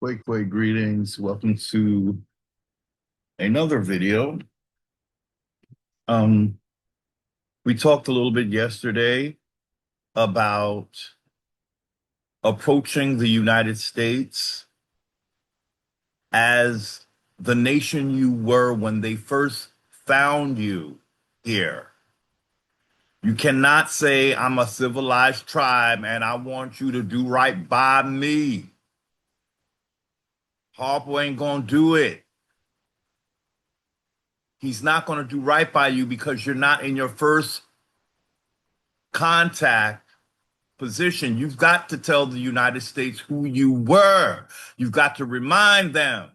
Quake greetings. Welcome to another video. Um, we talked a little bit yesterday about approaching the United States as the nation you were when they first found you here. You cannot say, I'm a civilized tribe and I want you to do right by me. Harper ain't gonna do it. He's not going to do right by you because you're not in your first contact position. You've got to tell the United States who you were. You've got to remind them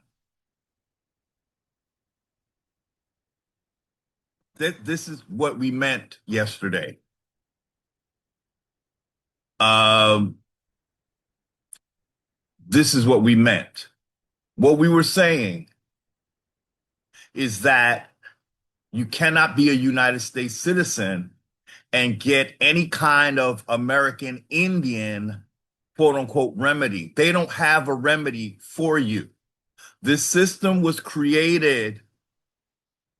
that this is what we meant yesterday. Um, this is what we meant. What we were saying is that you cannot be a United States citizen and get any kind of American Indian quote unquote remedy. They don't have a remedy for you. This system was created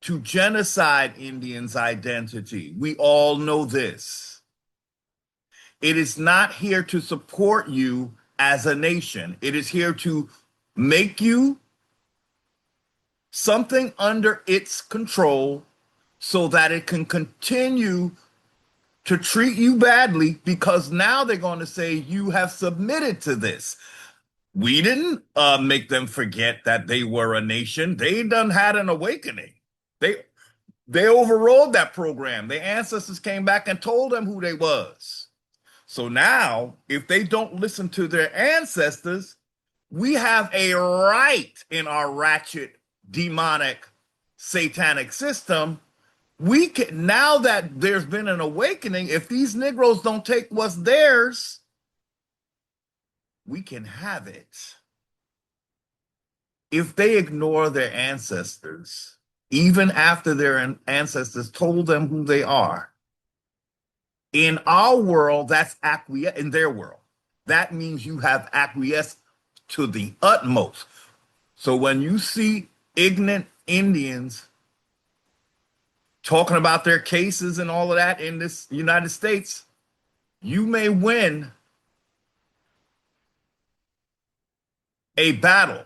to genocide Indians' identity. We all know this. It is not here to support you as a nation. It is here to make you something under its control so that it can continue to treat you badly, because now they're going to say you have submitted to this. We didn't make them forget that they were a nation. They done had an awakening. They overrode that program. Their ancestors came back and told them who they was. So now, if they don't listen to their ancestors, we have a right in our ratchet, demonic, satanic system. We can, now that there's been an awakening, if these Negroes don't take what's theirs, we can have it. If they ignore their ancestors, even after their ancestors told them who they are, in our world, that's acquiesce. In their world, that means you have acquiesced to the utmost. So when you see ignorant Indians talking about their cases and all of that in this United States, you may win a battle,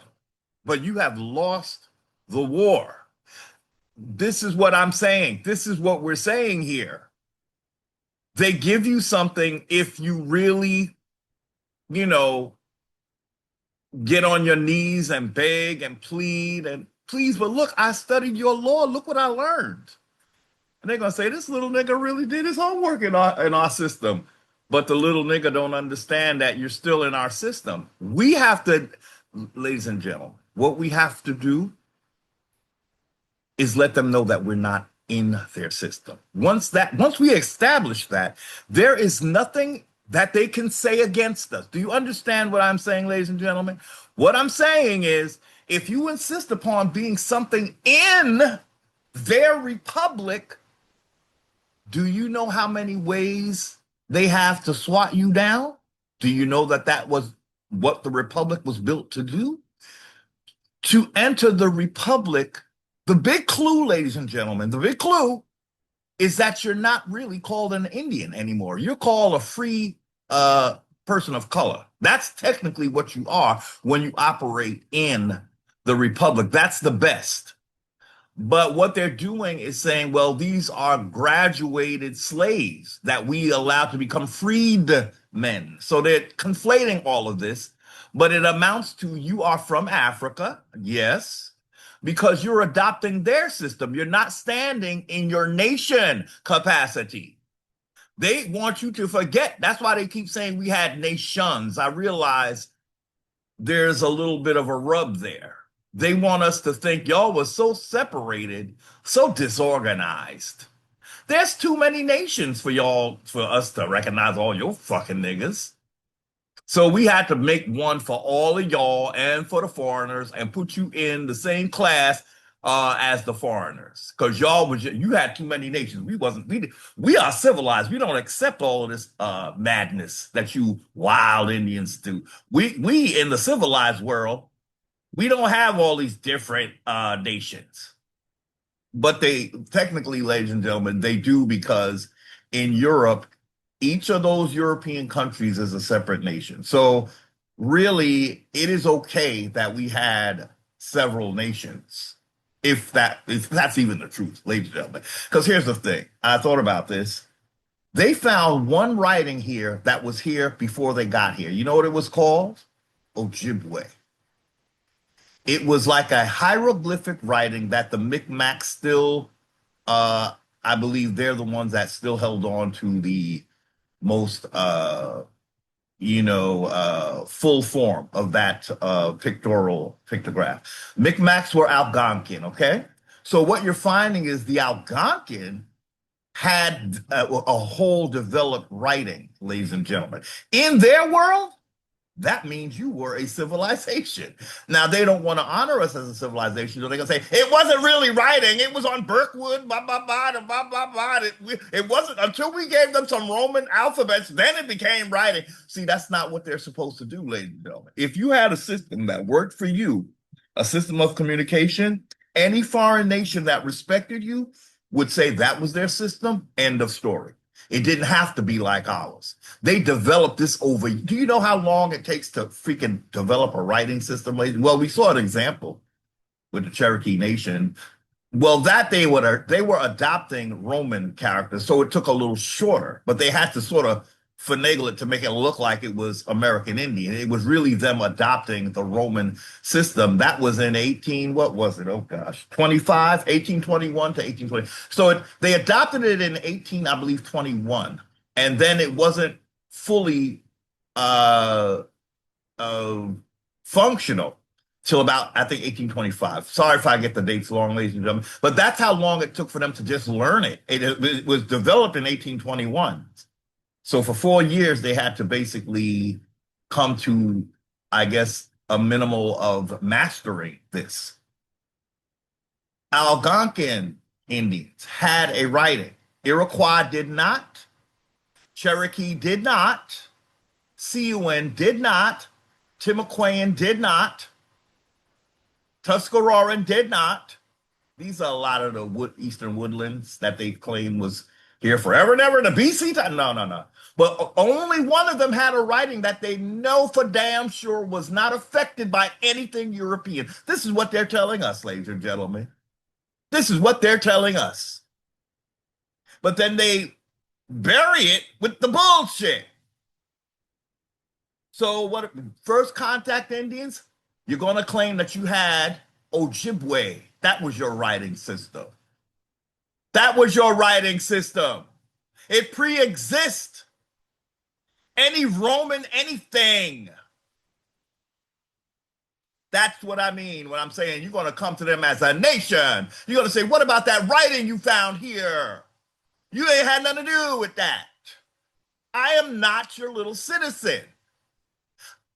but you have lost the war. This is what I'm saying. This is what we're saying here. They give you something if you really, you know, get on your knees and beg and plead and please, but look, I studied your law. Look what I learned. And they're going to say, this little nigga really did his homework in our system. But the little nigga don't understand that you're still in our system. We have to, ladies and gentlemen, what we have to do is let them know that we're not in their system. Once we establish that, there is nothing that they can say against us. Do you understand what I'm saying, ladies and gentlemen? What I'm saying is, if you insist upon being something in their republic, do you know how many ways they have to swat you down? Do you know that that was what the republic was built to do? To enter the republic, the big clue, ladies and gentlemen, the big clue is that you're not really called an Indian anymore. You're called a free person of color. That's technically what you are when you operate in the republic. That's the best. But what they're doing is saying, well, these are graduated slaves that we allow to become freedmen. So they're conflating all of this, but it amounts to you are from Africa, yes, because you're adopting their system. You're not standing in your nation capacity. They want you to forget. That's why they keep saying we had nations. I realize there's a little bit of a rub there. They want us to think y'all was so separated, so disorganized. There's too many nations for us to recognize all your fucking niggas. So we had to make one for all of y'all and for the foreigners and put you in the same class as the foreigners, because you had too many nations. We are civilized. We don't accept all of this madness that you wild Indians do. We in the civilized world, We don't have all these different nations, but they technically, ladies and gentlemen, they do because in Europe, each of those European countries is a separate nation. So really, it is okay that we had several nations, if that's even the truth, ladies and gentlemen. Because here's the thing, I thought about this. They found one writing here that was here before they got here. You know what it was called? Ojibwe. It was like a hieroglyphic writing that the Micmacs still, I believe they're the ones that still held on to the most, full form of that pictorial pictograph. Micmacs were Algonquin, okay? So what you're finding is the Algonquin had a whole developed writing, ladies and gentlemen. In their world, that means you were a civilization. Now, they don't want to honor us as a civilization, so they're going to say, it wasn't really writing. It was on Birkwood, blah, blah, blah, blah, blah, blah. It wasn't until we gave them some Roman alphabets, then it became writing. See, that's not what they're supposed to do, ladies and gentlemen. If you had a system that worked for you, a system of communication, any foreign nation that respected you would say that was their system, end of story. It didn't have to be like ours. They developed this over. Do you know how long it takes to freaking develop a writing system? Well, we saw an example with the Cherokee Nation. Well, that they were adopting Roman characters, so it took a little shorter, but they had to sort of finagle it to make it look like it was American Indian. It was really them adopting the Roman system. That was in 18, what was it? Oh gosh, 25, 1821 to 1820. So they adopted it in 18, I believe, 21. And then it wasn't fully uh, uh, functional till about, I think, 1825. Sorry if I get the dates wrong, ladies and gentlemen, but that's how long it took for them to just learn it. It was developed in 1821. So for 4 years, they had to basically come to, I guess, a minimal of mastering this. Algonquin Indians had a writing. Iroquois did not. Cherokee did not. Siouan did not. Timucuan did not. Tuscaroran did not. These are a lot of the eastern woodlands that they claim was here forever and ever in the BC time. No, no, no. But only one of them had a writing that they know for damn sure was not affected by anything European. This is what they're telling us, ladies and gentlemen. This is what they're telling us. But then they bury it with the bullshit. So what? First contact Indians, you're going to claim that you had Ojibwe. That was your writing system. That was your writing system. It pre-exists any Roman anything. That's what I mean when I'm saying you're going to come to them as a nation. You're going to say, what about that writing you found here? You ain't had nothing to do with that. I am not your little citizen.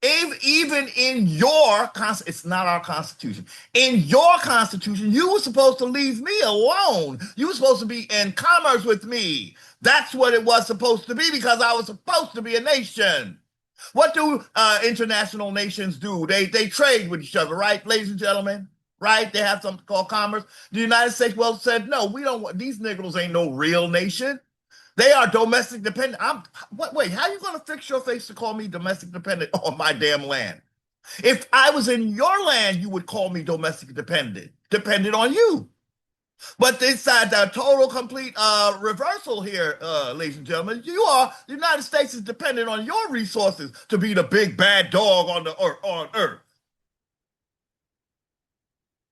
Even in your it's not our constitution. In your constitution, you were supposed to leave me alone. You were supposed to be in commerce with me. That's what it was supposed to be because I was supposed to be a nation. What do international nations do? They trade with each other, right, ladies and gentlemen? Right? They have something called commerce. The United States said, no, we don't want these Negroes ain't no real nation. They are domestic dependent. Wait, how are you going to fix your face to call me domestic dependent on my damn land? If I was in your land, you would call me domestic dependent on you. But this side, the total complete reversal here, ladies and gentlemen. The United States is dependent on your resources to be the big bad dog on Earth.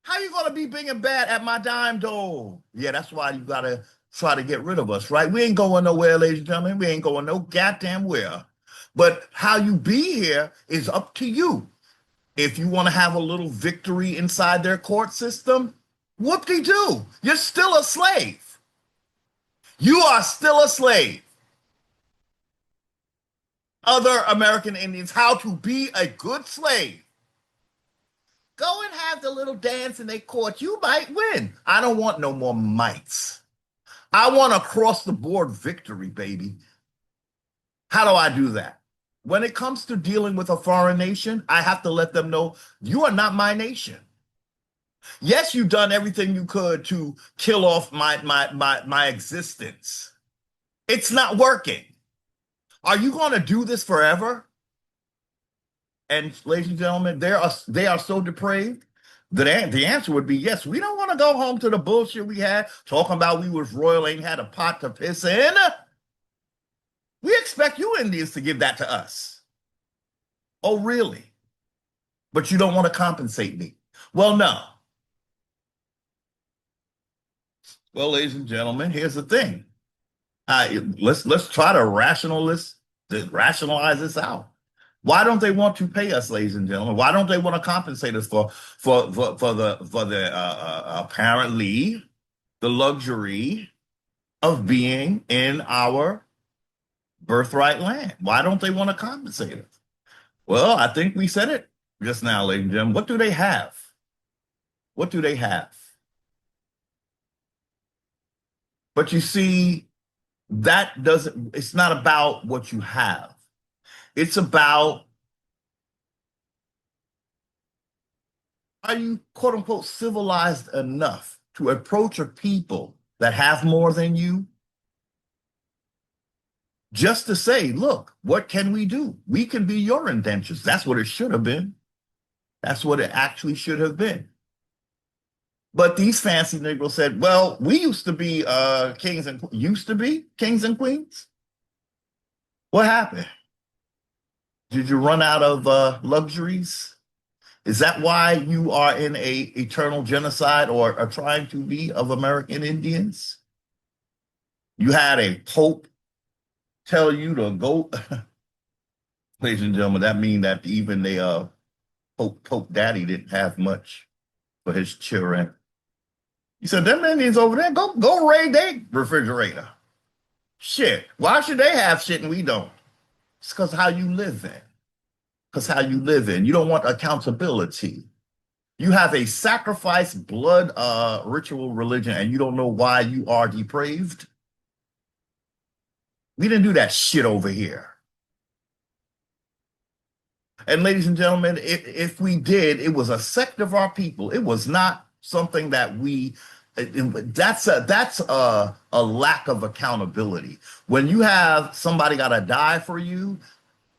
How you going to be big and bad at my dime, though? Yeah, that's why you got to try to get rid of us, right? We ain't going nowhere, ladies and gentlemen. We ain't going no goddamn where. But how you be here is up to you. If you want to have a little victory inside their court system, whoop-de-doo. You're still a slave. You are still a slave. Other American Indians, how to be a good slave. Go and have the little dance in their court. You might win. I don't want no more mites. I want across the board victory, baby. How do I do that? when it comes to dealing with a foreign nation, I have to let them know you are not my nation. Yes, you've done everything you could to kill off my existence. It's not working. Are you going to do this forever? And ladies and gentlemen, they are so depraved that the answer would be yes. We don't want to go home to the bullshit we had talking about we was royal, ain't had a pot to piss in. We expect you Indians to give that to us. Oh, really? But you don't want to compensate me. Well, no. Well, ladies and gentlemen, here's the thing. Let's try to rationalize this out. Why don't they want to pay us, ladies and gentlemen? Why don't they want to compensate us for the apparently the luxury of being in our birthright land? Why don't they want to compensate us? Well, I think we said it just now, ladies and gentlemen. What do they have? What do they have? But you see, that doesn't, it's not about what you have. It's about, are you quote unquote civilized enough to approach a people that have more than you just to say, look, what can we do? We can be your indentures. That's what it should have been. That's what it actually should have been. But these fancy Negroes said, well, we used to be kings and queens. What happened? Did you run out of luxuries? Is that why you are in a eternal genocide or are trying to be of American Indians? You had a pope tell you to go. Ladies and gentlemen, that means that even the Pope Daddy didn't have much for his children. He said, them Indians over there, go raid their refrigerator. Shit. Why should they have shit and we don't? It's because how you live in. Because how you live in. You don't want accountability. You have a sacrifice blood ritual religion and you don't know why you are depraved. We didn't do that shit over here. And ladies and gentlemen, if we did, it was a sect of our people. It was not something that that's a lack of accountability. When you have somebody got to die for you,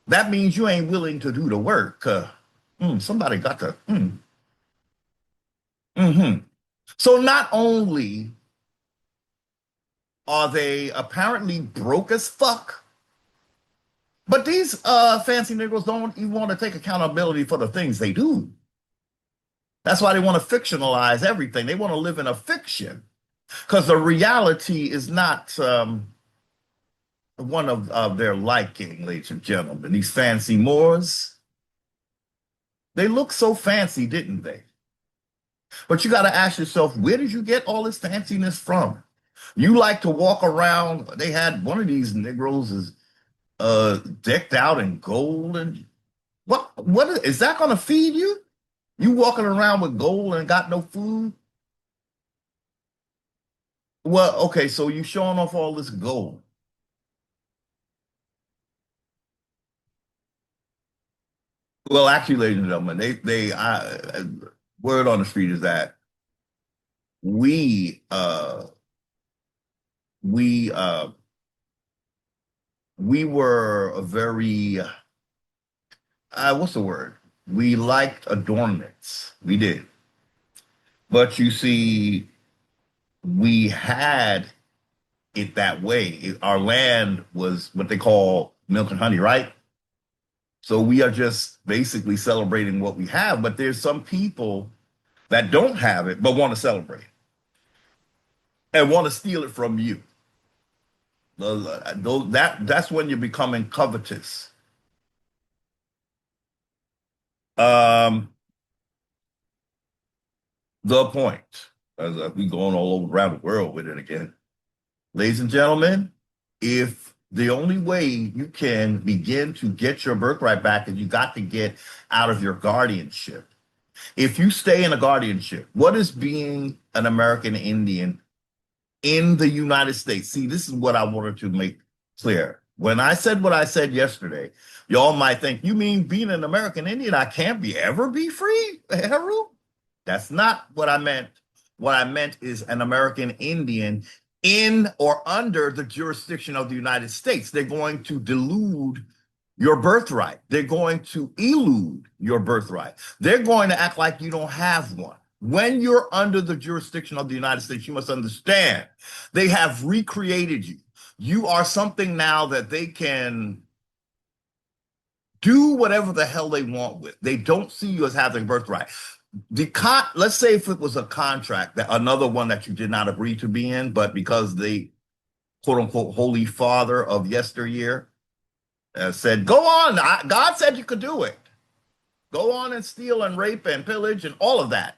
that means you ain't willing to do the work. Somebody got to. So not only are they apparently broke as fuck, but these fancy Negroes don't even want to take accountability for the things they do. That's why they want to fictionalize everything. They want to live in a fiction because the reality is not one of their liking, ladies and gentlemen. These fancy Moors, they look so fancy, didn't they? But you got to ask yourself, where did you get all this fanciness from? You like to walk around. They had one of these Negroes is decked out in gold and what is that going to feed you? You walking around with gold and got no food? Well, okay, so you showing off all this gold. Well, actually, ladies and gentlemen, word on the street is that we we uh we were a very what's the word? We liked adornments. We did. But you see, we had it that way. Our land was what they call milk and honey, right? So we are just basically celebrating what we have. But there's some people that don't have it but want to celebrate and want to steal it from you. That's when you're becoming covetous. Um, the point, as we going all over around the world with it again, ladies and gentlemen, if the only way you can begin to get your birthright back is you got to get out of your guardianship. If you stay in a guardianship, what is being an American Indian in the United States? See, this is what I wanted to make clear. When I said what I said yesterday, y'all might think, you mean being an American Indian, I can't be ever be free, Heru? That's not what I meant. What I meant is an American Indian in or under the jurisdiction of the United States. They're going to delude your birthright. They're going to elude your birthright. They're going to act like you don't have one. When you're under the jurisdiction of the United States, you must understand they have recreated you. You are something now that they can do whatever the hell they want with. They don't see you as having birthright. Let's say if it was a contract, that another one that you did not agree to be in, but because the quote unquote holy father of yesteryear said, go on, God said you could do it. Go on and steal and rape and pillage and all of that.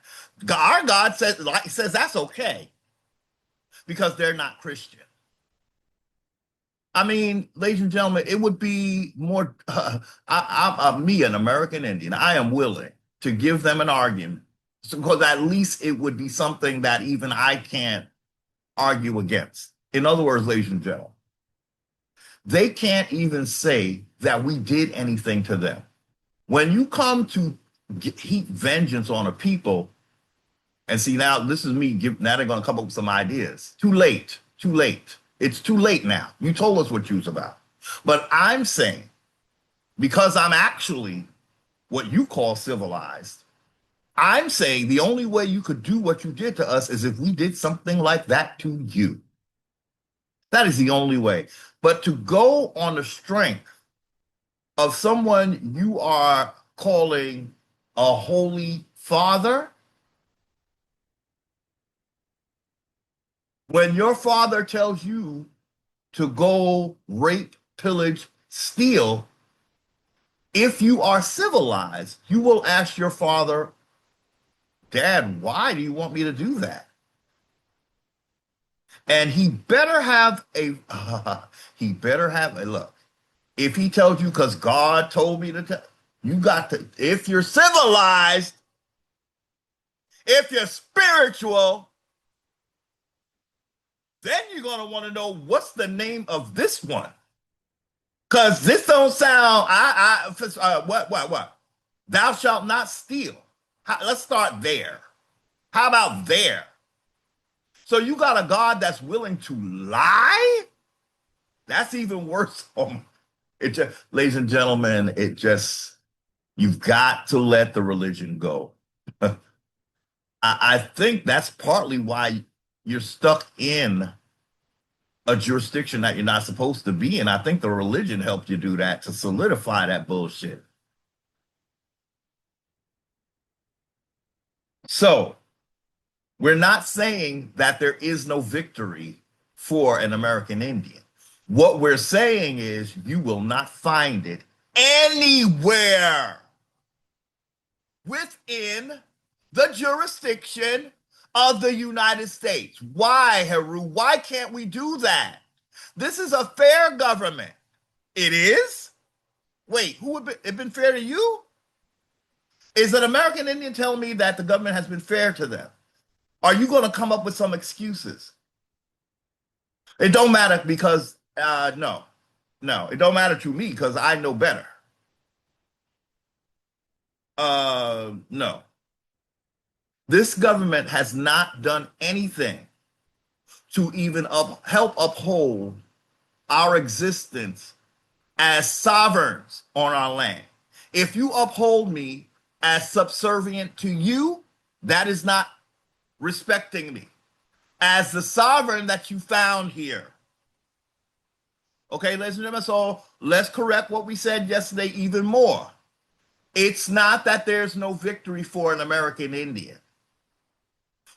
Our God says that's okay because they're not Christian. I mean, ladies and gentlemen, it would be more, I'm me, an American Indian. I am willing to give them an argument because at least it would be something that even I can't argue against. In other words, ladies and gentlemen, they can't even say that we did anything to them. When you come to heap vengeance on a people, and see, now this is me, now they're going to come up with some ideas. Too late, too late. It's too late now. You told us what you was about. But I'm saying, because I'm actually what you call civilized, I'm saying the only way you could do what you did to us is if we did something like that to you. That is the only way. But to go on the strength of someone you are calling a holy father, when your father tells you to go rape, pillage, steal, if you are civilized, you will ask your father, Dad, why do you want me to do that? And he better have a look. If he tells you because God told me to tell, you got to, if you're civilized, if you're spiritual, then you're going to want to know what's the name of this one. Because this don't sound, what? Thou shalt not steal. Let's start there. How about there? So you got a God that's willing to lie? That's even worse. It just, ladies and gentlemen, you've got to let the religion go. I think that's partly why you're stuck in a jurisdiction that you're not supposed to be in. I think the religion helped you do that to solidify that bullshit. So we're not saying that there is no victory for an American Indian. What we're saying is you will not find it anywhere within the jurisdiction of the United States. Why, Heru? Why can't we do that? This is a fair government. It is? Wait, who would it been fair to you? Is an American Indian telling me that the government has been fair to them? Are you going to come up with some excuses? It don't matter because, no, it don't matter to me because I know better. No. This government has not done anything to even help uphold our existence as sovereigns on our land. If you uphold me as subservient to you, that is not respecting me as the sovereign that you found here. Okay, ladies and gentlemen, so let's correct what we said yesterday even more. It's not that there's no victory for an American Indian.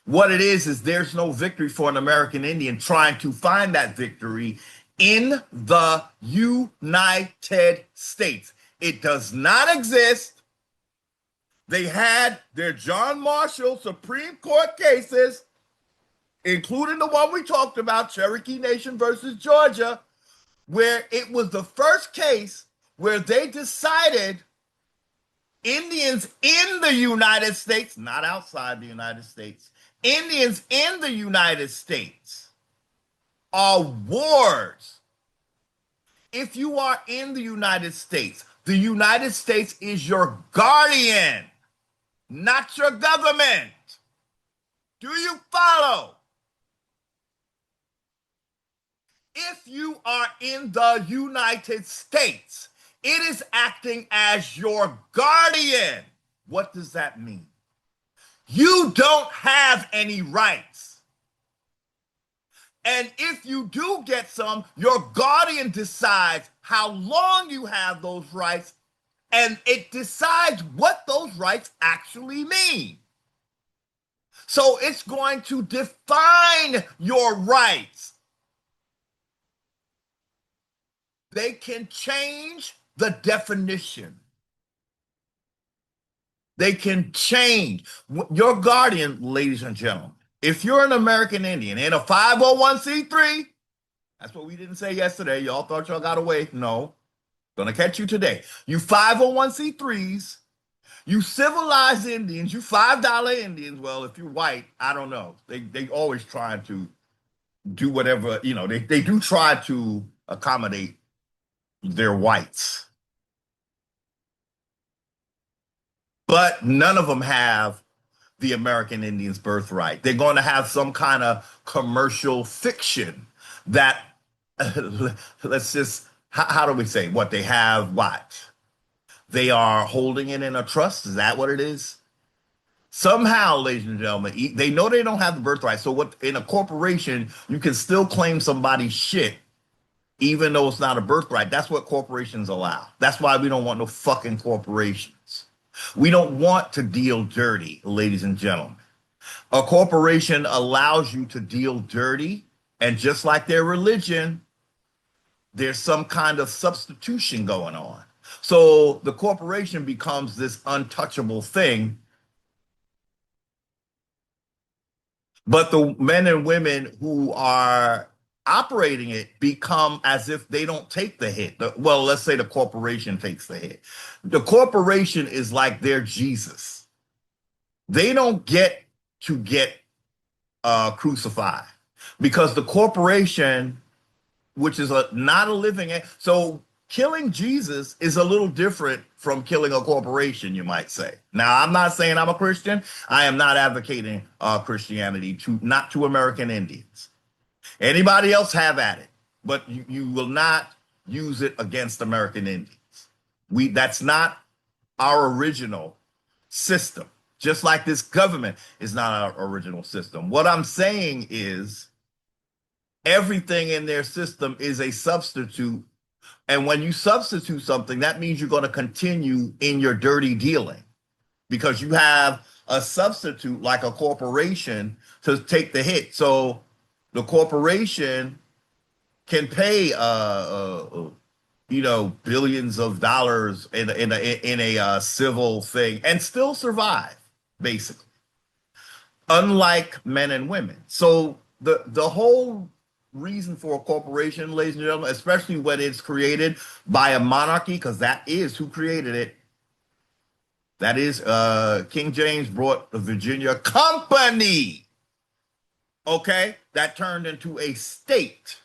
What it is there's no victory for an American Indian trying to find that victory in the United States. It does not exist. They had their John Marshall Supreme Court cases, including the one we talked about, Cherokee Nation versus Georgia, where it was the first case where they decided Indians in the United States, not outside the United States, Indians in the United States are wards If you are in the United States is your guardian, not your government. Do you follow? If you are in the United States, it is acting as your guardian. What does that mean? You don't have any rights. And if you do get some, your guardian decides how long you have those rights, and it decides what those rights actually mean. So it's going to define your rights. They can change the definition. They can change. Your guardian, ladies and gentlemen, if you're an American Indian in a 501c3, that's what we didn't say yesterday. Y'all thought y'all got away. No, gonna catch you today. You 501c3s, you civilized Indians, you $5 Indians. Well, if you're white, I don't know. They always trying to do whatever, they do try to accommodate their whites. But none of them have the American Indian's birthright. They're going to have some kind of commercial fiction that, let's just, how do we say, what they have, what? They are holding it in a trust. Is that what it is? Somehow, ladies and gentlemen, they know they don't have the birthright. So what in a corporation, you can still claim somebody's shit, even though it's not a birthright. That's what corporations allow. That's why we don't want no fucking corporations. We don't want to deal dirty, ladies and gentlemen. A corporation allows you to deal dirty, and just like their religion, there's some kind of substitution going on. So the corporation becomes this untouchable thing, but the men and women who are operating it become as if they don't take the hit. Well, let's say the corporation takes the hit. The corporation is like their Jesus. They don't get to get crucified because the corporation, which is not a living, so killing Jesus is a little different from killing a corporation, you might say. Now, I'm not saying I'm a Christian. I am not advocating Christianity not to American Indians. Anybody else have at it, but you will not use it against American Indians. That's not our original system. Just like this government is not our original system. What I'm saying is everything in their system is a substitute. And when you substitute something, that means you're going to continue in your dirty dealing because you have a substitute like a corporation to take the hit. So the corporation can pay, billions of dollars in a civil thing and still survive, basically. Unlike men and women. So the whole reason for a corporation, ladies and gentlemen, especially when it's created by a monarchy, because that is who created it. That is King James brought the Virginia Company. Okay, that turned into a state.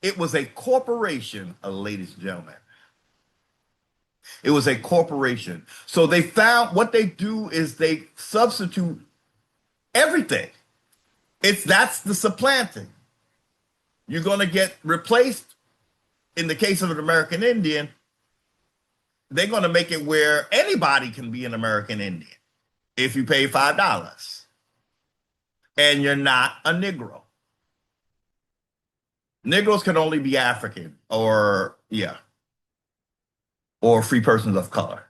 It was a corporation, ladies and gentlemen. It was a corporation. So they found what they do is they substitute everything. That's the supplanting. You're going to get replaced. In the case of an American Indian, they're going to make it where anybody can be an American Indian if you pay $5 and you're not a Negro. Negroes can only be African or free persons of color.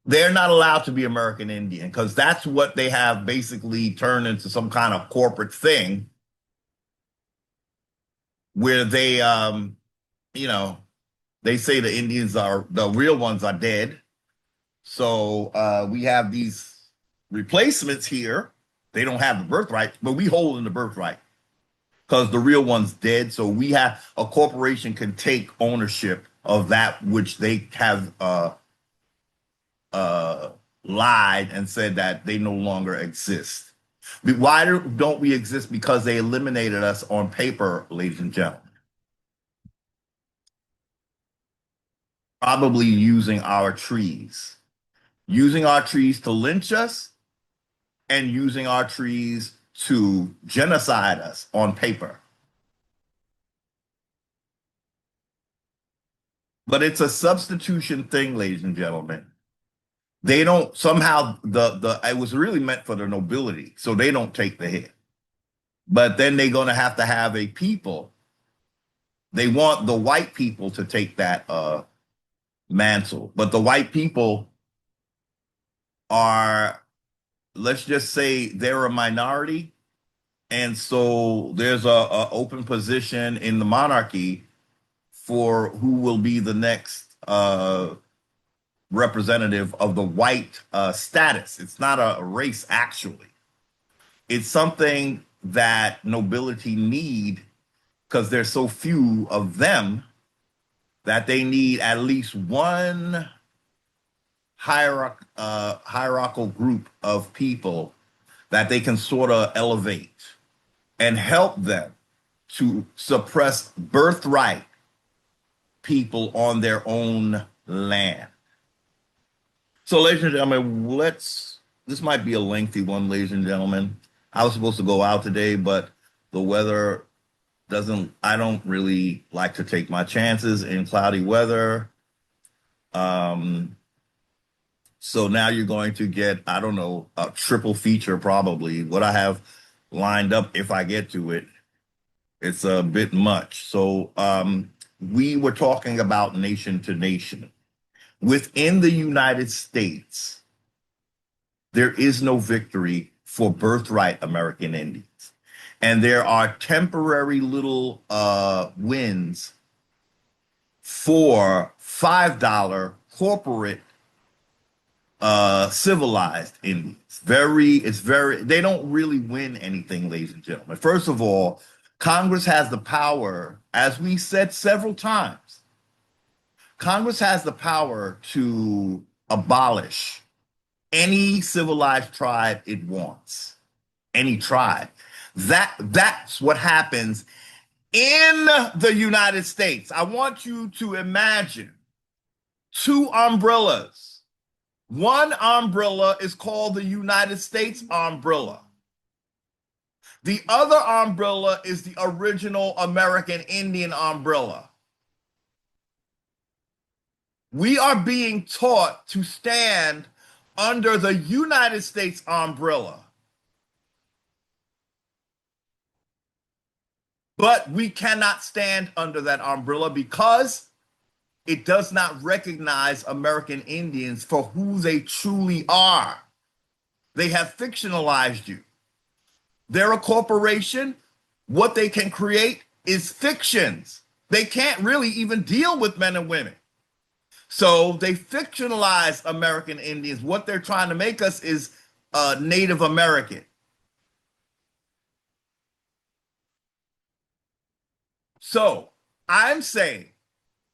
They're not allowed to be American Indian because that's what they have basically turned into some kind of corporate thing where they say the Indians are the real ones are dead. So we have these replacements here. They don't have the birthright, but we hold in the birthright because the real one's dead. So we have a corporation can take ownership of that which they have lied and said that they no longer exist. Why don't we exist? Because they eliminated us on paper, ladies and gentlemen. Probably using our trees to lynch us and using our trees to genocide us on paper. But it's a substitution thing, ladies and gentlemen. They don't somehow the it was really meant for the nobility, so they don't take the hit. But then they're going to have a people. They want the white people to take that mantle, but the white people are, let's just say, they're a minority, and so there's a open position in the monarchy for who will be the next representative of the white status. It's not a race, actually. It's something that nobility need because there's so few of them that they need at least one hierarchical group of people that they can sort of elevate and help them to suppress birthright people on their own land. So, ladies and gentlemen, this might be a lengthy one, ladies and gentlemen. I was supposed to go out today, but the weather I don't really like to take my chances in cloudy weather. Um, so now you're going to get, I don't know, a triple feature probably. What I have lined up, if I get to it, it's a bit much. So we were talking about nation to nation. Within the United States, there is no victory for birthright American Indians. And there are temporary little wins for $5 corporate civilized Indians. They don't really win anything, ladies and gentlemen. First of all, Congress has the power, as we said several times, Congress has the power to abolish any civilized tribe it wants, any tribe. That's what happens in the United States. I want you to imagine two umbrellas. One umbrella is called the United States umbrella. The other umbrella is the original American Indian umbrella. We are being taught to stand under the United States umbrella. But we cannot stand under that umbrella because it does not recognize American Indians for who they truly are. They have fictionalized you. They're a corporation. What they can create is fictions. They can't really even deal with men and women. So they fictionalize American Indians. What they're trying to make us is Native American. So I'm saying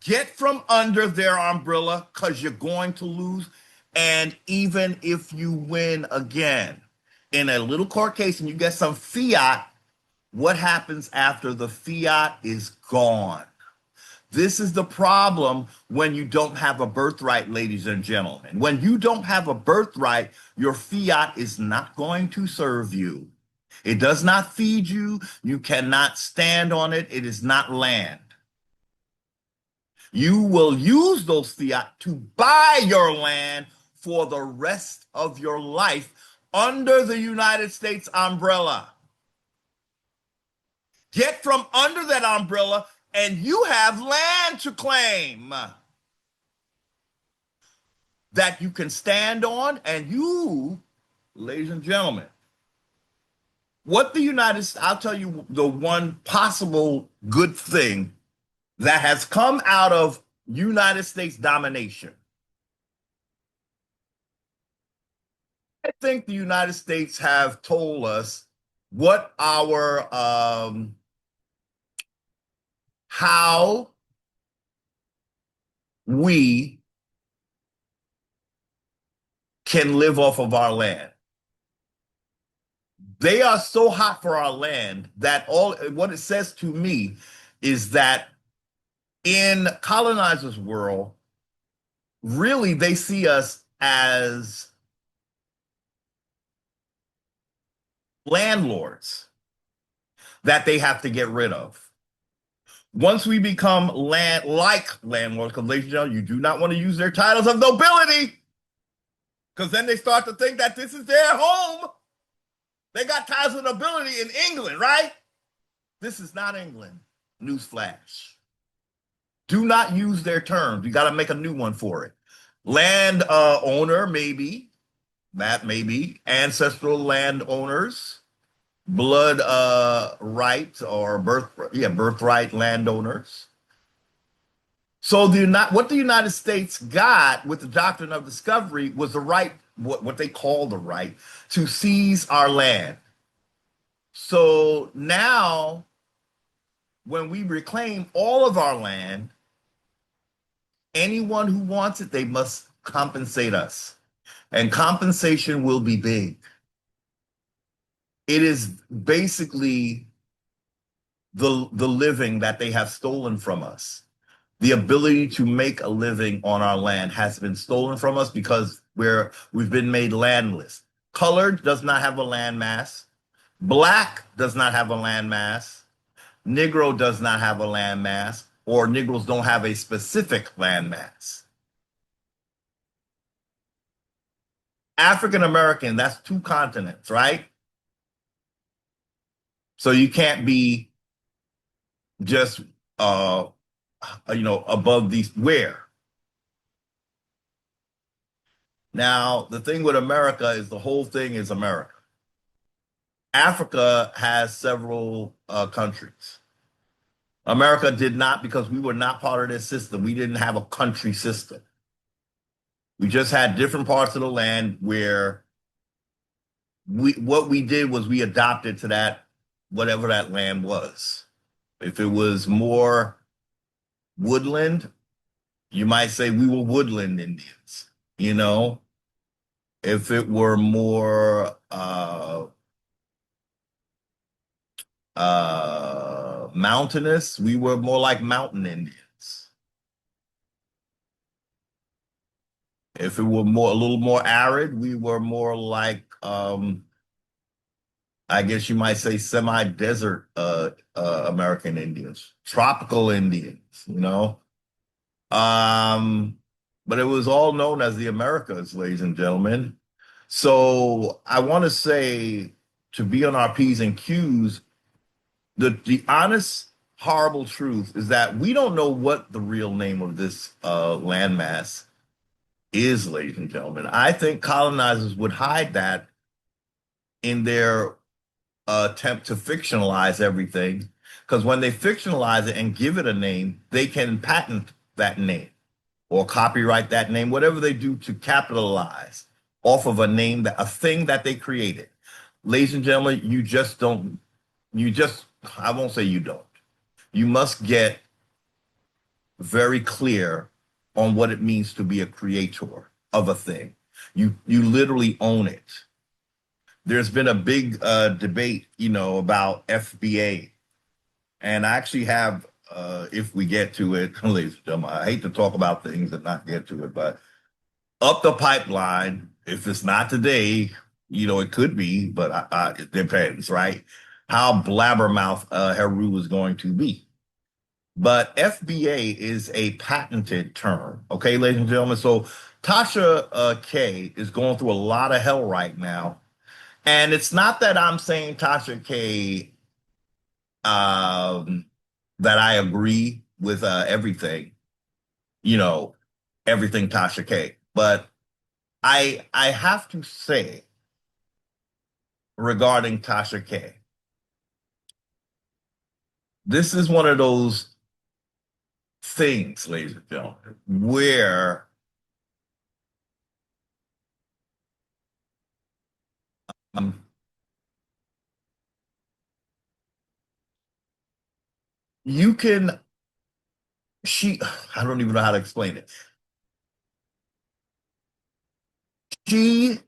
get from under their umbrella because you're going to lose. And even if you win again in a little court case and you get some fiat, what happens after the fiat is gone? This is the problem when you don't have a birthright, ladies and gentlemen. When you don't have a birthright, your fiat is not going to serve you. It does not feed you. You cannot stand on it. It is not land. You will use those fiat to buy your land for the rest of your life under the United States umbrella. Get from under that umbrella and you have land to claim that you can stand on. And you, ladies and gentlemen, I'll tell you the one possible good thing that has come out of United States domination. I think the United States have told us what how we can live off of our land. They are so hot for our land that what it says to me is that in colonizers' world, really they see us as landlords that they have to get rid of. Once we become like landlords, because ladies and gentlemen, you do not want to use their titles of nobility, because then they start to think that this is their home. They got titles of nobility in England, right? This is not England. Newsflash. Do not use their terms. You got to make a new one for it. Land owner, maybe. That may be. Ancestral land owners. Blood right or birthright landowners. So what the United States got with the doctrine of discovery was the right, what they call the right, to seize our land. So now, when we reclaim all of our land, anyone who wants it, they must compensate us. And compensation will be big. It is basically the living that they have stolen from us. The ability to make a living on our land has been stolen from us because we've been made landless. Colored does not have a land mass. Black does not have a land mass. Negro does not have a land mass, or Negroes don't have a specific land mass. African American, that's two continents, right? So you can't be just above these where. Now, the thing with America is the whole thing is America. Africa has several countries. America did not because we were not part of this system. We didn't have a country system. We just had different parts of the land where what we did was we adopted to that whatever that land was. If it was more woodland, you might say we were woodland Indians, you know. If it were more mountainous, we were more like mountain Indians. If it were more a little more arid, we were more like I guess you might say semi-desert American Indians, tropical Indians, you know. Um, but it was all known as the Americas, ladies and gentlemen. So I want to say to be on our P's and Q's, the honest, horrible truth is that we don't know what the real name of this landmass is, ladies and gentlemen. I think colonizers would hide that in their attempt to fictionalize everything, because when they fictionalize it and give it a name, they can patent that name or copyright that name, whatever they do to capitalize off of a name, that a thing that they created. Ladies and gentlemen, you just, I won't say you don't. You must get very clear on what it means to be a creator of a thing. You literally own it. There's been a big debate, about FBA, and I actually have, if we get to it, ladies and gentlemen, I hate to talk about things and not get to it, but up the pipeline, if it's not today, it could be, but it depends, right? How blabbermouth Heru is going to be. But FBA is a patented term, okay, ladies and gentlemen. So Tasha K is going through a lot of hell right now. And it's not that I'm saying Tasha K that I agree with everything, you know, everything Tasha K. But I have to say regarding Tasha K, this is one of those things, ladies and gentlemen, where um, you can she I don't even know how to explain it. She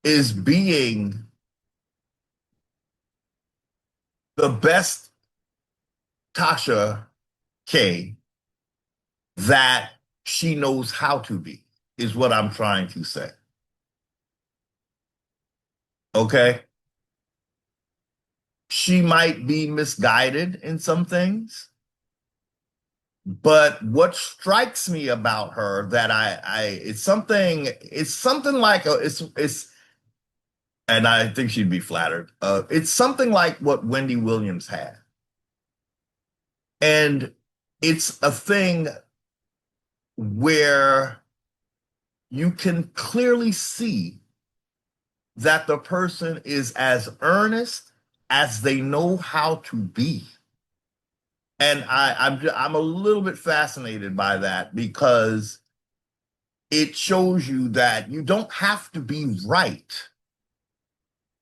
is being the best Tasha K that she knows how to be, is what I'm trying to say. Okay. She might be misguided in some things, but what strikes me about her that it's something like and I think she'd be flattered. It's something like what Wendy Williams had. And it's a thing where you can clearly see that the person is as earnest as they know how to be. And I'm a little bit fascinated by that because it shows you that you don't have to be right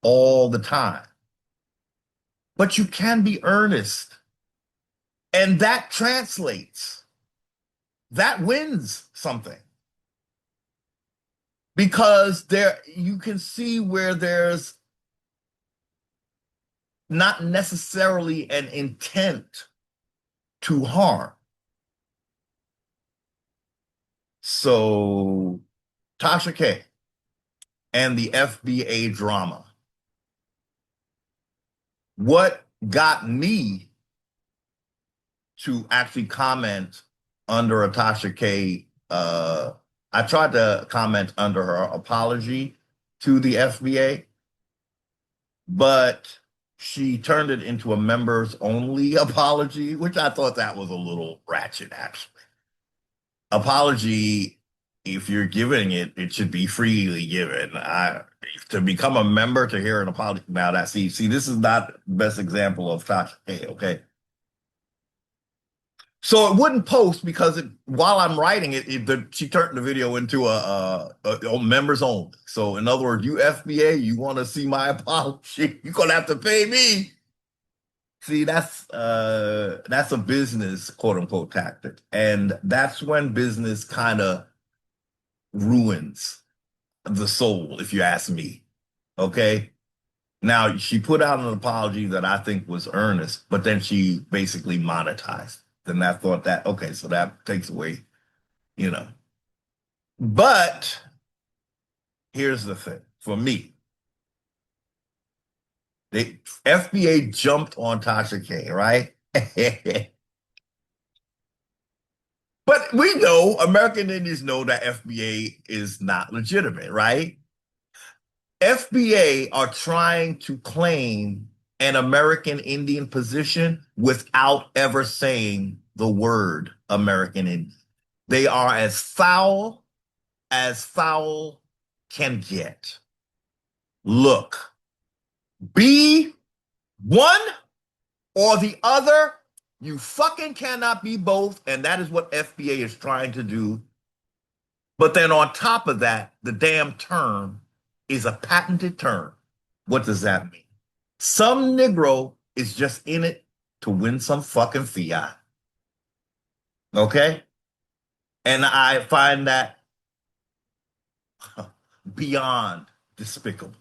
all the time, but you can be earnest. And that translates, that wins something because there you can see where there's not necessarily an intent to harm. So Tasha K and the FBA drama. What got me to actually comment under a Tasha K, I tried to comment under her apology to the FBA, but she turned it into a members only apology, which I thought that was a little ratchet, actually. Apology, if you're giving it, it should be freely given. To become a member to hear an apology. Now that see, this is not the best example of Tasha K, okay? So it wouldn't post because while I'm writing it, she turned the video into a members only. So in other words, you FBA, you want to see my apology, you're gonna have to pay me. See, that's a business quote unquote tactic, and that's when business kind of ruins the soul, if you ask me. Okay. Now she put out an apology that I think was earnest, but then she basically monetized. Then I thought that okay, so that takes away, you know. But here's the thing for me. The FBA jumped on Tasha K, right? But we know American Indians know that FBA is not legitimate, right? FBA are trying to claim an American Indian position without ever saying the word American Indian. They are as foul can get. Look, be one or the other. You fucking cannot be both. And that is what FBA is trying to do. But then on top of that, the damn term is a patented term. What does that mean? Some Negro is just in it to win some fucking fiat. Okay? And I find that beyond despicable.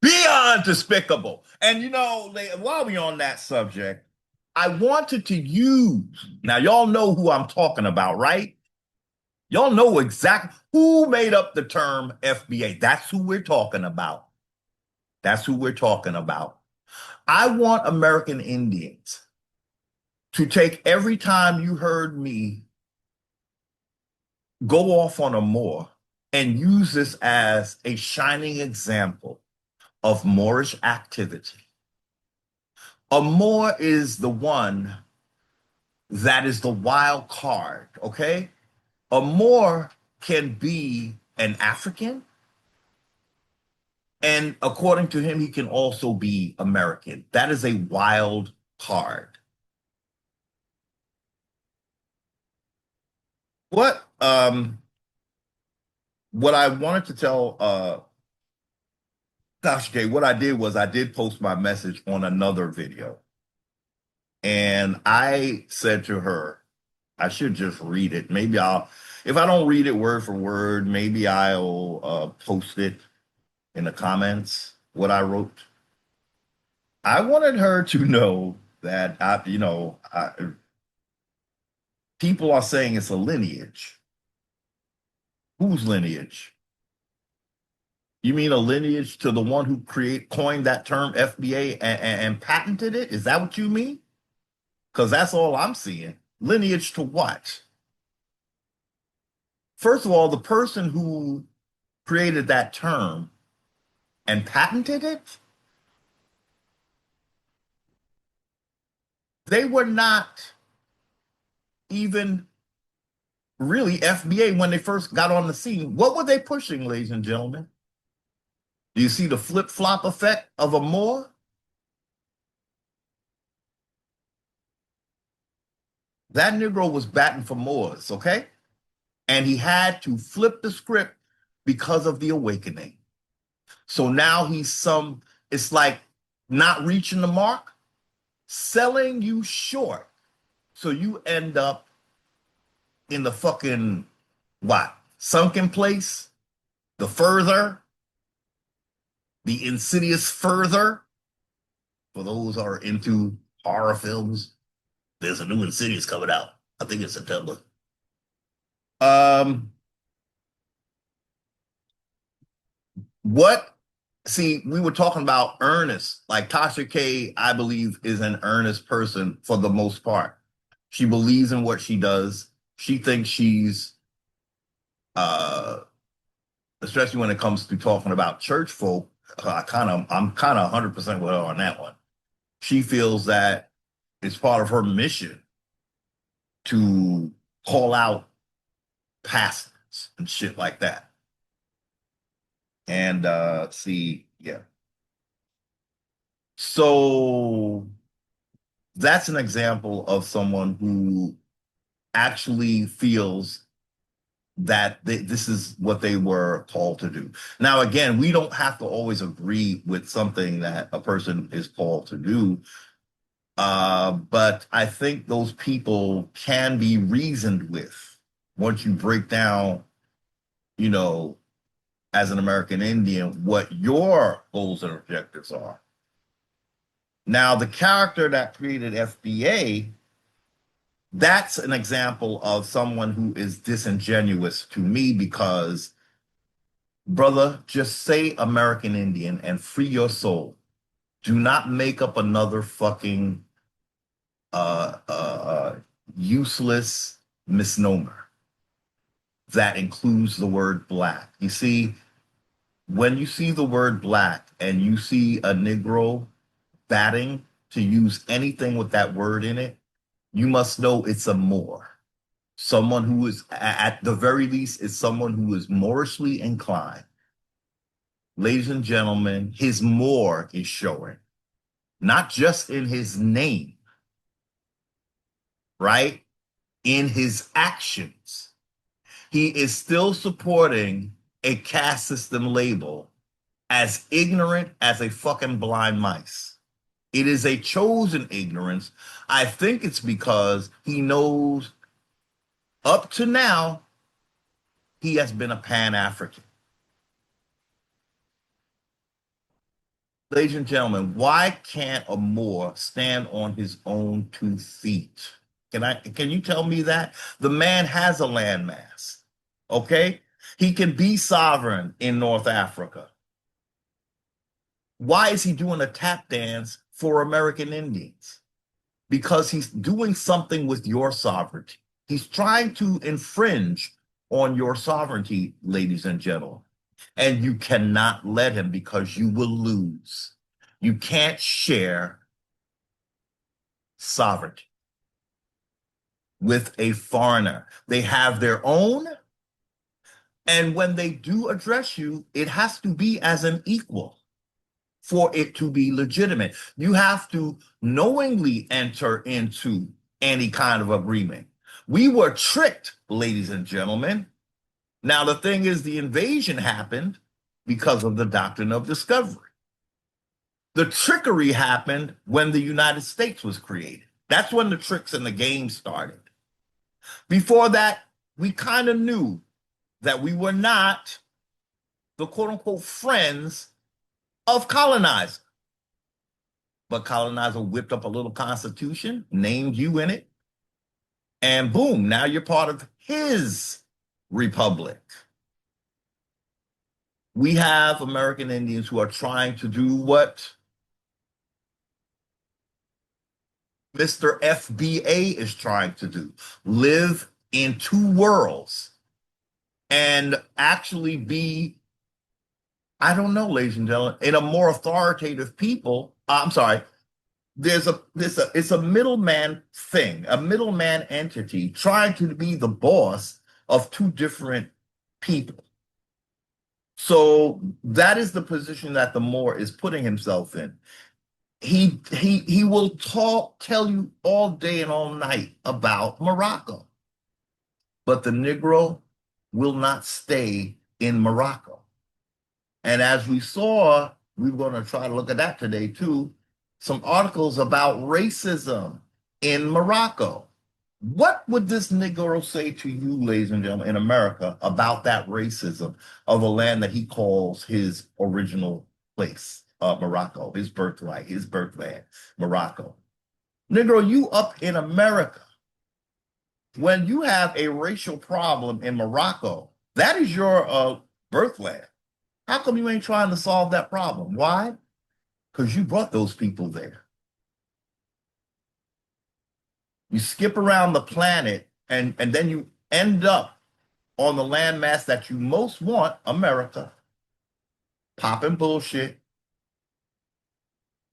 Beyond despicable. And you know, while we're on that subject, I wanted to use, now y'all know who I'm talking about, right? Y'all know exactly who made up the term FBA. That's who we're talking about. That's who we're talking about. I want American Indians to take every time you heard me go off on a Moor and use this as a shining example of Moorish activity. A Moor is the one that is the wild card, okay? A Moor can be an African, and according to him, he can also be American. That is a wild card. What I wanted to tell Gosh, okay, what I did was I did post my message on another video. And I said to her, I should just read it. If I don't read it word for word, maybe I'll post it in the comments, what I wrote. I wanted her to know that People are saying it's a lineage. Whose lineage? You mean a lineage to the one who coined that term FBA and patented it? Is that what you mean? Because that's all I'm seeing. Lineage to what? First of all, the person who created that term and patented it, they were not even really FBA when they first got on the scene. What were they pushing, ladies and gentlemen? Do you see the flip-flop effect of a Moor? That Negro was batting for Moors, okay? And he had to flip the script because of the awakening. So now it's like not reaching the mark, selling you short. So you end up in the fucking, what? Sunken place? The further? The insidious further? For those who are into horror films, there's a new Insidious coming out. I think it's September. Um, what? See, we were talking about earnest. Like Tasha K, I believe, is an earnest person for the most part. She believes in what she does. She thinks she's, uh, especially when it comes to talking about church folk. I'm kind of 100% with her on that one. She feels that it's part of her mission to call out pastors and shit like that. And see, yeah. So that's an example of someone who actually feels that this is what they were called to do. Now, again, we don't have to always agree with something that a person is called to do. But I think those people can be reasoned with once you break down, you know, as an American Indian, what your goals and objectives are. Now, the character that created FBA, that's an example of someone who is disingenuous to me because, brother, just say American Indian and free your soul. Do not make up another fucking uh, uh, uh, useless misnomer that includes the word black. You see, when you see the word black and you see a Negro batting to use anything with that word in it, you must know it's a Moor. Someone who is, at the very least, is someone who is Moorishly inclined. Ladies and gentlemen, his Moor is showing, not just in his name, right? In his actions. He is still supporting a caste system label as ignorant as a fucking blind mice. It is a chosen ignorance. I think it's because he knows up to now he has been a Pan-African. Ladies and gentlemen, why can't a Moor stand on his own 2 feet? Can you tell me that? The man has a landmass. Okay? He can be sovereign in North Africa. Why is he doing a tap dance for American Indians? Because he's doing something with your sovereignty. He's trying to infringe on your sovereignty, ladies and gentlemen. And you cannot let him because you will lose. You can't share sovereignty with a foreigner. They have their own. And when they do address you, it has to be as an equal for it to be legitimate. You have to knowingly enter into any kind of agreement. We were tricked, ladies and gentlemen. Now, the thing is, the invasion happened because of the doctrine of discovery. The trickery happened when the United States was created. That's when the tricks in the game started. Before that, we kind of knew that we were not the quote unquote friends of colonizer. But colonizer whipped up a little constitution, named you in it, And boom, now you're part of his republic. We have American Indians who are trying to do what Mr. FBA is trying to do, live in two worlds and actually be, I don't know, ladies and gentlemen, in a more authoritative people. I'm sorry, it's a middleman thing, a middleman entity trying to be the boss of two different people. So that is the position that the Moor is putting himself in. He will tell you all day and all night about Morocco, but the Negro will not stay in Morocco. And as we saw, we were going to try to look at that today too, some articles about racism in Morocco. What would this Negro say to you, ladies and gentlemen, in America about that racism of a land that he calls his original place, Morocco, his birthright, his birthland, Morocco? Negro, you up in America, when you have a racial problem in Morocco, that is your birthland. How come you ain't trying to solve that problem? Why? Because you brought those people there. You skip around the planet and then you end up on the landmass that you most want, America, popping bullshit.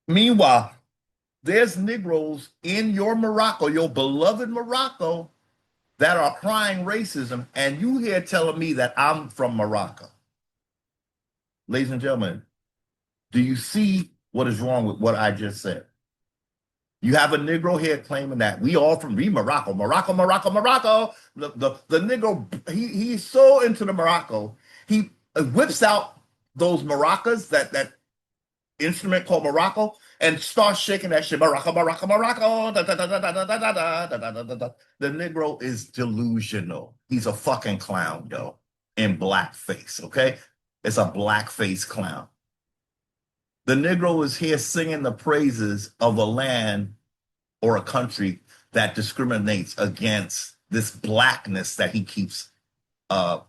Meanwhile, there's Negroes in your Morocco, your beloved Morocco, that are crying racism, and you here telling me that I'm from Morocco. Ladies and gentlemen, do you see what is wrong with what I just said? You have a Negro here claiming that we all from Morocco, Morocco, Morocco, Morocco. The Negro, he's so into the Morocco, he whips out those maracas, that instrument called Morocco, and starts shaking that shit. Morocco, Morocco, Morocco. The Negro is delusional. He's a fucking clown, yo, in blackface, okay? It's a blackface clown. The Negro is here singing the praises of a land or a country that discriminates against this blackness that he keeps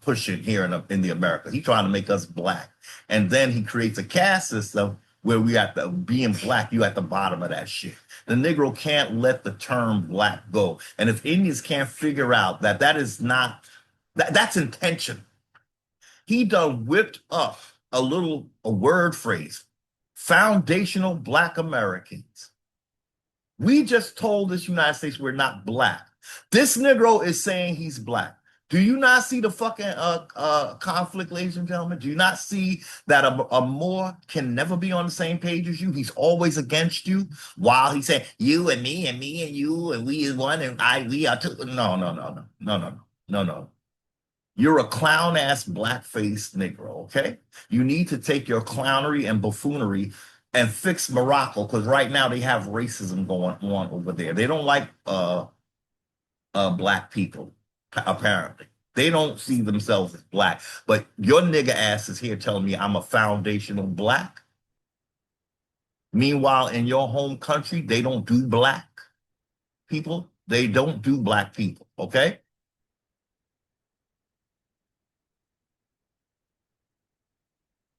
pushing here in the America. He's trying to make us black. And then he creates a caste system where we at the being black, you at the bottom of that shit. The Negro can't let the term black go. And if Indians can't figure out that that is not, that's intention. He done whipped up a word phrase, foundational black Americans. We just told this United States we're not black. This Negro is saying he's black. Do you not see the fucking conflict, ladies and gentlemen? Do you not see that a Moor can never be on the same page as you? He's always against you while he's saying you and me and you and we is one and we are two. No, no, no, no, no, no, no, no. You're a clown ass blackface Negro, okay? You need to take your clownery and buffoonery and fix Morocco, because right now they have racism going on over there. They don't like black people, apparently. They don't see themselves as black. But your nigga ass is here telling me I'm a foundational black. Meanwhile, in your home country, they don't do black people. They don't do black people, okay?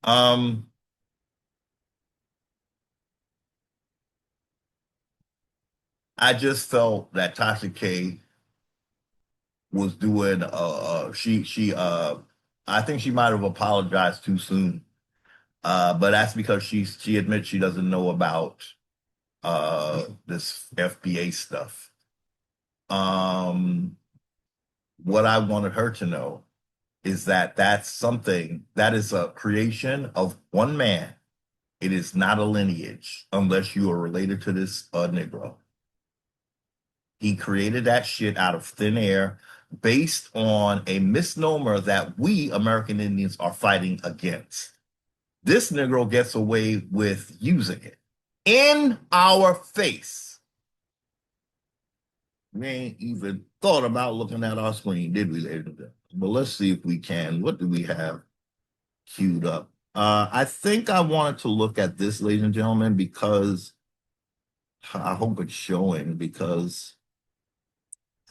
Um, I just felt that Tasha K was doing I think she might have apologized too soon. But that's because she admits she doesn't know about this FBA stuff. Um, what I wanted her to know is that that's something that is a creation of one man. It is not a lineage unless you are related to this Negro. He created that shit out of thin air based on a misnomer that we American Indians are fighting against. This Negro gets away with using it in our face. We ain't even thought about looking at our screen, did we, ladies and gentlemen? But let's see if we can. What do we have queued up? I think I wanted to look at this, ladies and gentlemen, because I hope it's showing, because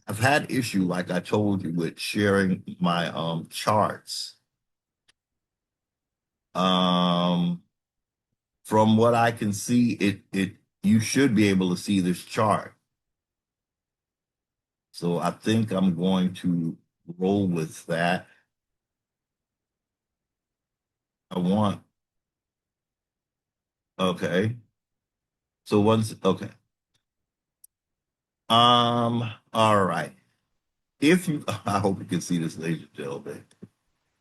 I've had issue, like I told you, with sharing my charts. Um, from what I can see, it you should be able to see this chart. So I think I'm going to roll with that. I want, okay. So once, okay. All right. If you, I hope you can see this, ladies and gentlemen.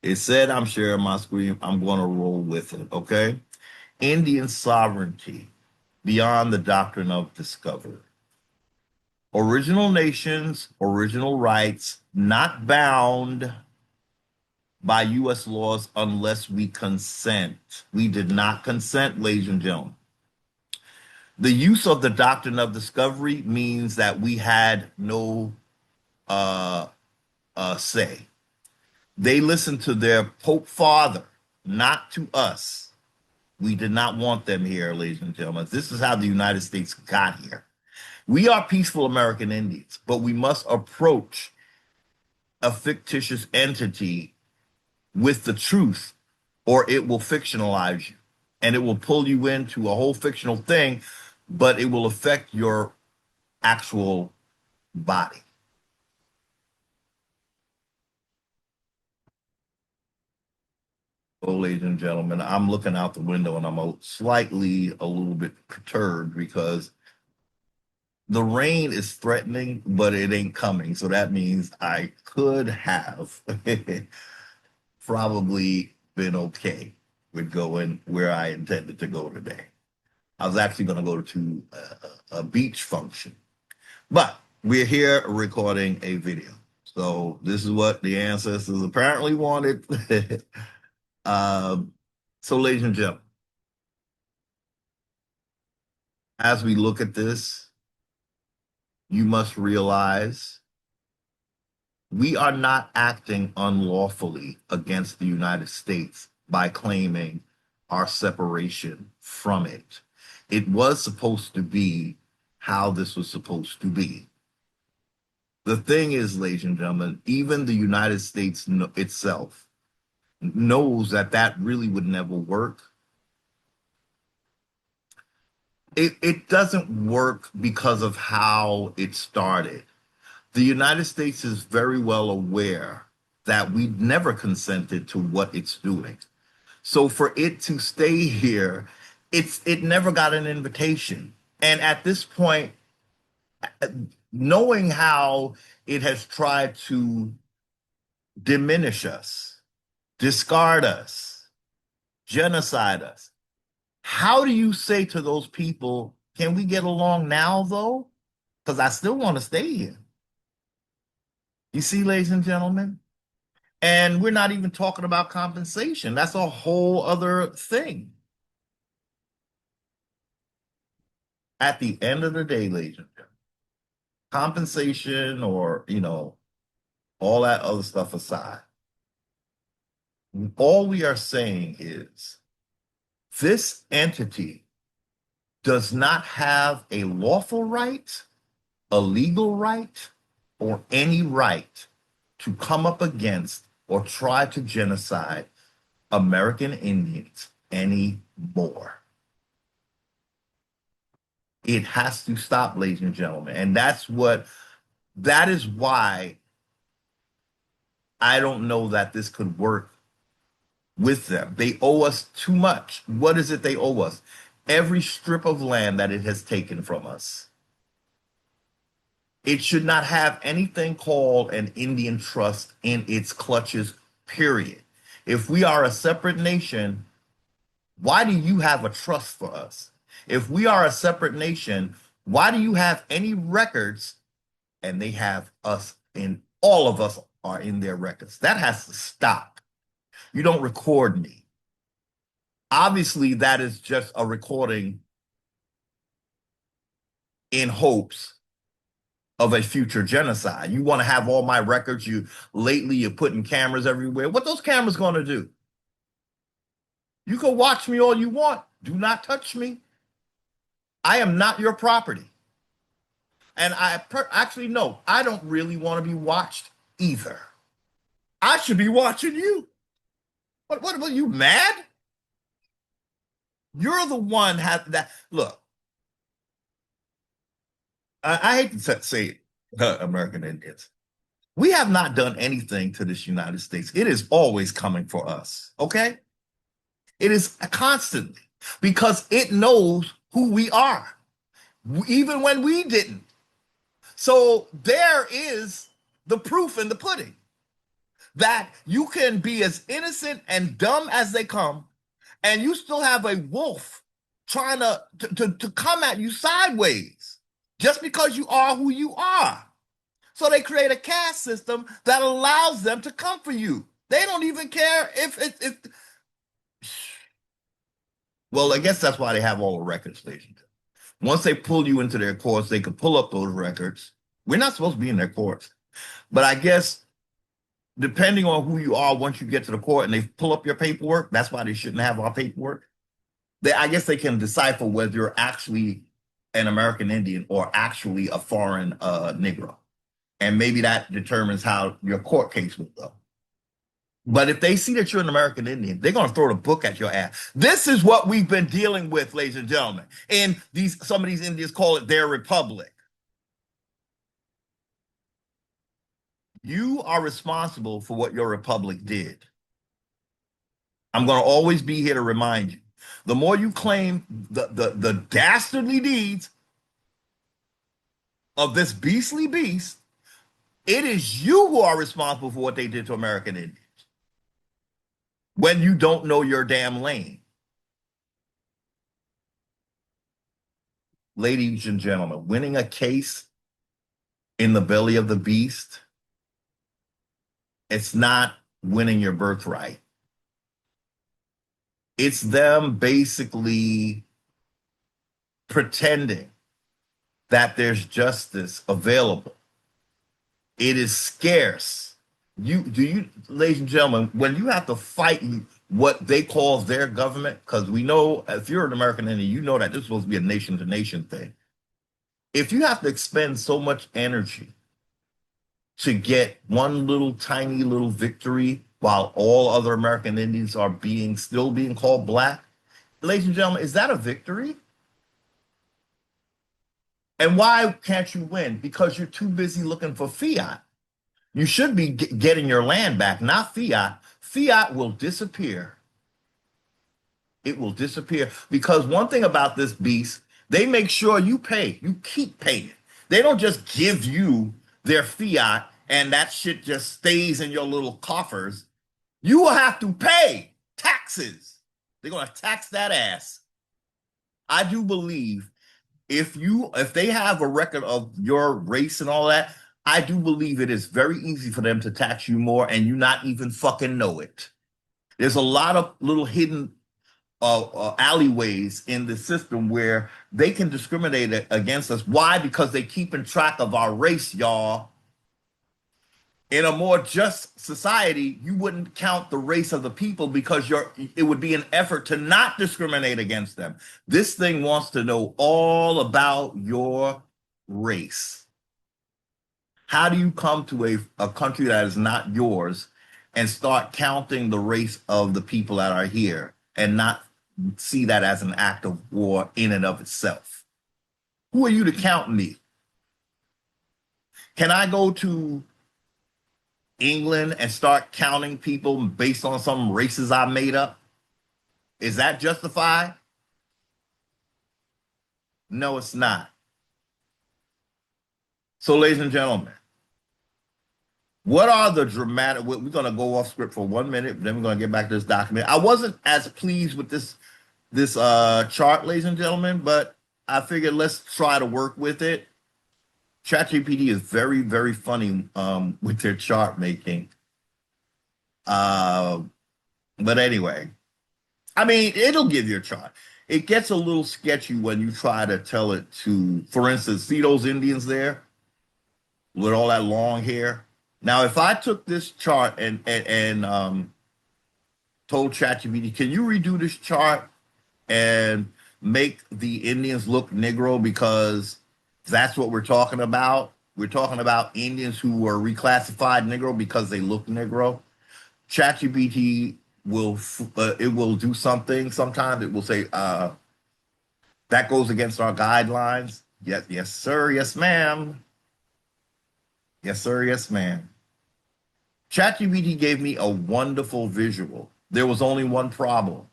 It said I'm sharing my screen. I'm going to roll with it. Okay. Indian sovereignty beyond the doctrine of discovery. Original nations, original rights, not bound by U.S. laws unless we consent. We did not consent, ladies and gentlemen. The use of the doctrine of discovery means that we had no uh, say. They listened to their Pope Father, not to us. We did not want them here, ladies and gentlemen. This is how the United States got here. We are peaceful American Indians, but we must approach a fictitious entity with the truth, or it will fictionalize you and it will pull you into a whole fictional thing, but it will affect your actual body. Oh, ladies and gentlemen, I'm looking out the window and I'm slightly a little bit perturbed because the rain is threatening, but it ain't coming. So that means I could have probably been okay with going where I intended to go today. I was actually going to go to a beach function, but we're here recording a video. So this is what the ancestors apparently wanted. um, so, ladies and gentlemen, as we look at this, you must realize we are not acting unlawfully against the United States by claiming our separation from it. It was supposed to be how this was supposed to be. The thing is, ladies and gentlemen, even the United States itself knows that that really would never work. It doesn't work because of how it started. The United States is very well aware that we never consented to what it's doing. So for it to stay here, it never got an invitation. And at this point, knowing how it has tried to diminish us, discard us, genocide us, how do you say to those people, can we get along now though? Because I still want to stay here. You see, ladies and gentlemen? And we're not even talking about compensation. That's a whole other thing. At the end of the day, ladies and gentlemen, compensation or, all that other stuff aside, all we are saying is this entity does not have a lawful right, a legal right, or any right to come up against or try to genocide American Indians anymore. It has to stop, ladies and gentlemen. And that is why I don't know that this could work with them. They owe us too much. What is it they owe us? Every strip of land that it has taken from us. It should not have anything called an Indian trust in its clutches, period. If we are a separate nation, why do you have a trust for us? If we are a separate nation, why do you have any records? And they have us in, all of us are in their records. That has to stop. You don't record me. Obviously, that is just a recording in hopes of a future genocide. You want to have all my records. You're putting cameras everywhere. What those cameras going to do? You can watch me all you want. Do not touch me. I am not your property. And actually, no, I don't really want to be watched either. I should be watching you. What were you mad? You're the one have that. Look, I hate to say it, American Indians. We have not done anything to this United States. It is always coming for us. Okay? It is constantly because it knows who we are, even when we didn't. So there is the proof in the pudding that you can be as innocent and dumb as they come, and you still have a wolf trying to come at you sideways just because you are who you are. So they create a caste system that allows them to come for you. They don't even care if well, I guess that's why they have all the records, ladies and gentlemen. Once they pull you into their courts, they can pull up those records. We're not supposed to be in their courts. But I guess depending on who you are, once you get to the court and they pull up your paperwork, that's why they shouldn't have our paperwork. I guess they can decipher whether you're actually an American Indian or actually a foreign Negro. And maybe that determines how your court case will go. But if they see that you're an American Indian, they're going to throw the book at your ass. This is what we've been dealing with, ladies and gentlemen. And some of these Indians call it their republic. You are responsible for what your republic did. I'm going to always be here to remind you. The more you claim the dastardly deeds of this beastly beast, it is you who are responsible for what they did to American Indians when you don't know your damn lane. Ladies and gentlemen, winning a case in the belly of the beast, it's not winning your birthright. It's them basically pretending that there's justice available. It is scarce. Ladies and gentlemen, when you have to fight what they call their government, because we know if you're an American Indian, you know that this is supposed to be a nation to nation thing. If you have to expend so much energy to get one little tiny little victory while all other American Indians are still being called black, ladies and gentlemen, is that a victory? And why can't you win? Because you're too busy looking for fiat. You should be getting your land back, not fiat. Fiat will disappear. It will disappear because one thing about this beast, they make sure you pay. You keep paying. They don't just give you their fiat and that shit just stays in your little coffers. You will have to pay taxes. They're going to tax that ass. I do believe if they have a record of your race and all that, I do believe it is very easy for them to tax you more and you not even fucking know it. There's a lot of little hidden alleyways in the system where they can discriminate against us. Why? Because they keeping track of our race, y'all. In a more just society, you wouldn't count the race of the people because it would be an effort to not discriminate against them. This thing wants to know all about your race. How do you come to a country that is not yours and start counting the race of the people that are here and not see that as an act of war in and of itself? Who are you to count me? Can I go to England and start counting people based on some races I made up? Is that justified? No, it's not. So, ladies and gentlemen, what are the dramatic? We're going to go off script for 1 minute, then we're going to get back to this document. I wasn't as pleased with this chart, ladies and gentlemen, but I figured let's try to work with it. ChatGPT is very, very funny with their chart making. But anyway, I mean, it'll give you a chart. It gets a little sketchy when you try to tell it to, for instance, see those Indians there with all that long hair? Now, if I took this chart and told ChatGPT, can you redo this chart and make the Indians look Negro because That's what we're talking about. We're talking about Indians who were reclassified Negro because they look Negro. ChatGPT will it will do something. Sometimes it will say that goes against our guidelines. Yes, yes, sir. Yes, ma'am. Yes, sir. Yes, ma'am. ChatGPT gave me a wonderful visual. There was only one problem.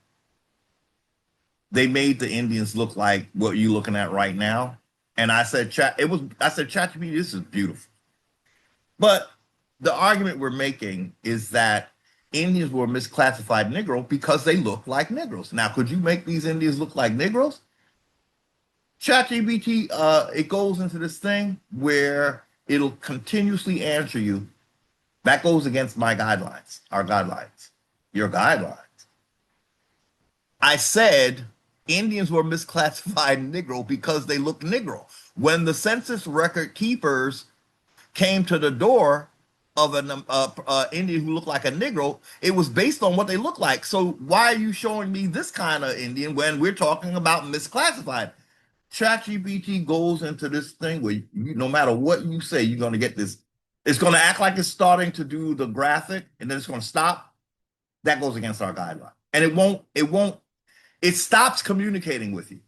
They made the Indians look like what you're looking at right now. And I said, ChatGPT, this is beautiful. But the argument we're making is that Indians were misclassified Negro because they look like Negroes. Now, could you make these Indians look like Negroes? ChatGPT, it goes into this thing where it'll continuously answer you. That goes against my guidelines, our guidelines, your guidelines. I said Indians were misclassified Negro because they look Negro. When the census record keepers came to the door of an Indian who looked like a Negro, it was based on what they look like. So why are you showing me this kind of Indian when we're talking about misclassified? ChatGPT goes into this thing where no matter what you say, you're going to get this. It's going to act like it's starting to do the graphic, and then it's going to stop. That goes against our guideline, and it won't. It won't. It stops communicating with you.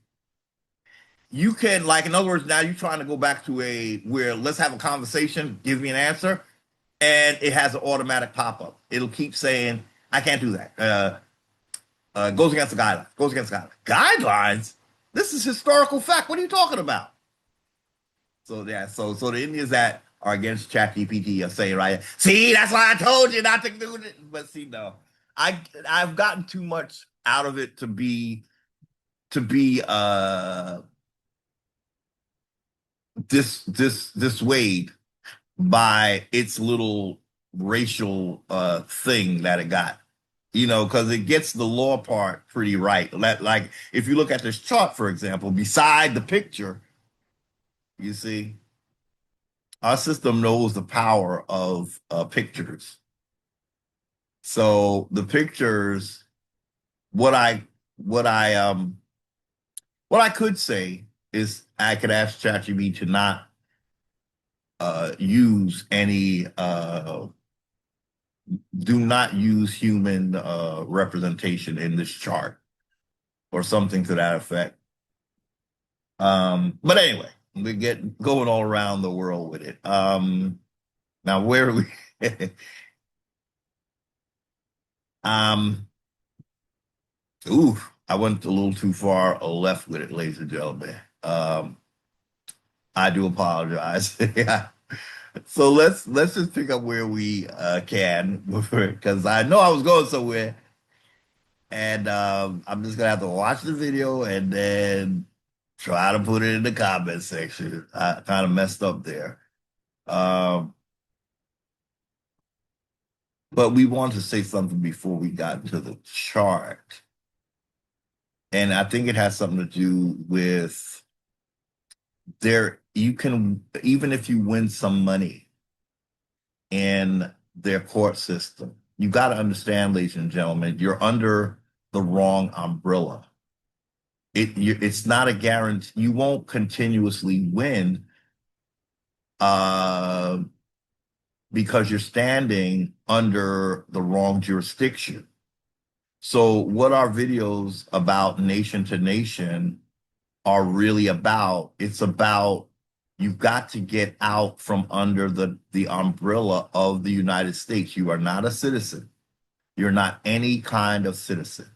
You can, like, in other words, now you're trying to go back to a where let's have a conversation, give me an answer, and it has an automatic pop up. It'll keep saying, I can't do that. Goes against the guidelines. Goes against the guidelines. Guidelines? This is historical fact. What are you talking about? So yeah, so the Indians that are against ChatGPT are saying right, see, that's why I told you not to do it. But see, no, I've gotten too much out of it to be dissuade by its little racial thing that it got. You know, because it gets the law part pretty right. Like if you look at this chart, for example, beside the picture, you see our system knows the power of pictures. So the pictures, what I what I what I could say is I could ask ChatGPT to not use any do not use human representation in this chart or something to that effect. But anyway, we get going all around the world with it. Now where are we? um, ooh, I went a little too far left with it, ladies and gentlemen. I do apologize. Yeah. So let's just pick up where we can because I know I was going somewhere, and I'm just gonna have to watch the video and then try to put it in the comment section. I kind of messed up there. Um, but we wanted to say something before we got into the chart. And I think it has something to do with you can, even if you win some money in their court system, you got to understand, ladies and gentlemen, you're under the wrong umbrella. It's not a guarantee. You won't continuously win uh, because you're standing under the wrong jurisdiction. So what our videos about nation to nation are really about, it's about you've got to get out from under the umbrella of the United States. You are not a citizen. You're not any kind of citizen.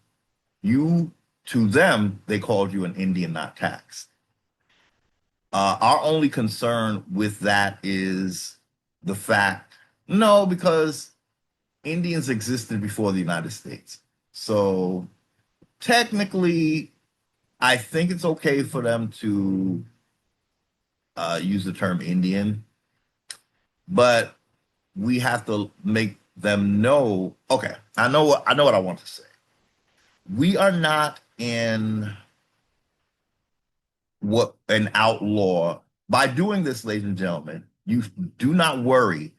You, to them, they called you an Indian not taxed. Our only concern with that is the fact, no, because Indians existed before the United States. So technically, I think it's okay for them to use the term Indian, but we have to make them know. Okay, I know what I want to say. We are not in what an outlaw. By doing this, ladies and gentlemen, you do not worry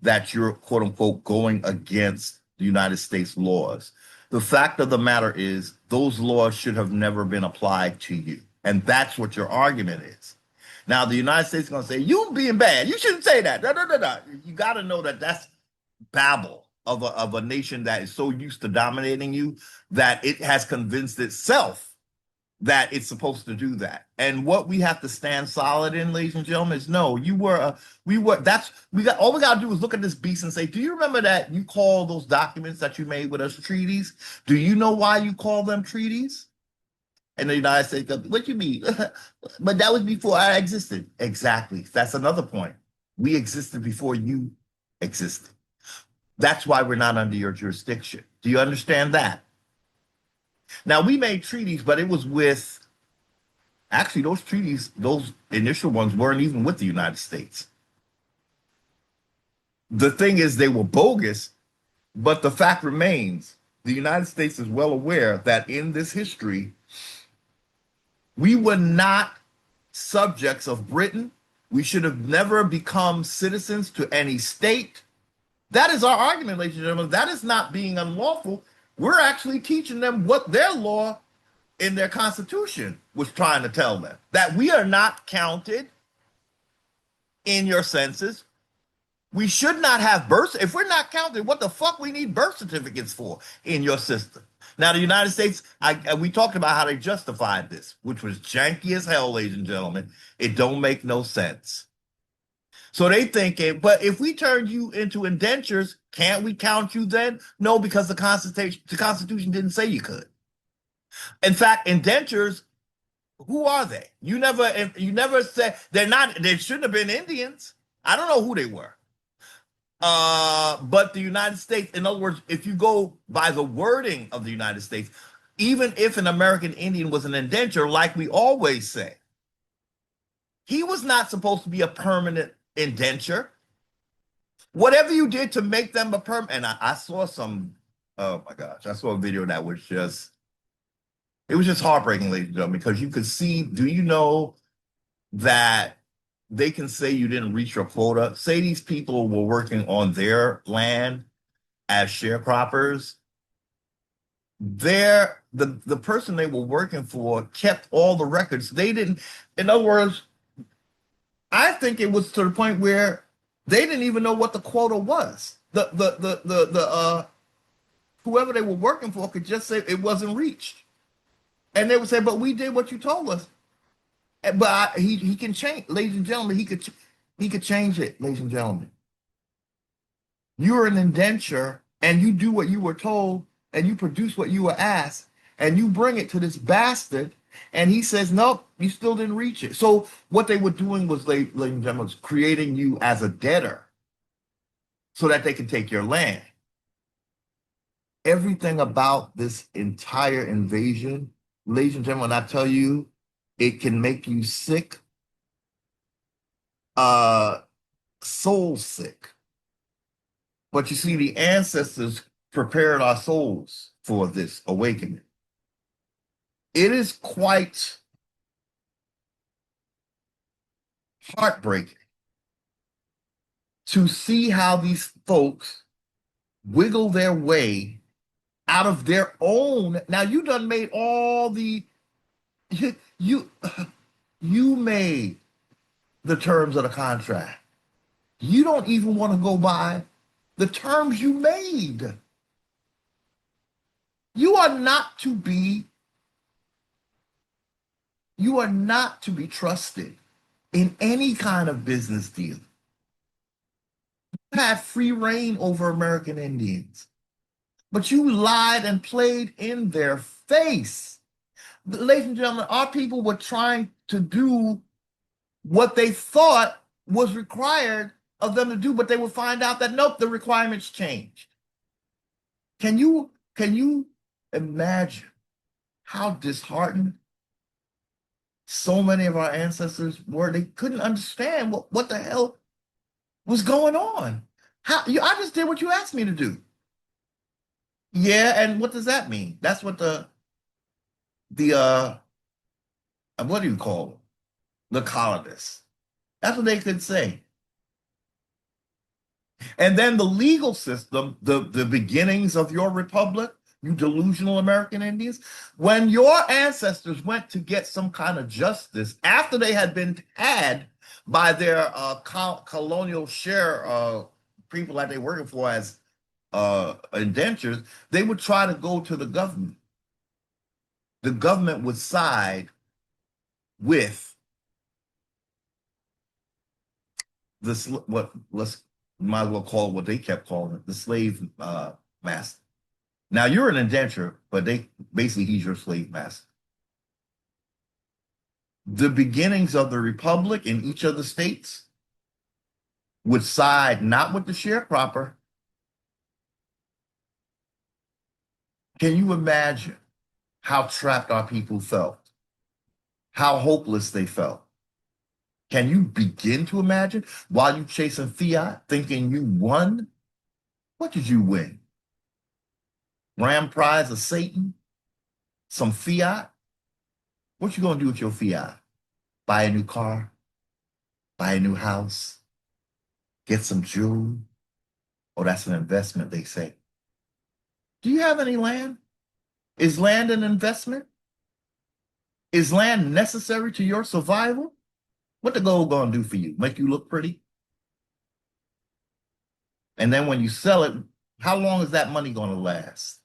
that you're quote unquote going against the United States laws. The fact of the matter is those laws should have never been applied to you. And that's what your argument is. Now the United States is going to say, you being bad. You shouldn't say that. Da, da, da, da. You got to know that that's babble of a nation that is so used to dominating you that it has convinced itself that it's supposed to do that. And what we have to stand solid in, ladies and gentlemen, is no, we got, all we got to do is look at this beast and say, do you remember that you call those documents that you made with us treaties? Do you know why you call them treaties? And the United States goes, what you mean? But that was before I existed. Exactly. That's another point. We existed before you existed. That's why we're not under your jurisdiction. Do you understand that? Now, we made treaties, but it was with, actually, those treaties, those initial ones weren't even with the United States. The thing is, they were bogus, but the fact remains, the United States is well aware that in this history, we were not subjects of Britain. We should have never become citizens to any state. That is our argument, ladies and gentlemen. That is not being unlawful. We're actually teaching them what their law in their constitution was trying to tell them, that we are not counted in your census. We should not have birth. If we're not counted, what the fuck we need birth certificates for in your system? Now, the United States, we talked about how they justified this, which was janky as hell, ladies and gentlemen. It don't make no sense. So they thinking, but if we turn you into indentures, can't we count you then? No, because the Constitution didn't say you could. In fact, indentures, who are they? You never said they're not. They shouldn't have been Indians. I don't know who they were. But the United States, in other words, if you go by the wording of the United States, even if an American Indian was an indenture, like we always say, he was not supposed to be a permanent indenture. Whatever you did to make them a permanent, and I saw some, oh my gosh, I saw a video that was just, it was just heartbreaking, ladies and gentlemen, because you could see, do you know that they can say you didn't reach your quota? Say these people were working on their land as sharecroppers. The person they were working for kept all the records. They didn't, in other words, I think it was to the point where they didn't even know what the quota was. Whoever they were working for could just say it wasn't reached. And they would say, but we did what you told us. But he can change, ladies and gentlemen, he could change it, ladies and gentlemen. You're an indenture and you do what you were told and you produce what you were asked and you bring it to this bastard and he says, nope, you still didn't reach it. So what they were doing was, ladies and gentlemen, was creating you as a debtor so that they could take your land. Everything about this entire invasion, ladies and gentlemen, I tell you, it can make you sick, soul sick. But you see, the ancestors prepared our souls for this awakening. It is quite heartbreaking to see how these folks wiggle their way out of their own. Now, you done made all the, you made the terms of the contract. You don't even want to go by the terms you made. You are not to be trusted in any kind of business deal. You had free reign over American Indians, but you lied and played in their face. Ladies and gentlemen, our people were trying to do what they thought was required of them to do, but they would find out that nope, the requirements changed. Can you imagine how disheartened so many of our ancestors were? They couldn't understand what the hell was going on. I just did what you asked me to do. Yeah, and what does that mean? That's what the what do you call them? The colonists. That's what they could say. And then the legal system, the beginnings of your republic, you delusional American Indians. When your ancestors went to get some kind of justice after they had been had by their colonial share people that they were working for as indentures, they would try to go to the government. The government would side with this, what let's might as well call it what they kept calling it, the slave master. Now you're an indenture, but they basically he's your slave master. The beginnings of the republic in each of the states would side not with the sharecropper. Can you imagine how trapped our people felt? How hopeless they felt? Can you begin to imagine while you chasing fiat, thinking you won? What did you win? Grand prize of Satan? Some fiat? What you gonna do with your fiat? Buy a new car? Buy a new house? Get some jewelry? Oh, that's an investment, they say. Do you have any land? Is land an investment? Is land necessary to your survival? What the gold gonna do for you? Make you look pretty? And then when you sell it, how long is that money gonna last?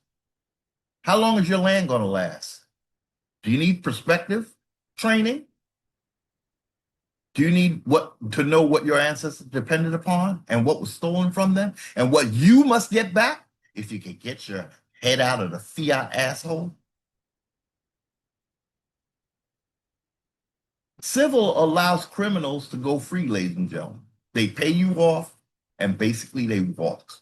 How long is your land gonna last? Do you need perspective training? Do you need what to know what your ancestors depended upon and what was stolen from them and what you must get back if you can get your head out of the fiat asshole? Civil allows criminals to go free, ladies and gentlemen. They pay you off and basically they walk.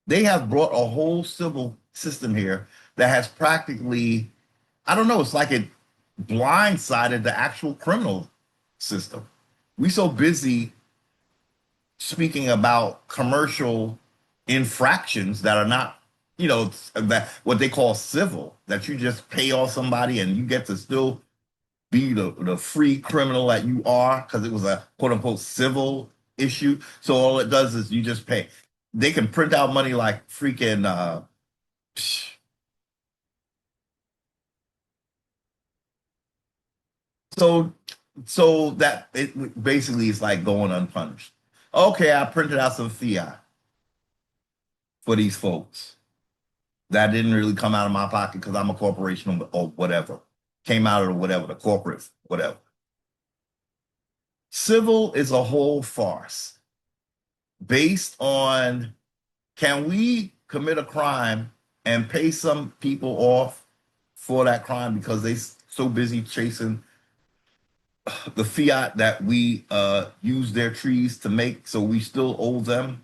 They have brought a whole civil system here that has practically, I don't know, it's like it blindsided the actual criminal system. We so busy speaking about commercial infractions that are not, that what they call civil, that you just pay off somebody and you get to still be the free criminal that you are because it was a quote unquote civil issue. So all it does is you just pay. They can print out money like freaking so so that it basically is like going unpunished. Okay, I printed out some fiat for these folks. That didn't really come out of my pocket because I'm a corporation or whatever. Came out of whatever, the corporate, whatever. Civil is a whole farce based on, can we commit a crime and pay some people off for that crime because they so busy chasing the fiat that we use their trees to make, so we still owe them,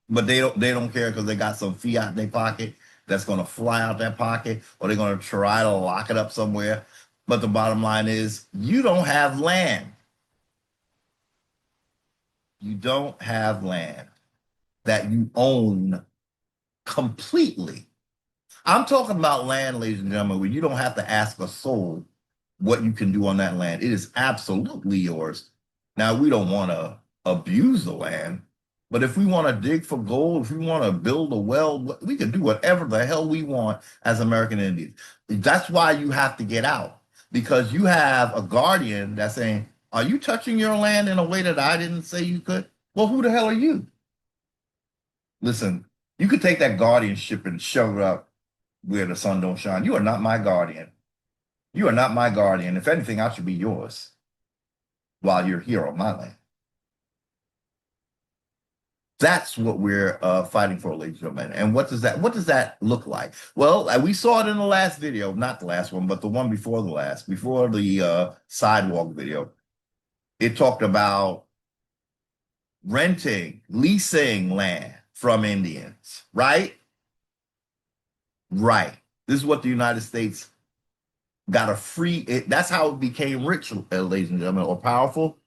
but they don't care because they got some fiat in their pocket that's going to fly out their pocket, or they're going to try to lock it up somewhere. But the bottom line is, you don't have land. You don't have land that you own completely. I'm talking about land, ladies and gentlemen, where you don't have to ask a soul what you can do on that land. It is absolutely yours. Now, we don't want to abuse the land, but if we want to dig for gold, if we want to build a well, we can do whatever the hell we want as American Indians. That's why you have to get out, because you have a guardian that's saying, are you touching your land in a way that I didn't say you could? Well, who the hell are you? Listen, you could take that guardianship and shove it up where the sun don't shine. You are not my guardian. You are not my guardian. If anything, I should be yours while you're here on my land. That's what we're fighting for, ladies and gentlemen. And what does that look like? Well, we saw it in the last video, not the last one, but the one before the last, before the sidewalk video. It talked about renting, leasing land from Indians, right? Right. This is what the United States got a free. That's how it became rich, ladies and gentlemen, or powerful.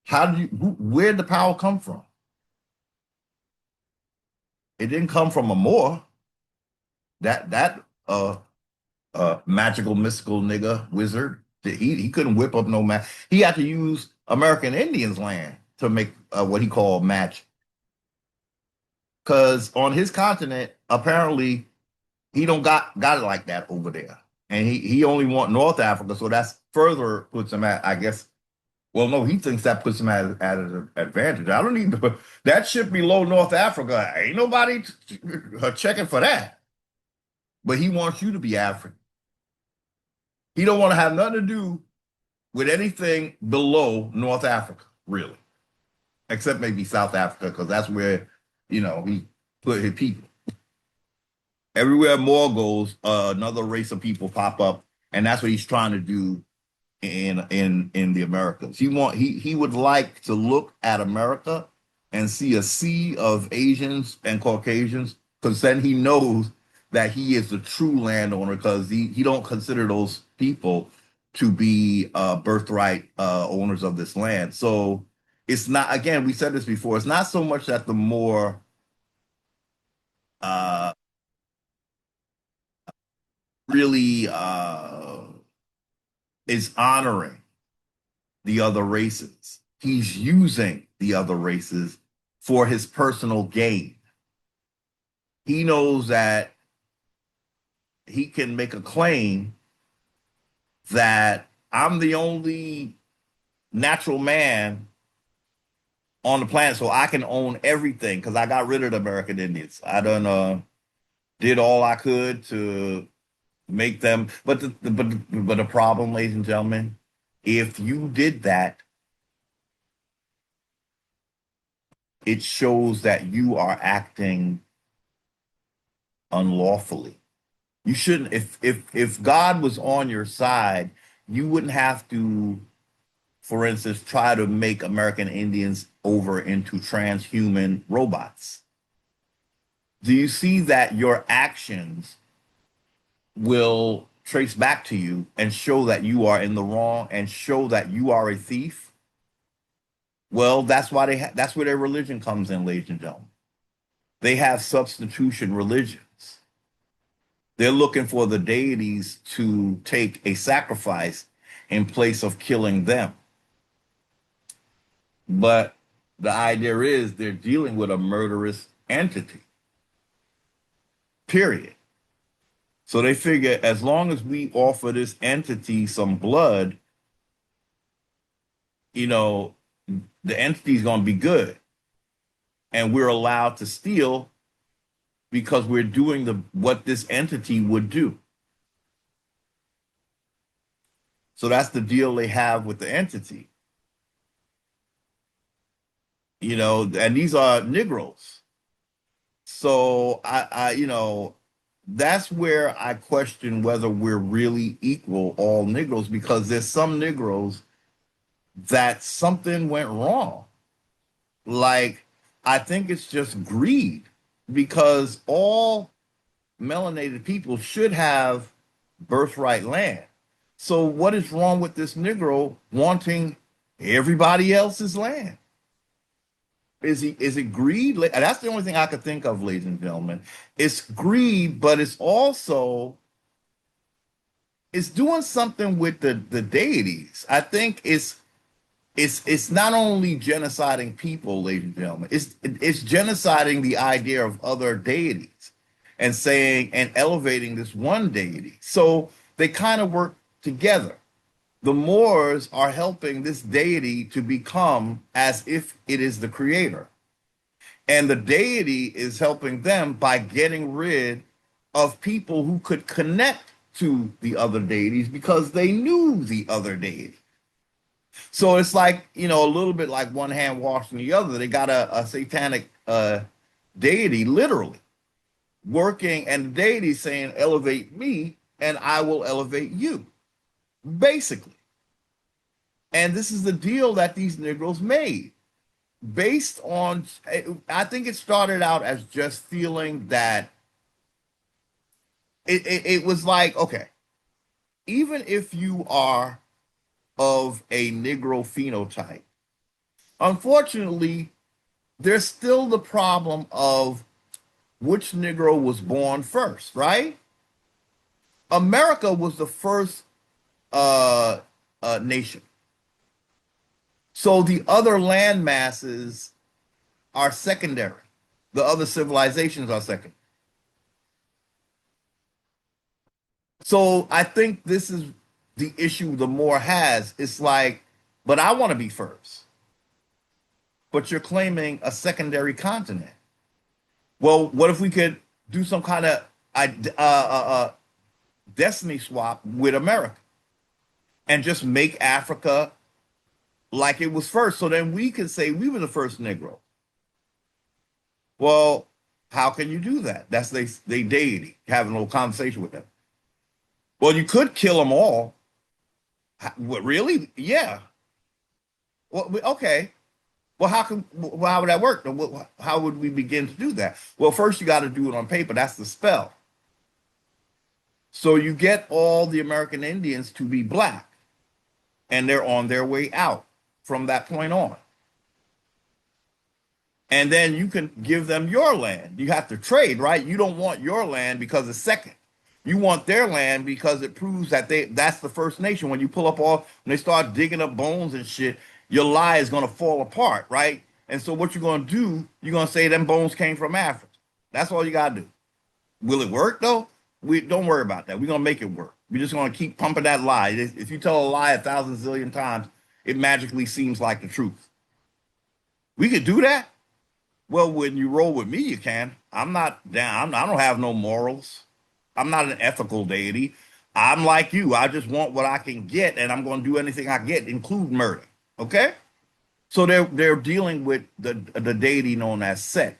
Where did the power come from? It didn't come from a Moor. That magical, mystical nigga wizard. He couldn't whip up no man. He had to use American Indians' land to make what he called magic. because on his continent, apparently he don't got it like that over there, and he only want North Africa, so that's further puts him at, I guess. Well, no, he thinks that puts him at an advantage. I don't need to, that ship below North Africa. Ain't nobody checking for that. But he wants you to be African. He don't want to have nothing to do with anything below North Africa, really, except maybe South Africa, because that's where he put his people. Everywhere more goes, another race of people pop up, and that's what he's trying to do in the Americas. He would like to look at America and see a sea of Asians and Caucasians, because then he knows that he is the true landowner, because he don't consider those people to be birthright owners of this land. So it's not, again, we said this before, it's not so much that the more uh, really is honoring the other races. He's using the other races for his personal gain. He knows that he can make a claim that I'm the only natural man on the planet, so I can own everything because I got rid of the American Indians. I done did all I could to make them. But the problem, ladies and gentlemen, if you did that, it shows that you are acting unlawfully. You shouldn't. If God was on your side, you wouldn't have to, for instance, try to make American Indians over into transhuman robots. Do you see that your actions will trace back to you and show that you are in the wrong and show that you are a thief? Well, that's why that's where their religion comes in, ladies and gentlemen. They have substitution religions. They're looking for the deities to take a sacrifice in place of killing them. But the idea is they're dealing with a murderous entity, period. So they figure as long as we offer this entity some blood, the entity's going to be good. And we're allowed to steal because we're doing what this entity would do. So that's the deal they have with the entity. And these are Negroes. So that's where I question whether we're really equal, all Negroes, because there's some Negroes that something went wrong. Like, I think it's just greed, because all melanated people should have birthright land. So what is wrong with this Negro wanting everybody else's land? Is it greed? That's the only thing I could think of, ladies and gentlemen. It's greed, but it's also doing something with the deities. I think it's not only genociding people, ladies and gentlemen. It's genociding the idea of other deities and saying and elevating this one deity. So they kind of work together. The Moors are helping this deity to become as if it is the creator. And the deity is helping them by getting rid of people who could connect to the other deities because they knew the other deity. So it's like, a little bit like one hand washing the other. They got a satanic deity, literally, working, and the deity saying, elevate me, and I will elevate you, basically. And this is the deal that these Negroes made based on, I think it started out as just feeling that it was like, okay, even if you are of a Negro phenotype, unfortunately, there's still the problem of which Negro was born first, right? America was the first nation. So the other land masses are secondary. The other civilizations are second. So I think this is the issue the Moor has. It's like, but I want to be first. But you're claiming a secondary continent. Well, what if we could do some kind of destiny swap with America and just make Africa like it was first? So then we could say we were the first Negro. Well, how can you do that? That's they deity, having a little conversation with them. Well, you could kill them all. What, really? Yeah. Well, okay. Well, how would that work? How would we begin to do that? Well, first you got to do it on paper. That's the spell. So you get all the American Indians to be black, and they're on their way out from that point on. And then you can give them your land. You have to trade, right? You don't want your land because it's second. You want their land because it proves that that's the first nation. When you pull up when they start digging up bones and shit, your lie is gonna fall apart, right? And so what you're gonna do, you're gonna say them bones came from Africa. That's all you gotta do. Will it work though? We don't worry about that. We're gonna make it work. We're just gonna keep pumping that lie. If you tell a lie 1,000 zillion times, it magically seems like the truth. We could do that. Well, when you roll with me, you can. I'm not down. I don't have no morals. I'm not an ethical deity. I'm like you. I just want what I can get, and I'm going to do anything I get, include murder. Okay? So they're dealing with the deity known as Set.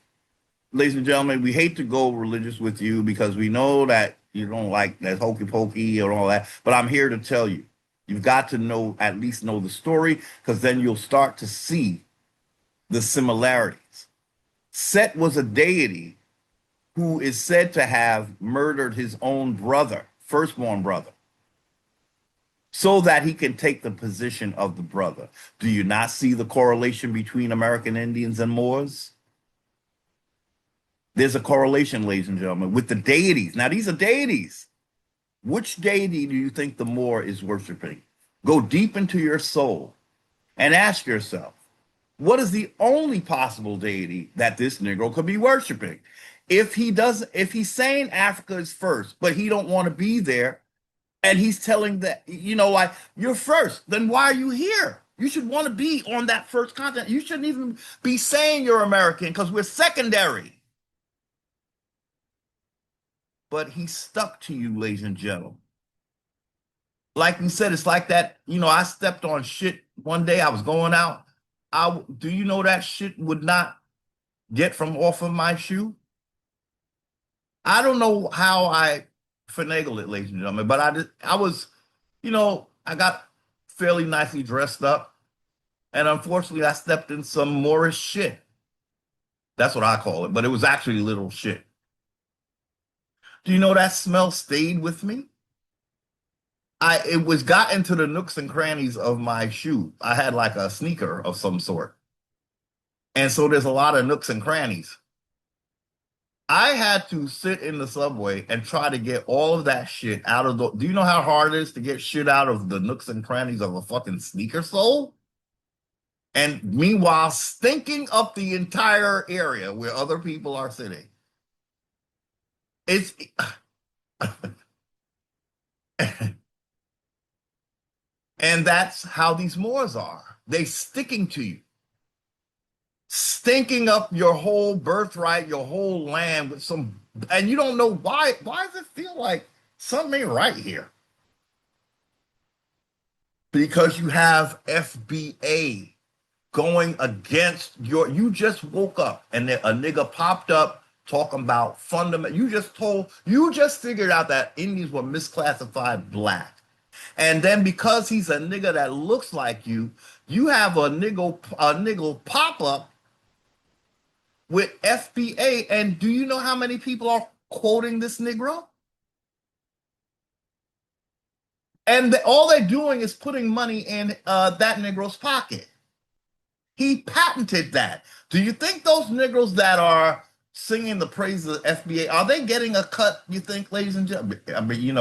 Ladies and gentlemen, we hate to go religious with you because we know that you don't like that hokey pokey or all that. But I'm here to tell you, you've got to know, at least know the story, because then you'll start to see the similarities. Set was a deity who is said to have murdered his own brother, firstborn brother, so that he can take the position of the brother. Do you not see the correlation between American Indians and Moors? There's a correlation, ladies and gentlemen, with the deities. Now, these are deities. Which deity do you think the Moor is worshiping? Go deep into your soul and ask yourself, what is the only possible deity that this Negro could be worshiping? If he's saying Africa is first, but he don't want to be there, and he's telling that, like, you're first, then why are you here? You should want to be on that first continent. You shouldn't even be saying you're American because we're secondary. But he stuck to you, ladies and gentlemen. Like we said, it's like that, I stepped on shit one day. I was going out. Do you know that shit would not get from off of my shoe? I don't know how I finagled it, ladies and gentlemen, but I was, I got fairly nicely dressed up, and unfortunately, I stepped in some Moorish shit. That's what I call it, but it was actually little shit. Do you know that smell stayed with me? It was got into the nooks and crannies of my shoe. I had like a sneaker of some sort, and so there's a lot of nooks and crannies. I had to sit in the subway and try to get all of that shit out of the. Do you know how hard it is to get shit out of the nooks and crannies of a fucking sneaker sole? And meanwhile, stinking up the entire area where other people are sitting. It's. And that's how these Moors are. They sticking to you, stinking up your whole birthright, your whole land with some, and you don't know why. Why does it feel like something ain't right here? Because you have FBA going against you just woke up and a nigga popped up talking about fundamental. You just figured out that Indians were misclassified black. And then because he's a nigga that looks like you have a nigga pop up with FBA. And do you know how many people are quoting this Negro? And all they're doing is putting money in that Negro's pocket. He patented that. Do you think those Negroes that are singing the praises of FBA, are they getting a cut, you think, ladies and gentlemen? I mean,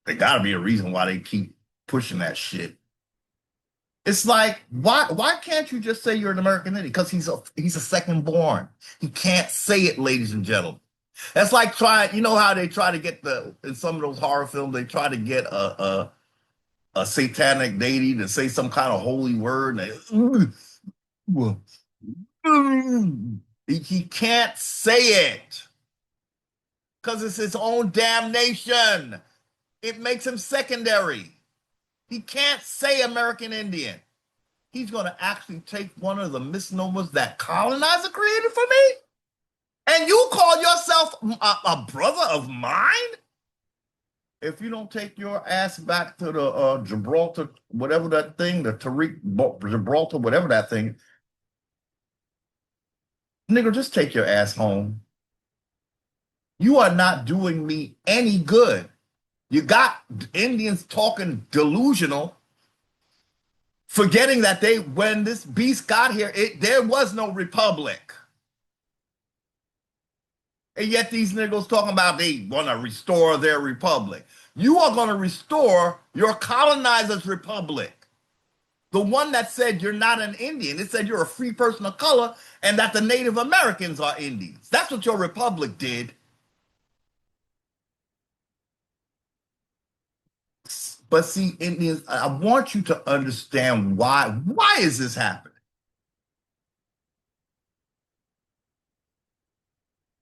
there got to be a reason why they keep pushing that shit. It's like, why can't you just say you're an American Indian? Because he's a second born. He can't say it, ladies and gentlemen. That's like trying, you know how they try to get the in some of those horror films, they try to get a satanic deity to say some kind of holy word. And he can't say it because it's his own damnation. It makes him secondary. He can't say American Indian. He's going to actually take one of the misnomers that colonizer created for me? And you call yourself a brother of mine? If you don't take your ass back to the Gibraltar, whatever that thing, the Tariq Gibraltar, whatever that thing, nigga, just take your ass home. You are not doing me any good. You got Indians talking delusional, forgetting that when this beast got here, there was no republic. And yet these niggas talking about they want to restore their republic. You are going to restore your colonizer's republic. The one that said you're not an Indian. It said you're a free person of color and that the Native Americans are Indians. That's what your republic did. But see, Indians, I want you to understand why. Why is this happening?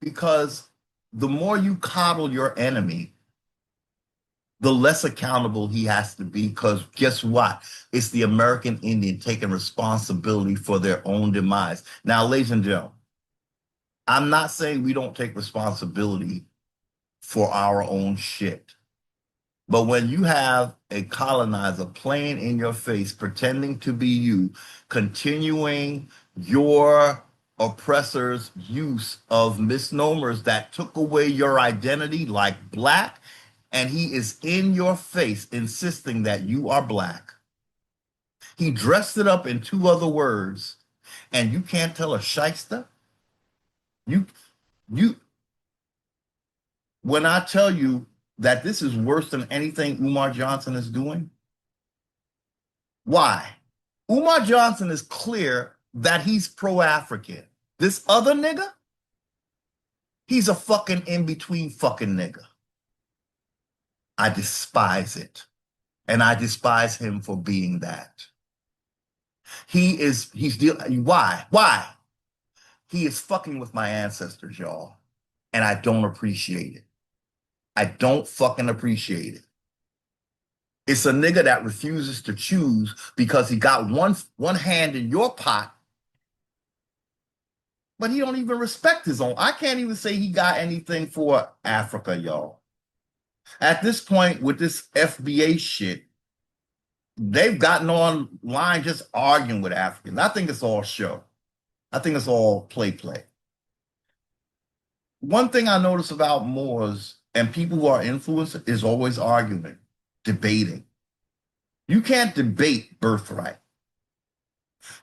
Because the more you coddle your enemy, the less accountable he has to be. Because guess what? It's the American Indian taking responsibility for their own demise. Now, ladies and gentlemen, I'm not saying we don't take responsibility for our own shit. But when you have a colonizer playing in your face, pretending to be you, continuing your oppressor's use of misnomers that took away your identity, like black, and he is in your face insisting that you are black. He dressed it up in two other words, and you can't tell a shyster. You, you, when I tell you that this is worse than anything Umar Johnson is doing, why? Umar Johnson is clear that he's pro-African. This other nigga, he's a fucking in-between fucking nigga. I despise it. And I despise him for being that. Why? Why? He is fucking with my ancestors, y'all. And I don't appreciate it. I don't fucking appreciate it. It's a nigga that refuses to choose because he got one hand in your pot, but he don't even respect his own. I can't even say he got anything for Africa, y'all. At this point, with this FBA shit, they've gotten online just arguing with Africans. I think it's all show. I think it's all play. One thing I notice about Moors and people who are influenced is always arguing, debating. You can't debate birthright.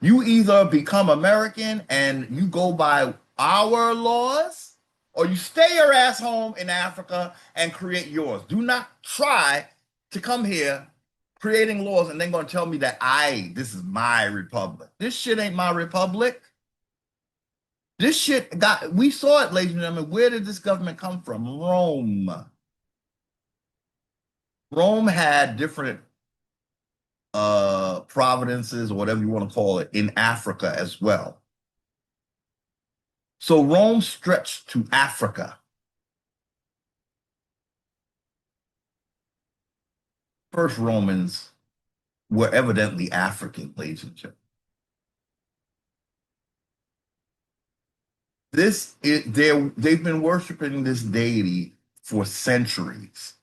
You either become American and you go by our laws, or you stay your ass home in Africa and create yours. Do not try to come here creating laws and then going to tell me that this is my republic. This shit ain't my republic. This shit we saw it, ladies and gentlemen. Where did this government come from? Rome. Rome had different providences or whatever you want to call it in Africa as well. So Rome stretched to Africa. First Romans were evidently African, ladies and gentlemen. They've been worshiping this deity for centuries.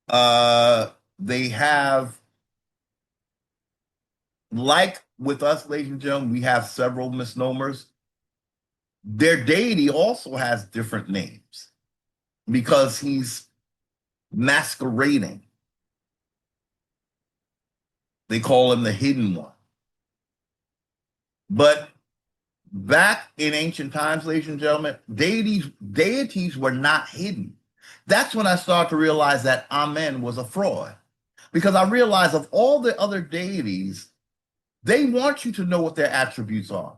They have, like with us, ladies and gentlemen, we have several misnomers. Their deity also has different names because he's masquerading. They call him the hidden one. But back in ancient times, ladies and gentlemen, deities were not hidden. That's when I started to realize that Amen was a fraud. Because I realized of all the other deities, they want you to know what their attributes are.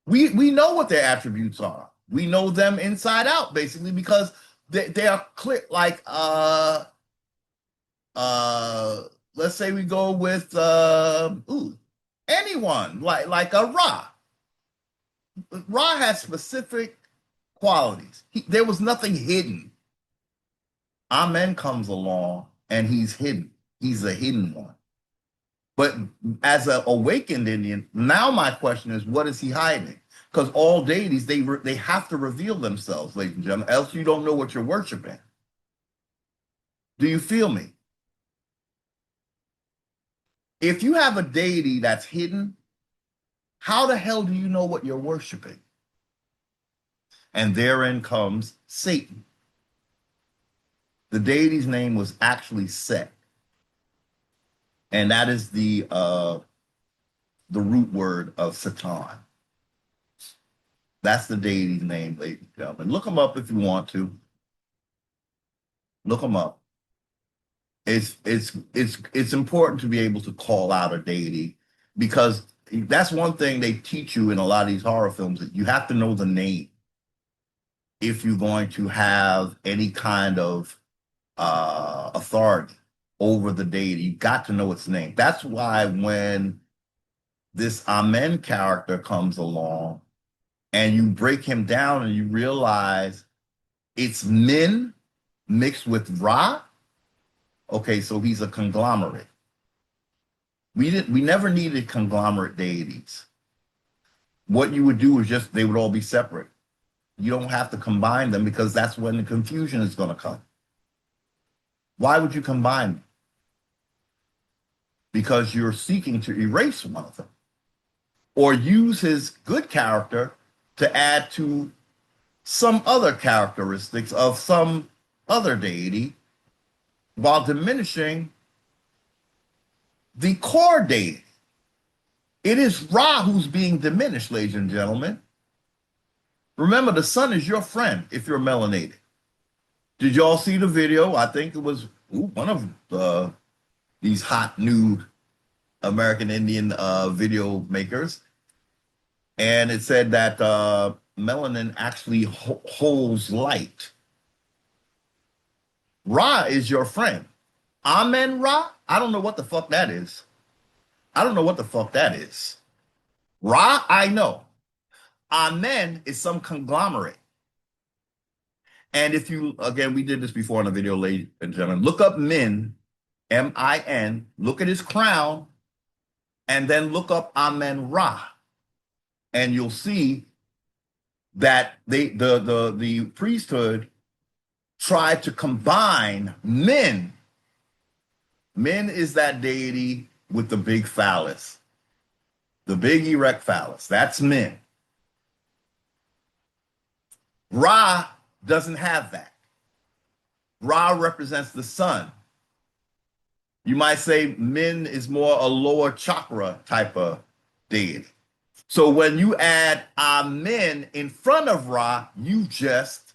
We know what their attributes are. We know them inside out, basically, because they are clear. Like uh let's say we go with anyone like a Ra. Ra has specific qualities. There was nothing hidden. Amen comes along and he's hidden. He's a hidden one. But as an awakened Indian, now my question is, what is he hiding? Because all deities, they have to reveal themselves, ladies and gentlemen, else you don't know what you're worshiping. Do you feel me? If you have a deity that's hidden, how the hell do you know what you're worshiping? And therein comes Satan. The deity's name was actually Set. And that is the root word of Satan. That's the deity's name, ladies and gentlemen. Look them up if you want to. Look them up. It's important to be able to call out a deity, because that's one thing they teach you in a lot of these horror films, that you have to know the name if you're going to have any kind of authority over the deity. You got to know its name. That's why when this Amen character comes along and you break him down and you realize it's Min mixed with Ra. Okay, so he's a conglomerate. We never needed conglomerate deities. What you would do is just, they would all be separate. You don't have to combine them, because that's when the confusion is going to come. Why would you combine them? Because you're seeking to erase one of them, or use his good character to add to some other characteristics of some other deity, while diminishing the core deity. It is Ra who's being diminished, ladies and gentlemen. Remember, the sun is your friend if you're melanated. Did y'all see the video? I think it was one of these hot new American Indian video makers. And it said that melanin actually holds light. Ra is your friend. Amen Ra? I don't know what the fuck that is. I don't know what the fuck that is. Ra, I know. Amen is some conglomerate. And if you, again, we did this before in a video, ladies and gentlemen, look up Min, M-I-N, look at his crown, and then look up Amen Ra. And you'll see that the priesthood tried to combine Min. Min is that deity with the big phallus, the big erect phallus. That's Min. Ra doesn't have that. Ra represents the sun. You might say Min is more a lower chakra type of deity. So when you add Amen in front of Ra, you just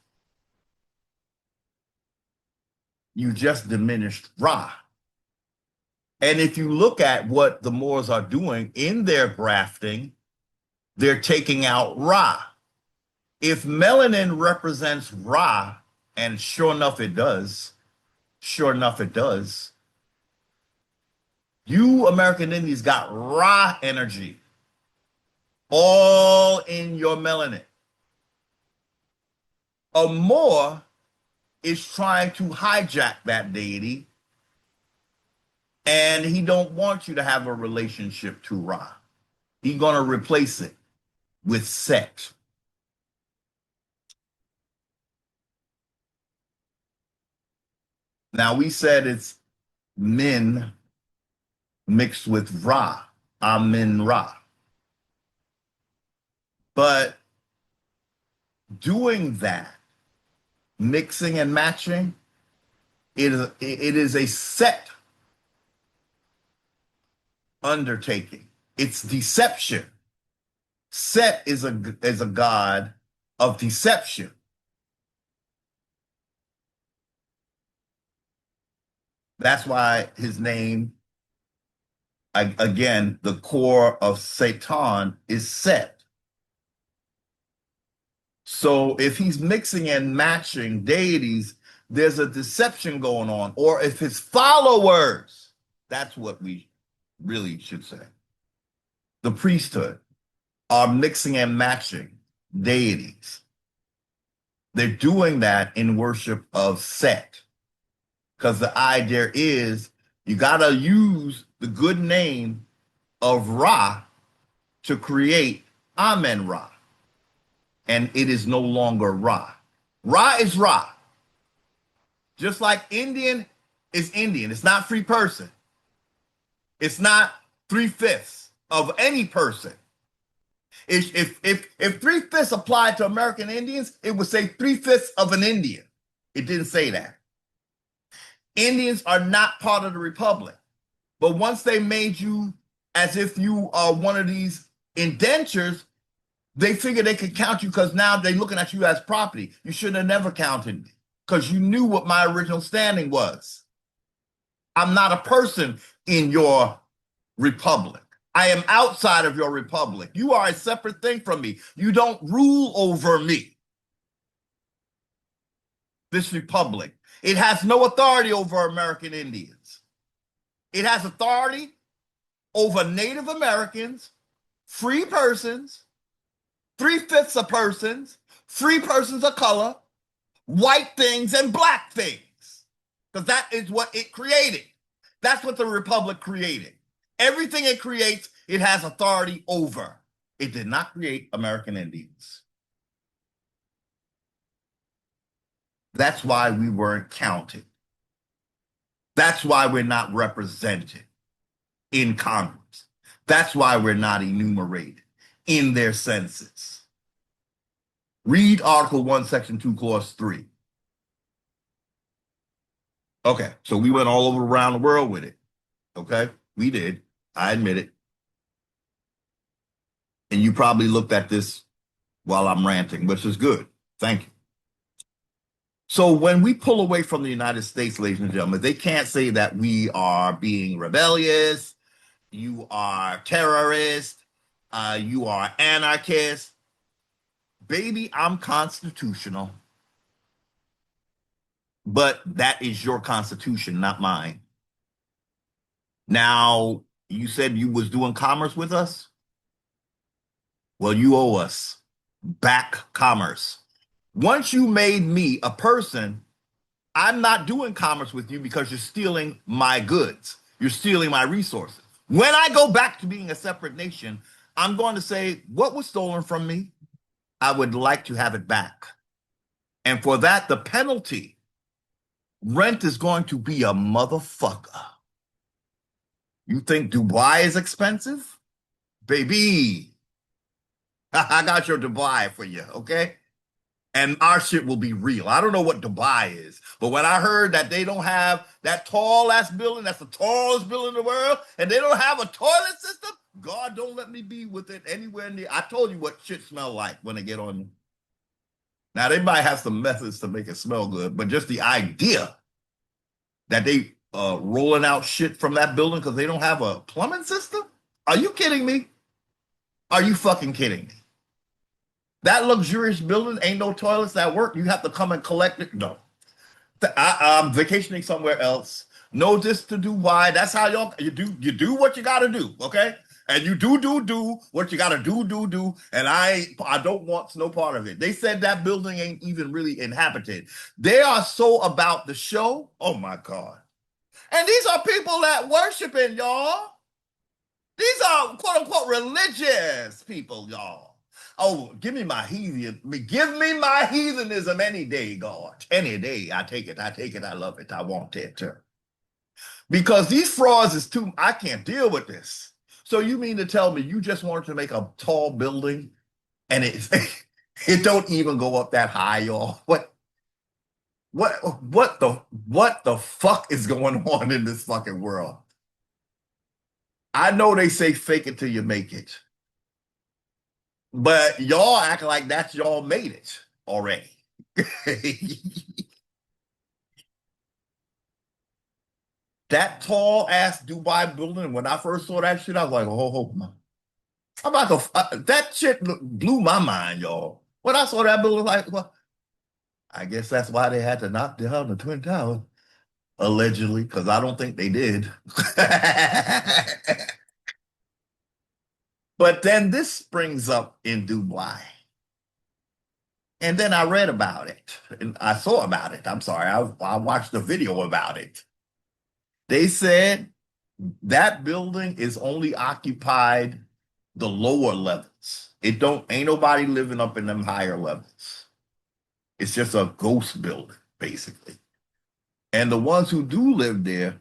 diminished Ra. And if you look at what the Moors are doing in their grafting, they're taking out Ra. If melanin represents Ra, and sure enough it does, you American Indians got Ra energy all in your melanin. A Moor is trying to hijack that deity, and he don't want you to have a relationship to Ra. He's going to replace it with Set. Now, we said it's Min mixed with Ra, Amen Ra. But doing that, mixing and matching, it is a Set undertaking. It's deception. Set is a god of deception. That's why his name, again, the core of Satan is Set. So if he's mixing and matching deities, there's a deception going on. Or if his followers, that's what we really should say, the priesthood, are mixing and matching deities. They're doing that in worship of Set. Because the idea is you got to use the good name of Ra to create Amen Ra. And it is no longer Ra. Ra is Ra. Just like Indian is Indian. It's not free person. It's not three-fifths of any person. If three-fifths applied to American Indians, it would say three-fifths of an Indian. It didn't say that. Indians are not part of the Republic. But once they made you as if you are one of these indentures, they figured they could count you because now they're looking at you as property. You should have never counted me because you knew what my original standing was. I'm not a person in your republic. I am outside of your republic. You are a separate thing from me. You don't rule over me. This republic. It has no authority over American Indians. It has authority over Native Americans, free persons, three-fifths of persons, free persons of color, white things, and black things. Because that is what it created. That's what the Republic created. Everything it creates, it has authority over. It did not create American Indians. That's why we weren't counted. That's why we're not represented in Congress. That's why we're not enumerated in their census. Read Article 1, Section 2, Clause 3. Okay, so we went all over around the world with it. Okay, we did. I admit it. And you probably looked at this while I'm ranting, which is good. Thank you. So when we pull away from the United States, ladies and gentlemen, they can't say that we are being rebellious, you are terrorist, you are anarchist. Baby, I'm constitutional. But that is your constitution, not mine. Now, you said you was doing commerce with us? Well, you owe us back commerce. Once you made me a person, I'm not doing commerce with you because you're stealing my goods. You're stealing my resources. When I go back to being a separate nation, I'm going to say, what was stolen from me? I would like to have it back. And for that, the penalty, rent is going to be a motherfucker. You think Dubai is expensive? Baby, I got your Dubai for you, okay? And our shit will be real. I don't know what Dubai is, but when I heard that they don't have that tall ass building, that's the tallest building in the world, and they don't have a toilet system, God don't let me be with it anywhere near. I told you what shit smell like when they get on you. Now they might have some methods to make it smell good, but just the idea that they rolling out shit from that building because they don't have a plumbing system? Are you kidding me? Are you fucking kidding me? That luxurious building ain't no toilets that work. You have to come and collect it. No. I'm vacationing somewhere else. No this to do why. That's how y'all you do what you gotta do, okay? And you do what you gotta do. And I don't want no part of it. They said that building ain't even really inhabited. They are so about the show. Oh my God. And these are people that worshiping, y'all. These are quote unquote religious people, y'all. Oh, give me my heathenism any day, God. Any day. I take it, I love it, I want it. Because these frauds is too, I can't deal with this. So you mean to tell me you just wanted to make a tall building and it don't even go up that high, y'all? What the fuck is going on in this fucking world? I know they say fake it till you make it. But y'all act like that's y'all made it already. That tall ass Dubai building. When I first saw that shit, I was like, oh, I'm about to. That shit blew my mind, y'all. When I saw that building, like, well, I guess that's why they had to knock down the Twin Towers, allegedly, because I don't think they did. But then this springs up in Dubai. And then I read about it and I saw about it. I'm sorry, I watched a video about it. They said that building is only occupied the lower levels. It don't ain't nobody living up in them higher levels. It's just a ghost building, basically. And the ones who do live there,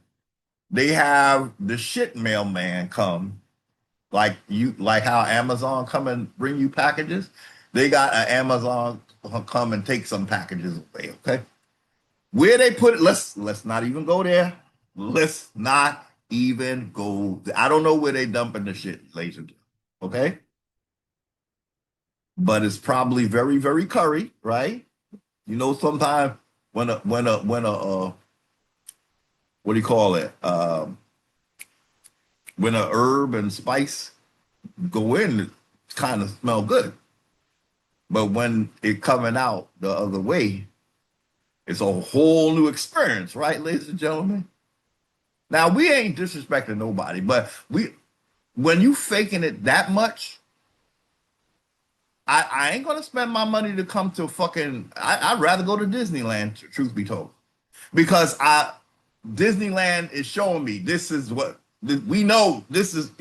they have the shit mailman come, like how Amazon come and bring you packages. They got an Amazon come and take some packages away. Okay, where they put it? Let's not even go there. Let's not even go. I don't know where they dumping the shit, ladies and gentlemen. Okay, but it's probably very very curry, right? You know, sometimes when a what do you call it? When a herb and spice go in, it kind of smell good. But when it coming out the other way, it's a whole new experience, right, ladies and gentlemen? Now we ain't disrespecting nobody, but we when you faking it that much, I ain't gonna spend my money to come to fucking. I'd rather go to Disneyland, truth be told, because I Disneyland is showing me this is what we know. This is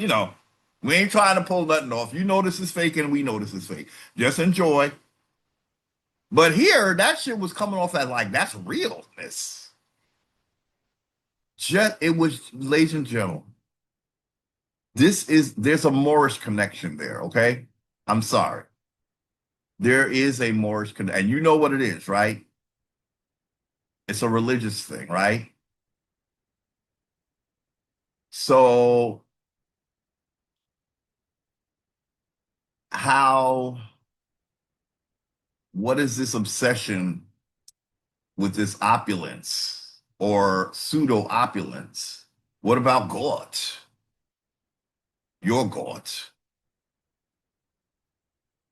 we ain't trying to pull nothing off. You know this is fake, and we know this is fake. Just enjoy. But here, that shit was coming off as like that's realness. Just it was, ladies and gentlemen. There's a Moorish connection there. Okay, I'm sorry. There is a Moorish connection, and you know what it is, right? It's a religious thing, right? So how what is this obsession with this opulence or pseudo opulence? What about God? Your God.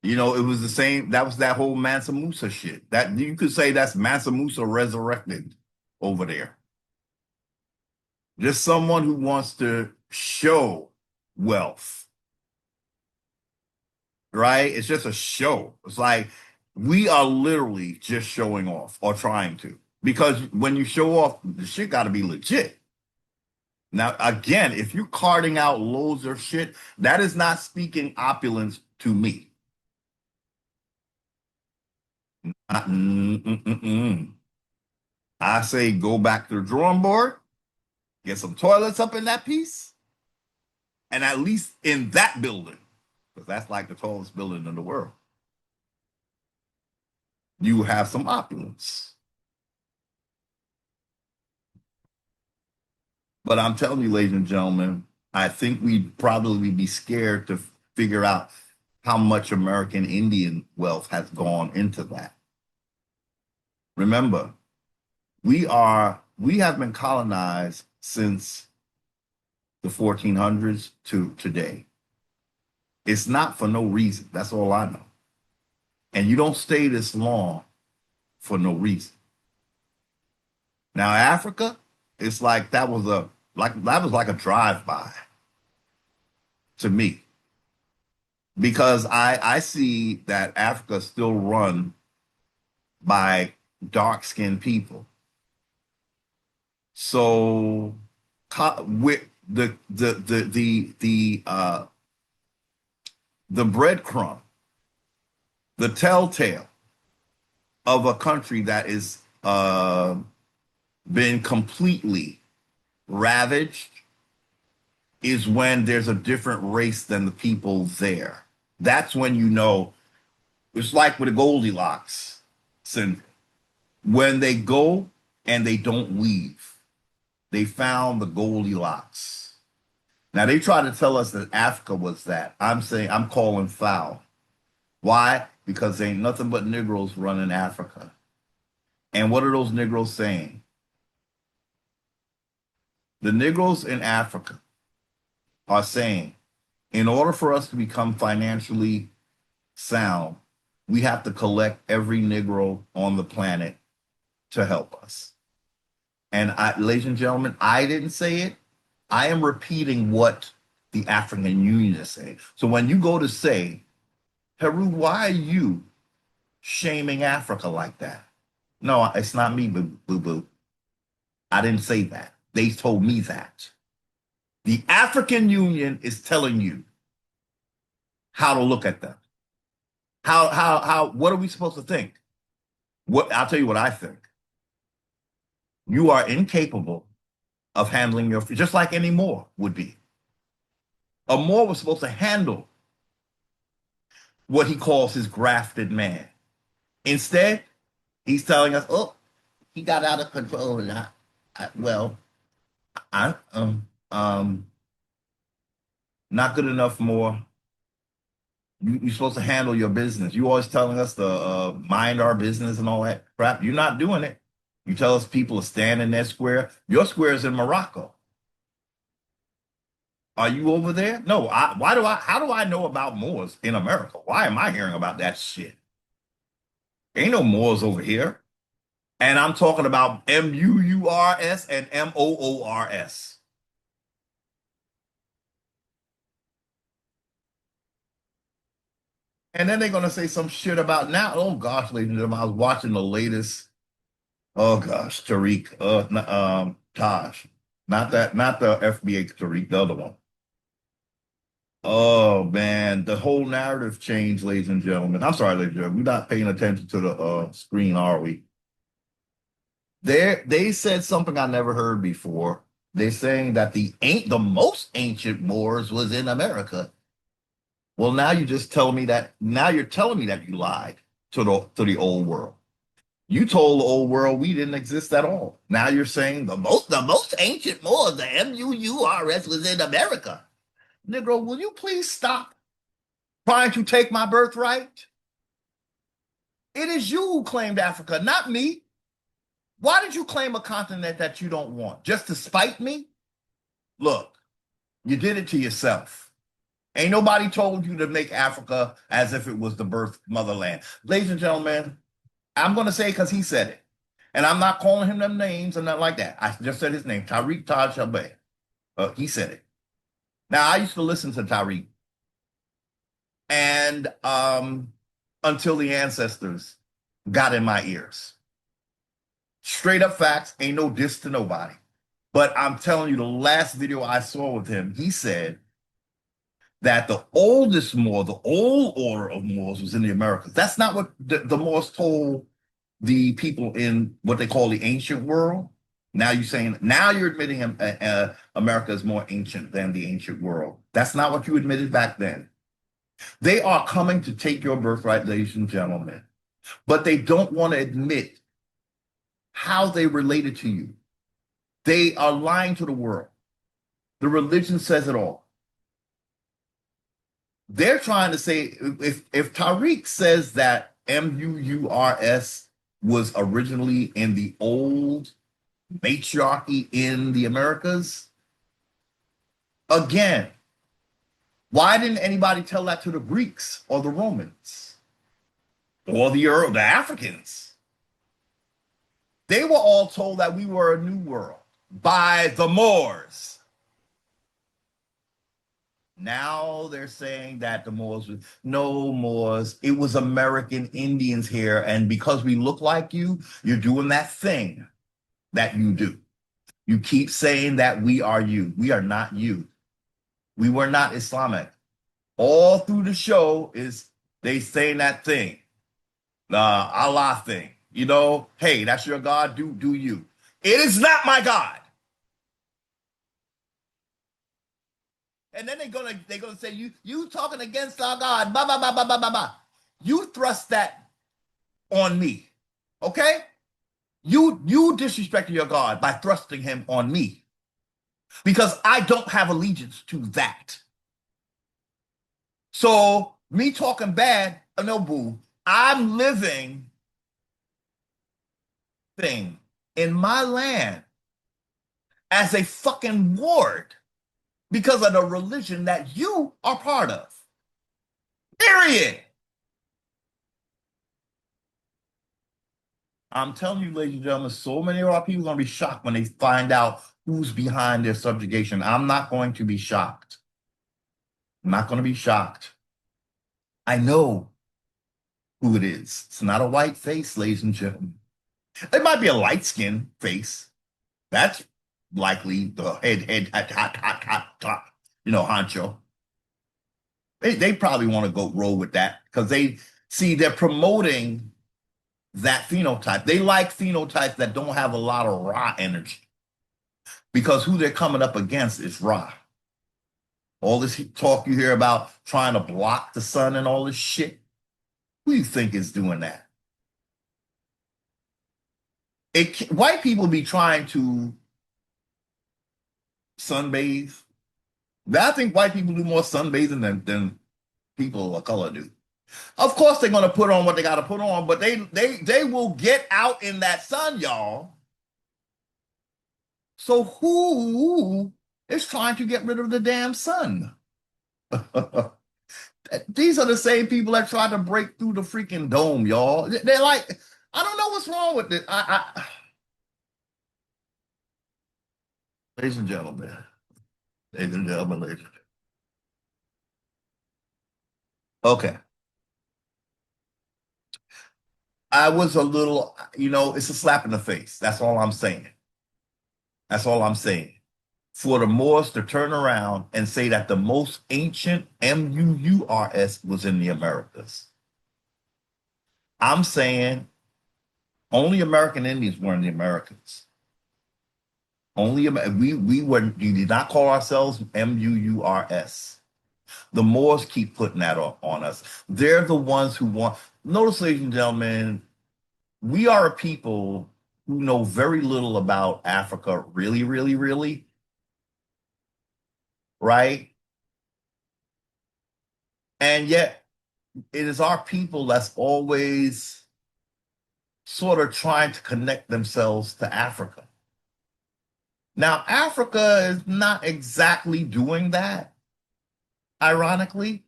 You know, it was the same. That was that whole Mansa Musa shit. That you could say that's Mansa Musa resurrected over there. Just someone who wants to show wealth, right? It's just a show. It's like we are literally just showing off or trying to. Because when you show off, the shit got to be legit. Now, again, if you're carting out loads of shit, that is not speaking opulence to me. I say go back to the drawing board, get some toilets up in that piece, and at least in that building, because that's like the tallest building in the world, you have some opulence. But I'm telling you, ladies and gentlemen, I think we'd probably be scared to figure out how much American Indian wealth has gone into that. Remember, we have been colonized since the 1400s to today. It's not for no reason. That's all I know. And you don't stay this long for no reason. Now, Africa, it's like that was like a drive-by to me. Because I see that Africa is still run by dark-skinned people. So with the breadcrumb, the telltale of a country that is been completely ravaged is when there's a different race than the people there. That's when you know it's like with the Goldilocks syndrome. When they go and they don't leave, they found the Goldilocks. Now they try to tell us that Africa was that. I'm saying I'm calling foul. Why? Because there ain't nothing but Negroes running Africa. And what are those Negroes saying? The Negroes in Africa are saying, in order for us to become financially sound, we have to collect every Negro on the planet to help us. And ladies and gentlemen, I didn't say it. I am repeating what the African Union is saying. So when you go to say, Heru, why are you shaming Africa like that? No, it's not me, boo boo. I didn't say that. They told me that. The African Union is telling you how to look at them. What are we supposed to think? What I'll tell you what I think. You are incapable of handling your, just like any Moor would be. A Moor was supposed to handle what he calls his grafted man. Instead, he's telling us, oh, he got out of control. And I not good enough more. You're supposed to handle your business. You always telling us to mind our business and all that crap. You're not doing it. You tell us people to stand in their square. Your square is in Morocco. Are you over there? No. How do I know about Moors in America? Why am I hearing about that shit? Ain't no Moors over here. And I'm talking about Murs and Moors. And then they're gonna say some shit about now. Oh gosh, ladies and gentlemen, I was watching the latest. Oh gosh, Tariq, Taj, not the FBA Tariq, the other one. Oh man, the whole narrative changed, ladies and gentlemen. I'm sorry, ladies and gentlemen, we're not paying attention to the screen, are we? They said something I never heard before. They're saying that the most ancient Moors was in America. Well, now you just tell me that now you're telling me that you lied to the old world. You told the old world we didn't exist at all. Now you're saying the most ancient Moors, the Murs was in America. Negro, will you please stop trying to take my birthright? It is you who claimed Africa, not me. Why did you claim a continent that you don't want? Just to spite me? Look, you did it to yourself. Ain't nobody told you to make Africa as if it was the birth motherland. Ladies and gentlemen, I'm going to say because he said it. And I'm not calling him them names or nothing like that. I just said his name, Tariq Taj Shabay. He said it. Now, I used to listen to Tariq. And until the ancestors got in my ears. Straight up facts, ain't no diss to nobody. But I'm telling you, the last video I saw with him, he said that the oldest Moor, the old order of Moors was in the Americas. That's not what the Moors told the people in what they call the ancient world. Now you're admitting America is more ancient than the ancient world. That's not what you admitted back then. They are coming to take your birthright, ladies and gentlemen, but they don't want to admit how they related to you. They are lying to the world. The religion says it all. They're trying to say if Tariq says that MUURS was originally in the old matriarchy in the Americas, again, why didn't anybody tell that to the Greeks or the Romans or the Africans? They were all told that we were a new world by the Moors. Now they're saying that the Moors was no Moors. It was American Indians here. And because we look like you, you're doing that thing that you do. You keep saying that we are you. We are not you. We were not Islamic. All through the show is they saying that thing, the Allah thing. You know, hey, that's your God. Do you? It is not my God. And then they're gonna say you talking against our God. Bah, bah, bah, bah, bah, bah, bah. You thrust that on me, okay? You disrespected your God by thrusting him on me because I don't have allegiance to that. So me talking bad, no boo. I'm living thing in my land as a fucking ward because of the religion that you are part of. Period. I'm telling you, ladies and gentlemen, so many of our people are going to be shocked when they find out who's behind their subjugation. I'm not going to be shocked. I'm not going to be shocked. I know who it is. It's not a white face, ladies and gentlemen. It might be a light skinned face. That's likely the hot, honcho. They probably want to go roll with that because they see they're promoting that phenotype. They like phenotypes that don't have a lot of raw energy because who they're coming up against is raw. All this talk you hear about trying to block the sun and all this shit, who do you think is doing that? White people be trying to sunbathe. I think white people do more sunbathing than people of color do. Of course, they're gonna put on what they got to put on, but they will get out in that sun, y'all. So who is trying to get rid of the damn sun? These are the same people that tried to break through the freaking dome, y'all. They're like, I don't know what's wrong with it. Ladies and gentlemen, ladies and gentlemen, ladies. Okay. I was a little, it's a slap in the face. That's all I'm saying. That's all I'm saying. For the Moors to turn around and say that the most ancient MUURS was in the Americas. I'm saying only American Indians were in the Americas. Only we did not call ourselves MUURS. The Moors keep putting that on us. They're the ones who want. Notice, ladies and gentlemen, we are a people who know very little about Africa, really, really, really, right? And yet, it is our people that's always sort of trying to connect themselves to Africa. Now, Africa is not exactly doing that, ironically.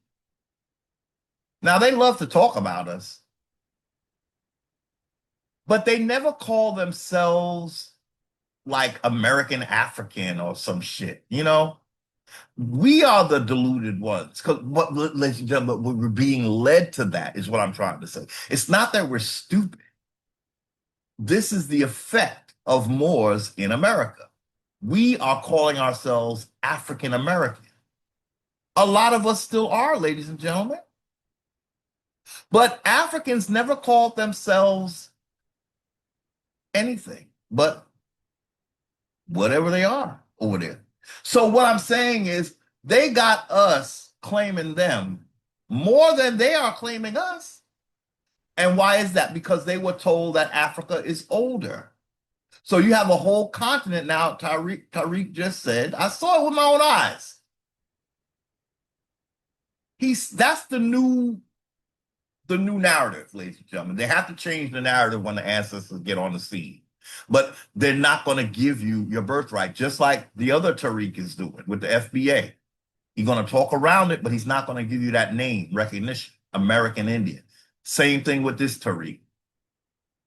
Now, they love to talk about us, but they never call themselves like American African or some shit, We are the deluded ones because ladies and gentlemen, we're being led to that is what I'm trying to say. It's not that we're stupid. This is the effect of Moors in America. We are calling ourselves African American. A lot of us still are, ladies and gentlemen. But Africans never called themselves anything but whatever they are over there. So what I'm saying is they got us claiming them more than they are claiming us. And why is that? Because they were told that Africa is older. So you have a whole continent now, Tariq just said. I saw it with my own eyes. That's the new narrative, ladies and gentlemen. They have to change the narrative when the ancestors get on the scene. But they're not going to give you your birthright, just like the other Tariq is doing with the FBA. He's going to talk around it, but he's not going to give you that name recognition, American Indian. Same thing with this Tariq.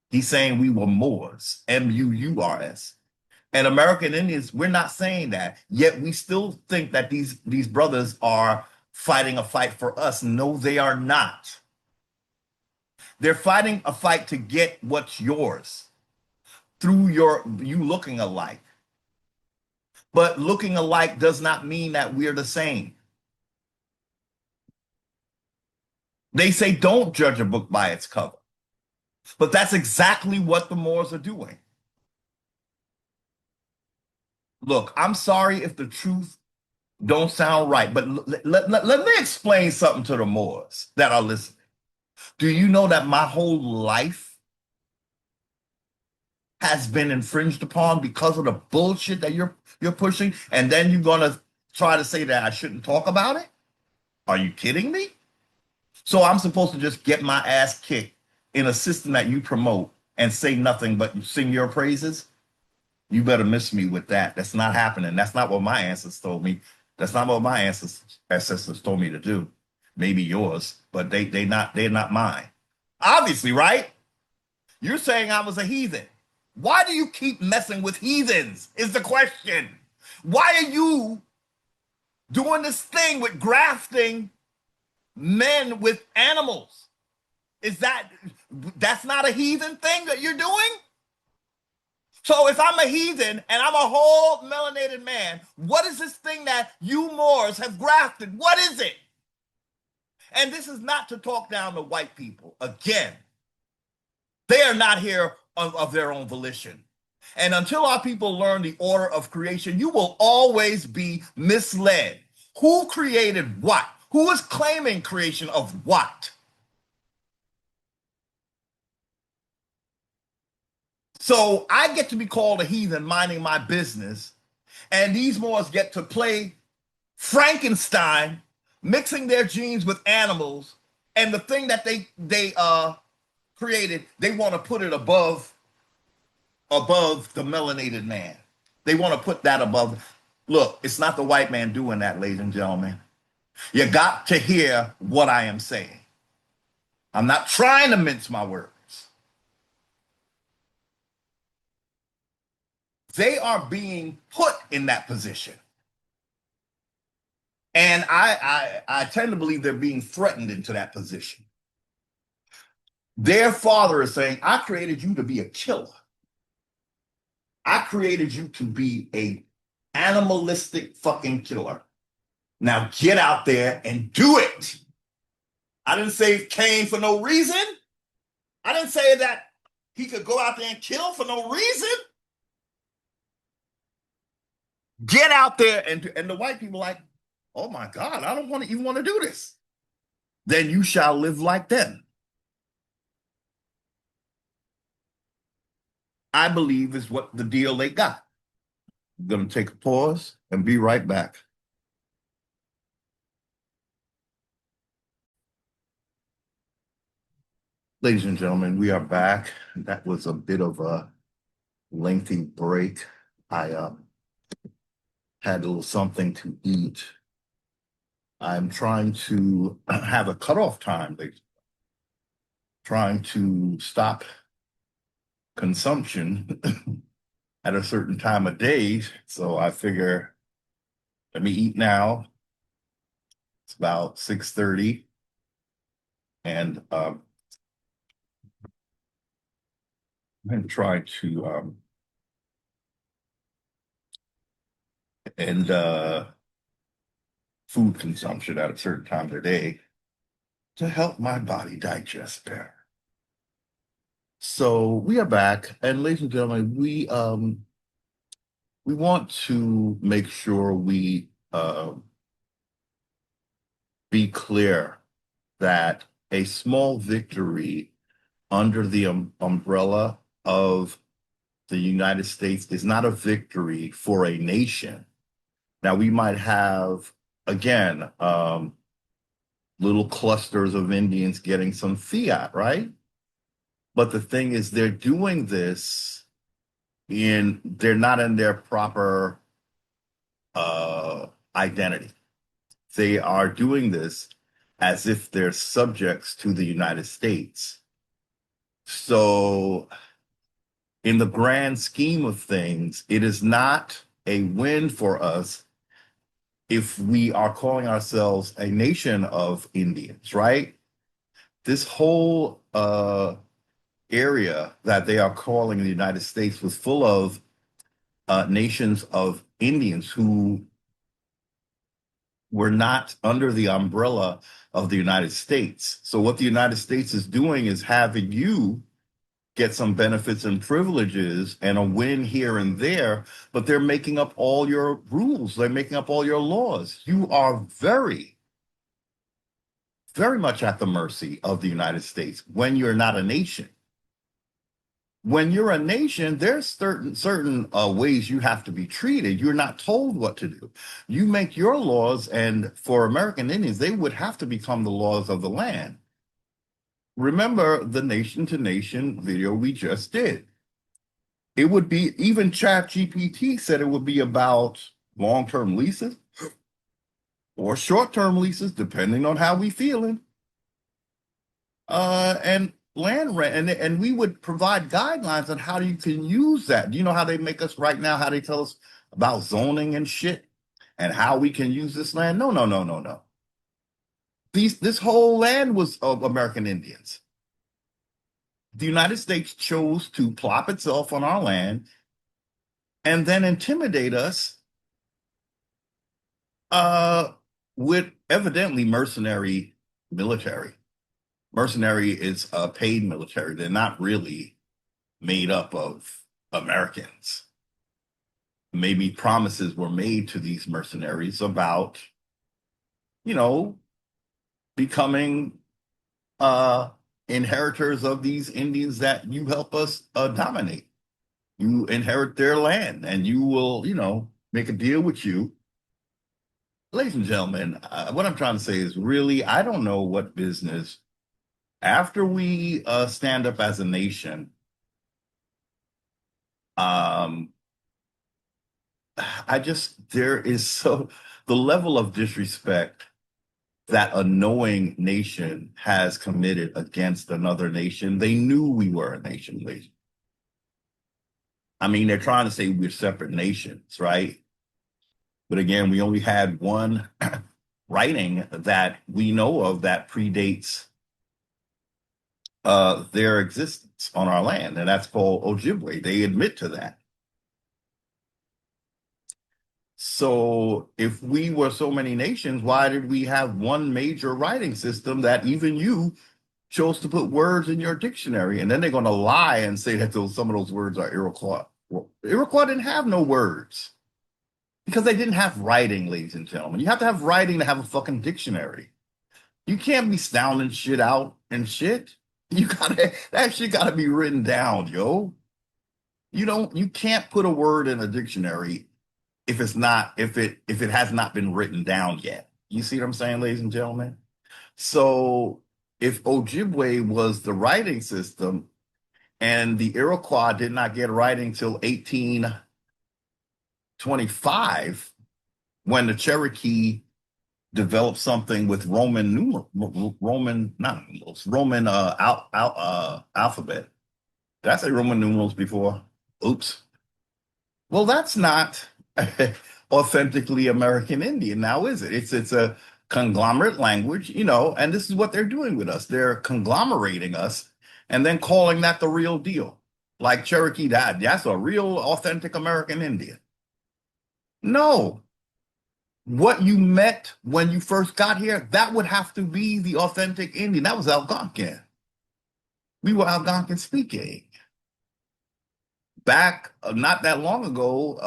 He's saying we were Moors, MUURS. And American Indians, we're not saying that. Yet we still think that these brothers are fighting a fight for us. No, they are not. They're fighting a fight to get what's yours through you looking alike. But looking alike does not mean that we're the same. They say don't judge a book by its cover. But that's exactly what the Moors are doing. Look, I'm sorry if the truth don't sound right, but let me explain something to the Moors that are listening. Do you know that my whole life has been infringed upon because of the bullshit that you're pushing, and then you're gonna try to say that I shouldn't talk about it? Are you kidding me? So I'm supposed to just get my ass kicked in a system that you promote and say nothing but sing your praises? You better miss me with that. That's not happening. That's not what my ancestors told me. That's not what my ancestors told me to do. Maybe yours, but they're not mine. Obviously, right? You're saying I was a heathen. Why do you keep messing with heathens? Is the question. Why are you doing this thing with grafting men with animals? Is that's not a heathen thing that you're doing? So if I'm a heathen and I'm a whole melanated man, what is this thing that you Moors have grafted? What is it? And this is not to talk down to white people. Again, they are not here of their own volition. And until our people learn the order of creation, you will always be misled. Who created what? Who is claiming creation of what? So I get to be called a heathen minding my business, and these Moors get to play Frankenstein, mixing their genes with animals, and the thing that they created, they want to put it above the melanated man. They want to put that above. Look, it's not the white man doing that, ladies and gentlemen. You got to hear what I am saying. I'm not trying to mince my words. They are being put in that position. And I tend to believe they're being threatened into that position. Their father is saying, I created you to be a killer. I created you to be a animalistic fucking killer. Now get out there and do it. I didn't say Cain for no reason. I didn't say that he could go out there and kill for no reason. Get out there and the white people like, oh my God, I don't even want to do this. Then you shall live like them. I believe is what the deal they got. I'm going to take a pause and be right back. Ladies and gentlemen, we are back. That was a bit of a lengthy break. I had a little something to eat. I'm trying to have a cutoff time, trying to stop consumption at a certain time of day. So I figure, let me eat now. It's about 6:30. And I'm trying to end food consumption at a certain time of the day to help my body digest better. So we are back, and ladies and gentlemen, we want to make sure we be clear that a small victory under the umbrella of the United States is not a victory for a nation. Now, we might have, again, little clusters of Indians getting some fiat, right? But the thing is, they're doing this they're not in their proper identity. They are doing this as if they're subjects to the United States. So, in the grand scheme of things, it is not a win for us if we are calling ourselves a nation of Indians, right? This whole area that they are calling the United States was full of nations of Indians who were not under the umbrella of the United States. So what the United States is doing is having you get some benefits and privileges and a win here and there, but they're making up all your rules. They're making up all your laws. You are very, very much at the mercy of the United States when you're not a nation. When you're a nation, there's certain ways you have to be treated. You're not told what to do. You make your laws, and for American Indians, they would have to become the laws of the land. Remember the nation to nation video we just did. It would be, even Chat GPT said it would be about long-term leases or short-term leases, depending on how we feeling. And land rent, and we would provide guidelines on how you can use that. Do you know how they make us right now? How they tell us about zoning and shit, and how we can use this land? No, no, no, no, no. This whole land was of American Indians. The United States chose to plop itself on our land and then intimidate us uh, with evidently mercenary military. Mercenary is a paid military. They're not really made up of Americans. Maybe promises were made to these mercenaries about, you know, becoming uh, inheritors of these Indians that you help us dominate. You inherit their land and you will, make a deal with you. Ladies and gentlemen, what I'm trying to say is really, I don't know what business, after we stand up as a nation, um, there is the level of disrespect that a knowing nation has committed against another nation. They knew we were a nation, ladies. I mean, they're trying to say we're separate nations, right? But again, we only had one writing that we know of that predates their existence on our land, and that's called Ojibwe. They admit to that. So if we were so many nations, why did we have one major writing system that even you chose to put words in your dictionary? And then they're going to lie and say that some of those words are Iroquois. Well, Iroquois didn't have no words because they didn't have writing, ladies and gentlemen. You have to have writing to have a fucking dictionary. You can't be sounding shit out and shit. That shit gotta be written down, yo. You can't put a word in a dictionary if it has not been written down yet. You see what I'm saying, ladies and gentlemen? So if Ojibwe was the writing system and the Iroquois did not get writing till 1825, when the Cherokee developed something with Roman alphabet. Did I say Roman numerals before? Oops. Well, that's not authentically American Indian now, is it? It's a conglomerate language, and this is what they're doing with us. They're conglomerating us and then calling that the real deal. Like Cherokee, that's a real authentic American Indian. No. What you met when you first got here, that would have to be the authentic Indian. That was Algonquin. We were Algonquin speaking. Back not that long ago,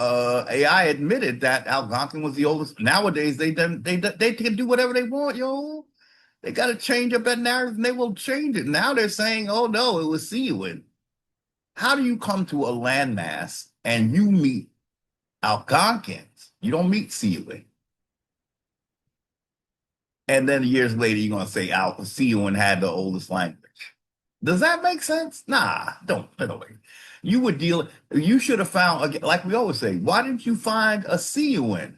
AI admitted that Algonquin was the oldest. Nowadays, they can do whatever they want, yo. They got to change up that narrative, and they will change it. Now they're saying, "Oh no, it was Siouan." How do you come to a landmass and you meet Algonquins? You don't meet Siouan. And then years later, you're going to say Siouan had the oldest language. Does that make sense? Nah, don't. You should have found, like we always say, why didn't you find a Siouan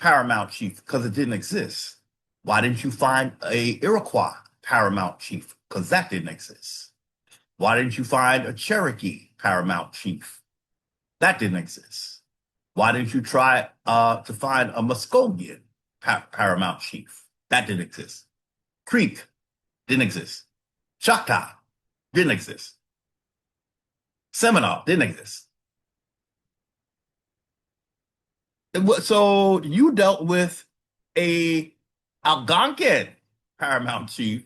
paramount chief? Because it didn't exist. Why didn't you find a Iroquois paramount chief? Because that didn't exist. Why didn't you find a Cherokee paramount chief? That didn't exist. Why didn't you try to find a Muskogean paramount chief? That didn't exist. Creek didn't exist. Choctaw didn't exist. Seminole didn't exist. So you dealt with a Algonquin paramount chief,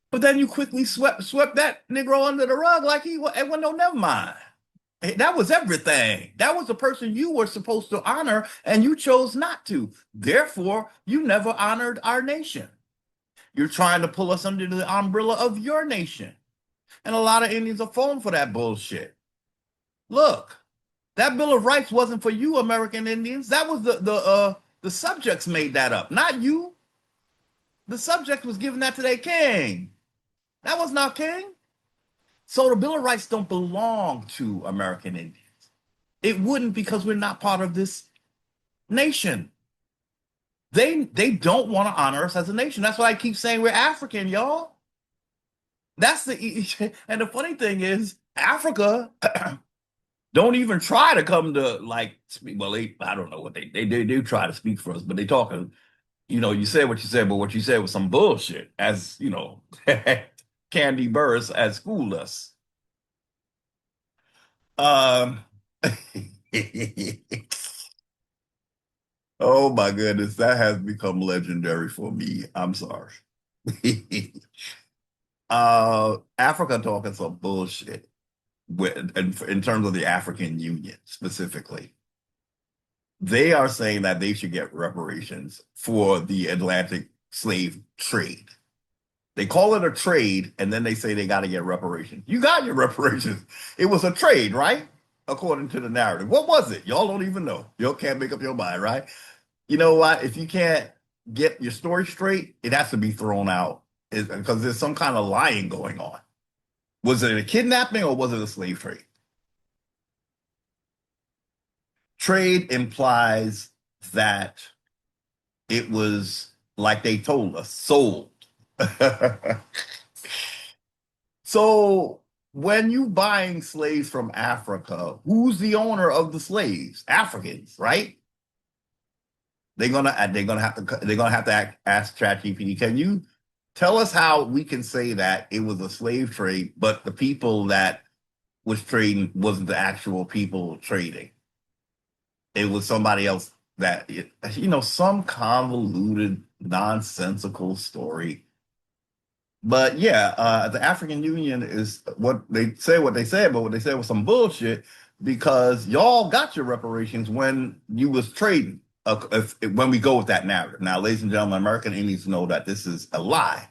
but then you quickly swept that Negro under the rug like it went no, never mind. That was everything. That was the person you were supposed to honor, and you chose not to. Therefore, you never honored our nation. You're trying to pull us under the umbrella of your nation. And a lot of Indians are falling for that bullshit. Look, that Bill of Rights wasn't for you, American Indians. That was the subjects made that up, not you. The subject was giving that to their king. That was not king. So So the Bill of Rights don't belong to American Indians. It wouldn't because we're not part of this nation. They don't want to honor us as a nation. That's why I keep saying we're African, y'all. That's the and the funny thing is Africa don't even try to come to like speak. Well, I don't know what they do try to speak for us, but they talking. You said what you said, but what you said was some bullshit. As Candy Burris has schooled us. Um, oh my goodness, that has become legendary for me. I'm sorry. Africa talking some bullshit in terms of the African Union specifically. They are saying that they should get reparations for the Atlantic slave trade. They call it a trade, and then they say they got to get reparations. You got your reparations. It was a trade, right? According to the narrative. What was it? Y'all don't even know. Y'all can't make up your mind, right? You know what? If you can't get your story straight, it has to be thrown out because there's some kind of lying going on. Was it a kidnapping or was it a slave trade? Trade implies that it was like they told us, sold. So when you buying slaves from Africa, who's the owner of the slaves? Africans, right? They're gonna have to ask ChatGPT. Can you tell us how we can say that it was a slave trade, but the people that was trading wasn't the actual people trading? It was somebody else some convoluted, nonsensical story. But yeah, the African Union is what they say, what they said, but what they said was some bullshit because y'all got your reparations when you was trading. When we go with that narrative. Now, ladies and gentlemen, American Indians know that this is a lie.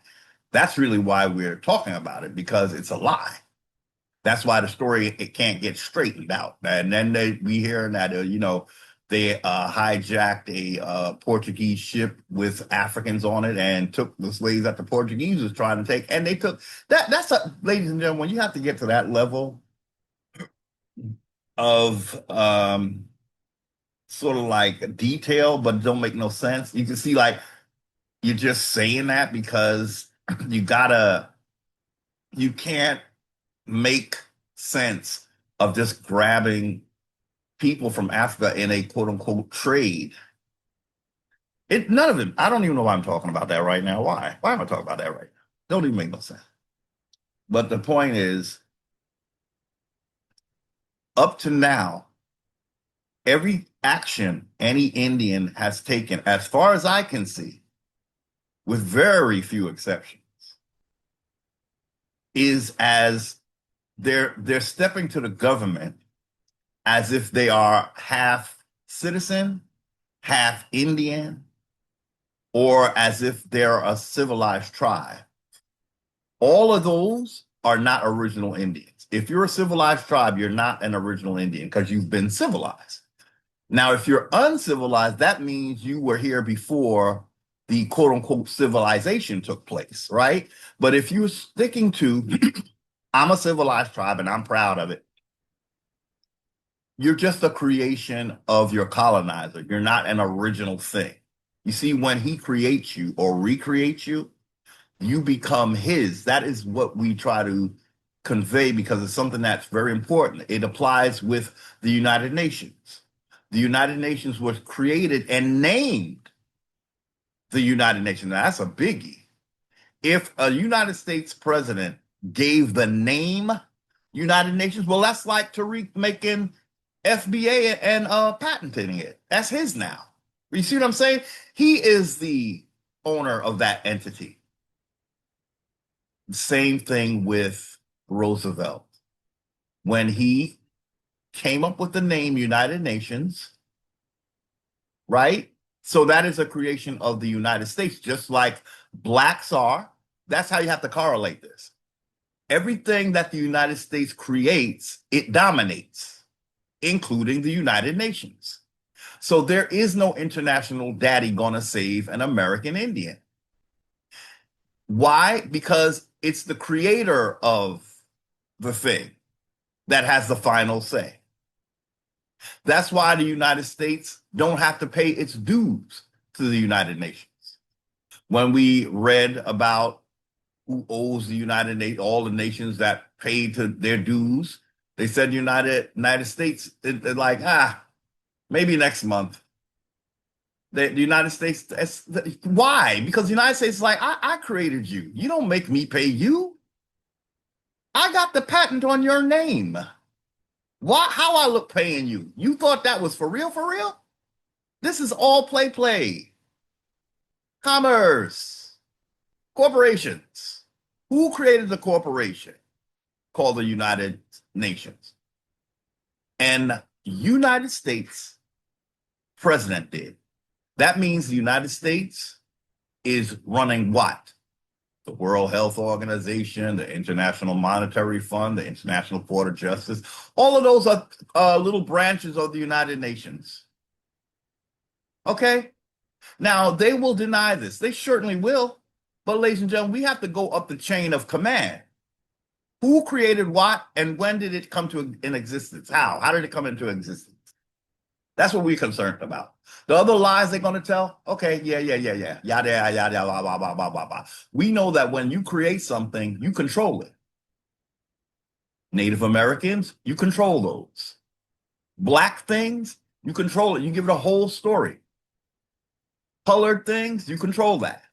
That's really why we're talking about it, because it's a lie. That's why the story it can't get straightened out. And then we hear that they hijacked a Portuguese ship with Africans on it and took the slaves that the Portuguese was trying to take, and they took that. Ladies and gentlemen, you have to get to that level of sort of like detail, but don't make no sense. You can see like you're just saying that because you can't make sense of just grabbing people from Africa in a quote unquote trade. None of it. I don't even know why I'm talking about that right now. Why? Why am I talking about that right now? Don't even make no sense. But the point is, up to now, every action any Indian has taken, as far as I can see, with very few exceptions, is as they're stepping to the government as if they are half citizen, half Indian, or as if they're a civilized tribe. All of those are not original Indians. If you're a civilized tribe, you're not an original Indian because you've been civilized. Now, if you're uncivilized, that means you were here before the quote unquote civilization took place, right? But if you're sticking to, I'm a civilized tribe and I'm proud of it, you're just a creation of your colonizer. You're not an original thing. You see, when he creates you or recreates you, you become his. That is what we try to convey because it's something that's very important. It applies with the United Nations. The United Nations was created and named the United Nations. Now, that's a biggie. If a United States president gave the name United Nations, well, that's like Tariq making FBA and patenting it. That's his now. You see what I'm saying? He is the owner of that entity. Same thing with Roosevelt. When he came up with the name United Nations, right? So that is a creation of the United States, just like blacks are. That's how you have to correlate this. Everything that the United States creates, it dominates, including the United Nations. So there is no international daddy gonna save an American Indian. Why? Because it's the creator of the thing that has the final say. That's why the United States don't have to pay its dues to the United Nations. When we read about who owes the United Nations, all the nations that paid to their dues, they said United States, they're like, maybe next month. The United States, why? Because the United States is like, I created you. You don't make me pay you. I got the patent on your name. Why? How I look paying you? You thought that was for real? For real? This is all play. Commerce, corporations. Who created the corporation called the United Nations? And United States president did. That means the United States is running what? The World Health Organization, the International Monetary Fund, the International Court of Justice. All of those are little branches of the United Nations. Okay? Now, they will deny this. They certainly will. But, ladies and gentlemen, we have to go up the chain of command. Who created what, and when did it come to in existence? How? How did it come into existence? That's what we're concerned about. The other lies they're going to tell, okay, yeah. Yada, yada, blah, blah, blah, blah, blah, blah. We know that when you create something, you control it. Native Americans, you control those. Black things, you control it. You give it a whole story. Colored things, you control that.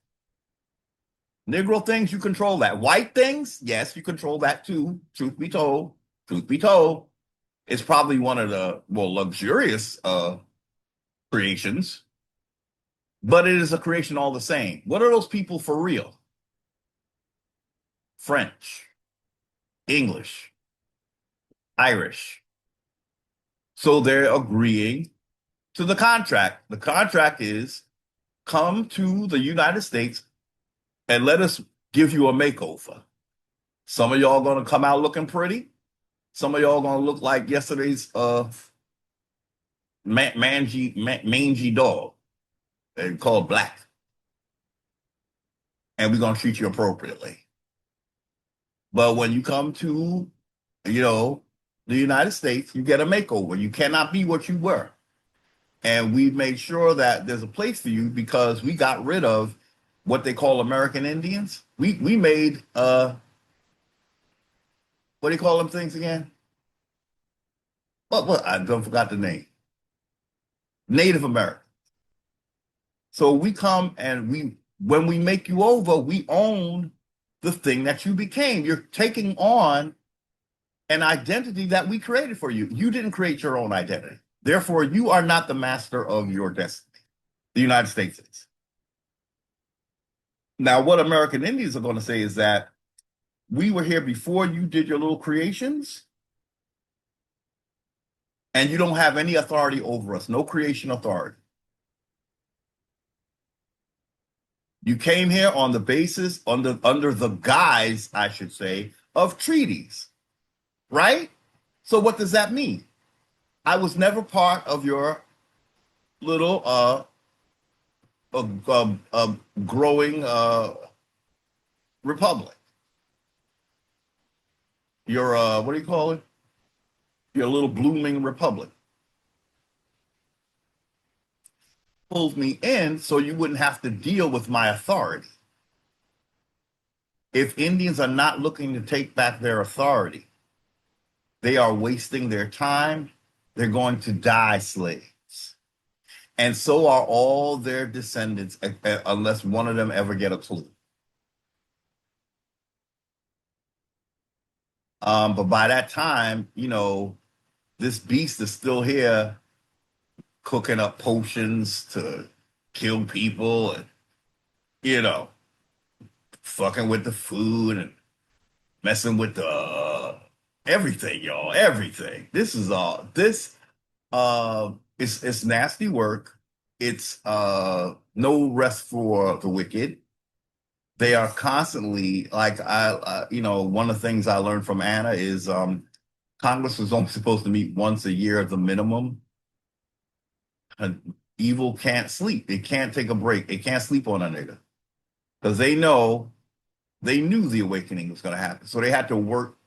Negro things, you control that. White things, yes, you control that too. Truth be told, it's probably one of the more luxurious creations, but it is a creation all the same. What are those people for real? French, English, Irish. So they're agreeing to the contract. The contract is come to the United States and let us give you a makeover. Some of y'all going to come out looking pretty. Some of y'all going to look like yesterday's mangy dog and called black. And we're going to treat you appropriately. But when you come to, the United States, you get a makeover. You cannot be what you were. And we made sure that there's a place for you because we got rid of what they call American Indians. We made, what do you call them things again? What? I don't forgot the name. Native American. So we come and when we make you over, we own the thing that you became. You're taking on an identity that we created for you. You didn't create your own identity. Therefore, you are not the master of your destiny. The United States is. Now, what American Indians are going to say is that we were here before you did your little creations, and you don't have any authority over us, no creation authority. You came here on the basis, under the guise, I should say, of treaties, right? So what does that mean? I was never part of your little growing republic. Your what do you call it? Your little blooming republic. Pulled me in so you wouldn't have to deal with my authority. If Indians are not looking to take back their authority, they are wasting their time. They're going to die slaves. And so are all their descendants, unless one of them ever get a clue. But by that time, this beast is still here cooking up potions to kill people and, fucking with the food and messing with the everything, y'all. Everything. This it's nasty work. It's no rest for the wicked. They are constantly like one of the things I learned from Anna is Congress is only supposed to meet once a year at the minimum. And evil can't sleep. It can't take a break. It can't sleep on a nigga. Because they knew the awakening was going to happen. So they had to work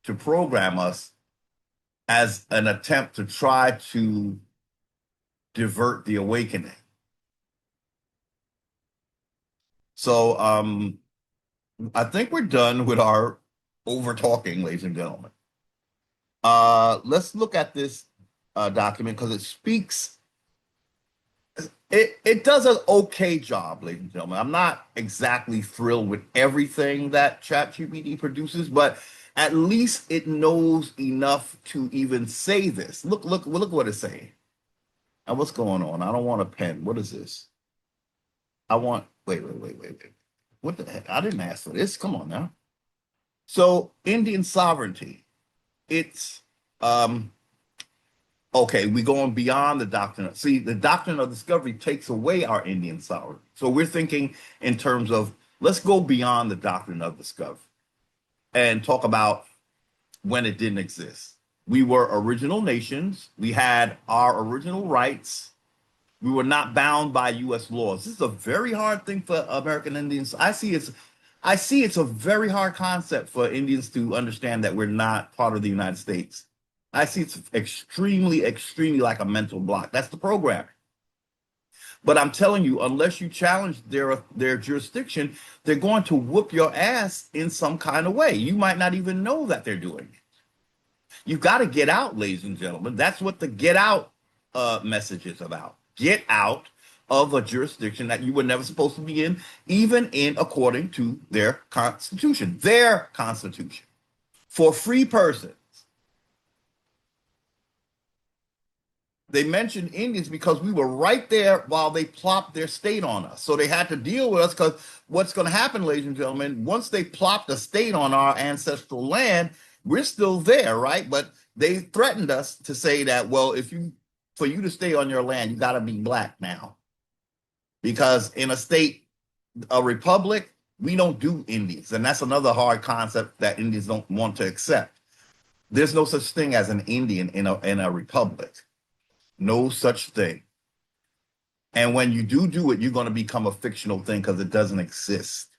to program us as an attempt to try to divert the awakening. So I think we're done with our over talking, ladies and gentlemen. Let's look at this document because it speaks. It does an okay job, ladies and gentlemen. I'm not exactly thrilled with everything that ChatGPT produces, but at least it knows enough to even say this. Look what it's saying. Now, what's going on? I don't want a pen. What is this? I want. Wait. What the heck? I didn't ask for this. Come on now. So Indian sovereignty. It's okay, we're going beyond the doctrine. See, the doctrine of discovery takes away our Indian sovereignty. So we're thinking in terms of let's go beyond the doctrine of discovery and talk about when it didn't exist. We were original nations. We had our original rights. We were not bound by U.S. laws. This is a very hard thing for American Indians. I see it's a very hard concept for Indians to understand that we're not part of the United States. I see it's extremely like a mental block. That's the programming. But I'm telling you, unless you challenge their jurisdiction, they're going to whoop your ass in some kind of way. You might not even know that they're doing it. You've got to get out, ladies and gentlemen. That's what the get out message is about. Get out of a jurisdiction that you were never supposed to be in, even in according to their constitution. Their constitution. For free persons. They mentioned Indians because we were right there while they plopped their state on us. So they had to deal with us because what's going to happen, ladies and gentlemen, once they plopped a state on our ancestral land, we're still there, right? But they threatened us to say that, well, for you to stay on your land, you got to be black now. Because in a state, a republic, we don't do Indians. And that's another hard concept that Indians don't want to accept. There's no such thing as an Indian in a republic. No such thing. And when you do it, you're going to become a fictional thing because it doesn't exist.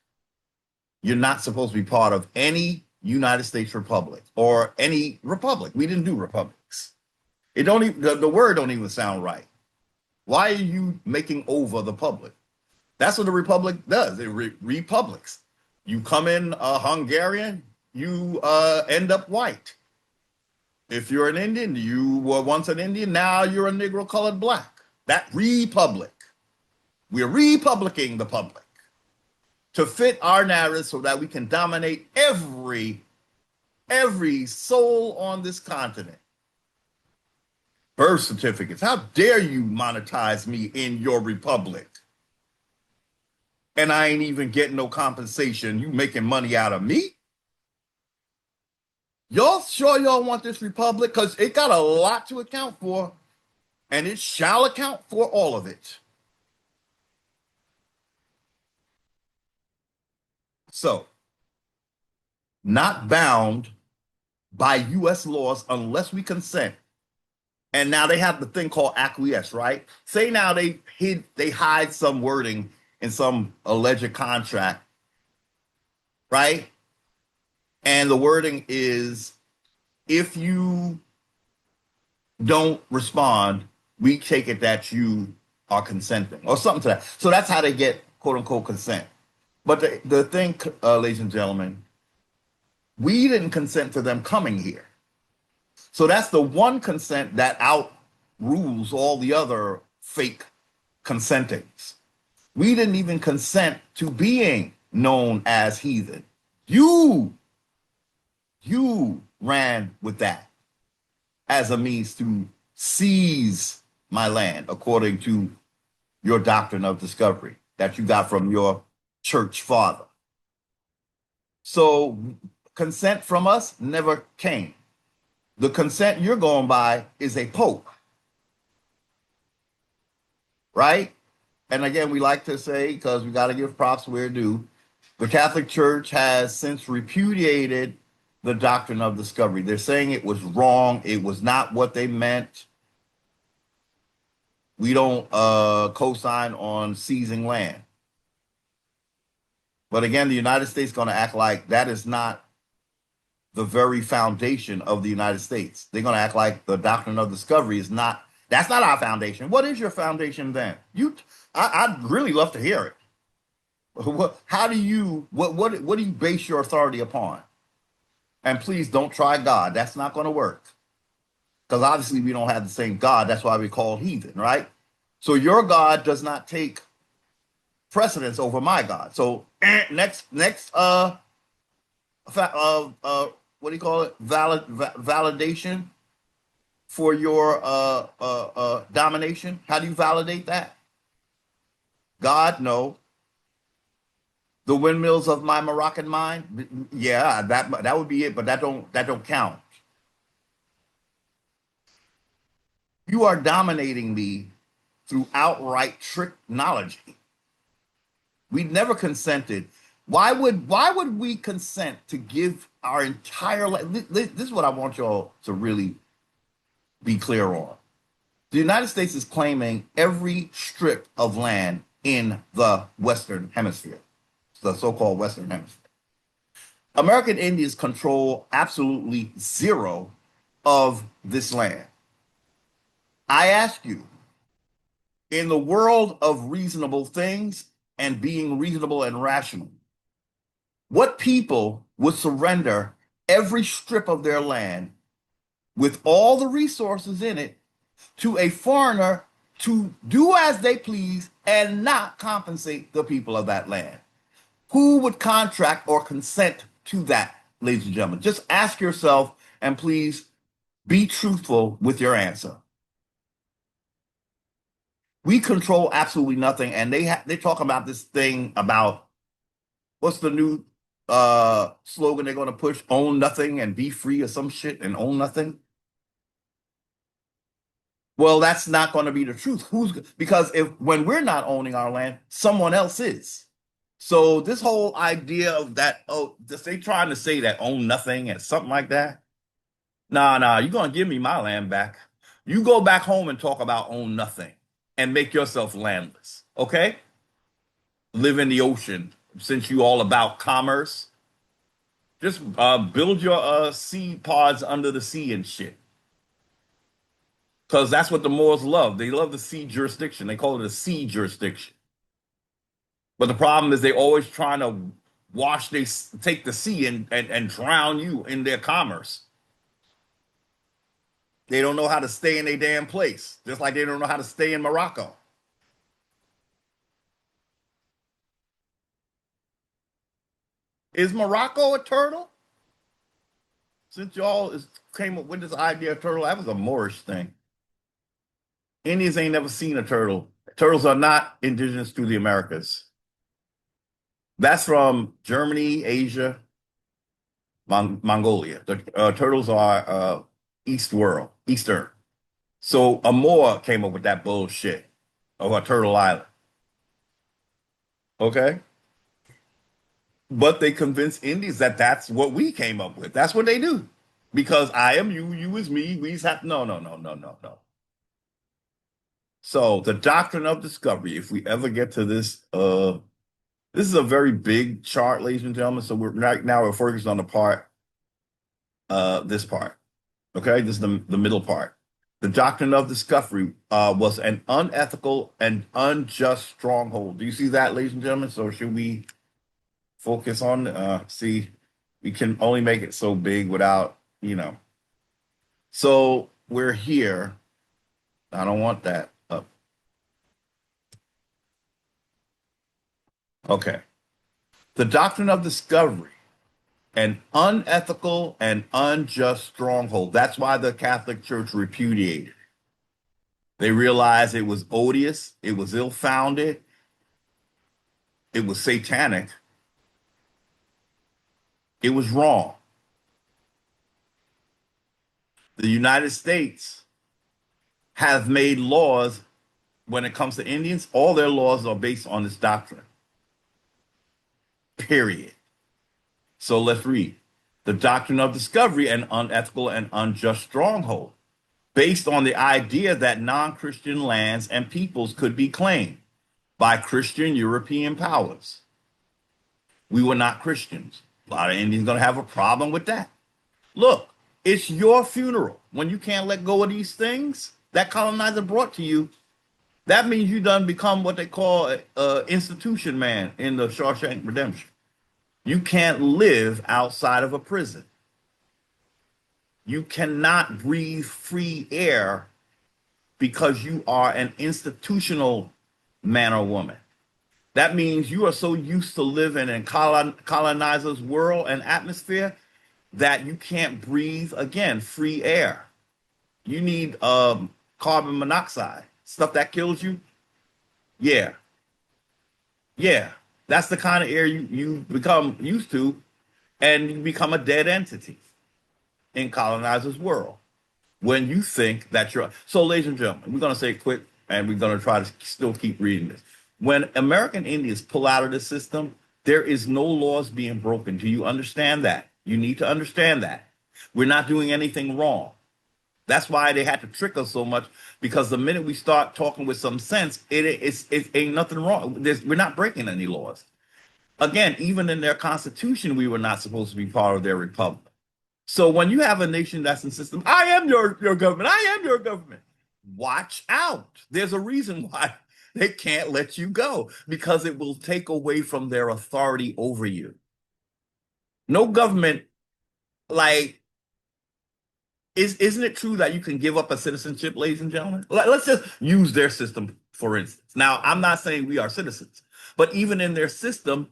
You're not supposed to be part of any United States republic or any republic. We didn't do republics. It don't even, the word don't even sound right. Why are you making over the public? That's what the republic does. It republics. You come in Hungarian, you end up white. If you're an Indian, you were once an Indian, now you're a Negro colored black. That republic. We're republicing the public to fit our narrative so that we can dominate every soul on this continent. Birth certificates. How dare you monetize me in your republic? And I ain't even getting no compensation. You making money out of me? Y'all sure y'all want this republic? Because it got a lot to account for, and it shall account for all of it. So, not bound by U.S. laws unless we consent. And now they have the thing called acquiesce, right? Say now they hide some wording in some alleged contract, right? And the wording is, if you don't respond, we take it that you are consenting or something to that. So that's how they get quote unquote consent. But the thing, ladies and gentlemen, we didn't consent to them coming here. So that's the one consent that outrules all the other fake consentings. We didn't even consent to being known as heathen. You ran with that as a means to seize my land, according to your doctrine of discovery that you got from your church father. So consent from us never came. The consent you're going by is a pope, right? And again, we like to say, because we got to give props where due, the Catholic Church has since repudiated the doctrine of discovery. They're saying it was wrong. It was not what they meant. We don't co-sign on seizing land. But again, the United States is going to act like that is not the very foundation of the United States. They're going to act like the doctrine of discovery is not, that's not our foundation. What is your foundation then? I'd really love to hear it. How do you, what do you base your authority upon? And please don't try God. That's not going to work. Because obviously we don't have the same God. That's why we call heathen, right? So your God does not take precedence over my God. So next what do you call it? Validation for your domination. How do you validate that? God, no. The windmills of my Moroccan mind, yeah, that would be it, but that don't count. You are dominating me through outright tricknology. We never consented. Why would we consent to give our entire life? This is what I want y'all to really be clear on. The United States is claiming every strip of land in the Western Hemisphere, the so-called Western Hemisphere. American Indians control absolutely zero of this land. I ask you, in the world of reasonable things and being reasonable and rational, what people would surrender every strip of their land with all the resources in it to a foreigner to do as they please and not compensate the people of that land? Who would contract or consent to that, ladies and gentlemen? Just ask yourself, and please be truthful with your answer. We control absolutely nothing, and they talk about this thing about what's the new slogan they're going to push: own nothing and be free, or some shit, and own nothing. Well, that's not going to be the truth. Because if when we're not owning our land, someone else is. So this whole idea of that, they trying to say that own nothing and something like that. Nah, you're going to give me my land back. You go back home and talk about own nothing and make yourself landless, okay? Live in the ocean, since you all about commerce. Just build your seed pods under the sea and shit. Because that's what the Moors love. They love the sea jurisdiction. They call it a sea jurisdiction. But the problem is they always trying to take the sea and drown you in their commerce. They don't know how to stay in their damn place, just like they don't know how to stay in Morocco. Is Morocco a turtle? Since y'all came up with this idea of turtle, that was a Moorish thing. Indians ain't never seen a turtle. Turtles are not indigenous to the Americas. That's from Germany, Asia, Mongolia. The turtles are Eastern. So a Moor came up with that bullshit of a turtle island. Okay? But they convinced Indians that that's what we came up with. That's what they do. Because I am you, you is me, we have no. So the doctrine of discovery, if we ever get to this, this is a very big chart, ladies and gentlemen. So we're focused on the part, this part. Okay, this is the middle part. The doctrine of discovery was an unethical and unjust stronghold. Do you see that, ladies and gentlemen? So should we focus on, see, we can only make it so big without, So we're here. I don't want that up. Okay. The doctrine of discovery, an unethical and unjust stronghold. That's why the Catholic Church repudiated it. They realized it was odious, it was ill-founded, it was satanic, it was wrong. The United States have made laws when it comes to Indians. All their laws are based on this doctrine. Period. So let's read. The doctrine of discovery, an unethical and unjust stronghold, based on the idea that non-Christian lands and peoples could be claimed by Christian European powers. We were not Christians. A lot of Indians going to have a problem with that. Look, it's your funeral when you can't let go of these things that colonizer brought to you. That means you done become what they call a institution man in the Shawshank Redemption. You can't live outside of a prison. You cannot breathe free air because you are an institutional man or woman. That means you are so used to living in colonizers' world and atmosphere that you can't breathe again free air. You need carbon monoxide, stuff that kills you. Yeah, yeah. That's the kind of air you become used to, and you become a dead entity in colonizers' world when you think that you're. So, ladies and gentlemen, we're going to say quick, and we're going to try to still keep reading this. When American Indians pull out of the system, there is no laws being broken. Do you understand that? You need to understand that. We're not doing anything wrong. That's why they had to trick us so much, because the minute we start talking with some sense, it ain't nothing wrong. We're not breaking any laws. Again, even in their constitution, we were not supposed to be part of their republic. So when you have a nation that's in system, I am your government. I am your government. Watch out. There's a reason why they can't let you go, because it will take away from their authority over you. No government, like, isn't it true that you can give up a citizenship, ladies and gentlemen? Let's just use their system, for instance. Now, I'm not saying we are citizens, but even in their system,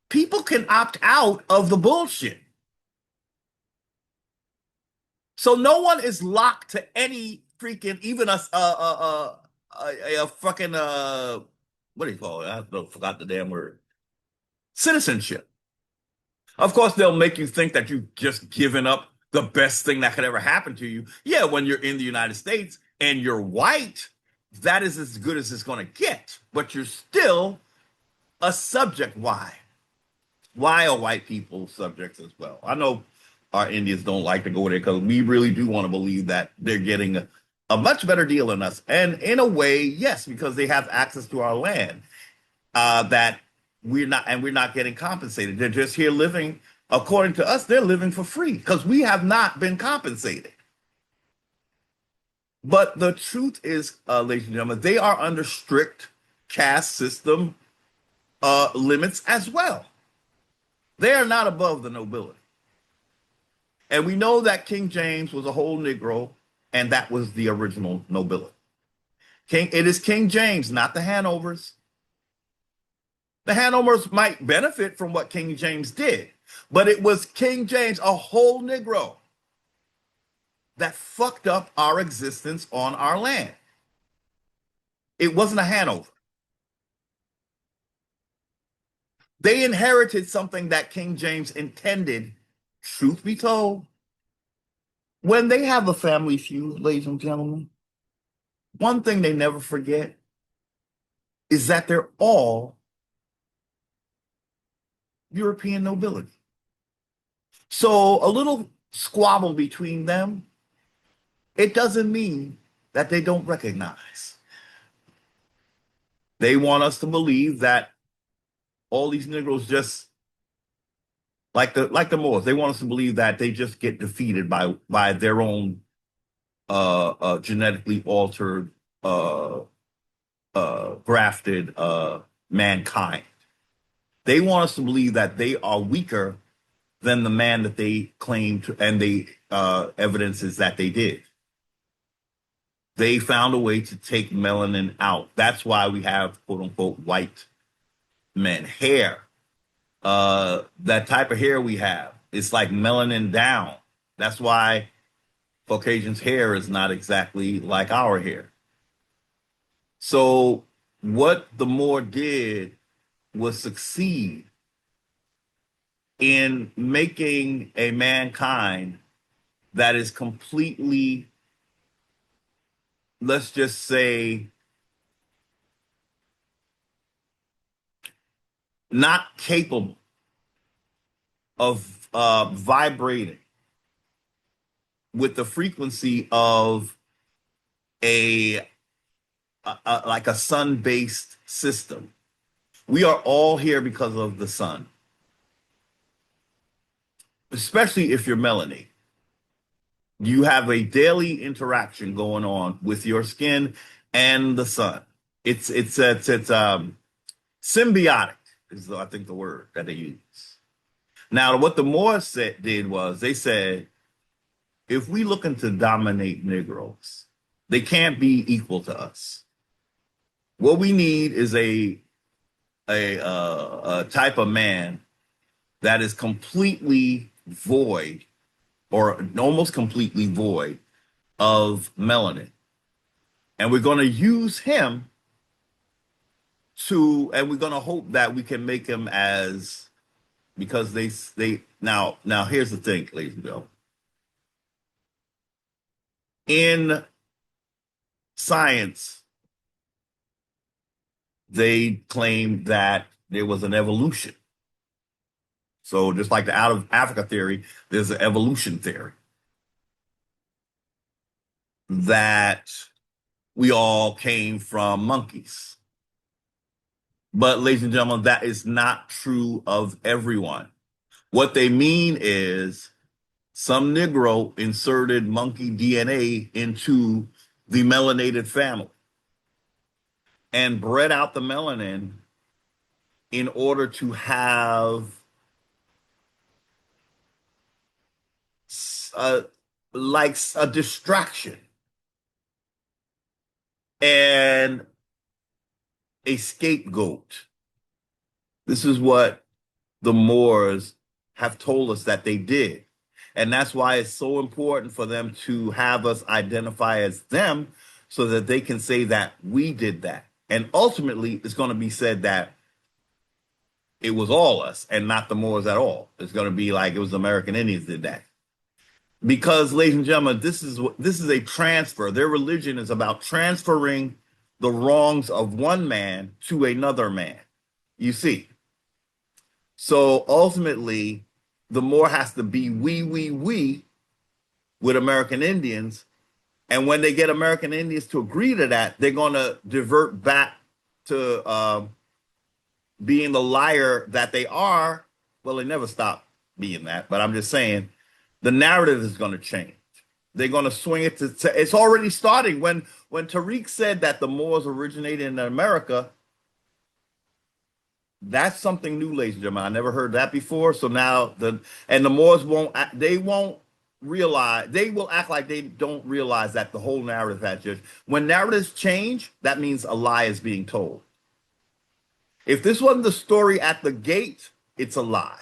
people can opt out of the bullshit. So no one is locked to any freaking, even a fucking what do you call it? Forgot the damn word. Citizenship. Of course, they'll make you think that you've just given up the best thing that could ever happen to you. Yeah, when you're in the United States and you're white, that is as good as it's going to get. But you're still a subject. Why? Why are white people subjects as well? I know our Indians don't like to go there because we really do want to believe that they're getting a much better deal than us. And in a way, yes, because they have access to our land that we're not getting compensated. They're just here living. According to us, they're living for free because we have not been compensated. But the truth is, ladies and gentlemen, they are under strict caste system limits as well. They are not above the nobility. And we know that King James was a whole Negro, and that was the original nobility. It is King James, not the Hanovers. The Hanovers might benefit from what King James did, but it was King James, a whole Negro, that fucked up our existence on our land. It wasn't a Hanover. They inherited something that King James intended. Truth be told, when they have a family feud, ladies and gentlemen, one thing they never forget is that they're all European nobility. So a little squabble between them, it doesn't mean that they don't recognize. They want us to believe that all these Negroes just like the Moors. They want us to believe that they just get defeated by their own genetically altered, grafted mankind. They want us to believe that they are weaker than the man that they claim to, and the evidence is that they did. They found a way to take melanin out. That's why we have quote unquote white men. Hair, that type of hair we have, it's like melanin down. That's why Caucasians' hair is not exactly like our hair. So what the Moor did was succeed in making a mankind that is completely, let's just say, not capable of vibrating with the frequency of a like a sun-based system. We are all here because of the sun, especially if you're melanated. You have a daily interaction going on with your skin and the sun. It's symbiotic is I think the word that they use. Now, what the Moors did was they said, if we looking to dominate Negroes, they can't be equal to us. What we need is a type of man that is completely void or almost completely void of melanin, and we're going to use him and we're going to hope that we can make him as because they now here's the thing, ladies and gentlemen. In science, they claim that there was an evolution. So just like the out of Africa theory, there's an evolution theory that we all came from monkeys. But ladies and gentlemen, that is not true of everyone. What they mean is some Negro inserted monkey DNA into the melanated family and bred out the melanin in order to have a, like a distraction and a scapegoat. This is what the Moors have told us that they did. And that's why it's so important for them to have us identify as them so that they can say that we did that. And ultimately, it's going to be said that it was all us and not the Moors at all. It's going to be like it was the American Indians did that. Because, ladies and gentlemen, this is a transfer. Their religion is about transferring the wrongs of one man to another man. You see. So ultimately, the Moor has to be we with American Indians. And when they get American Indians to agree to that, they're going to divert back to being the liar that they are. Well, they never stop being that, but I'm just saying the narrative is going to change. They're going to swing it to it's already starting. When Tariq said that the Moors originated in America, that's something new, ladies and gentlemen. I never heard that before. So now the Moors won't realize, they will act like they don't realize that the whole narrative has just, when narratives change, that means a lie is being told. If this wasn't the story at the gate, it's a lie.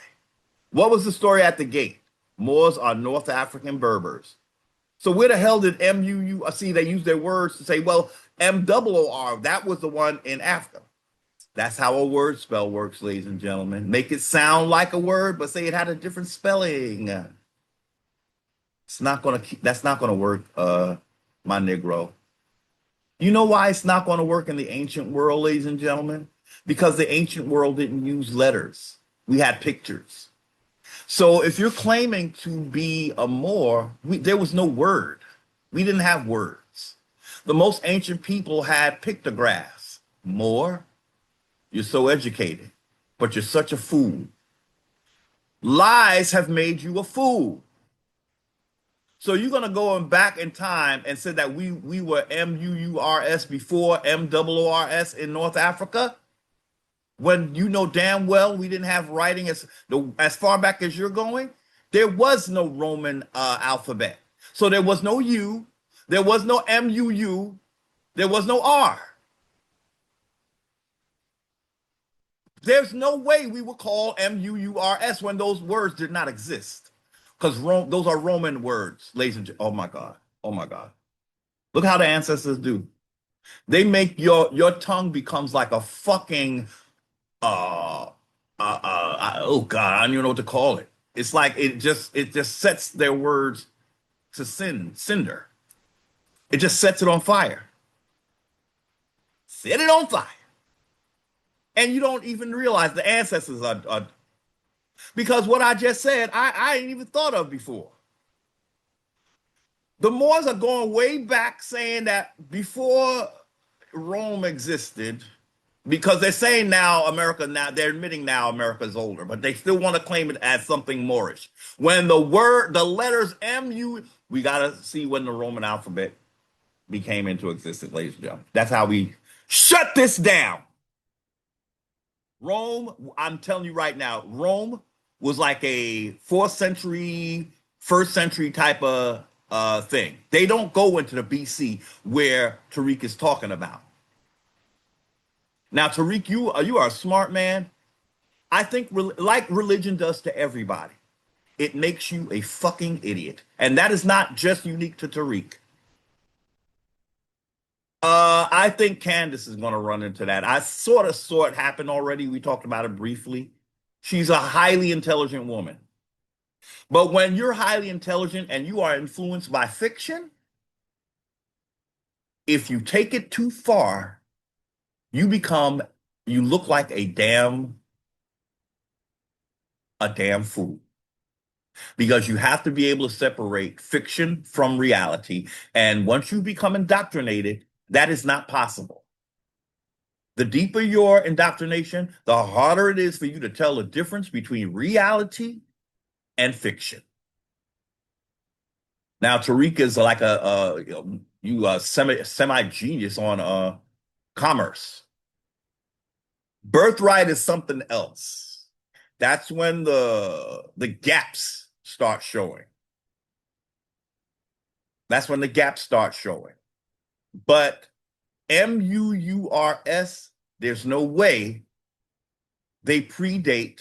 What was the story at the gate? Moors are North African Berbers. So where the hell did MUU, see, they use their words to say, well, MOOR, that was the one in Africa. That's how a word spell works, ladies and gentlemen. Make it sound like a word, but say it had a different spelling. It's not gonna that's not gonna work, my Negro. You know why it's not gonna work in the ancient world, ladies and gentlemen? Because the ancient world didn't use letters. We had pictures. So if you're claiming to be a Moor, there was no word. We didn't have words. The most ancient people had pictographs. Moor, you're so educated, but you're such a fool. Lies have made you a fool. So you're going to go back in time and say that we were MUURS before MOORS in North Africa? When you know damn well we didn't have writing as far back as you're going? There was no Roman alphabet. So there was no U, there was no MUU, there was no R. There's no way we would call MUURS when those words did not exist. Because those are Roman words, ladies and gentlemen. Oh my God. Oh my God. Look how the ancestors do. They make your tongue becomes like a fucking oh God, I don't even know what to call it. It's like it just sets their words to cinder. It just sets it on fire. Set it on fire. And you don't even realize the ancestors are because what I just said, I ain't even thought of before. The Moors are going way back saying that before Rome existed, because they're saying now America, now they're admitting now America's older, but they still want to claim it as something Moorish. When the letters MU, We got to see when the Roman alphabet became into existence, ladies and gentlemen. That's how we shut this down. Rome, I'm telling you right now, Rome was like a fourth century, first century type of thing. They don't go into the BC where Tariq is talking about. Now, Tariq, you are a smart man. I think like religion does to everybody, it makes you a fucking idiot, and that is not just unique to Tariq. I think Candace is going to run into that. I sort of saw it happen already. We talked about it briefly. She's a highly intelligent woman. But when you're highly intelligent and you are influenced by fiction, if you take it too far, you become, you look like a damn fool. Because you have to be able to separate fiction from reality. And once you become indoctrinated, that is not possible. The deeper your indoctrination, the harder it is for you to tell the difference between reality and fiction. Now, Tariq is like a semi genius on commerce. Birthright is something else. That's when the gaps start showing. That's when the gaps start showing. But MUURS, there's no way they predate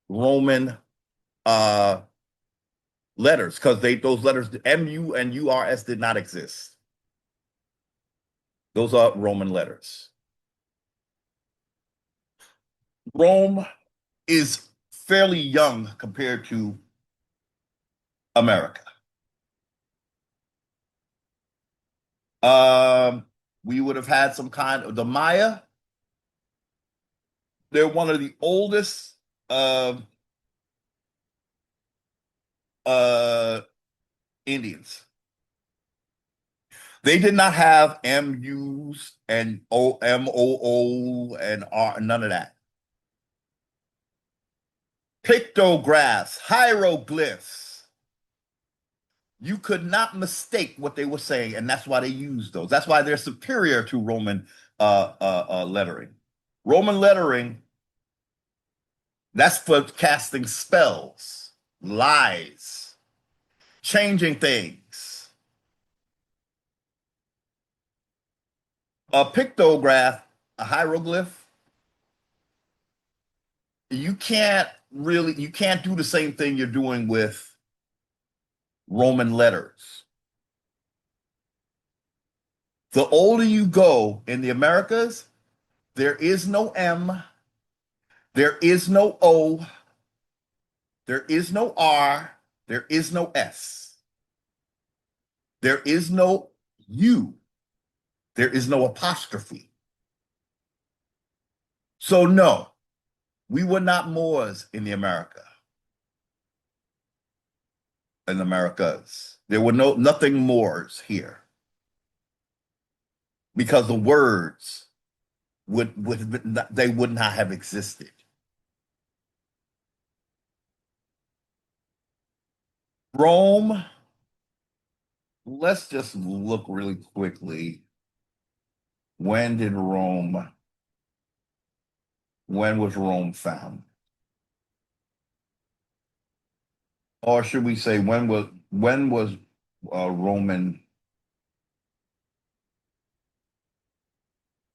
Roman letters because those letters MU and URS did not exist. Those are Roman letters. Rome is fairly young compared to America. We would have had some kind of the Maya. They're one of the oldest uh, Indians. They did not have MUs and MOO and R, none of that. Pictographs, hieroglyphs. You could not mistake what they were saying, and that's why they used those. That's why they're superior to Roman lettering. Roman lettering, that's for casting spells, lies, changing things. A pictograph, a hieroglyph, you can't do the same thing you're doing with Roman letters. The older you go in the Americas, there is no M, there is no O, there is no R, there is no S, there is no U, there is no apostrophe. So no, we were not Moors in the Americas. There were nothing Moors here because the words they would not have existed. Rome, let's just look really quickly. When was Rome found? Or should we say when was Roman?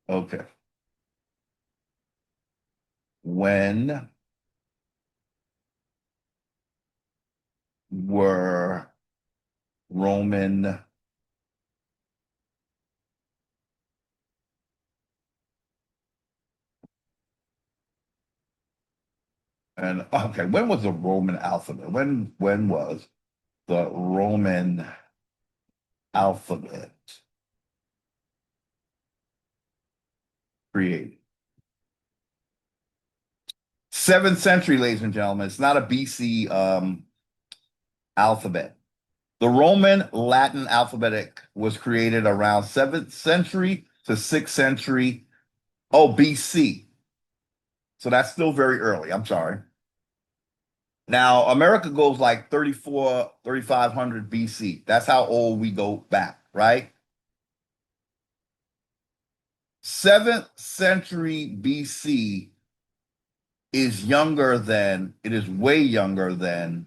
Okay. When were Roman and okay, when was the Roman alphabet? When was the Roman alphabet created? 7th century, ladies and gentlemen. It's not a BC alphabet. The Roman Latin alphabetic was created around 7th century to 6th century. Oh, BC. So that's still very early. I'm sorry. Now, America goes like 34, 3500 BC. That's how old we go back, right? 7th century BC is younger than, it is way younger than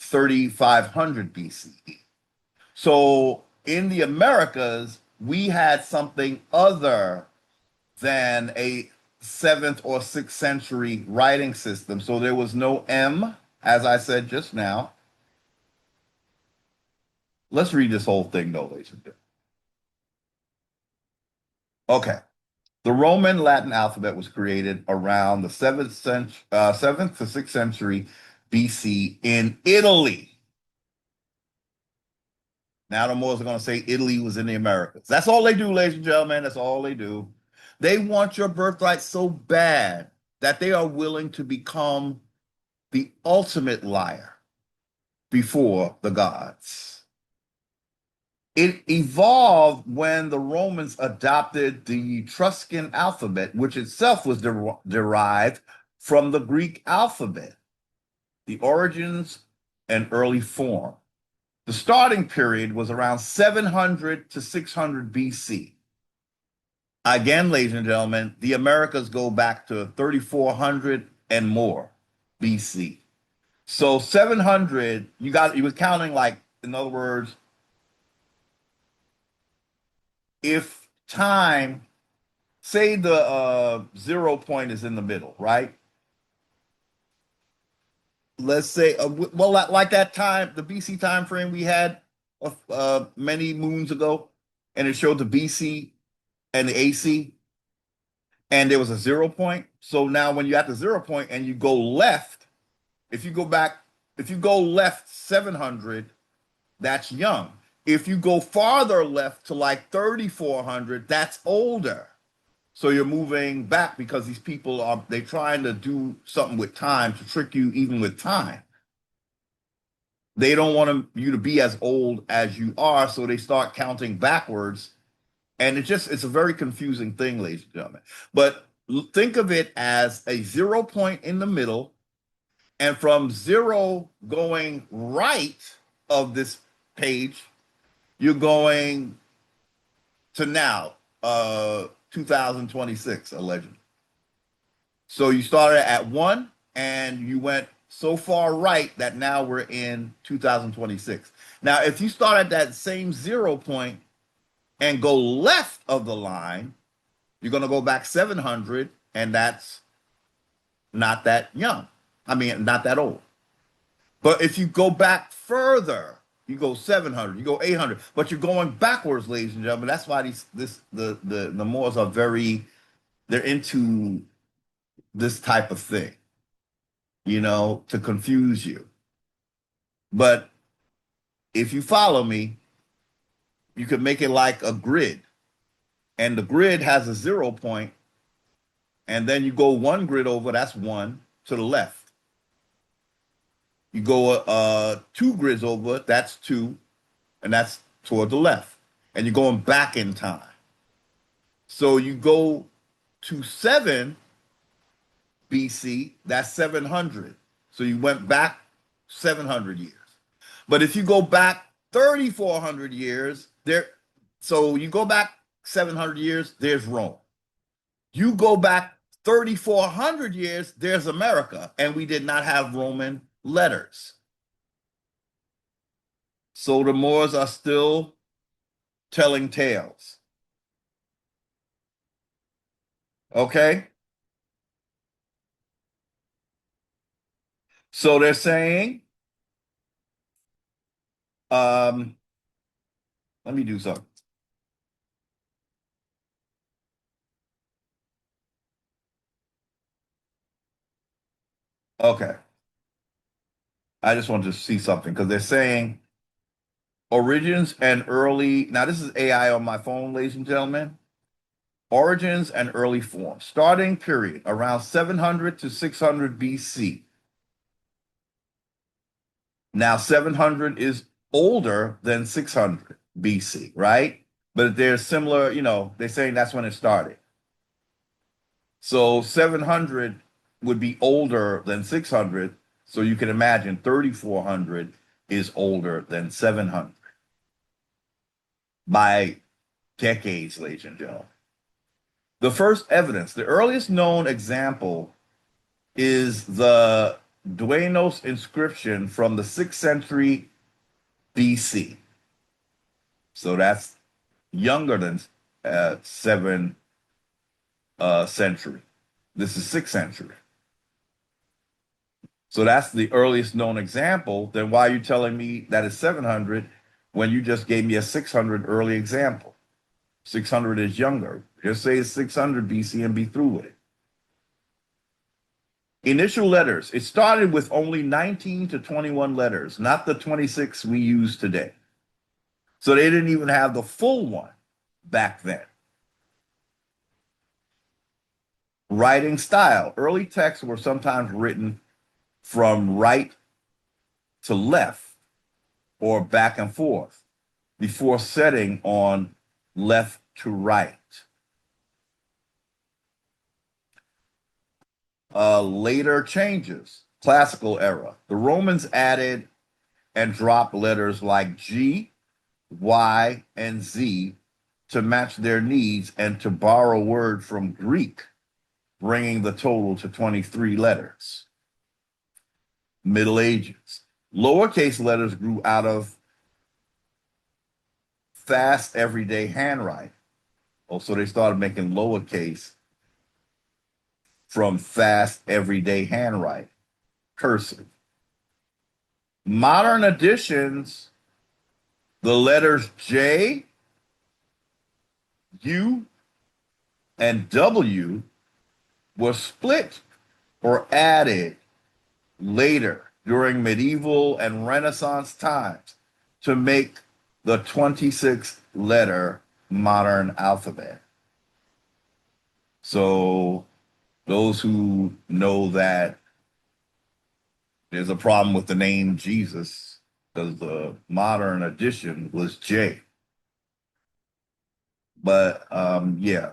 3500 BCE. So in the Americas, we had something other than a 7th or 6th century writing system. So there was no M, as I said just now. Let's read this whole thing, though, ladies and gentlemen. Okay. The Roman Latin alphabet was created around the 7th to 6th century BC in Italy. Now the Moors are going to say Italy was in the Americas. That's all they do, ladies and gentlemen. That's all they do. They want your birthright so bad that they are willing to become the ultimate liar before the gods. It evolved when the Romans adopted the Etruscan alphabet, which itself was derived from the Greek alphabet, the origins and early form. The starting period was around 700 to 600 BC. Again, ladies and gentlemen, the Americas go back to 3400 and more BC. So 700, you were counting like, in other words, if time, say the 0 point is in the middle, right? Let's say, well, like that time, the BC time frame we had many moons ago, and it showed the BC and the AC, and there was a 0 point. So now when you're at the 0 point and you go left, if you go back, if you go left 700, that's young. If you go farther left to like 3400, that's older. So you're moving back because these people are, they're trying to do something with time to trick you even with time. They don't want you to be as old as you are, so they start counting backwards. And it's a very confusing thing, ladies and gentlemen. But think of it as a 0 point in the middle, and from zero going right of this page, you're going to now, 2026, allegedly. So you started at one and you went so far right that now we're in 2026. Now, if you start at that same 0 point and go left of the line, you're going to go back 700, and that's not that young. I mean, not that old. But if you go back further, you go 700, you go 800, but you're going backwards, ladies and gentlemen. That's why the Moors are they're into this type of thing, to confuse you. But if you follow me, you could make it like a grid, and the grid has a 0 point, and then you go one grid over, that's one to the left. You go two grids over, that's two, and that's toward the left. And you're going back in time. So you go to 7 BC, that's 700. So you went back 700 years. But if you go back 3,400 years, so you go back 700 years, there's Rome. You go back 3,400 years, there's America, and we did not have Roman letters. So the Moors are still telling tales. Okay? So they're saying, let me do something. Okay. I just wanted to see something because they're saying origins and early. Now, this is AI on my phone, ladies and gentlemen. Origins and early form. Starting period around 700 to 600 BC. Now, 700 is older than 600 BC, right? But they're similar, they're saying that's when it started. So 700, would be older than 600. So you can imagine 3400 is older than 700 by decades, ladies and gentlemen. The first evidence, the earliest known example, is the Duenos inscription from the 6th century BC. So that's younger than 7th century. This is 6th century. So that's the earliest known example. Then why are you telling me that it's 700 when you just gave me a 600 early example? 600 is younger. Just say it's 600 BC and be through with it. Initial letters. It started with only 19 to 21 letters, not the 26 we use today. So they didn't even have the full one back then. Writing style. Early texts were sometimes written from right to left or back and forth before setting on left to right. Later changes, classical era. The Romans added and dropped letters like G, Y, and Z to match their needs and to borrow word from Greek, bringing the total to 23 letters. Middle Ages. Lowercase letters grew out of fast everyday handwriting. Oh, so they started making lowercase from fast everyday handwriting, cursive. Modern editions, the letters J, U, and W were split or added later during medieval and Renaissance times to make the 26-letter modern alphabet. So those who know that there's a problem with the name Jesus, because the modern edition was J. But yeah,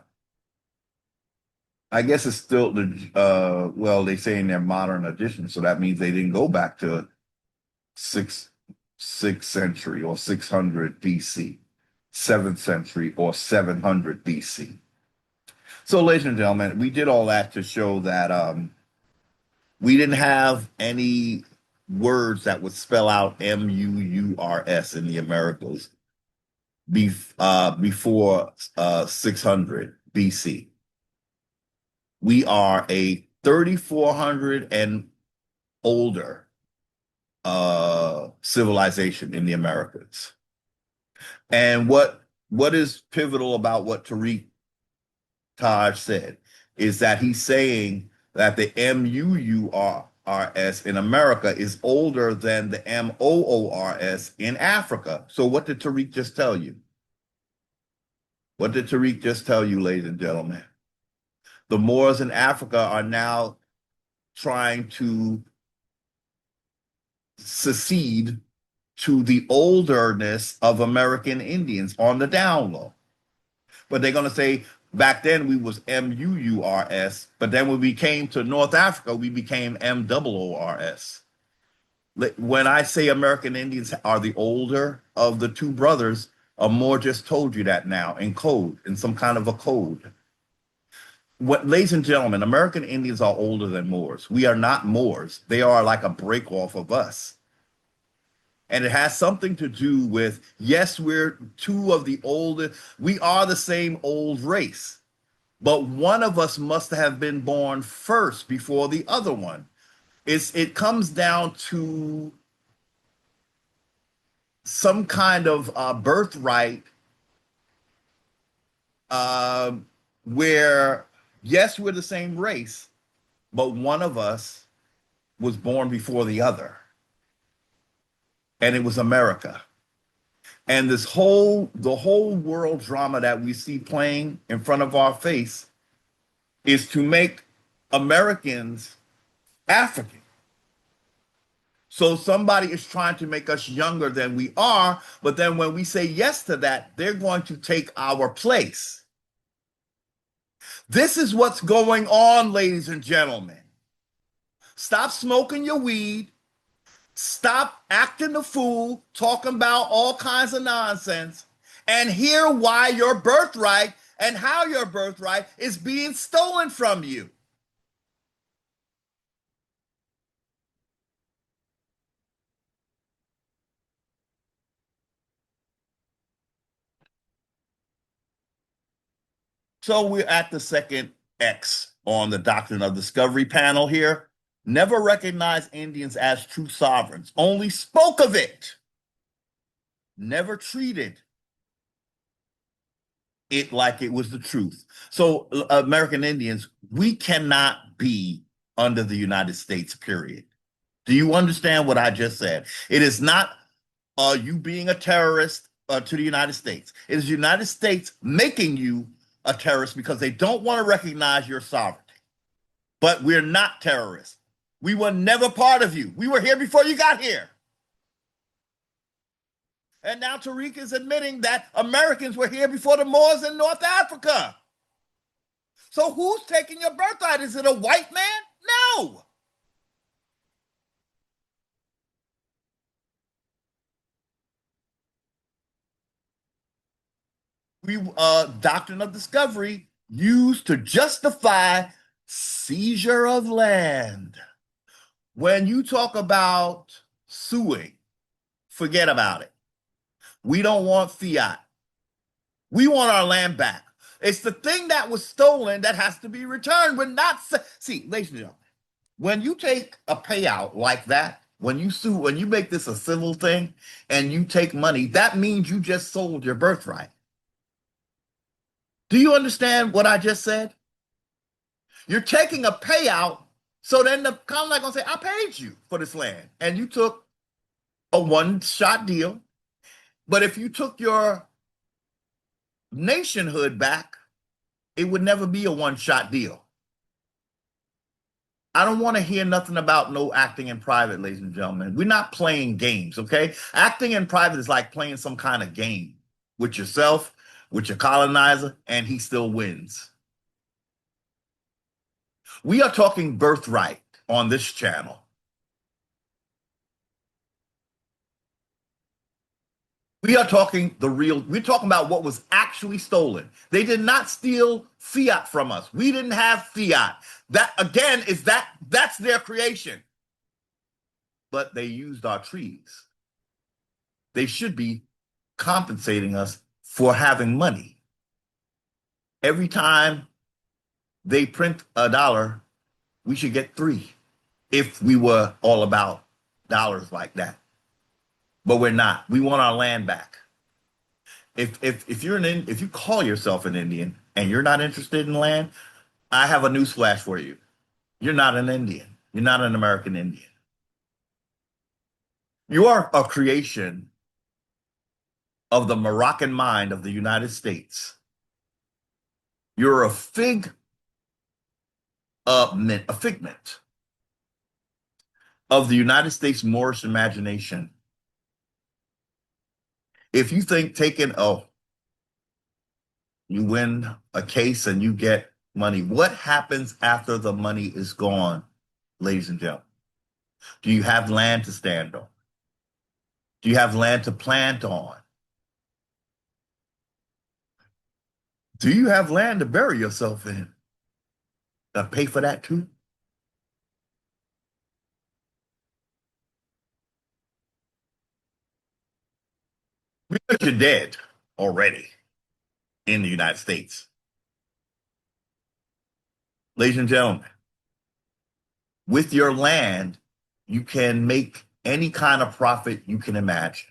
I guess it's still the well, they say in their modern edition, so that means they didn't go back to sixth century or 600 BC, 7th century or 700 BC. So, ladies and gentlemen, we did all that to show that we didn't have any words that would spell out MUURS in the Americas before 600 BC. We are a 3,400 and older civilization in the Americas. And what is pivotal about what Tariq Taj said is that he's saying that the MUURS in America is older than the MOORS in Africa. So what did Tariq just tell you? What did Tariq just tell you, ladies and gentlemen? The Moors in Africa are now trying to succeed to the olderness of American Indians on the down low. But they're going to say, back then we was MUURS, but then when we came to North Africa, we became MOORS. When I say American Indians are the older of the two brothers, Moore just told you that now in code, in some kind of a code. What, ladies and gentlemen, American Indians are older than Moors. We are not Moors. They are like a break off of us. And it has something to do with, yes, we're two of the oldest, we are the same old race, but one of us must have been born first before the other one. It comes down to some kind of birthright where, yes, we're the same race, but one of us was born before the other. And it was America. And the whole world drama that we see playing in front of our face is to make Americans African. So somebody is trying to make us younger than we are, but then when we say yes to that, they're going to take our place. This is what's going on, ladies and gentlemen. Stop smoking your weed. Stop acting the fool, talking about all kinds of nonsense, and hear why your birthright and how your birthright is being stolen from you. So we're at the second X on the Doctrine of Discovery panel here. Never recognized Indians as true sovereigns, only spoke of it, never treated it like it was the truth. So, American Indians, we cannot be under the United States, period. Do you understand what I just said? It is not you being a terrorist to the United States. It is the United States making you a terrorist because they don't want to recognize your sovereignty. But we're not terrorists. We were never part of you. We were here before you got here. And now Tariq is admitting that Americans were here before the Moors in North Africa. So who's taking your birthright? Is it a white man? No. We Doctrine of Discovery used to justify seizure of land. When you talk about suing, forget about it. We don't want fiat. We want our land back. It's the thing that was stolen that has to be returned. We're not see, ladies and gentlemen, when you take a payout like that, when you sue, when you make this a civil thing and you take money, that means you just sold your birthright. Do you understand what I just said? You're taking a payout, so then the county gonna say, I paid you for this land. And you took a one-shot deal. But if you took your nationhood back, it would never be a one-shot deal. I don't want to hear nothing about no acting in private, ladies and gentlemen. We're not playing games, okay? Acting in private is like playing some kind of game with yourself, with your colonizer, and he still wins. We are talking birthright on this channel. We are talking the real, we're talking about what was actually stolen. They did not steal fiat from us. We didn't have fiat. That again is that's their creation. But they used our trees. They should be compensating us for having money. Every time they print a dollar, we should get three if we were all about dollars like that. But we're not. We want our land back. If you're if you call yourself an Indian and you're not interested in land, I have a newsflash for you. You're not an Indian. You're not an American Indian. You are a creation of the Moroccan mind of the United States. You're a figment of the United States Moorish imagination. If you think you win a case and you get money, what happens after the money is gone, ladies and gentlemen? Do you have land to stand on? Do you have land to plant on? Do you have land to bury yourself in? Pay for that too? Because you're dead already in the United States. Ladies and gentlemen, with your land, you can make any kind of profit you can imagine.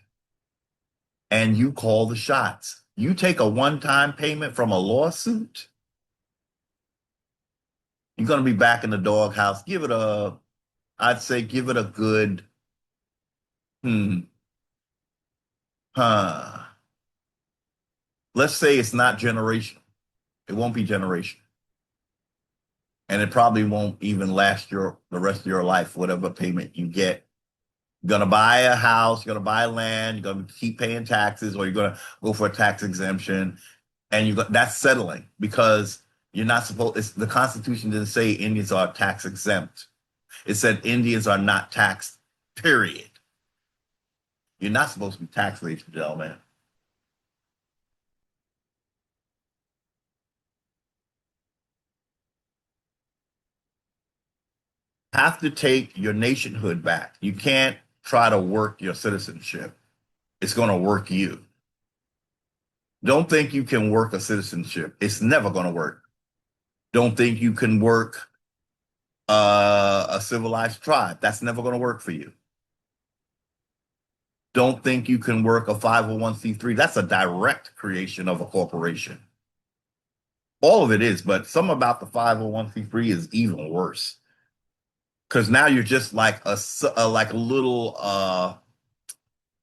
And you call the shots. You take a one-time payment from a lawsuit, you're going to be back in the doghouse. I'd say give it a good, hmm, huh. Let's say it's not generational. It won't be generational. And it probably won't even last the rest of your life, whatever payment you get. You're going to buy a house, you're going to buy land, you're going to keep paying taxes, or you're going to go for a tax exemption. And that's settling because you're not supposed, the Constitution didn't say Indians are tax exempt. It said Indians are not taxed, period. You're not supposed to be taxed, ladies and gentlemen. Have to take your nationhood back. You can't try to work your citizenship. It's going to work you. Don't think you can work a citizenship. It's never going to work. Don't think you can work a civilized tribe. That's never going to work for you. Don't think you can work a 501c3. That's a direct creation of a corporation. All of it is, but some about the 501c3 is even worse because now you're just like a little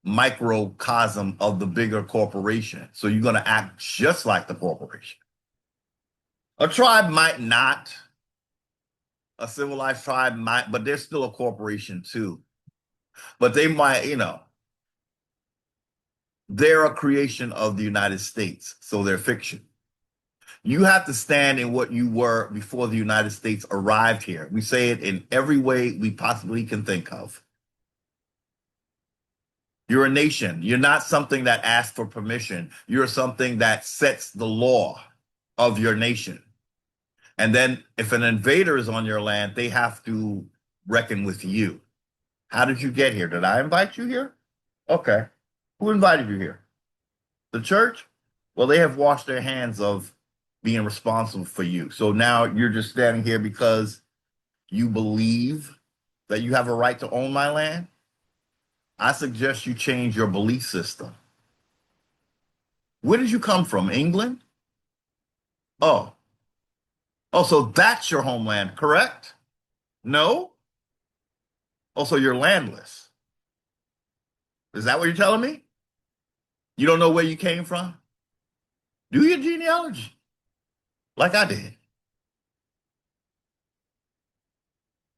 microcosm of the bigger corporation. So you're going to act just like the corporation. A tribe might not, a civilized tribe might, but they're still a corporation too. But they might, they're a creation of the United States, so they're fiction. You have to stand in what you were before the United States arrived here. We say it in every way we possibly can think of. You're a nation. You're not something that asks for permission. You're something that sets the law of your nation. And then if an invader is on your land, they have to reckon with you. How did you get here? Did I invite you here? Okay. Who invited you here? The church? Well, they have washed their hands of being responsible for you. So now you're just standing here because you believe that you have a right to own my land. I suggest you change your belief system. Where did you come from? England? Oh, oh, so that's your homeland, correct? No? Oh, so you're landless. Is that what you're telling me? You don't know where you came from? Do your genealogy like I did.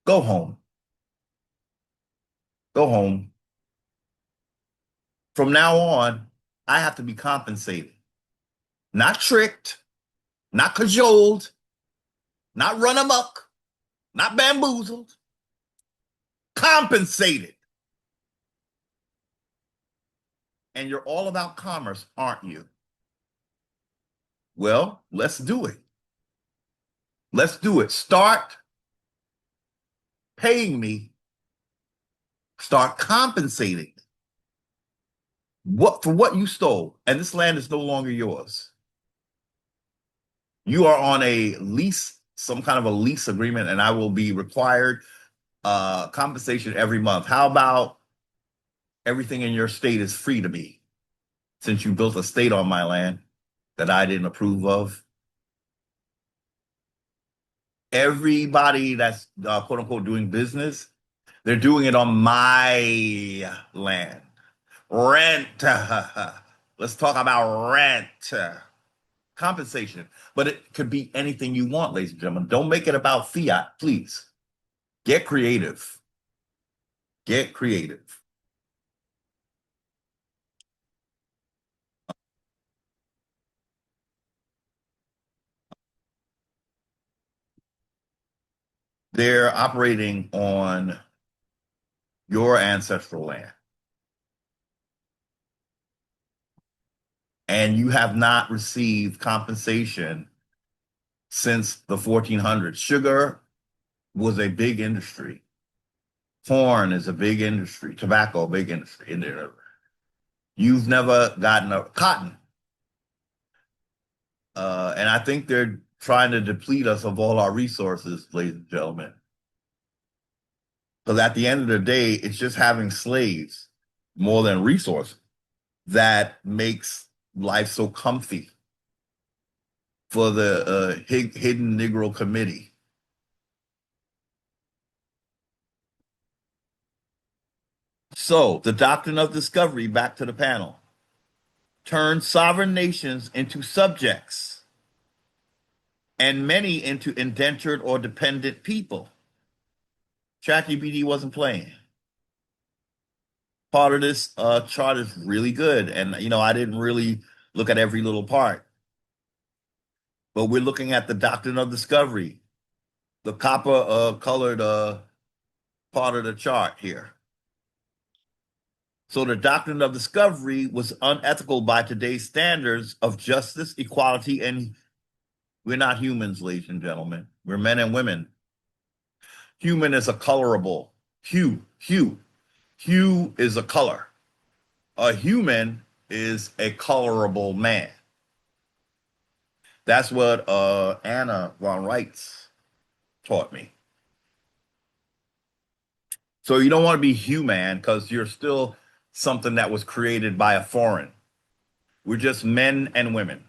Go home. Go home. From now on, I have to be compensated, not tricked, not cajoled, not run amok, not bamboozled, compensated. And you're all about commerce, aren't you? Well, let's do it. Let's do it. Start paying me, start compensating what for what you stole. And this land is no longer yours. You are on a lease, some kind of a lease agreement, and I will be required compensation every month. How about everything in your state is free to me since you built a state on my land that I didn't approve of? Everybody that's quote unquote doing business, they're doing it on my land. Rent. Let's talk about rent. Compensation. But it could be anything you want, ladies and gentlemen. Don't make it about fiat, please. Get creative. Get creative. They're operating on your ancestral land. And you have not received compensation since the 1400s. Sugar was a big industry. Corn is a big industry. Tobacco, a big industry. In there. You've never gotten a cotton. And I think they're trying to deplete us of all our resources, ladies and gentlemen. Because at the end of the day, it's just having slaves more than resources that makes life so comfy for the hidden Negro committee. So the doctrine of discovery, back to the panel, turns sovereign nations into subjects and many into indentured or dependent people. ChatGPT wasn't playing. Part of this chart is really good. And, I didn't really look at every little part. But we're looking at the doctrine of discovery, the copper colored part of the chart here. So the doctrine of discovery was unethical by today's standards of justice, equality, and we're not humans, ladies and gentlemen. We're men and women. Human is a colorable hue. Hue is a color. A human is a colorable man. That's what Anna von Reitz taught me. So you don't want to be human because you're still something that was created by a foreign. We're just men and women.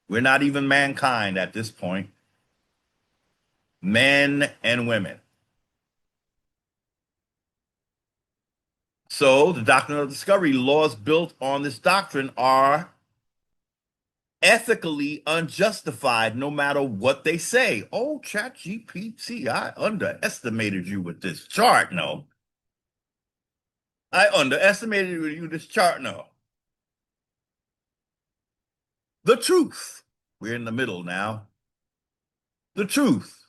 We're not even mankind at this point. Men and women. So the doctrine of discovery, laws built on this doctrine are ethically unjustified no matter what they say. Oh, ChatGPT, I underestimated you with this chart. No. I underestimated you with this chart. No. The truth. We're in the middle now. The truth.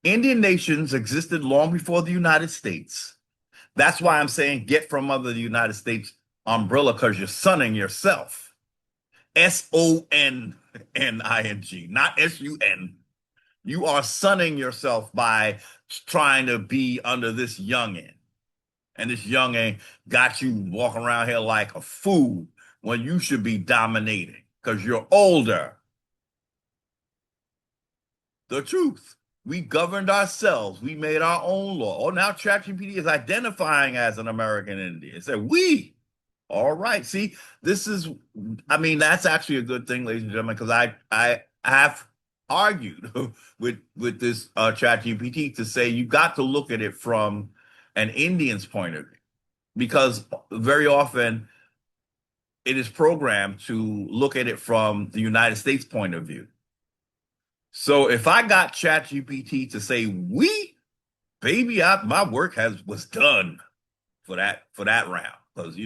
Indian nations existed long before the United States. That's why I'm saying get from under the United States umbrella because you're sunning yourself. Sonning, not sun. You are sunning yourself by trying to be under this youngin. And this youngin got you walking around here like a fool when you should be dominating because you're older. The truth. We governed ourselves. We made our own law. Oh, now ChatGPT is identifying as an American Indian. It said we. All right. See, this is, I mean, that's actually a good thing, ladies and gentlemen, because I have argued with this ChatGPT to say you got to look at it from an Indian's point of view, because very often it is programmed to look at it from the United States point of view. So if I got ChatGPT to say we, baby, my work was done for that round, because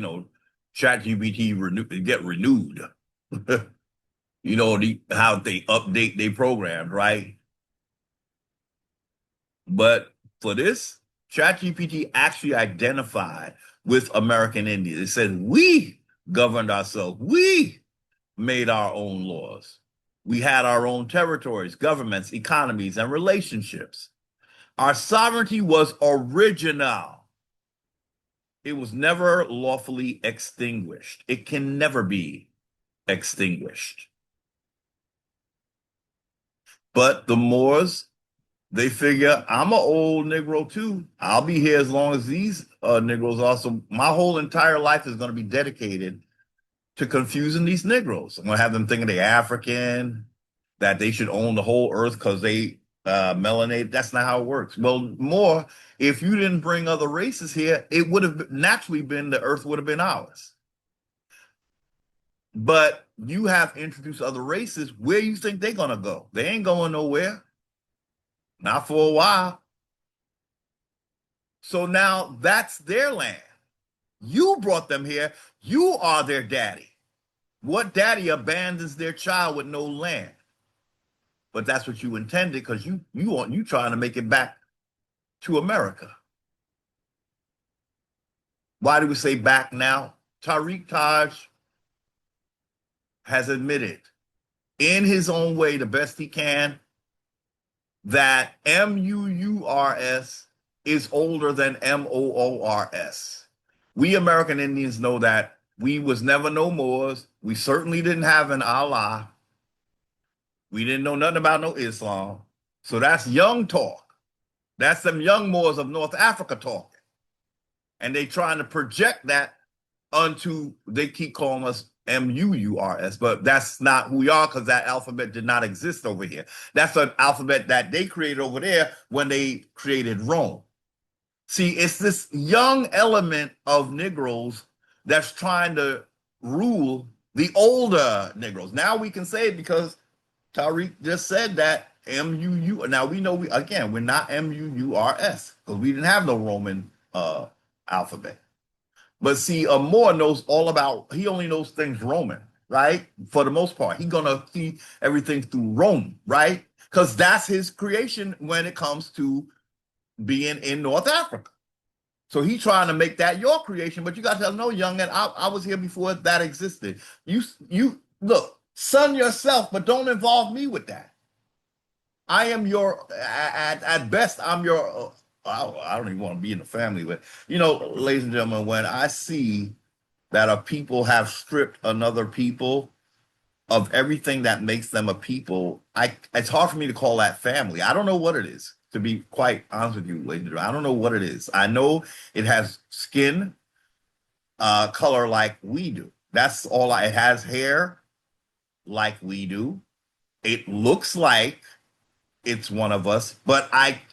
ChatGPT get renewed. How they update their programs, right? But for this, ChatGPT actually identified with American Indians. It said we governed ourselves. We made our own laws. We had our own territories, governments, economies, and relationships. Our sovereignty was original. It was never lawfully extinguished. It can never be extinguished. But the Moors, they figure I'm an old Negro too. I'll be here as long as these Negroes are. So my whole entire life is going to be dedicated to confusing these Negroes. I'm going to have them thinking they're African, that they should own the whole earth because they melanated. That's not how it works. Well, more, if you didn't bring other races here, it would have naturally been, the earth would have been ours. But you have introduced other races. Where you think they're going to go? They ain't going nowhere. Not for a while. So now that's their land. You brought them here. You are their daddy. What daddy abandons their child with no land? But that's what you intended, because you trying to make it back to America. Why do we say back now? Tariq Taj has admitted in his own way, the best he can, that MUURS is older than MOORS. We American Indians know that we was never no Moors. We certainly didn't have an Allah. We didn't know nothing about no Islam. So that's young talk. That's them young Moors of North Africa talking. And they trying to project that onto, they keep calling us MUURS, but that's not who we are, because that alphabet did not exist over here. That's an alphabet that they created over there when they created Rome. See, it's this young element of Negroes that's trying to rule the older Negroes. Now we can say it because Tariq just said that MUU. Now we know we're not MUURS because we didn't have no Roman alphabet. But see, a Moor knows all about, he only knows things Roman, right? For the most part, he's going to see everything through Rome, right? Because that's his creation when it comes to being in North Africa. So he's trying to make that your creation, but you got to tell him, no, youngin, I was here before that existed. You look, son yourself, but don't involve me with that. I am your at best. I'm your. I don't even want to be in the family, but ladies and gentlemen, when I see that a people have stripped another people of everything that makes them a people, it's hard for me to call that family. I don't know what it is, to be quite honest with you, ladies and gentlemen. I don't know what it is. I know it has skin color like we do. That's all. It has hair like we do. It looks like it's one of us, but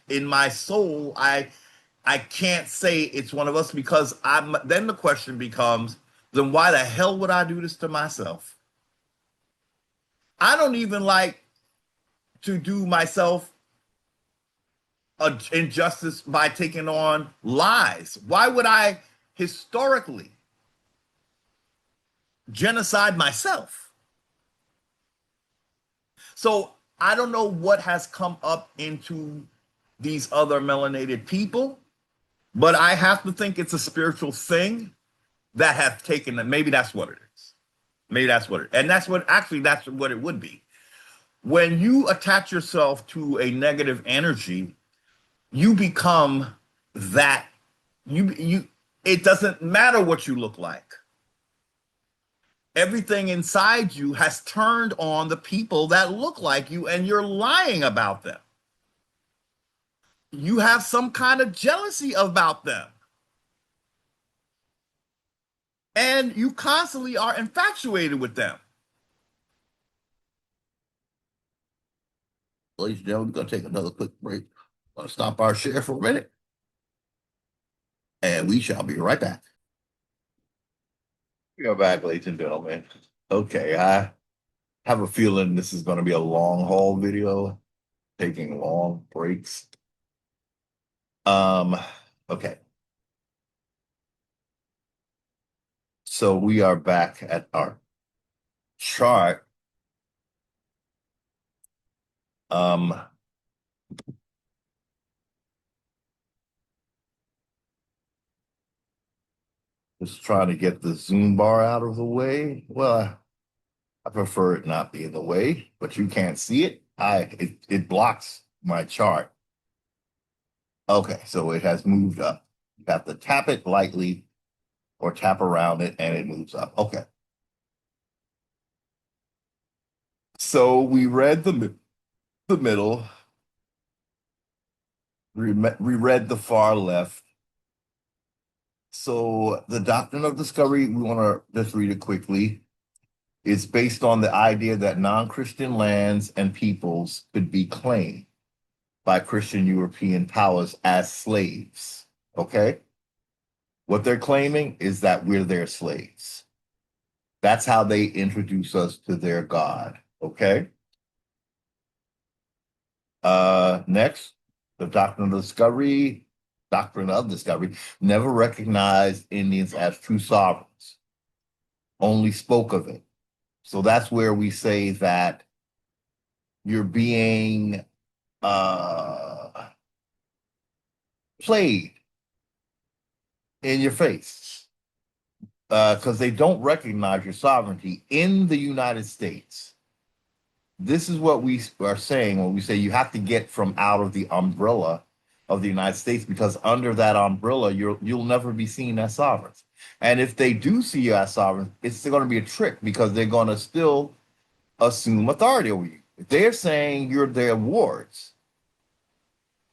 in my soul, I can't say it's one of us because I'm. Then the question becomes, then why the hell would I do this to myself? I don't even like to do myself a injustice by taking on lies. Why would I historically genocide myself? So I don't know what has come up into these other melanated people, but I have to think it's a spiritual thing that has taken them. Maybe that's what it is. Maybe that's what it, and that's what it would be. When you attach yourself to a negative energy, you become that. You it doesn't matter what you look like. Everything inside you has turned on the people that look like you, and you're lying about them. You have some kind of jealousy about them, and you constantly are infatuated with them. Ladies and gentlemen, we're going to take another quick break. We're going to stop our share for a minute, and we shall be right back. We are back, ladies and gentlemen. Okay, I have a feeling this is going to be a long haul video, taking long breaks. Um, okay. So we are back at our chart. Um, just trying to get the zoom bar out of the way. Well, I prefer it not be in the way, but you can't see it. It blocks my chart. Okay, so it has moved up. You have to tap it lightly or tap around it and it moves up. Okay. So we read the middle. We read the far left. So the doctrine of discovery, we want to just read it quickly. It's based on the idea that non-Christian lands and peoples could be claimed by Christian European powers as slaves. Okay? What they're claiming is that we're their slaves. That's how they introduce us to their God. Okay? Next, the doctrine of discovery never recognized Indians as true sovereigns, only spoke of it. So that's where we say that you're being played in your face because they don't recognize your sovereignty in the United States. This is what we are saying when we say you have to get from out of the umbrella of the United States, because under that umbrella, you'll never be seen as sovereigns. And if they do see you as sovereign, it's going to be a trick because they're going to still assume authority over you. They're saying you're their wards.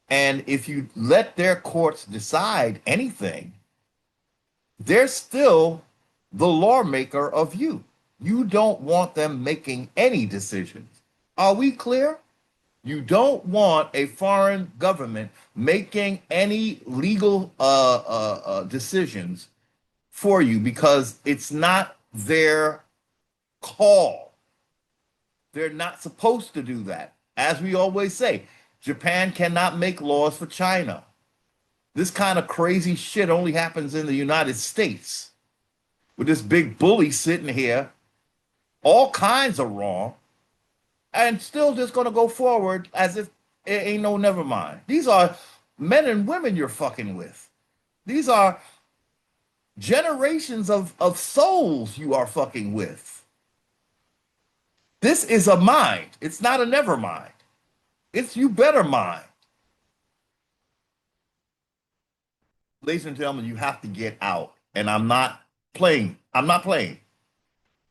And if you let their courts decide anything, they're still the lawmaker of you. You don't want them making any decisions. Are we clear? You don't want a foreign government making any legal decisions for you because it's not their call. They're not supposed to do that. As we always say, Japan cannot make laws for China. This kind of crazy shit only happens in the United States with this big bully sitting here. All kinds are wrong and still just going to go forward as if it ain't no never mind. These are men and women you're fucking with. These are generations of souls you are fucking with. This is a mind. It's not a never mind. It's you better mind. Ladies and gentlemen, you have to get out. And I'm not playing. I'm not playing.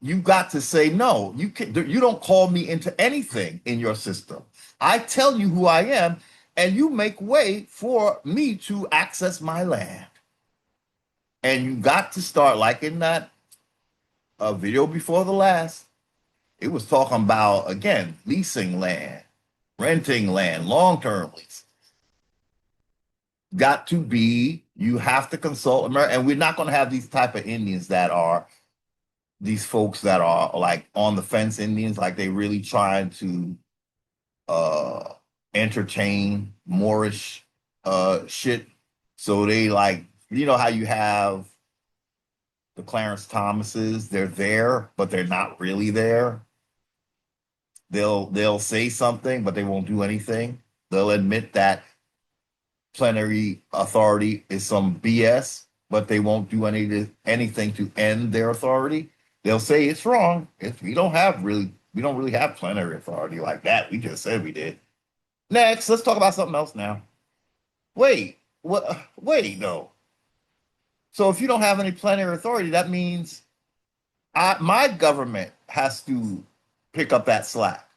You got to say no. You don't call me into anything in your system. I tell you who I am, and you make way for me to access my land. And you got to start like in that video before the last. It was talking about again leasing land, renting land, long-term lease. Got to be. You have to consult America, and we're not going to have these type of Indians that are these folks that are like on the fence Indians, like they really trying to uh entertain Moorish shit. So they like, you know how you have the Clarence Thomases, they're there, but they're not really there. They'll say something, but they won't do anything. They'll admit that plenary authority is some BS, but they won't do anything to end their authority. They'll say it's wrong. We don't really have plenary authority like that. We just said we did. Next, let's talk about something else now. Wait, what? Wait, no. So if you don't have any plenary authority, that means my government has to pick up that slack.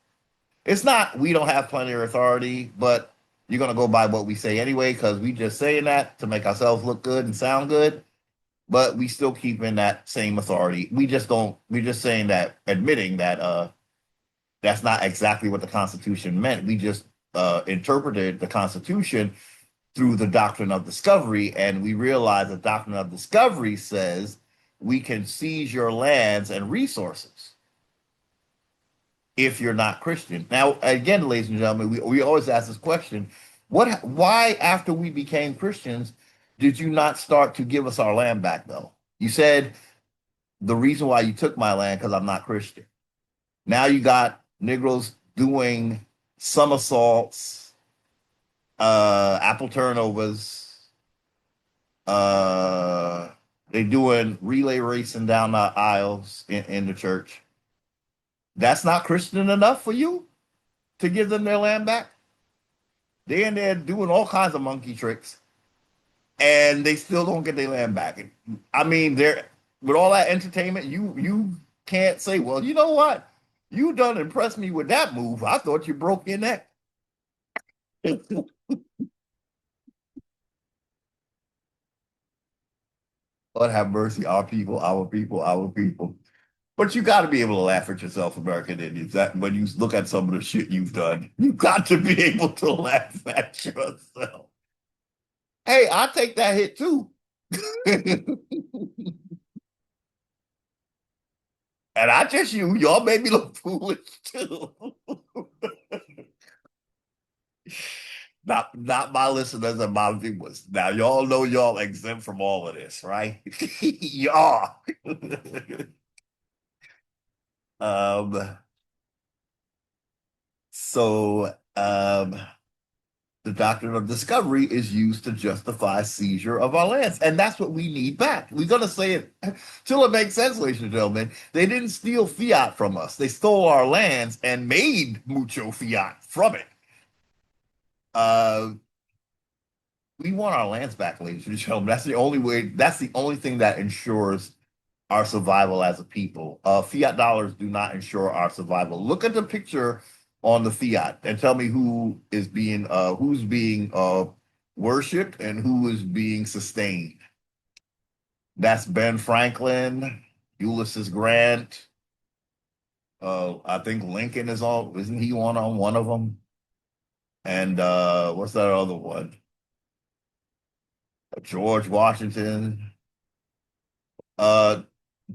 It's not we don't have plenary authority, but you're gonna go by what we say anyway because we just saying that to make ourselves look good and sound good. But we still keep in that same authority. We just don't. We're just saying that, admitting that that's not exactly what the Constitution meant. We just interpreted the Constitution through the doctrine of discovery, and we realize the doctrine of discovery says we can seize your lands and resources if you're not Christian. Now, again, ladies and gentlemen, we always ask this question: why, after we became Christians, did you not start to give us our land back? Though you said the reason why you took my land because I'm not Christian. Now you got Negroes doing somersaults, apple turnovers. They doing relay racing down the aisles in the church. That's not Christian enough for you to give them their land back. They in there doing all kinds of monkey tricks, and they still don't get their land back. I mean, they're with all that entertainment, you can't say, well, you know what? You done impressed me with that move. I thought you broke your neck. Lord have mercy, our people, our people, our people. But you got to be able to laugh at yourself, American Indians. That when you look at some of the shit you've done, you got to be able to laugh at yourself. Hey, I take that hit too. And I just y'all made me look foolish too. Not my listeners and my viewers. Now y'all know y'all exempt from all of this, right? Y'all. um so the doctrine of discovery is used to justify seizure of our lands. And that's what we need back. We're going to say it till it makes sense, ladies and gentlemen. They didn't steal fiat from us. They stole our lands and made mucho fiat from it. Uh, we want our lands back, ladies and gentlemen. That's the only way. That's the only thing that ensures our survival as a people. Fiat dollars do not ensure our survival. Look at the picture on the fiat and tell me who's being worshipped and who is being sustained. That's Ben Franklin, Ulysses Grant. I think Lincoln is on. Isn't he on one of them? And what's that other one? George Washington. Uh,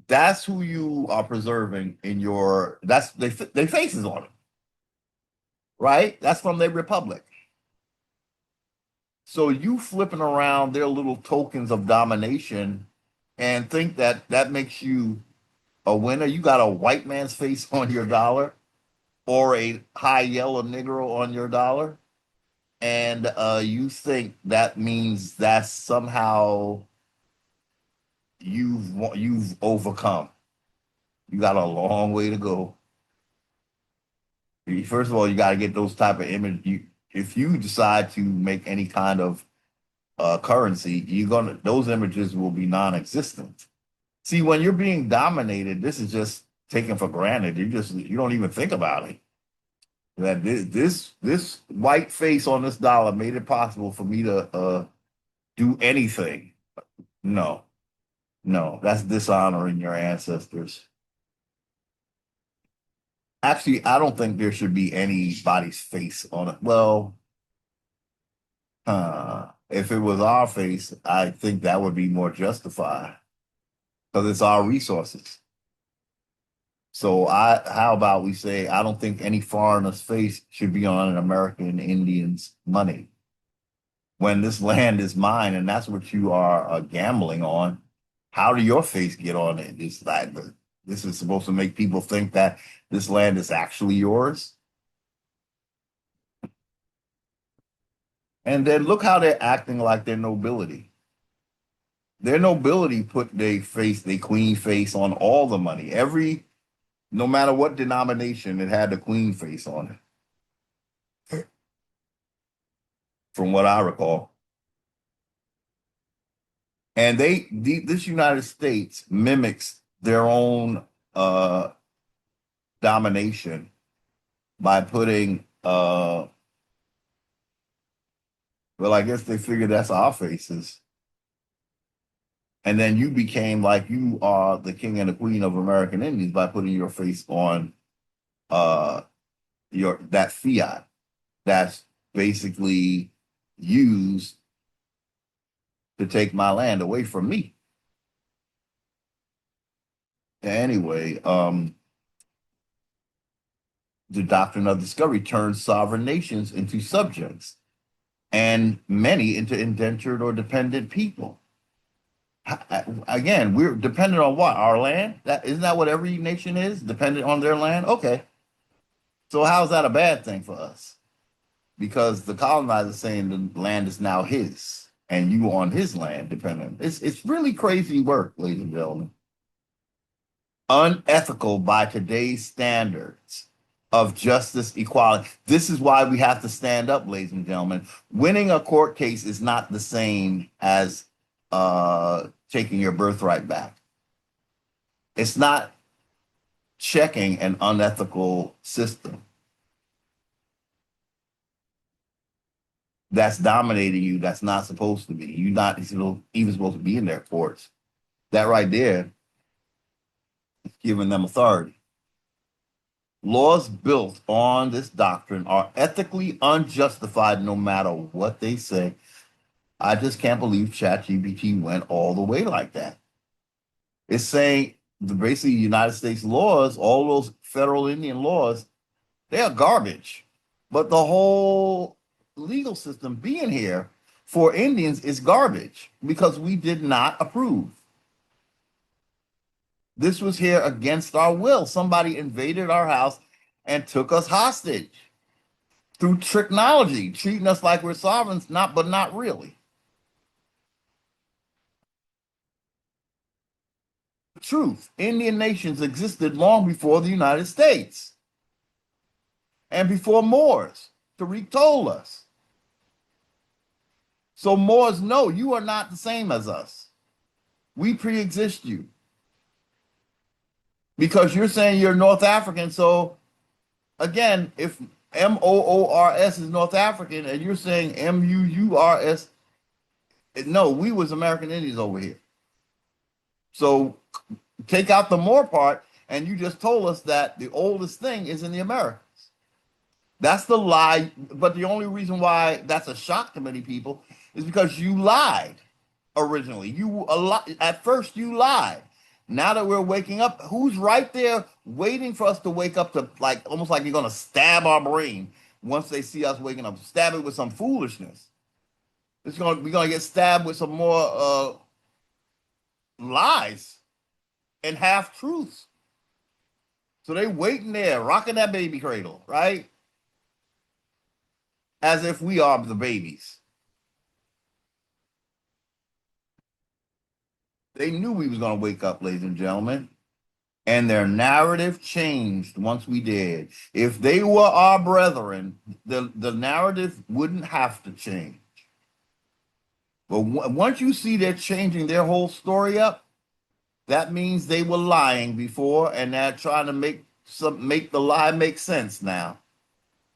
that's who you are preserving in your. That's they faces on it, right? That's from their republic. So you flipping around their little tokens of domination and think that that makes you a winner. You got a white man's face on your dollar or a high yellow Negro on your dollar. and you think that means that somehow you've overcome. You got a long way to go. First of all, you got to get those type of image. If you decide to make any kind of currency, you're gonna those images will be non-existent. See, when you're being dominated, this is just taken for granted. You don't even think about it. That this white face on this dollar made it possible for me to do anything. No, no, that's dishonoring your ancestors. Actually, I don't think there should be anybody's face on it. Well, if it was our face, I think that would be more justified because it's our resources. So how about we say, I don't think any foreigner's face should be on an American Indian's money when this land is mine and that's what you are gambling on. How do your face get on it? It's like this is supposed to make people think that this land is actually yours. And then look how they're acting like their nobility. Their nobility put their queen face on all the money. No matter what denomination, it had the queen face on it, from what I recall. And this United States mimics their own domination by putting well, I guess they figured that's our faces. And then you became like you are the king and the queen of American Indians by putting your face on uh your that fiat that's basically used to take my land away from me. Anyway, the doctrine of discovery turns sovereign nations into subjects and many into indentured or dependent people. Again, we're dependent on what? Our land? That isn't that what every nation is? Dependent on their land? Okay. So how is that a bad thing for us? Because the colonizer is saying the land is now his and you on his land dependent. It's really crazy work, ladies and gentlemen. Unethical by today's standards of justice, equality. This is why we have to stand up, ladies and gentlemen. Winning a court case is not the same as taking your birthright back. It's not checking an unethical system that's dominating you, that's not supposed to be. You're not even supposed to be in their courts. That right there is giving them authority. Laws built on this doctrine are ethically unjustified no matter what they say. I just can't believe ChatGPT went all the way like that. It's saying basically United States laws, all those federal Indian laws, they are garbage. But the whole legal system being here for Indians is garbage because we did not approve. This was here against our will. Somebody invaded our house and took us hostage through technology, treating us like we're sovereigns, but not really. Truth, Indian nations existed long before the United States and before Moors. Tariq told us. So Moors know you are not the same as us. We pre-exist you. Because you're saying you're North African. So again, if Moors is North African and you're saying Muurs, no, we was American Indians over here. So take out the more part, and you just told us that the oldest thing is in the Americas. That's the lie. But the only reason why that's a shock to many people is because you lied originally. At first you lied. Now that we're waking up, who's right there waiting for us to wake up to almost like you're gonna stab our brain once they see us waking up, stab it with some foolishness. We're gonna get stabbed with some more lies and half truths. So they waiting there, rocking that baby cradle, right? as if we are the babies. They knew we was going to wake up, ladies and gentlemen. And their narrative changed once we did. If they were our brethren, the narrative wouldn't have to change. But once you see they're changing their whole story up, that means they were lying before, and they're trying to make the lie make sense now.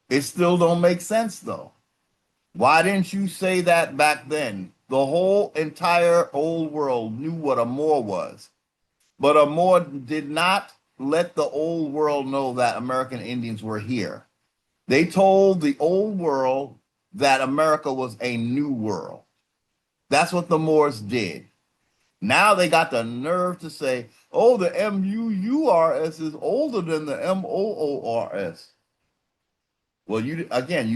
It still don't make sense though. Why didn't you say that back then? The whole entire old world knew what a Moor was, but a Moor did not let the old world know that American Indians were here. They told the old world that America was a new world. That's what the Moors did. Now they got the nerve to say, oh, the MUURS is older than the MOORS. Well, you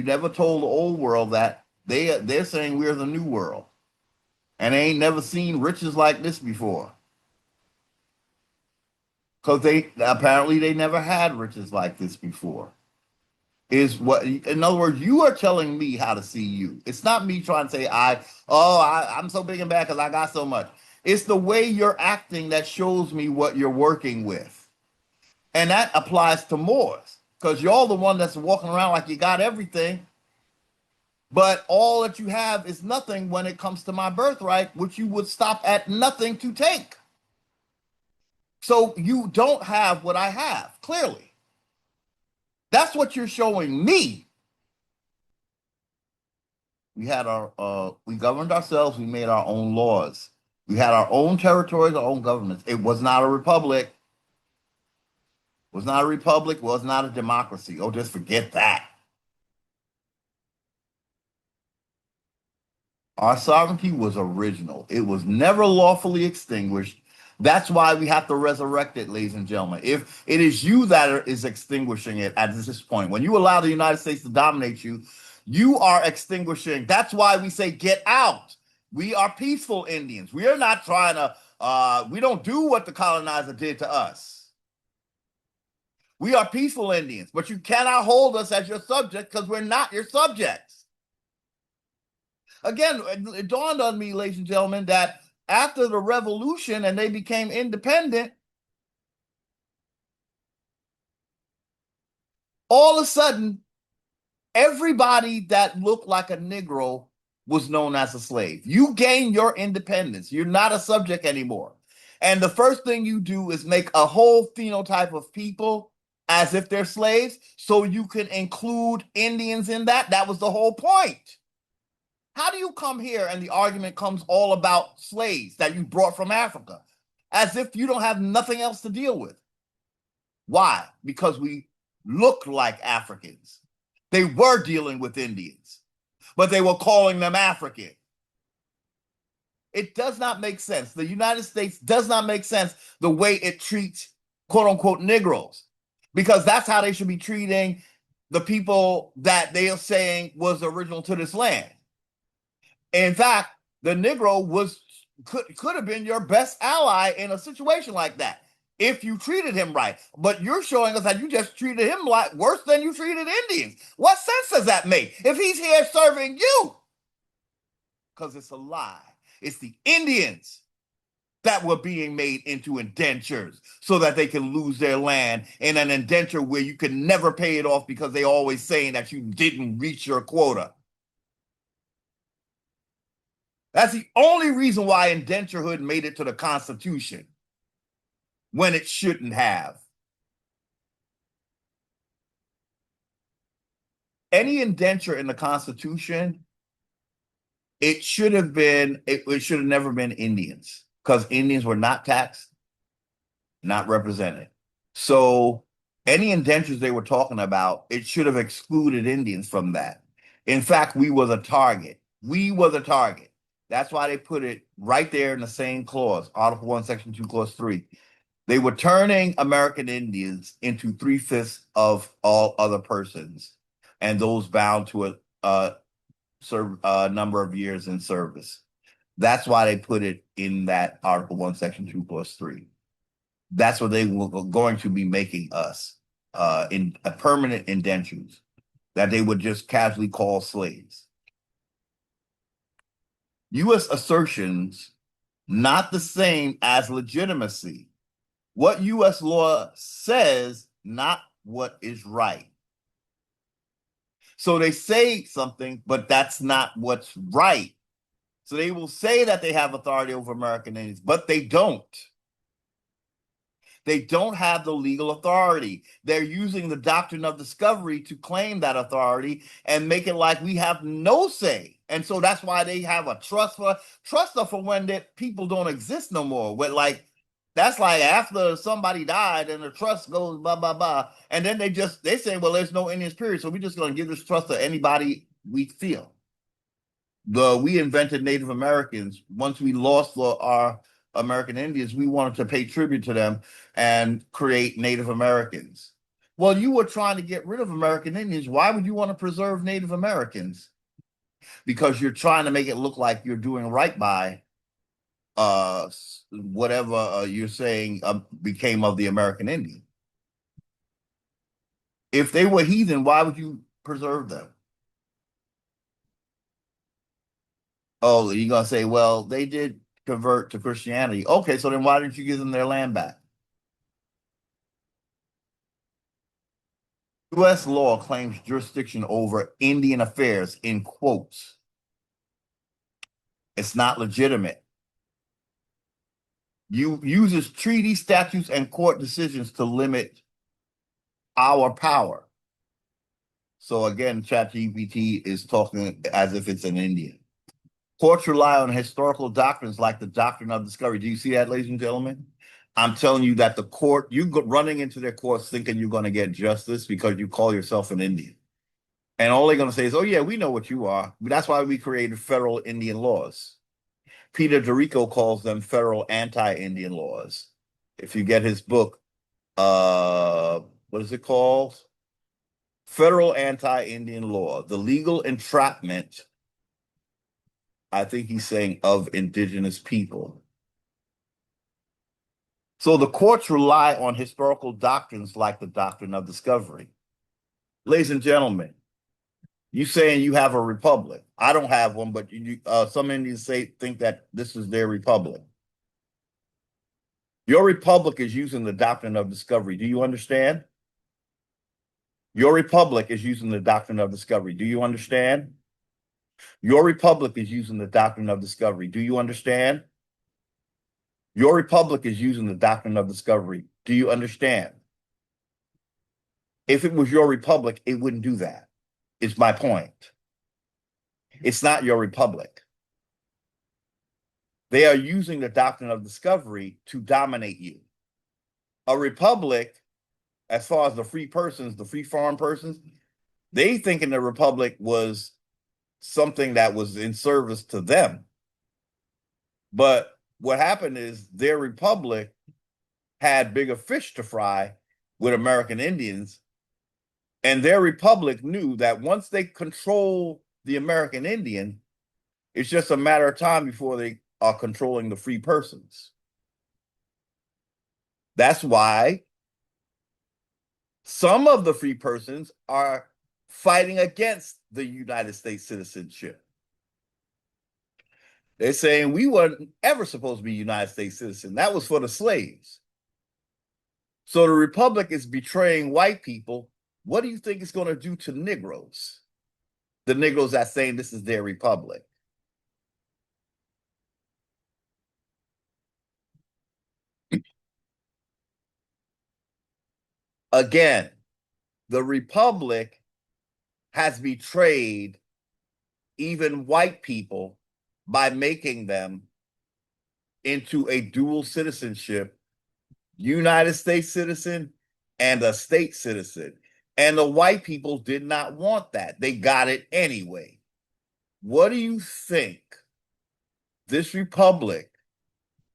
never told the old world that. They're saying we're the new world. And they ain't never seen riches like this before. Because they never had riches like this before. In other words, you are telling me how to see you. It's not me trying to say I'm so big and bad because I got so much. It's the way you're acting that shows me what you're working with. And that applies to Moors. Because you're the one that's walking around like you got everything. But all that you have is nothing when it comes to my birthright, which you would stop at nothing to take. So you don't have what I have, clearly. That's what you're showing me. We governed ourselves. We made our own laws. We had our own territories, our own governments. It was not a republic. It was not a republic. It was not a democracy. Oh, just forget that. Our sovereignty was original. It was never lawfully extinguished. That's why we have to resurrect it, ladies and gentlemen. If it is you that is extinguishing it at this point, when you allow the United States to dominate you, you are extinguishing. That's why we say get out. We are peaceful Indians. We are not trying to, we don't do what the colonizer did to us. We are peaceful Indians, but you cannot hold us as your subject because we're not your subjects. Again, it dawned on me, ladies and gentlemen, that after the revolution and they became independent, all of a sudden, everybody that looked like a Negro was known as a slave. You gain your independence. You're not a subject anymore. And the first thing you do is make a whole phenotype of people as if they're slaves so you can include Indians in that. That was the whole point. How do you come here and the argument comes all about slaves that you brought from Africa, as if you don't have nothing else to deal with? Why? Because we look like Africans. They were dealing with Indians, but they were calling them African. It does not make sense. The United States does not make sense the way it treats quote unquote Negroes, because that's how they should be treating the people that they are saying was original to this land. In fact, the Negro could have been your best ally in a situation like that if you treated him right. But you're showing us that you just treated him like worse than you treated Indians. What sense does that make if he's here serving you? Because it's a lie. It's the Indians that were being made into indentures so that they can lose their land in an indenture where you can never pay it off because they always saying that you didn't reach your quota. That's the only reason why indenturehood made it to the Constitution when it shouldn't have. Any indenture in the Constitution, it should have never been Indians, because Indians were not taxed, not represented. So any indentures they were talking about, it should have excluded Indians from that. In fact, we were the target. We were the target. That's why they put it right there in the same clause, Article 1, Section 2, Clause 3. They were turning American Indians into 3/5 of all other persons, and those bound to a number of years in service. That's why they put it in that Article 1, Section 2, Clause 3. That's what they were going to be making us in permanent indentures. that they would just casually call slaves. U.S. assertions not the same as legitimacy. What U.S. law says, not what is right. So they say something, but that's not what's right. So they will say that they have authority over American Indians, but they don't. They don't have the legal authority. They're using the doctrine of discovery to claim that authority and make it like we have no say. And so that's why they have a trust for when that people don't exist no more. But like that's like after somebody died and the trust goes blah blah blah, and then they say, well, there's no Indians period, so we're just going to give this trust to anybody we feel. We invented Native Americans. Once we lost our American Indians, we wanted to pay tribute to them and create Native Americans. Well, you were trying to get rid of American Indians. Why would you want to preserve Native Americans? Because you're trying to make it look like you're doing right by whatever you're saying became of the American Indian. If they were heathen, why would you preserve them? Oh, you're going to say, well, they did convert to Christianity. Okay, so then why didn't you give them their land back? U.S. law claims jurisdiction over Indian affairs in quotes. It's not legitimate. Uses treaty statutes and court decisions to limit our power. So again, ChatGPT is talking as if it's an Indian. Courts rely on historical doctrines like the doctrine of discovery. Do you see that, ladies and gentlemen? I'm telling you that the court, you go running into their courts thinking you're going to get justice because you call yourself an Indian. And all they're going to say is, oh, yeah, we know what you are. That's why we created federal Indian laws. Peter Dorico calls them federal anti-Indian laws. If you get his book, what is it called? Federal Anti-Indian Law, the legal entrapment, I think he's saying, of indigenous people. So the courts rely on historical doctrines like the doctrine of discovery. Ladies and gentlemen, you saying you have a republic. I don't have one, but some Indians think that this is their republic. Your republic is using the doctrine of discovery. Do you understand? Your republic is using the doctrine of discovery. Do you understand? Your republic is using the doctrine of discovery. Do you understand? Your republic is using the doctrine of discovery. Do you understand? If it was your republic, it wouldn't do that. It's my point. It's not your republic. They are using the doctrine of discovery to dominate you. A republic, as far as the free persons, the free foreign persons, they thinking the republic was something that was in service to them. But what happened is their republic had bigger fish to fry with American Indians, and their republic knew that once they control the American Indian, it's just a matter of time before they are controlling the free persons. That's why some of the free persons are fighting against the United States citizenship. They're saying we weren't ever supposed to be United States citizens. That was for the slaves. So the republic is betraying white people. What do you think it's going to do to Negroes? The Negroes that saying this is their republic. Again, the republic has betrayed even white people by making them into a dual citizenship, United States citizen and a state citizen. And the white people did not want that. They got it anyway. What do you think this republic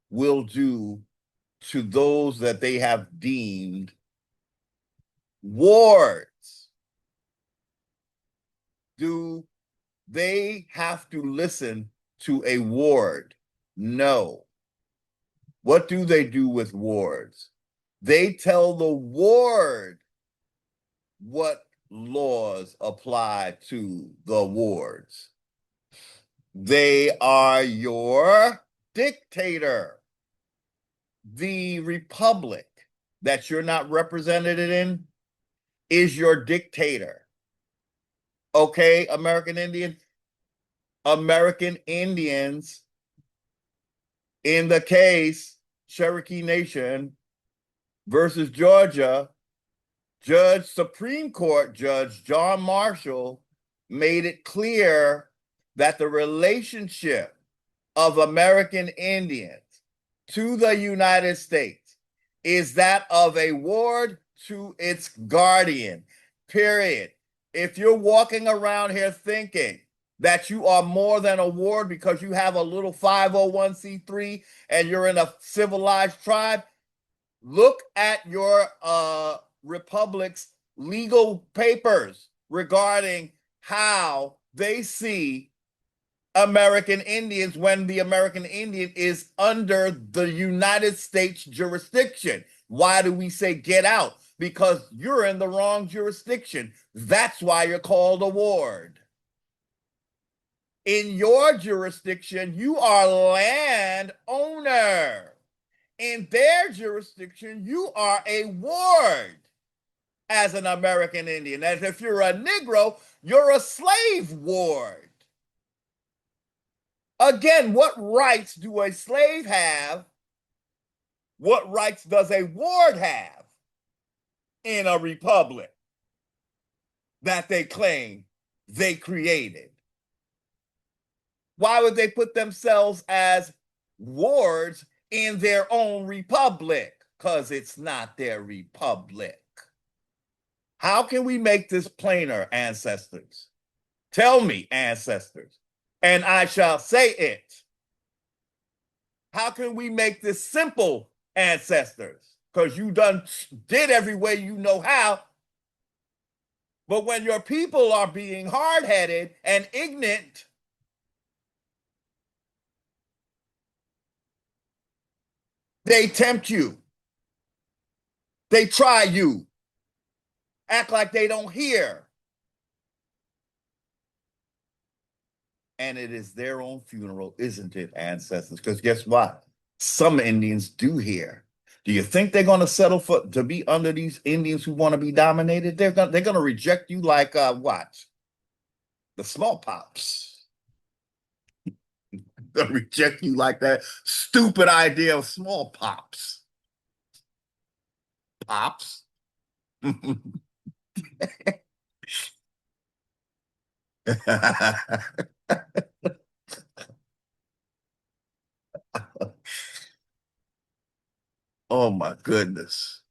will do to those that they have deemed wards? Do they have to listen to a ward? No. What do they do with wards? They tell the ward what laws apply to the wards? They are your dictator. The republic that you're not represented in is your dictator. Okay, American Indian? American Indians, in the case Cherokee Nation versus Georgia, Supreme Court Judge John Marshall made it clear that the relationship of American Indians to the United States is that of a ward to its guardian, period. If you're walking around here thinking that you are more than a ward because you have a little 501c3 and you're in a civilized tribe, look at your republic's legal papers regarding how they see American Indians when the American Indian is under the United States jurisdiction. Why do we say get out? Because you're in the wrong jurisdiction. That's why you're called a ward. In your jurisdiction, you are landowner. In their jurisdiction, you are a ward as an American Indian. As if you're a Negro, you're a slave ward. Again, what rights do a slave have? What rights does a ward have in a republic that they claim they created? Why would they put themselves as wards in their own republic? Because it's not their republic. How can we make this plainer, ancestors? Tell me, ancestors, and I shall say it. How can we make this simple, ancestors? Because you did every way you know how. But when your people are being hard-headed and ignorant, they tempt you. They try you. Act like they don't hear. And it is their own funeral, isn't it, ancestors? Because guess what? Some Indians do hear. Do you think they're going to settle to be under these Indians who want to be dominated? They're going to reject you like what? The smallpox. They'll reject you like that stupid idea of smallpox. Pops. Oh my goodness.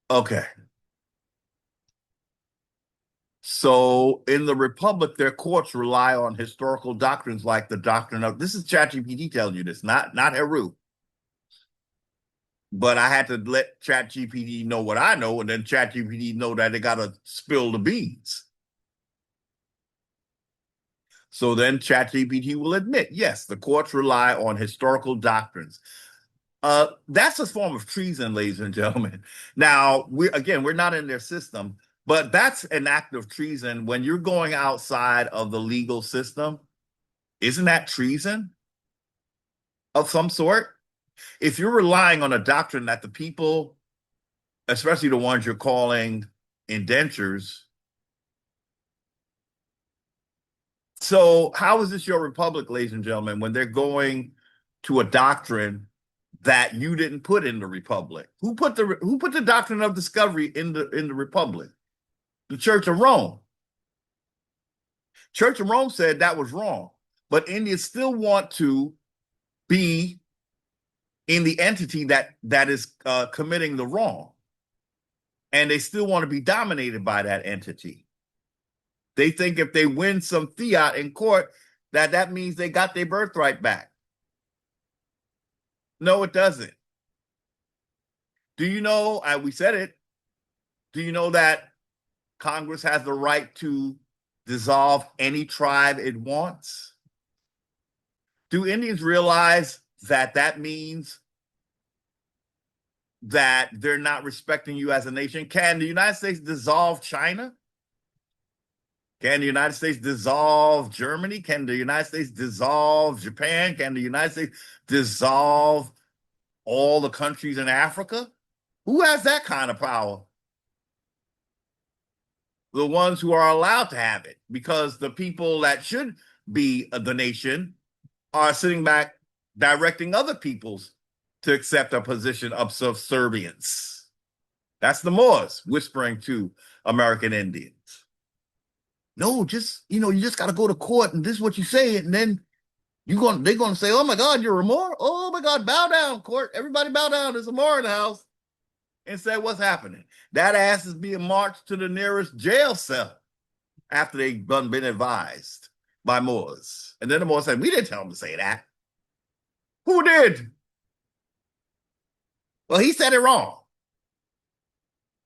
Okay. So in the Republic, their courts rely on historical doctrines like the doctrine of, this is ChatGPT telling you this, not Heru. But I had to let ChatGPT know what I know, and then ChatGPT know that they gotta spill the beans. So then ChatGPT will admit, yes, the courts rely on historical doctrines. That's a form of treason, ladies and gentlemen. Now, we're not in their system, but that's an act of treason when you're going outside of the legal system. Isn't that treason of some sort? If you're relying on a doctrine that the people, especially the ones you're calling indentures, so how is this your republic, ladies and gentlemen, when they're going to a doctrine that you didn't put in the republic? Who put the doctrine of discovery in the republic? The Church of Rome. Church of Rome said that was wrong, but Indians still want to be in the entity that is committing the wrong, and they still want to be dominated by that entity. They think if they win some fiat in court, that means they got their birthright back. No, it doesn't. Do you know, we said it, do you know that Congress has the right to dissolve any tribe it wants? Do Indians realize that means that they're not respecting you as a nation. Can the United States dissolve China? Can the United States dissolve Germany? Can the United States dissolve Japan? Can the United States dissolve all the countries in Africa? Who has that kind of power? The ones who are allowed to have it, because the people that should be the nation are sitting back directing other peoples to accept a position of subservience. That's the Moors whispering to American Indians. No, just you just got to go to court, and this is what you say, and then they're gonna say, "Oh my God, you're a Moor! Oh my God, bow down, court! Everybody bow down! There's a Moor in the house." And say, "What's happening?" That ass is being marched to the nearest jail cell after they've been advised by Moors. And then the Moors said, "We didn't tell him to say that." Who did? Well, he said it wrong.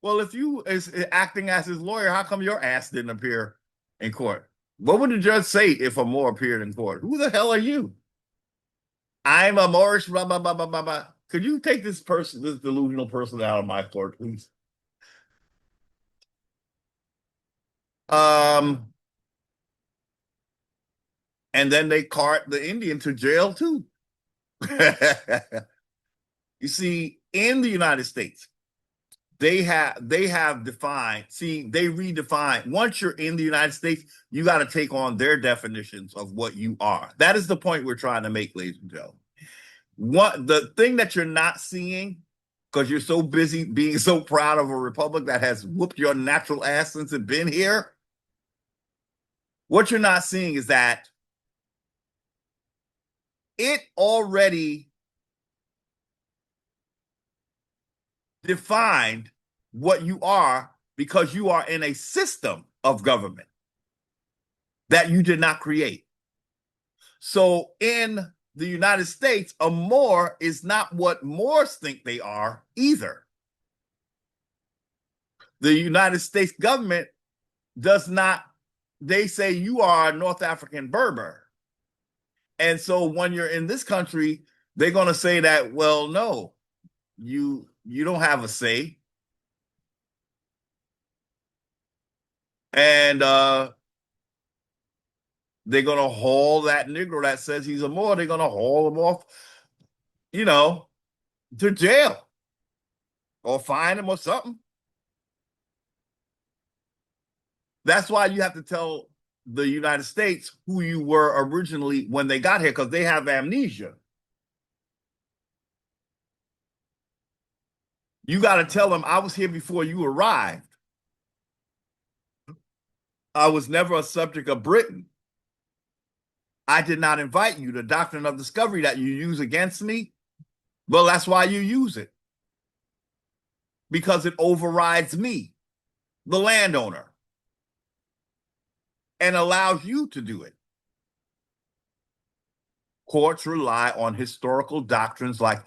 Well, if you is acting as his lawyer, how come your ass didn't appear in court? What would the judge say if a Moor appeared in court? Who the hell are you? I'm a Moorish, blah, blah, blah, blah, blah, blah. Could you take this delusional person out of my court, please? Um, and then they cart the Indian to jail too. You see, in the United States, they have defined, see, they redefine. Once you're in the United States, you got to take on their definitions of what you are. That is the point we're trying to make, ladies and gentlemen. What the thing that you're not seeing because you're so busy being so proud of a republic that has whooped your natural ass since it's been here. What you're not seeing is that it already defined what you are because you are in a system of government that you did not create. So in the United States, a Moor is not what Moors think they are either. The United States government does not, they say you are a North African Berber. And so when you're in this country, they're going to say that, well, no, you don't have a say. And they're going to haul that Negro that says he's a Moor, they're going to haul him off, you know, to jail or fine him or something. That's why you have to tell the United States who you were originally when they got here, because they have amnesia. You got to tell them, I was here before you arrived. I was never a subject of Britain. I did not invite you. The doctrine of discovery that you use against me, well, that's why you use it. Because it overrides me, the landowner, and allows you to do it. Courts rely on historical doctrines like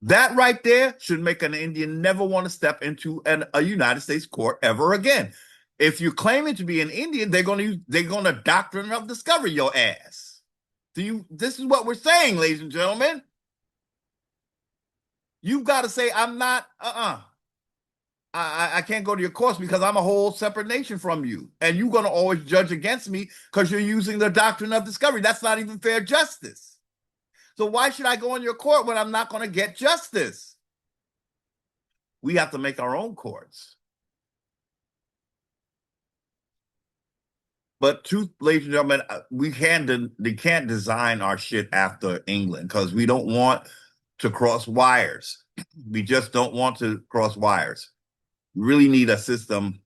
that right there should make an Indian never want to step into a United States court ever again. If you're claiming to be an Indian, they're going to doctrine of discovery your ass. This is what we're saying, ladies and gentlemen. You've got to say, I'm not, I can't go to your course because I'm a whole separate nation from you. And you're going to always judge against me because you're using the doctrine of discovery. That's not even fair justice. So why should I go in your court when I'm not going to get justice? We have to make our own courts. But truth, ladies and gentlemen, they can't design our shit after England because we don't want to cross wires. We just don't want to cross wires. We really need a system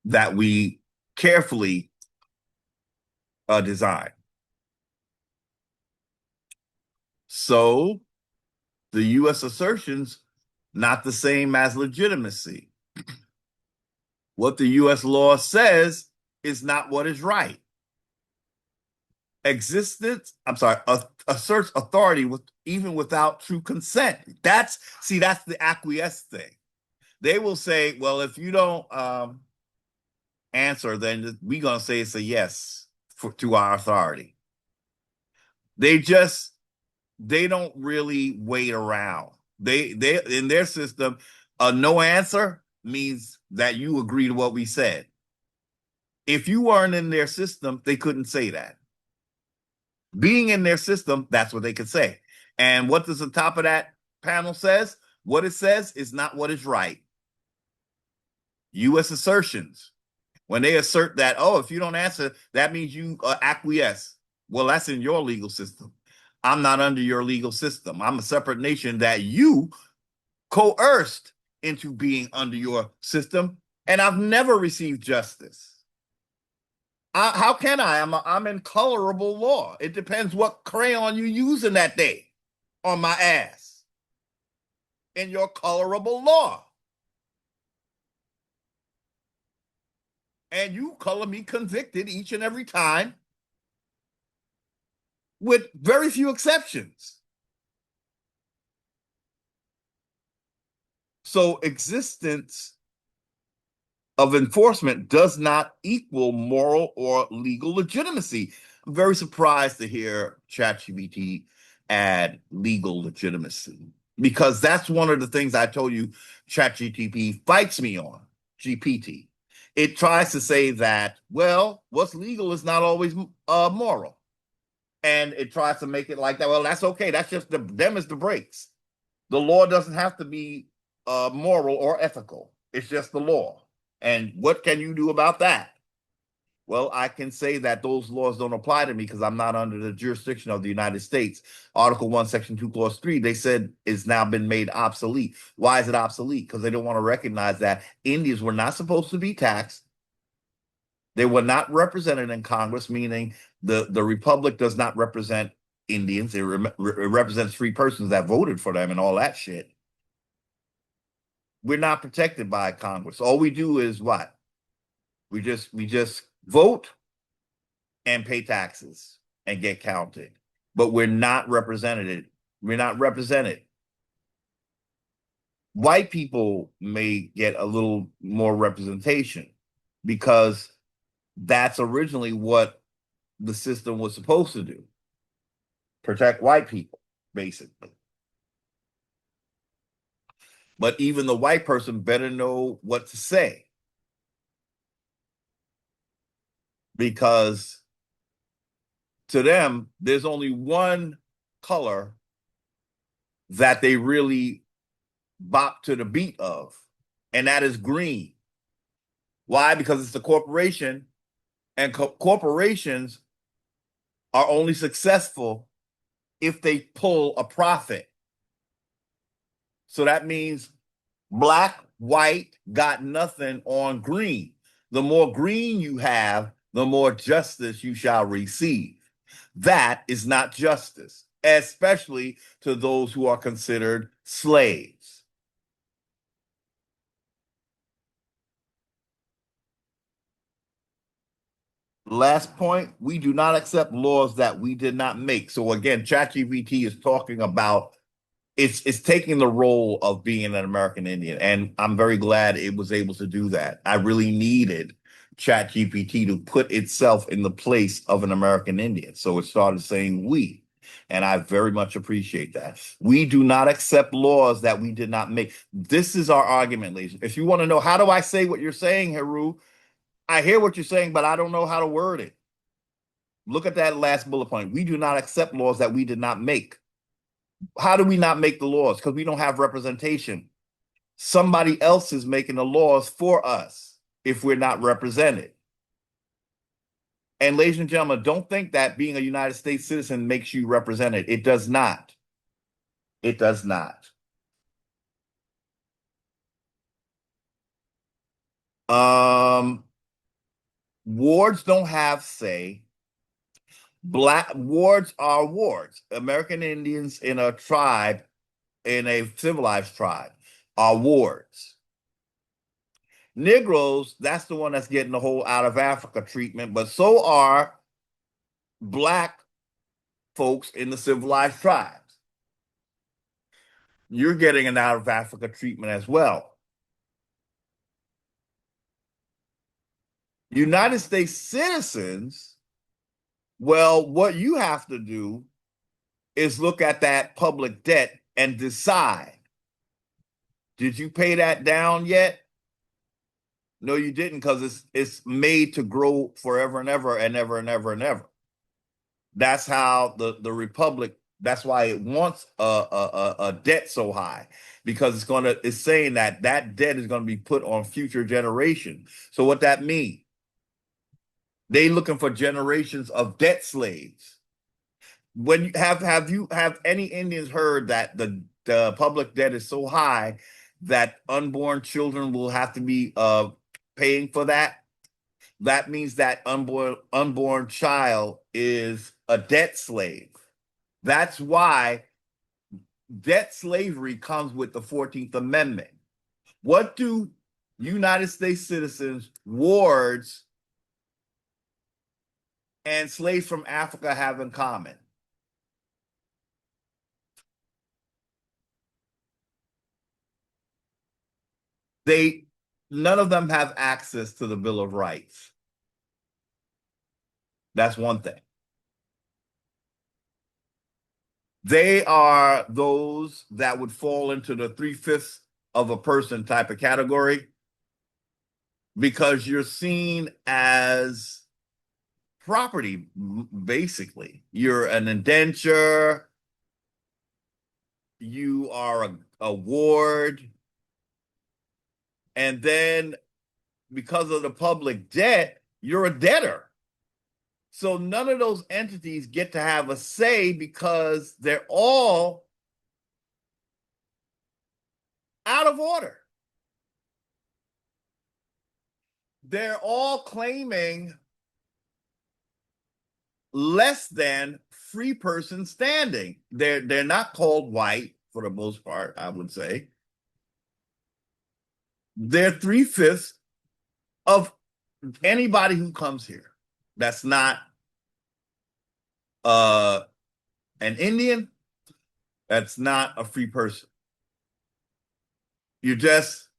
that we carefully design. So the U.S. assertions, not the same as legitimacy. What the U.S. law says is not what is right. Asserts authority even without true consent. That's the acquiesce thing. They will say, well, if you don't answer, then we're going to say it's a yes to our authority. They don't really wait around. They in their system, a no answer means that you agree to what we said. If you weren't in their system, they couldn't say that. Being in their system, that's what they could say. And what does the top of that panel says? What it says is not what is right. U.S. assertions. When they assert that, oh, if you don't answer, that means you acquiesce. Well, that's in your legal system. I'm not under your legal system. I'm a separate nation that you coerced into being under your system, and I've never received justice. How can I? I'm in colorable law. It depends what crayon you using that day on my ass in your colorable law. And you color me convicted each and every time with very few exceptions. So existence of enforcement does not equal moral or legal legitimacy. I'm very surprised to hear ChatGPT add legal legitimacy, because that's one of the things I told you ChatGPT fights me on, GPT. It tries to say that, well, what's legal is not always moral. And it tries to make it like that. Well, that's okay. That's just them as the breaks. The law doesn't have to be moral or ethical. It's just the law. And what can you do about that? Well, I can say that those laws don't apply to me because I'm not under the jurisdiction of the United States. Article 1, Section 2, Clause 3, they said it's now been made obsolete. Why is it obsolete? Because they don't want to recognize that Indians were not supposed to be taxed. They were not represented in Congress, meaning the Republic does not represent Indians. It represents free persons that voted for them and all that shit. We're not protected by Congress. All we do is what? We just vote and pay taxes and get counted. But we're not represented. We're not represented. White people may get a little more representation because that's originally what the system was supposed to do. Protect white people, basically. But even the white person better know what to say, because to them, there's only one color that they really bop to the beat of, and that is green. Why? Because it's a corporation, and corporations are only successful if they pull a profit. So that means black, white got nothing on green. The more green you have, the more justice you shall receive. That is not justice, especially to those who are considered slaves. Last point, we do not accept laws that we did not make. So again, ChatGPT is talking about it's taking the role of being an American Indian, and I'm very glad it was able to do that. I really needed ChatGPT to put itself in the place of an American Indian, so it started saying we, and I very much appreciate that. We do not accept laws that we did not make. This is our argument, ladies. If you want to know how do I say what you're saying, Heru, I hear what you're saying, but I don't know how to word it. Look at that last bullet point. We do not accept laws that we did not make. How do we not make the laws? Because we don't have representation. Somebody else is making the laws for us if we're not represented. And ladies and gentlemen, don't think that being a United States citizen makes you represented. It does not. It does not. Wards don't have say. Black wards are wards. American Indians in a tribe, in a civilized tribe, are wards. Negroes, that's the one that's getting the whole out of Africa treatment, but so are black folks in the civilized tribes. You're getting an out of Africa treatment as well. United States citizens, well, what you have to do is look at that public debt and decide Did you pay that down yet? No, you didn't, because it's made to grow forever and ever and ever and ever and ever. That's how the republic. That's why it wants a debt so high, because it's saying that that debt is gonna be put on future generations. So what that means? They looking for generations of debt slaves. When you have any Indians heard that the public debt is so high that unborn children will have to be paying for that? That means that unborn child is a debt slave. That's why debt slavery comes with the 14th Amendment. What do United States citizens, wards, and slaves from Africa have in common? They None of them have access to the Bill of Rights. That's one thing. They are those that would fall into the three-fifths of a person type of category, because you're seen as property, basically. You're an indenture, you are a ward, and then because of the public debt, you're a debtor. So none of those entities get to have a say, because they're all out of order. They're all claiming less than free person standing. They're not called white for the most part, I would say. They're three-fifths of anybody who comes here. That's not uh an Indian. That's not a free person. You just,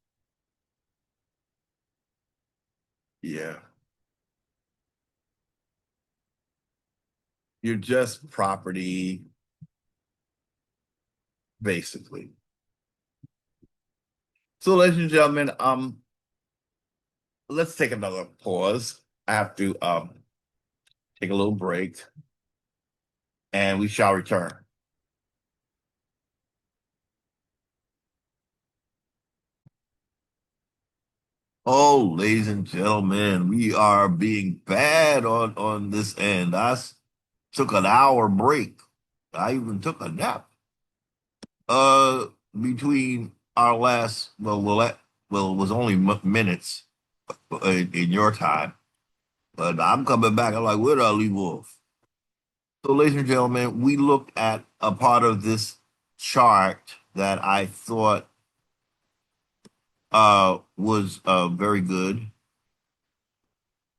yeah, you're just property, basically. So, ladies and gentlemen, let's take another pause. I have to take a little break, and we shall return. Oh, ladies and gentlemen, we are being bad on this end. Took an hour break. I even took a nap. Uh, between our last, well, it was only minutes in your time, but I'm coming back. I'm like, where did I leave off? So, ladies and gentlemen, we looked at a part of this chart that I thought was very good,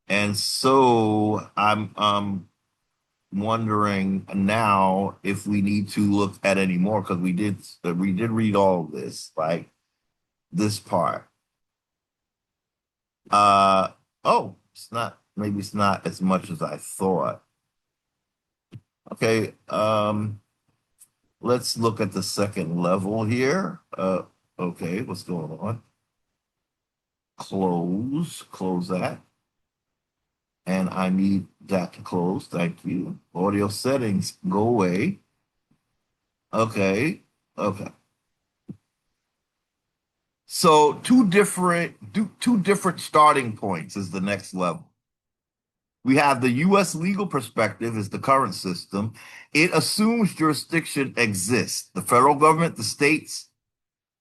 and so I'm wondering now if we need to look at any more, because we did read all of this, like this part. Uh oh, it's not as much as I thought. Okay, let's look at the second level here. Okay, what's going on? Close that. And I need that to close. Thank you. Audio settings, go away. Okay, okay. So two different starting points is the next level. We have the U.S. legal perspective is the current system. It assumes jurisdiction exists, the federal government, the states,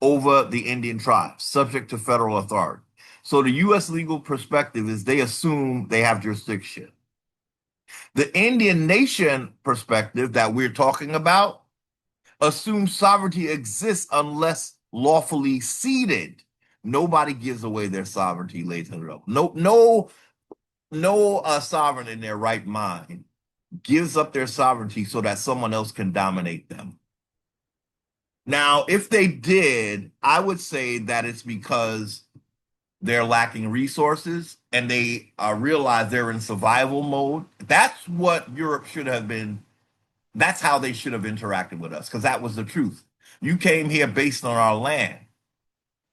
over the Indian tribes, subject to federal authority. So the U.S. legal perspective is they assume they have jurisdiction. The Indian nation perspective that we're talking about assumes sovereignty exists unless lawfully ceded. Nobody gives away their sovereignty, ladies and gentlemen. No sovereign in their right mind gives up their sovereignty so that someone else can dominate them. Now, if they did, I would say that it's because they're lacking resources, and they realize they're in survival mode. That's what Europe should have been. That's how they should have interacted with us, because that was the truth. You came here based on our land.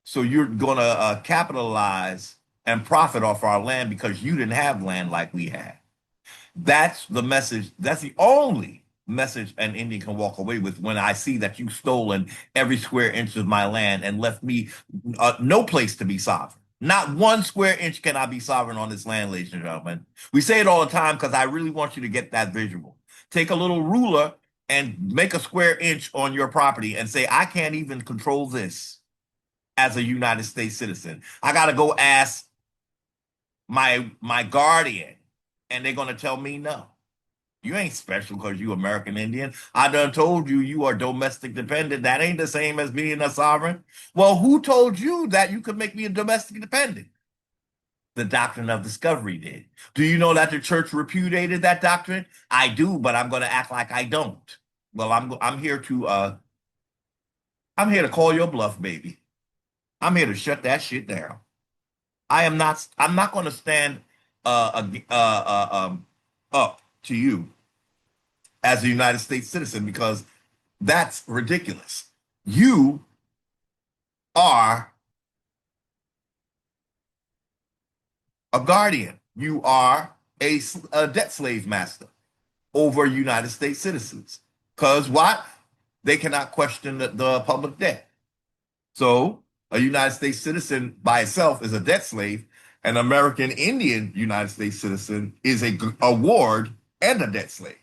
So you're going to capitalize and profit off our land because you didn't have land like we had. That's the message. That's the only message an Indian can walk away with when I see that you've stolen every square inch of my land and left me no place to be sovereign. Not one square inch can I be sovereign on this land, ladies and gentlemen. We say it all the time because I really want you to get that visual. Take a little ruler and make a square inch on your property and say, I can't even control this as a United States citizen. I got to go ask my guardian, and they're gonna tell me no. You ain't special because you American Indian. I done told you you are domestic dependent. That ain't the same as being a sovereign. Well, who told you that you could make me a domestic dependent? The doctrine of discovery did. Do you know that the church repudiated that doctrine? I do, but I'm going to act like I don't. Well, I'm here to call your bluff, baby. I'm here to shut that shit down. I'm not going to stand up to you as a United States citizen because that's ridiculous. You are a guardian. You are a debt slave master over United States citizens. Because what? They cannot question the public debt. So a United States citizen by itself is a debt slave. An American Indian United States citizen is a ward and a debt slave.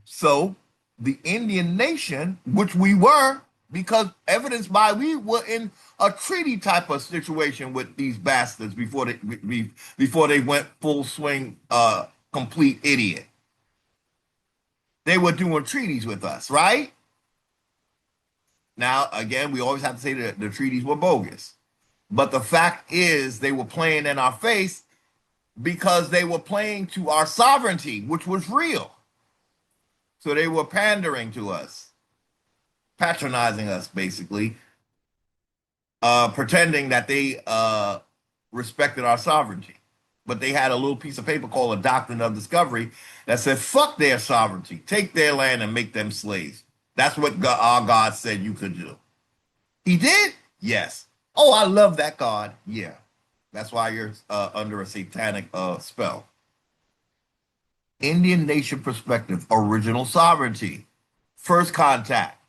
So the Indian nation, which we were, because evidenced by we were in a treaty type of situation with these bastards before they went full swing, complete idiot. They were doing treaties with us, right? Now, again, we always have to say that the treaties were bogus. But the fact is, they were playing in our face because they were playing to our sovereignty, which was real. So they were pandering to us, patronizing us, basically, pretending that they respected our sovereignty. But they had a little piece of paper called a Doctrine of Discovery that said, fuck their sovereignty, take their land and make them slaves. That's what our God said you could do. He did? Yes. Oh, I love that God. Yeah. That's why you're under a satanic spell. Indian nation perspective, original sovereignty, first contact,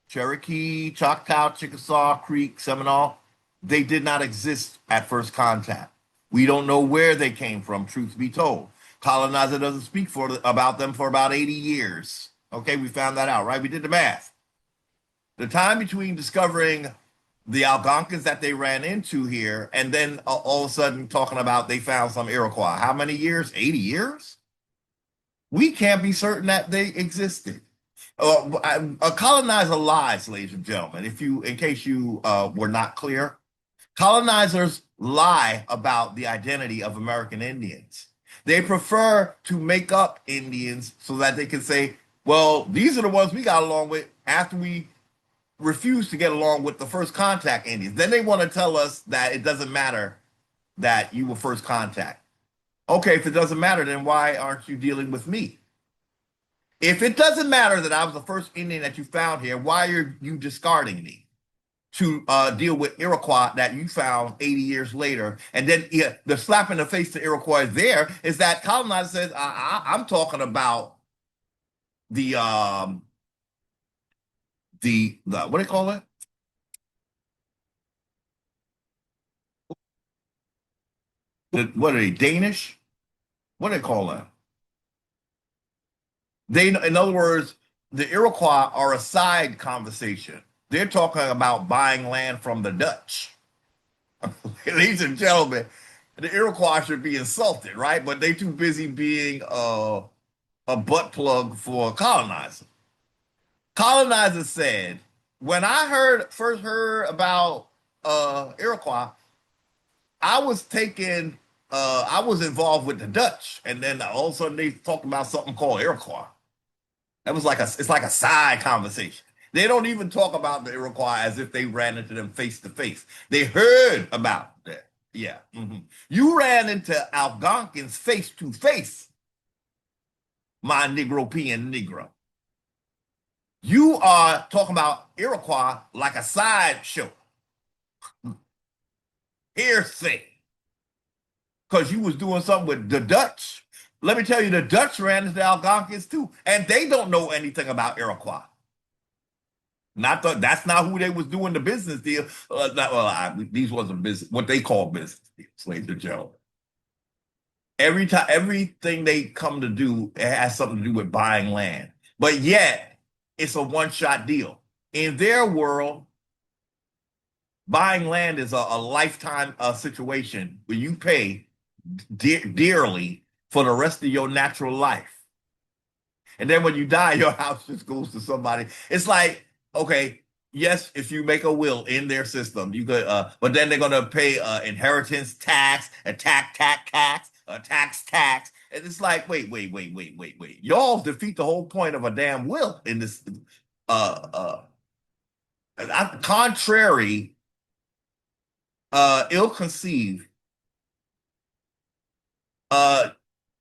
Cherokee, Choctaw, Chickasaw, Creek, Seminole, they did not exist at first contact. We don't know where they came from, truth be told. Colonizer doesn't speak about them for about 80 years. Okay, we found that out, right? We did the math. The time between discovering the Algonquins that they ran into here and then all of a sudden talking about they found some Iroquois. How many years? 80 years? We can't be certain that they existed. A colonizer lies, ladies and gentlemen. In case you were not clear, colonizers lie about the identity of American Indians. They prefer to make up Indians so that they can say, well, these are the ones we got along with after we refuse to get along with the first contact Indians. Then they want to tell us that it doesn't matter that you were first contact. Okay, if it doesn't matter, then why aren't you dealing with me? If it doesn't matter that I was the first Indian that you found here, why are you discarding me to deal with Iroquois that you found 80 years later? And then the slap in the face to Iroquois there is that colonizer says, I'm talking about the what do they call it? What are they, Danish? What do they call that? In other words, the Iroquois are a side conversation. They're talking about buying land from the Dutch. Ladies and gentlemen, the Iroquois should be insulted, right? But they too busy being a butt plug for a colonizer. Colonizer said, when I first heard about Iroquois, I was involved with the Dutch, and then all of a sudden they talked about something called Iroquois. It's like a side conversation. They don't even talk about the Iroquois as if they ran into them face to face. They heard about that. Yeah. You ran into Algonquins face to face, my Negropean Negro. You are talking about Iroquois like a sideshow, hearsay, because you was doing something with the Dutch. Let me tell you, the Dutch ran into the Algonquins too, and they don't know anything about Iroquois. That's not who they was doing the business deal. These wasn't business, what they call business deals, ladies and gentlemen. Every time, everything they come to do, it has something to do with buying land, but yet it's a one-shot deal. In their world, buying land is a lifetime situation where you pay dearly for the rest of your natural life. And then when you die, your house just goes to somebody. It's like, okay, yes, if you make a will in their system, you could, but then they're gonna pay inheritance tax, a tax, a tax. And it's like, wait. Y'all defeat the whole point of a damn will in this uh contrary, ill-conceived uh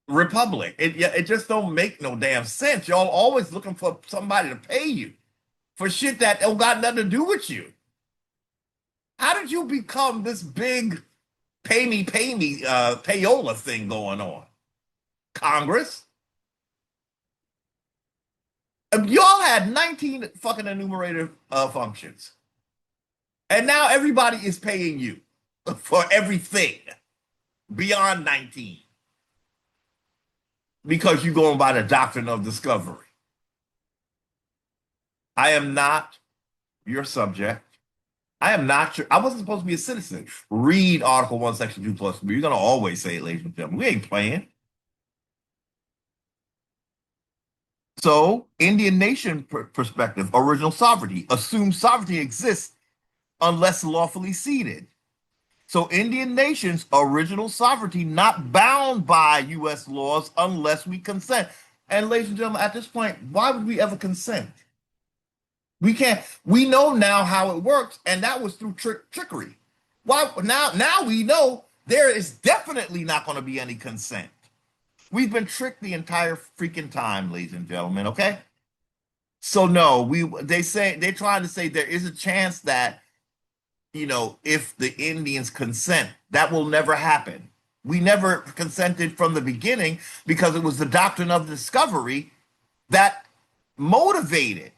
republic. It just don't make no damn sense. Y'all always looking for somebody to pay you for shit that don't got nothing to do with you. How did you become this big pay me, payola thing going on? Congress? Y'all had 19 fucking enumerated functions. And now everybody is paying you for everything beyond 19 because you're going by the doctrine of discovery. I am not your subject. I am not your, I wasn't supposed to be a citizen. Read Article 1, Section 2 plus B. You're going to always say it, ladies and gentlemen. We ain't playing. So, Indian nation perspective, original sovereignty, assumes sovereignty exists unless lawfully ceded. So, Indian nations, original sovereignty, not bound by U.S. laws unless we consent. And, ladies and gentlemen, at this point, why would we ever consent? We can't. We know now how it works, and that was through trickery. Why now we know there is definitely not going to be any consent. We've been tricked the entire freaking time, ladies and gentlemen. Okay, so no, they're trying to say there is a chance that if the Indians consent, that will never happen. We never consented from the beginning because it was the doctrine of discovery that motivated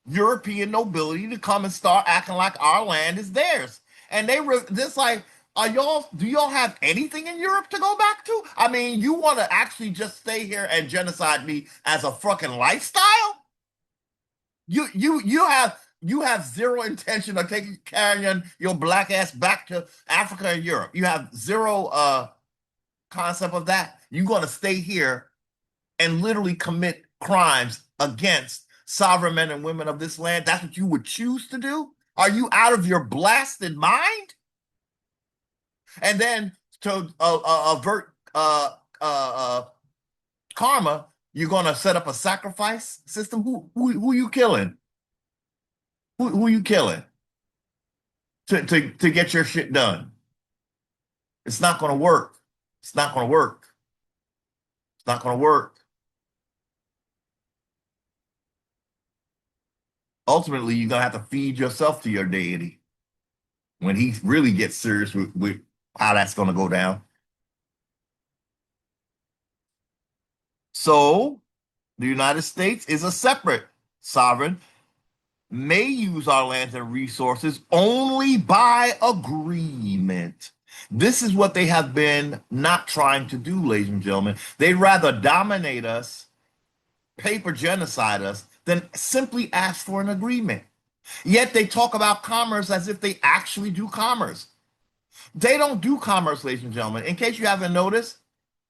European nobility to come and start acting like our land is theirs. And they were this like, do y'all have anything in Europe to go back to? I mean, you want to actually just stay here and genocide me as a fucking lifestyle? You have zero intention of carrying your black ass back to Africa and Europe. You have zero concept of that. You're gonna stay here and literally commit crimes against sovereign men and women of this land. That's what you would choose to do? Are you out of your blasted mind? And then to avert karma, you're going to set up a sacrifice system. Who you killing? Who you killing to get your shit done? It's not going to work. It's not going to work. It's not going to work. Ultimately, you're going to have to feed yourself to your deity when he really gets serious with how that's going to go down. So, the United States is a separate sovereign, may use our lands and resources only by agreement. This is what they have been not trying to do, ladies and gentlemen. They'd rather dominate us, paper genocide us, than simply ask for an agreement. Yet they talk about commerce as if they actually do commerce. They don't do commerce, ladies and gentlemen. In case you haven't noticed,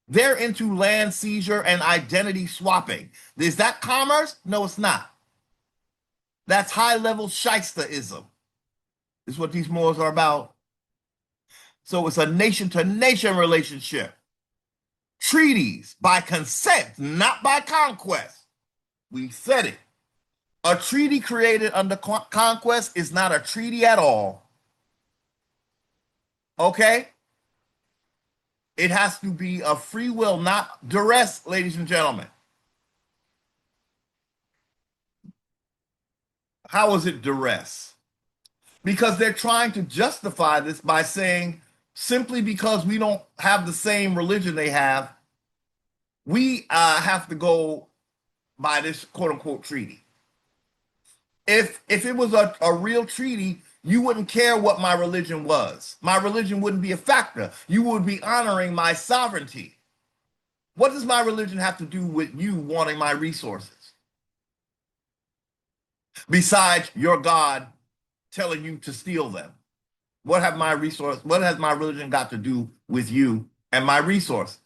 they're into land seizure and identity swapping. Is that commerce? No, it's not. That's high-level shysterism, is what these Moors are about. So it's a nation-to-nation relationship. Treaties by consent, not by conquest. We said it. A treaty created under conquest is not a treaty at all. Okay? It has to be a free will, not duress, ladies and gentlemen. How is it duress? Because they're trying to justify this by saying simply because we don't have the same religion they have, we have to go by this quote unquote treaty. If it was a real treaty, you wouldn't care what my religion was. My religion wouldn't be a factor. You would be honoring my sovereignty. What does my religion have to do with you wanting my resources? Besides your God telling you to steal them. What has my religion got to do with you and my resources?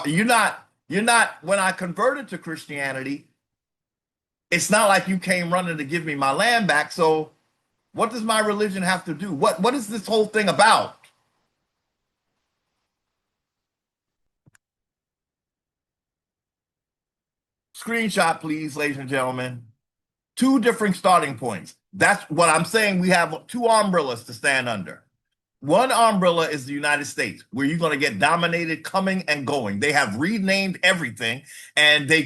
You're not, when I converted to Christianity, it's not like you came running to give me my land back. So what does my religion have to do? What is this whole thing about? Screenshot, please, ladies and gentlemen. Two different starting points. That's what I'm saying. We have two umbrellas to stand under. One umbrella is the United States, where you're going to get dominated coming and going. They have renamed everything and they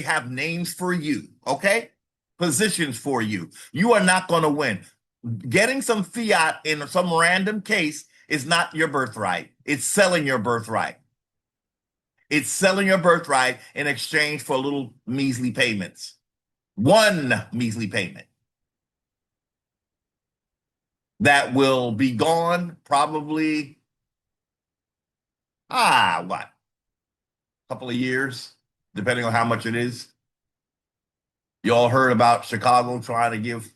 have names for you, okay? Positions for you. You are not going to win. Getting some fiat in some random case is not your birthright. It's selling your birthright. It's selling your birthright in exchange for little measly payments. One measly payment that will be gone probably, what, a couple of years, depending on how much it is. You all heard about Chicago trying to give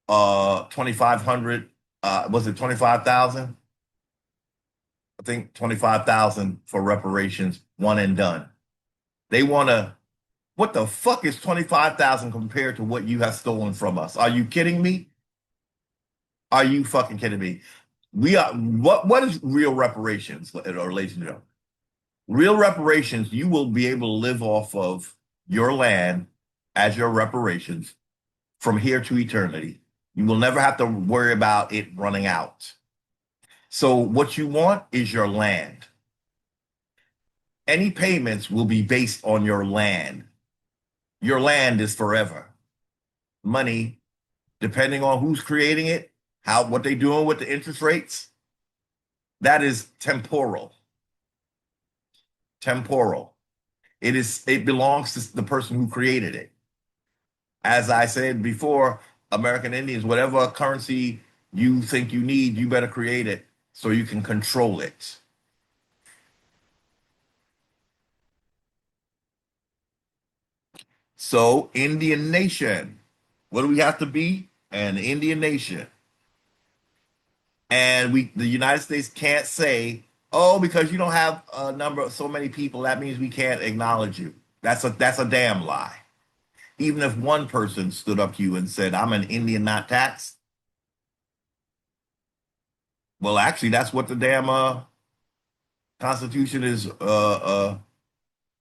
2,500, was it 25,000? I think 25,000 for reparations, one and done. They want to, what the fuck is 25,000 compared to what you have stolen from us? Are you kidding me? Are you fucking kidding me? What is real reparations, ladies and gentlemen? Real reparations, you will be able to live off of your land as your reparations from here to eternity. You will never have to worry about it running out. So what you want is your land. Any payments will be based on your land. Your land is forever. Money, depending on who's creating it, what they doing with the interest rates, that is temporal. Temporal. It belongs to the person who created it. As I said before, American Indians, whatever currency you think you need, you better create it so you can control it. So, Indian nation. What do we have to be? An Indian nation. And the United States can't say, oh, because you don't have a number of so many people, that means we can't acknowledge you. That's a damn lie. Even if one person stood up to you and said, I'm an Indian not taxed. Well, actually, that's what the damn Constitution is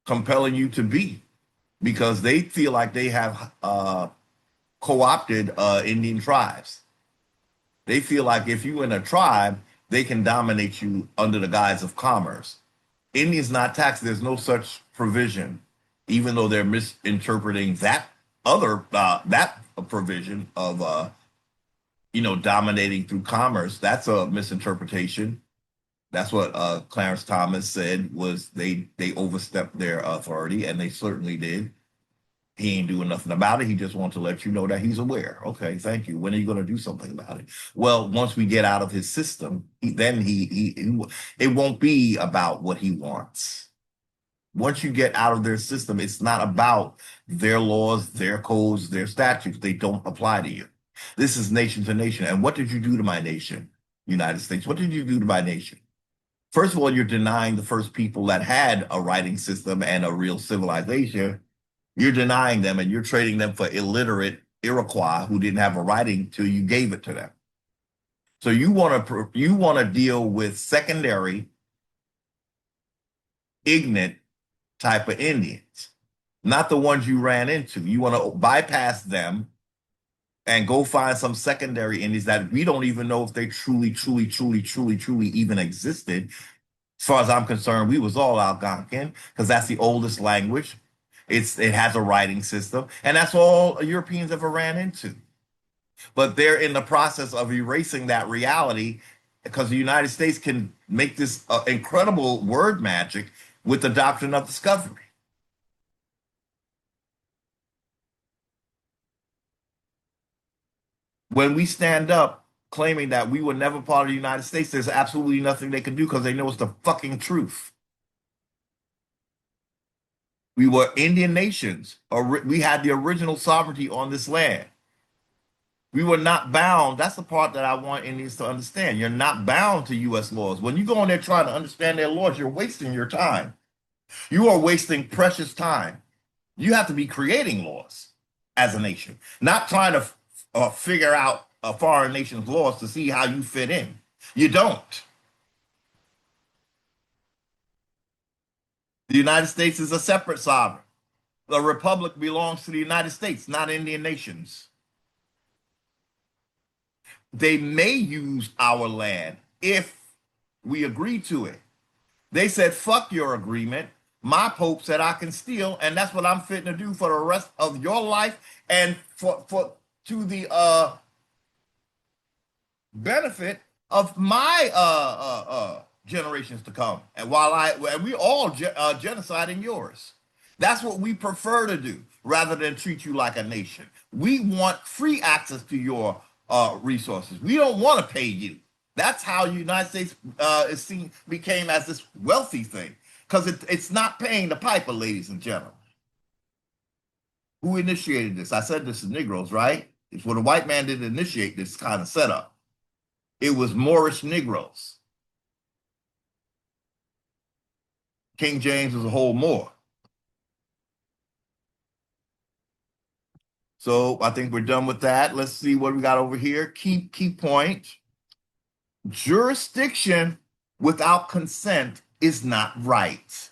compelling you to be, because they feel like they have co-opted Indian tribes. They feel like if you're in a tribe, they can dominate you under the guise of commerce. Indians not taxed, there's no such provision, even though they're misinterpreting that that provision of dominating through commerce. That's a misinterpretation. That's what Clarence Thomas said, was they overstepped their authority, and they certainly did. He ain't doing nothing about it. He just wants to let you know that he's aware. Okay, thank you. When are you going to do something about it? Well, once we get out of his system, then it won't be about what he wants. Once you get out of their system, it's not about their laws, their codes, their statutes. They don't apply to you. This is nation to nation. And what did you do to my nation, United States? What did you do to my nation? First of all, you're denying the first people that had a writing system and a real civilization. You're denying them, and you're trading them for illiterate Iroquois who didn't have a writing till you gave it to them. So you want to deal with secondary, ignorant type of Indians, not the ones you ran into. You want to bypass them and go find some secondary Indians that we don't even know if they truly even existed. As far as I'm concerned, we was all Algonquin, because that's the oldest language. It has a writing system, and that's all Europeans ever ran into. But they're in the process of erasing that reality because the United States can make this incredible word magic with the doctrine of discovery. When we stand up claiming that we were never part of the United States, there's absolutely nothing they can do because they know it's the fucking truth. We were Indian nations, or we had the original sovereignty on this land. We were not bound. That's the part that I want Indians to understand. You're not bound to U.S. laws. When you go in there trying to understand their laws, you're wasting your time. You are wasting precious time. You have to be creating laws as a nation, not trying to figure out a foreign nation's laws to see how you fit in. You don't. The United States is a separate sovereign. The republic belongs to the United States, not Indian nations. They may use our land if we agree to it. They said, fuck your agreement. My Pope said I can steal, and that's what I'm fitting to do for the rest of your life and for to the benefit of my generations to come. And and we all genociding yours. That's what we prefer to do rather than treat you like a nation. We want free access to your resources. We don't want to pay you. That's how the United States is seen became as this wealthy thing because it's not paying the piper, ladies and gentlemen. Who initiated this? I said this to Negroes, right? It's when a white man didn't initiate this kind of setup. It was Moorish Negroes. King James was a whole Moor. So I think we're done with that. Let's see what we got over here. Key point. Jurisdiction without consent is not right.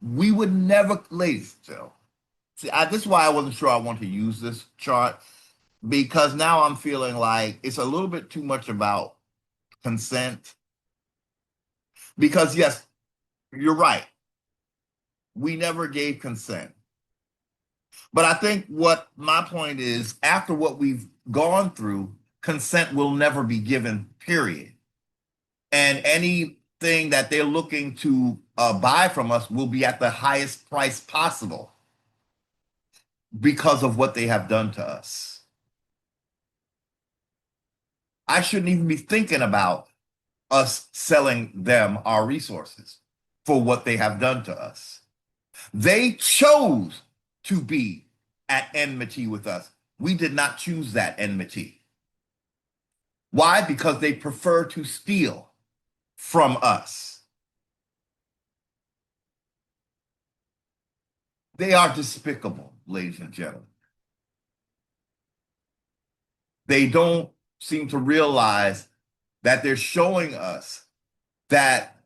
We would never, ladies and gentlemen. See, this is why I wasn't sure I want to use this chart because now I'm feeling like it's a little bit too much about consent. Because yes, you're right. We never gave consent. But I think what my point is, after what we've gone through, consent will never be given, period. And anything that they're looking to buy from us will be at the highest price possible because of what they have done to us. I shouldn't even be thinking about us selling them our resources for what they have done to us. They chose to be at enmity with us. We did not choose that enmity. Why? Because they prefer to steal from us. They are despicable, ladies and gentlemen. They don't seem to realize that they're showing us that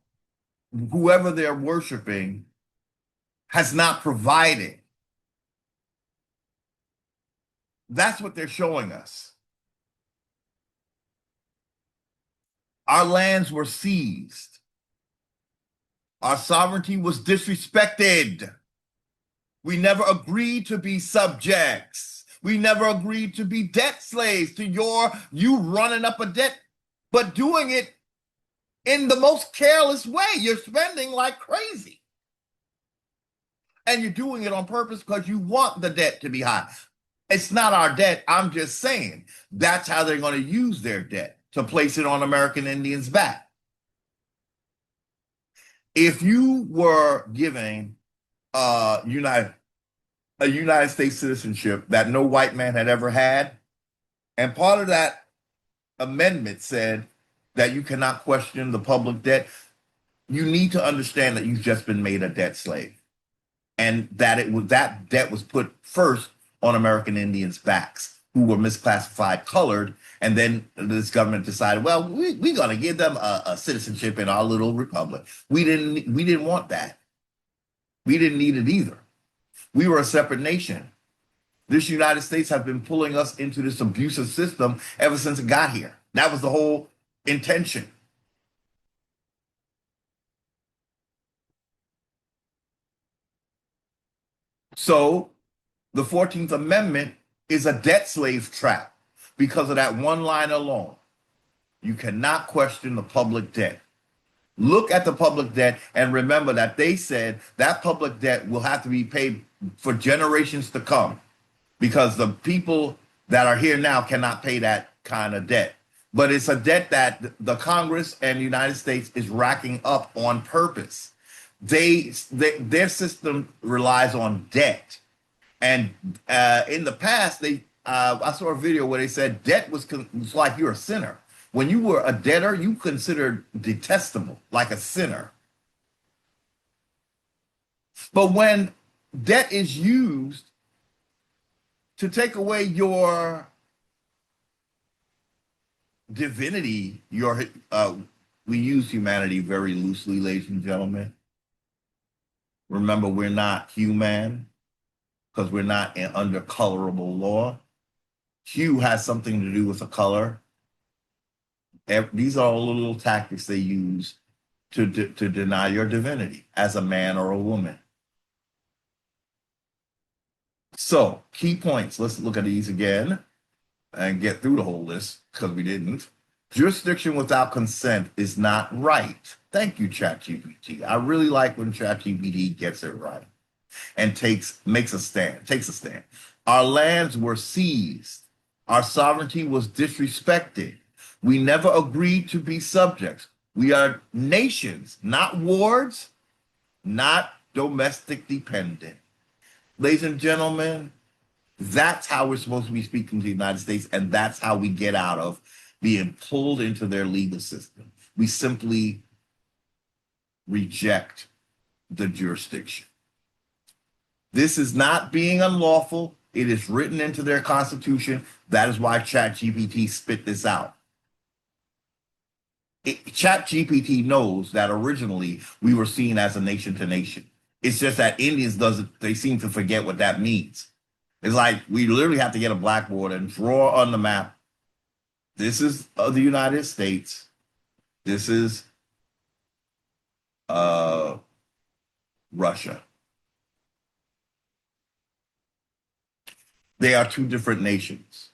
whoever they're worshiping has not provided. That's what they're showing us. Our lands were seized. Our sovereignty was disrespected. We never agreed to be subjects. We never agreed to be debt slaves to you running up a debt, but doing it in the most careless way. You're spending like crazy. And you're doing it on purpose because you want the debt to be high. It's not our debt. I'm just saying that's how they're going to use their debt to place it on American Indians' back. If you were giving United States citizenship that no white man had ever had, and part of that amendment said that you cannot question the public debt, you need to understand that you've just been made a debt slave, and that debt was put first on American Indians' backs, who were misclassified colored, and then this government decided, well, we're going to give them a citizenship in our little republic. We didn't want that. We didn't need it either. We were a separate nation. This United States have been pulling us into this abusive system ever since it got here. That was the whole intention. So the 14th Amendment is a debt slave trap because of that one line alone. You cannot question the public debt. Look at the public debt and remember that they said that public debt will have to be paid for generations to come because the people that are here now cannot pay that kind of debt. But it's a debt that the Congress and the United States is racking up on purpose. Their system relies on debt, and in the past, I saw a video where they said debt was like you're a sinner. When you were a debtor, you considered detestable, like a sinner. But when debt is used to take away your divinity, we use humanity very loosely, ladies and gentlemen. Remember, we're not human because we're not under colorable law. Hue has something to do with the color. These are all the little tactics they use to deny your divinity as a man or a woman. So, key points. Let's look at these again and get through the whole list because we didn't. Jurisdiction without consent is not right. Thank you, ChatGPT. I really like when ChatGPT gets it right and takes a stand. Our lands were seized. Our sovereignty was disrespected. We never agreed to be subjects. We are nations, not wards, not domestic dependent. Ladies and gentlemen, that's how we're supposed to be speaking to the United States, and that's how we get out of being pulled into their legal system. We simply reject the jurisdiction. This is not being unlawful. It is written into their constitution. That is why ChatGPT spit this out. ChatGPT knows that originally we were seen as a nation to nation. It's just that Indians they seem to forget what that means. It's like we literally have to get a blackboard and draw on the map. This is the United States. This is Russia. They are two different nations.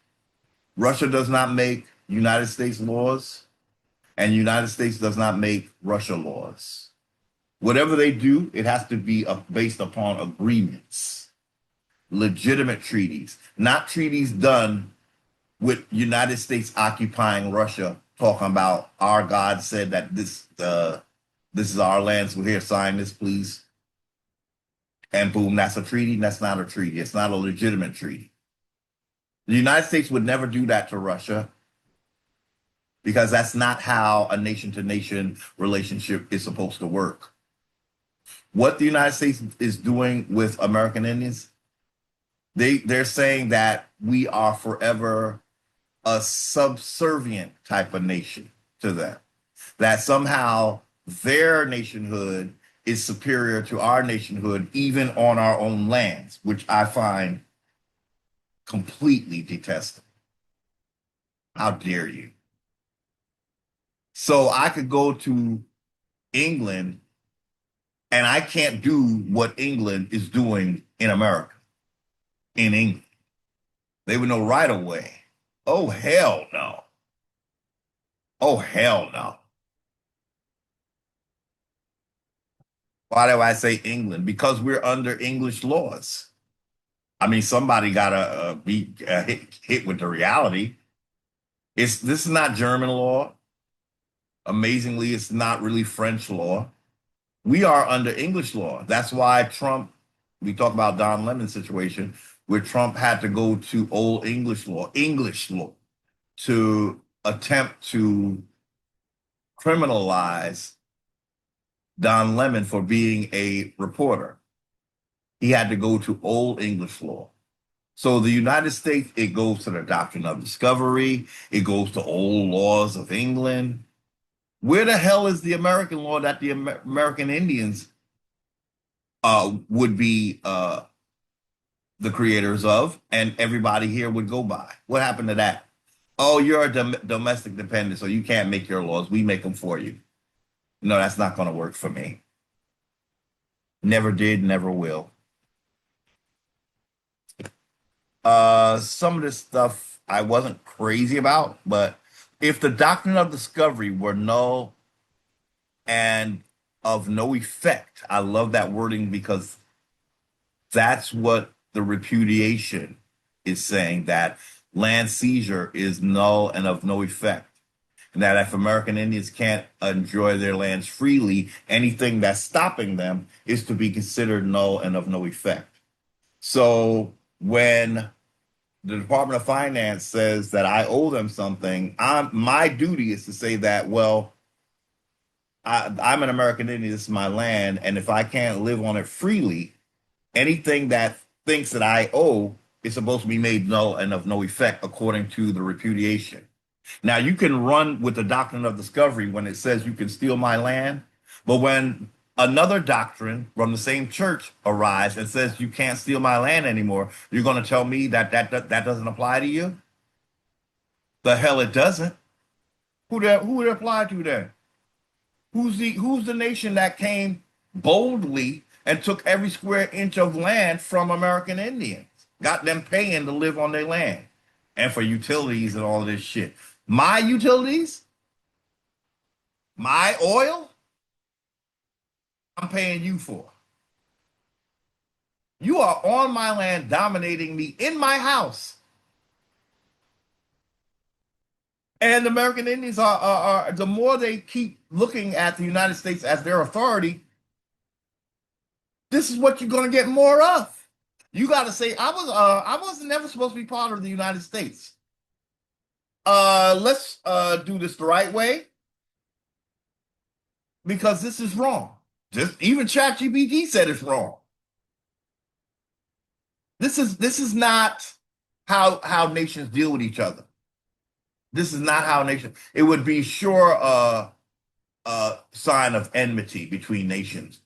Russia does not make United States laws, and the United States does not make Russia laws. Whatever they do, it has to be based upon agreements, legitimate treaties, not treaties done with United States occupying Russia, talking about our God said that this is our land, so here, sign this, please. And boom, that's a treaty. That's not a treaty. It's not a legitimate treaty. The United States would never do that to Russia because that's not how a nation-to-nation relationship is supposed to work. What the United States is doing with American Indians, they're saying that we are forever a subservient type of nation to them, that somehow their nationhood is superior to our nationhood, even on our own lands, which I find completely detestable. How dare you? So I could go to England and I can't do what England is doing in America, in England. They would know right away. Oh, hell no. Oh, hell no. Why do I say England? Because we're under English laws. I mean, somebody got to be hit with the reality. This is not German law. Amazingly, it's not really French law. We are under English law. That's why Trump, we talk about Don Lemon's situation, where Trump had to go to old English law, to attempt to criminalize Don Lemon for being a reporter. He had to go to old English law. So the United States, it goes to the doctrine of discovery. It goes to old laws of England. Where the hell is the American law that the American Indians would be the creators of, and everybody here would go by? What happened to that? Oh, you're a domestic dependent, so you can't make your laws. We make them for you. No, that's not going to work for me. Never did, never will. Some of this stuff I wasn't crazy about, but if the doctrine of discovery were null and of no effect, I love that wording because that's what the repudiation is saying, that land seizure is null and of no effect. And that if American Indians can't enjoy their lands freely, anything that's stopping them is to be considered null and of no effect. So when the Department of Finance says that I owe them something, my duty is to say that, well, I'm an American Indian, this is my land, and if I can't live on it freely, anything that thinks that I owe is supposed to be made null and of no effect according to the repudiation. Now, you can run with the doctrine of discovery when it says you can steal my land, but when another doctrine from the same church arrives and says you can't steal my land anymore, you're going to tell me that doesn't apply to you? The hell it doesn't. Who would it apply to then? Who's the nation that came boldly and took every square inch of land from American Indians, got them paying to live on their land and for utilities and all of this shit? My utilities, my oil, I'm paying you for. You are on my land, dominating me in my house. And the American Indians are the more they keep looking at the United States as their authority, this is what you're going to get more of. You got to say, I was never supposed to be part of the United States. Let's do this the right way because this is wrong. Just even ChatGPT said it's wrong. This is not how nations deal with each other. This is not how nations. It would be sure a sign of enmity between nations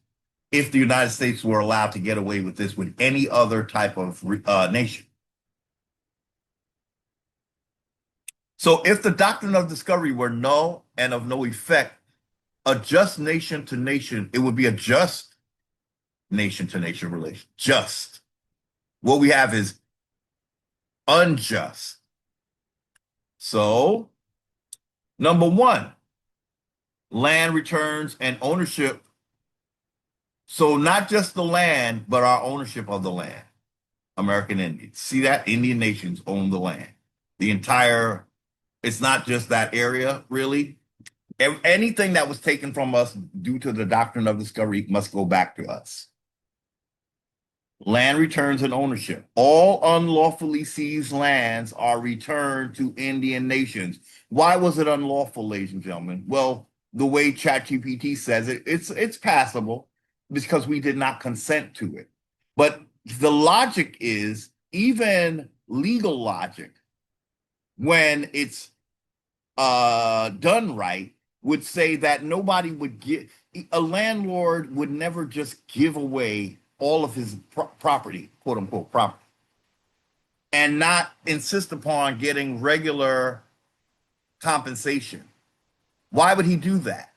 if the United States were allowed to get away with this with any other type of nation. So if the doctrine of discovery were null and of no effect, a just nation to nation, it would be a just nation to nation relation. Just. What we have is unjust. So, number one, land returns and ownership. So not just the land, but our ownership of the land. American Indians. See that? Indian nations own the land. The entire, it's not just that area, really. Anything that was taken from us due to the doctrine of discovery must go back to us. Land returns and ownership. All unlawfully seized lands are returned to Indian nations. Why was it unlawful, ladies and gentlemen? Well, the way ChatGPT says it, it's passable because we did not consent to it. But the logic is, even legal logic, when it's done right, would say that nobody would get, a landlord would never just give away all of his property, quote unquote property, and not insist upon getting regular compensation. Why would he do that?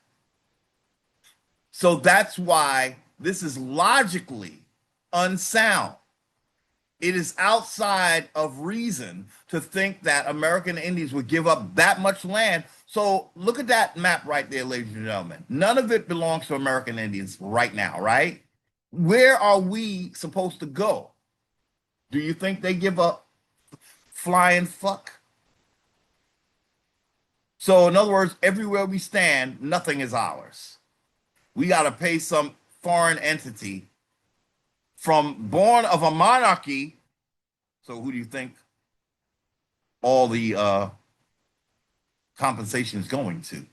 So that's why this is logically unsound. It is outside of reason to think that American Indians would give up that much land. So look at that map right there, ladies and gentlemen. None of it belongs to American Indians right now, right? Where are we supposed to go? Do you think they give up flying fuck? So in other words, everywhere we stand, nothing is ours. We got to pay some foreign entity from born of a monarchy. So who do you think all the compensation is going to?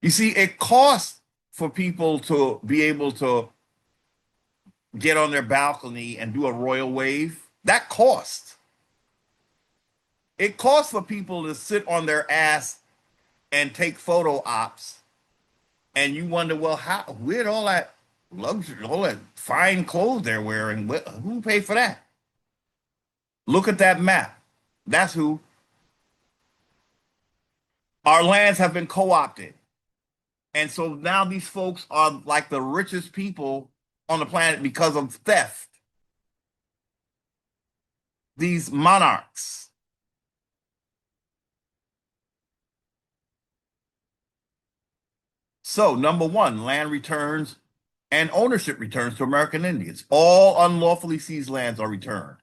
You see, it costs for people to be able to get on their balcony and do a royal wave. That costs. It costs for people to sit on their ass and take photo ops. And you wonder, well, where'd all that luxury, all that fine clothes they're wearing, who paid for that? Look at that map. That's who. Our lands have been co-opted. And so now these folks are like the richest people on the planet because of theft. these monarchs. So, number one, land returns and ownership returns to American Indians. All unlawfully seized lands are returned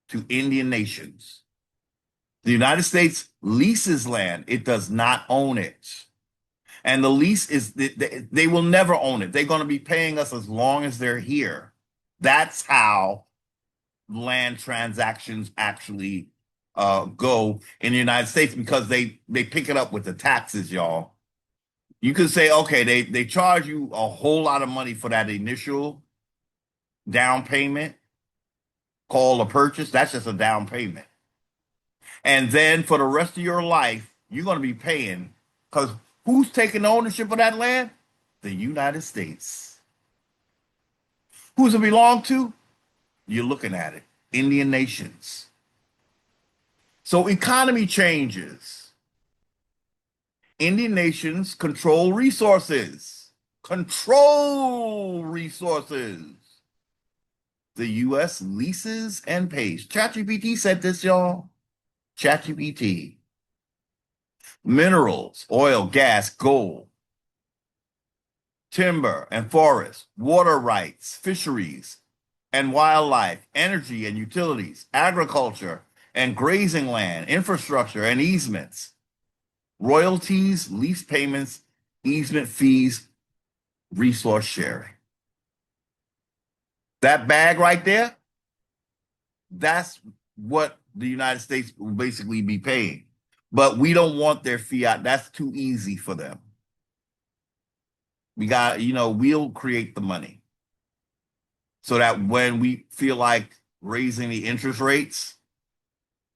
to Indian nations. The United States leases land, it does not own it. And the lease is, they will never own it. They're going to be paying us as long as they're here. That's how land transactions actually go in the United States because they pick it up with the taxes, y'all. You could say, okay, they charge you a whole lot of money for that initial down payment called a purchase. That's just a down payment. And then for the rest of your life, you're going to be paying because who's taking ownership of that land? The United States. Who's it belong to? You're looking at it. Indian nations. So economy changes. Indian nations control resources. Control resources. The U.S. leases and pays. ChatGPT said this, y'all. ChatGPT. Minerals, oil, gas, gold, timber and forests, water rights, fisheries and wildlife, energy and utilities, agriculture and grazing land, infrastructure and easements, royalties, lease payments, easement fees, resource sharing. That bag right there, that's what the United States will basically be paying. But we don't want their fiat. That's too easy for them. We got, we'll create the money so that when we feel like raising the interest rates,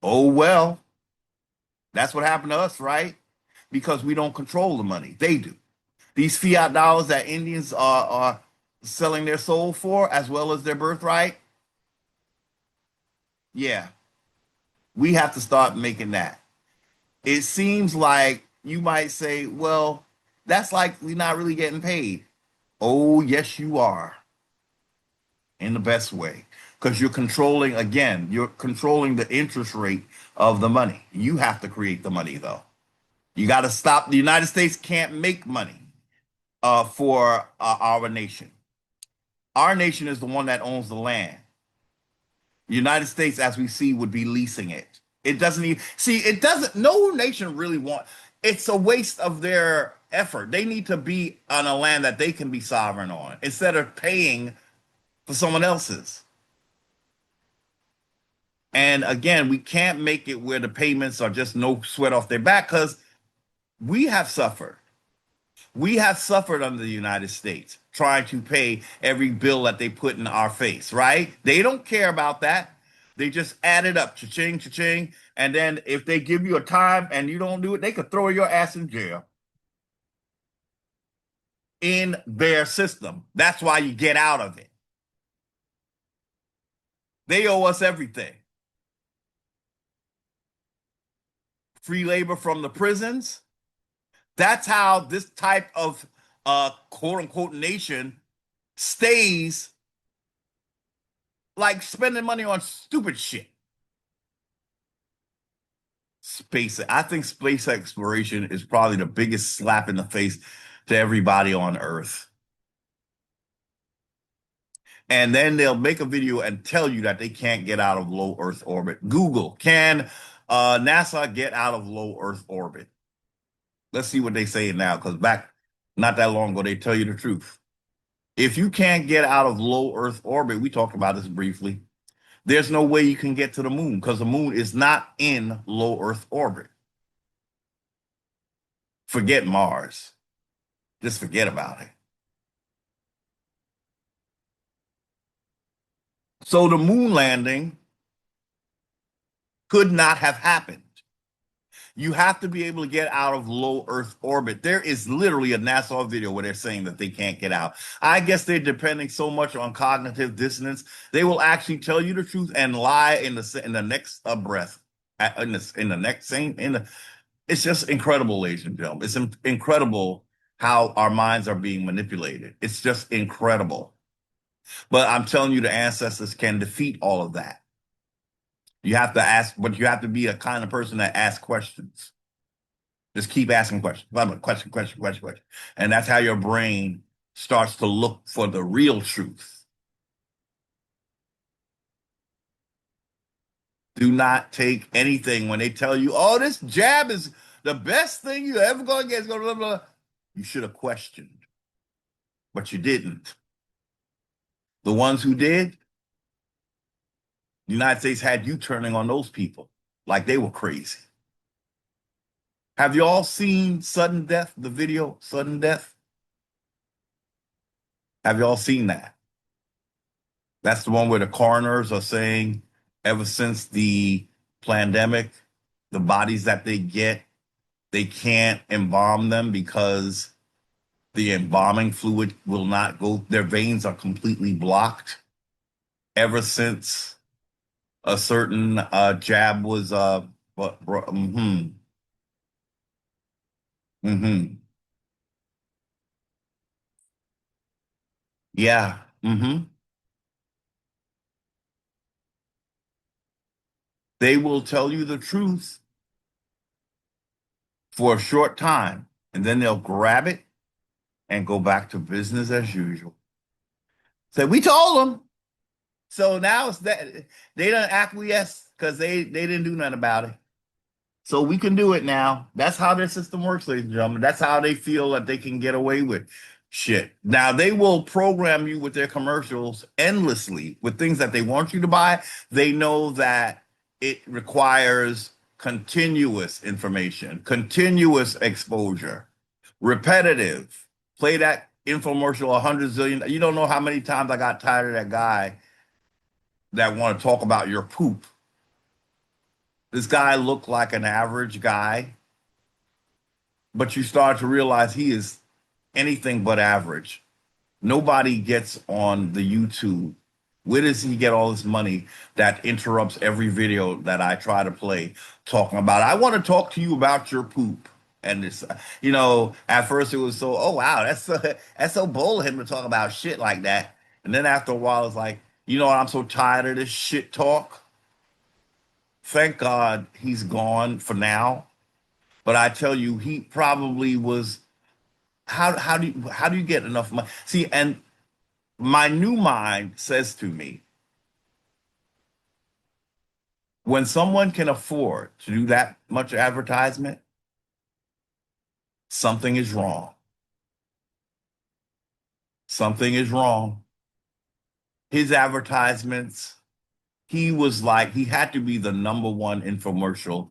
oh, well, that's what happened to us, right? Because we don't control the money. They do. These fiat dollars that Indians are selling their soul for, as well as their birthright, yeah, we have to start making that. It seems like you might say, well, that's like we're not really getting paid. Oh, yes, you are. In the best way. Because you're controlling the interest rate of the money. You have to create the money, though. You got to stop. The United States can't make money for our nation. Our nation is the one that owns the land. The United States, as we see, would be leasing it. It doesn't even see. It doesn't. No nation really want. It's a waste of their effort. They need to be on a land that they can be sovereign on instead of paying for someone else's. And again, we can't make it where the payments are just no sweat off their back because we have suffered. We have suffered under the United States trying to pay every bill that they put in our face, right? They don't care about that. They just add it up, cha-ching, cha-ching. And then if they give you a time and you don't do it, they could throw your ass in jail in their system. That's why you get out of it. They owe us everything. Free labor from the prisons. That's how this type of quote unquote nation stays like spending money on stupid shit. Space. I think space exploration is probably the biggest slap in the face to everybody on Earth. And then they'll make a video and tell you that they can't get out of low Earth orbit. Google, can NASA get out of low Earth orbit? Let's see what they say now, because back not that long ago, they tell you the truth. If you can't get out of low Earth orbit, we talked about this briefly, there's no way you can get to the moon because the moon is not in low Earth orbit. Forget Mars. Just forget about it. So the moon landing could not have happened. You have to be able to get out of low Earth orbit. There is literally a NASA video where they're saying that they can't get out. I guess they're depending so much on cognitive dissonance. They will actually tell you the truth and lie in the next breath. In the next same it's just incredible, ladies and gentlemen. It's incredible how our minds are being manipulated. It's just incredible. But I'm telling you, the ancestors can defeat all of that. You have to ask, but you have to be a kind of person that asks questions. Just keep asking questions. Question, question, question, question. And that's how your brain starts to look for the real truth. Do not take anything when they tell you, oh, this jab is the best thing you ever going to get. Blah, blah, blah. You should have questioned, but you didn't. The ones who did, the United States had you turning on those people like they were crazy. Have you all seen Sudden Death, the video, Sudden Death? Have you all seen that? That's the one where the coroners are saying, ever since the pandemic, the bodies that they get, they can't embalm them because the embalming fluid will not go, their veins are completely blocked ever since a certain jab was mm-hmm, yeah, they will tell you the truth for a short time and then they'll grab it and go back to business as usual. Say, we told them. So now it's that they don't acquiesce because they didn't do nothing about it. So we can do it now. That's how their system works, ladies and gentlemen. That's how they feel that they can get away with shit. Now they will program you with their commercials endlessly with things that they want you to buy. They know that it requires continuous information, continuous exposure, repetitive. Play that infomercial 100 zillion. You don't know how many times I got tired of that guy that want to talk about your poop. This guy looked like an average guy, but you start to realize he is anything but average. Nobody gets on the YouTube. Where does he get all this money that interrupts every video that I try to play talking about? I want to talk to you about your poop. And it's, at first it was so, oh wow, that's so bold of him to talk about shit like that. And then after a while, it's like, I'm so tired of this shit talk. Thank God he's gone for now. But I tell you, he probably was. How do you get enough money? See, and my new mind says to me, when someone can afford to do that much advertisement, something is wrong. Something is wrong. His advertisements, he had to be the number one infomercial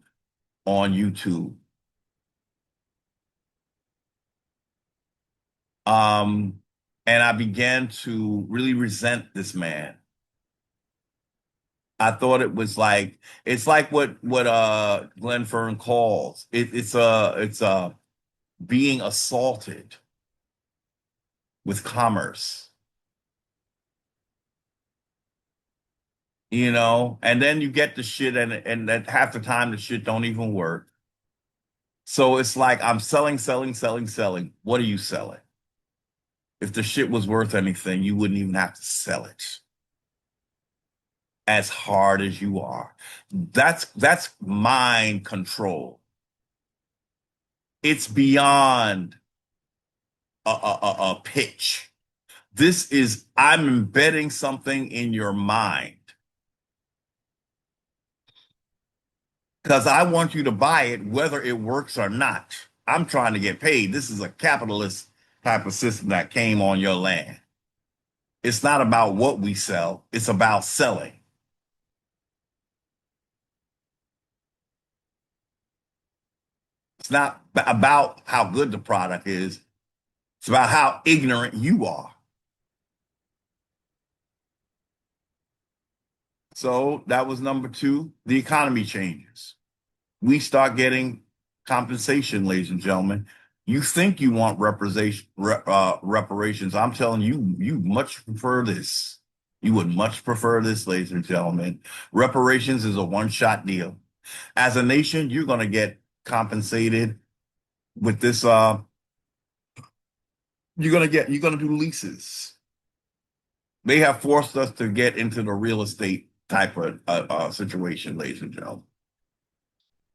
on YouTube. Um, and I began to really resent this man. I thought it's like what Glenn Fern calls it's being assaulted with commerce, and then you get the shit and that half the time the shit don't even work. So it's like I'm selling, selling, selling, selling. What are you selling? If the shit was worth anything, you wouldn't even have to sell it as hard as you are. That's mind control. It's beyond a pitch. This is, I'm embedding something in your mind because I want you to buy it whether it works or not. I'm trying to get paid. This is a capitalist type of system that came on your land. It's not about what we sell, it's about selling. It's not about how good the product is, it's about how ignorant you are. So that was number two. The economy changes. We start getting compensation, ladies and gentlemen. You think you want reparations. I'm telling you, you much prefer this. You would much prefer this, ladies and gentlemen. Reparations is a one-shot deal. As a nation, you're going to get compensated with this. You're going to do leases. They have forced us to get into the real estate type of situation, ladies and gentlemen,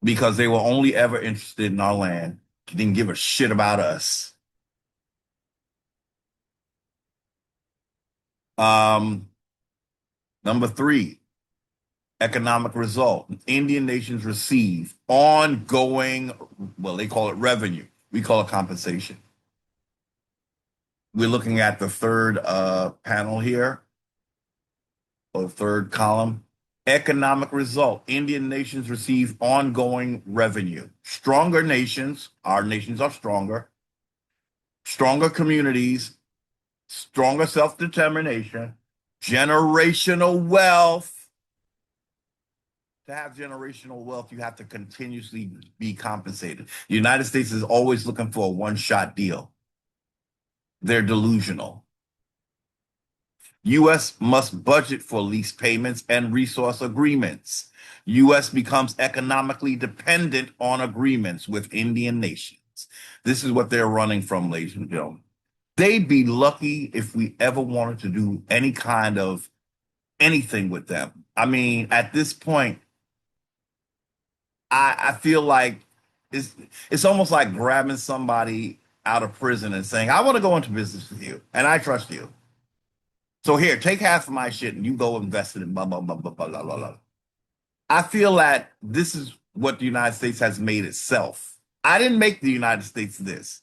because they were only ever interested in our land, didn't give a shit about us. Um, Number three, economic result. Indian nations receive ongoing, well, they call it revenue. We call it compensation. We're looking at the third panel here, or third column. Economic result. Indian nations receive ongoing revenue. Stronger nations, our nations are stronger, stronger communities, stronger self-determination, generational wealth. To have generational wealth, you have to continuously be compensated. The United States is always looking for a one-shot deal. They're delusional. U.S. must budget for lease payments and resource agreements. U.S. becomes economically dependent on agreements with Indian nations. This is what they're running from, ladies and gentlemen. They'd be lucky if we ever wanted to do any kind of anything with them. I mean, at this point, I feel like it's it's almost like grabbing somebody out of prison and saying, I want to go into business with you and I trust you. So here, take half of my shit and you go invest it in blah blah blah blah blah blah blah. I feel that this is what the United States has made itself. I didn't make the United States this.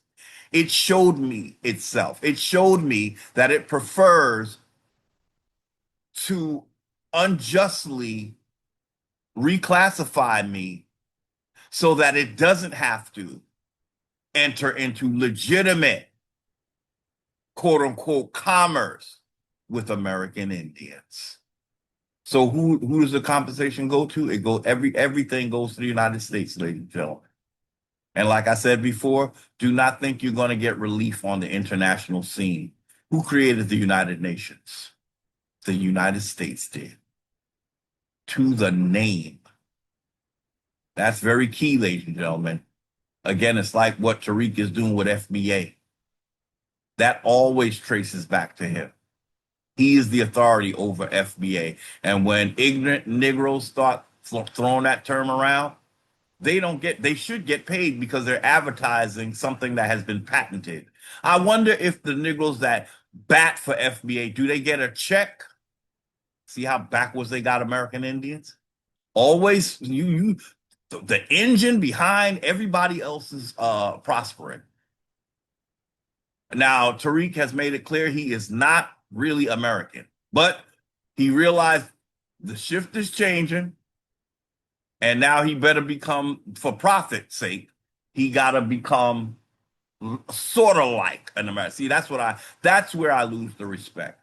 It showed me itself. It showed me that it prefers to unjustly reclassify me so that it doesn't have to enter into legitimate, quote unquote, commerce with American Indians. So who does the compensation go to? Everything goes to the United States, ladies and gentlemen. And like I said before, do not think you're going to get relief on the international scene. Who created the United Nations? The United States did. To the name. That's very key, ladies and gentlemen. Again, it's like what Tariq is doing with FBA. That always traces back to him. He is the authority over FBA. And when ignorant Negroes start throwing that term around, they should get paid because they're advertising something that has been patented. I wonder if the Negroes that bat for FBA, do they get a check? See how backwards they got American Indians? Always the engine behind everybody else's prospering. Now, Tariq has made it clear he is not really American, but he realized the shift is changing, and now he better become, for profit's sake, he got to become sort of like an American. See, that's where I lose the respect,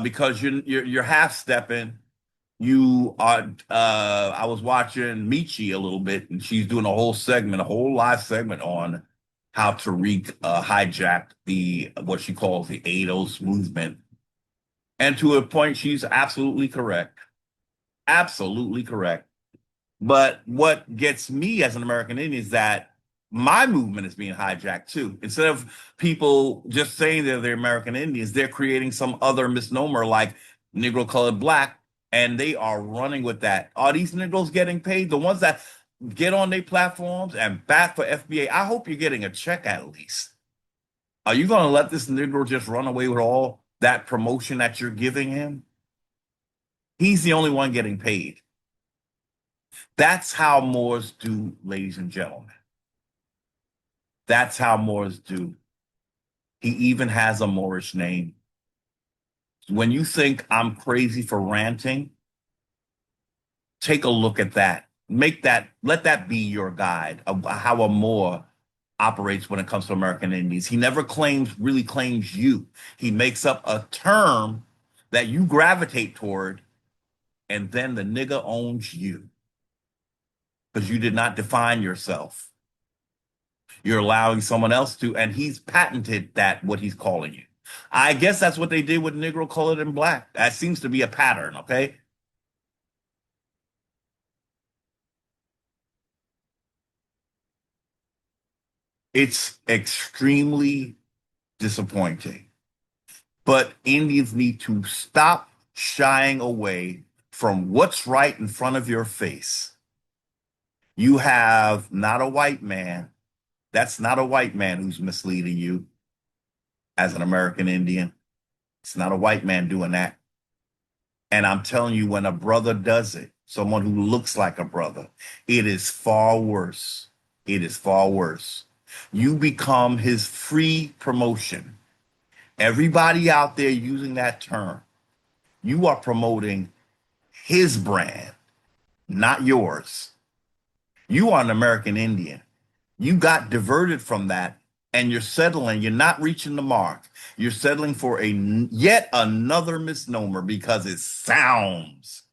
because you're half stepping. You are. I was watching Michi a little bit, and she's doing a whole live segment on how Tariq hijacked the what she calls the ADOS movement. And to a point, she's absolutely correct. Absolutely correct. But what gets me as an American Indian is that my movement is being hijacked too. Instead of people just saying they're American Indians, they're creating some other misnomer like Negro colored black, and they are running with that. Are these Negroes getting paid? The ones that get on their platforms and bat for FBA, I hope you're getting a check at least. Are you going to let this Negro just run away with all that promotion that you're giving him? He's the only one getting paid. That's how Moors do, ladies and gentlemen. That's how Moors do. He even has a Moorish name. When you think I'm crazy for ranting, take a look at that. Let that be your guide of how a Moor operates when it comes to American Indians. He never really claims you. He makes up a term that you gravitate toward, and then the nigga owns you because you did not define yourself. You're allowing someone else to, and he's patented that what he's calling you. I guess that's what they did with Negro, colored, and black. That seems to be a pattern, okay? It's extremely disappointing. But Indians need to stop shying away from what's right in front of your face. You have not a white man. That's not a white man who's misleading you as an American Indian. It's not a white man doing that. And I'm telling you, when a brother does it, someone who looks like a brother, it is far worse. It is far worse. You become his free promotion. Everybody out there using that term, you are promoting his brand, not yours. You are an American Indian. You got diverted from that and you're settling, you're not reaching the mark. You're settling for a yet another misnomer because it sounds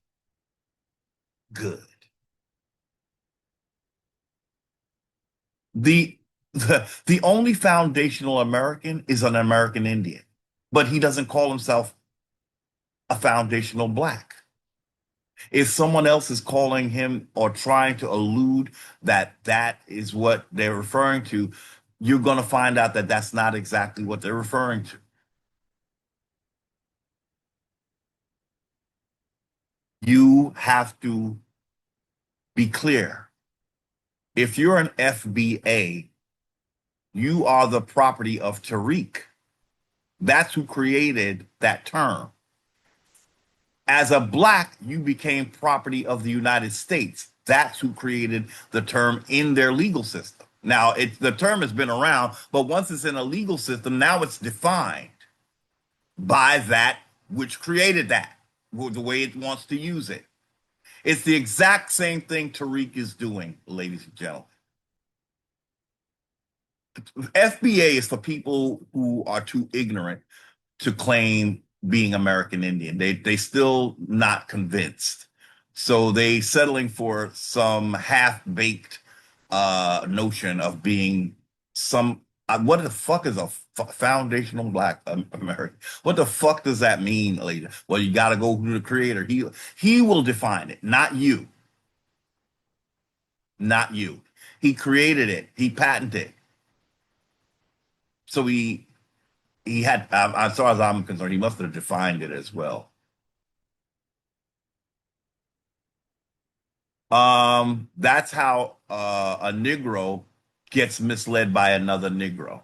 good. The the only foundational American is an American Indian, but he doesn't call himself a foundational black. If someone else is calling him or trying to allude that that is what they're referring to, you're going to find out that that's not exactly what they're referring to. You have to be clear. If you're an FBA, you are the property of Tariq. That's who created that term. As a black, you became property of the United States. That's who created the term in their legal system. Now, the term has been around, but once it's in a legal system, now it's defined by that which created that, the way it wants to use it. It's the exact same thing Tariq is doing, ladies and gentlemen. FBA is for people who are too ignorant to claim being American Indian. They still not convinced. So they settling for some half-baked notion of being some what the fuck is a foundational black American? What the fuck does that mean later? Well, you got to go to the creator. He will define it, not you. Not you. He created it. He patented it. So he had, as far as I'm concerned, he must have defined it as well. That's how a Negro gets misled by another Negro.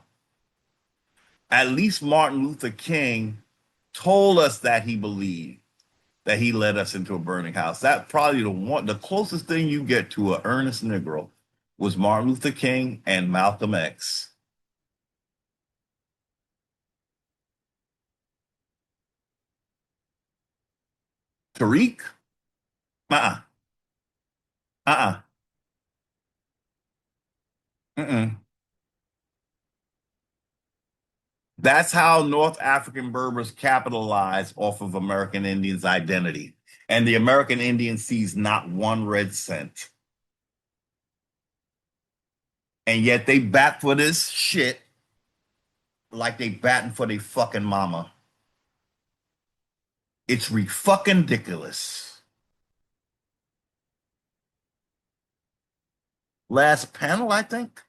At least Martin Luther King told us that he believed that he led us into a burning house. That probably the closest thing you get to a earnest Negro was Martin Luther King and Malcolm X. Tariq? Uh-uh. Uh-uh. Mm-mm. That's how North African Berbers capitalize off of American Indians' identity. And the American Indian sees not one red cent. And yet they bat for this shit like they batting for their fucking mama. It's fucking ridiculous. Last panel, I think.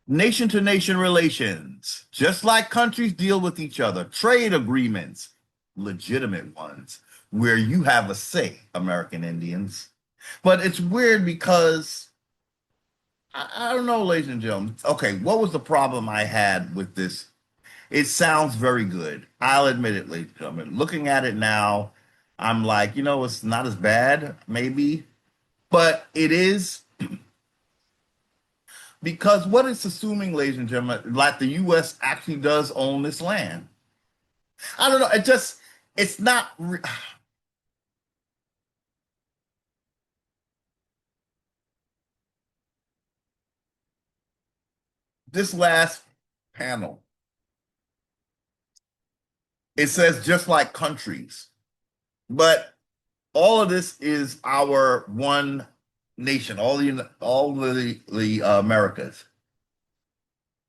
Nation to nation relations. Just like countries deal with each other, trade agreements, legitimate ones, where you have a say, American Indians. But it's weird because I don't know, ladies and gentlemen. Okay, what was the problem I had with this? It sounds very good. I'll admit it, ladies and gentlemen. Looking at it now, I'm like, it's not as bad, maybe, but it is because what it's assuming, ladies and gentlemen, like the U.S. actually does own this land. I don't know. It's not. This last panel, it says just like countries, but all of this is our one nation, all the Americas.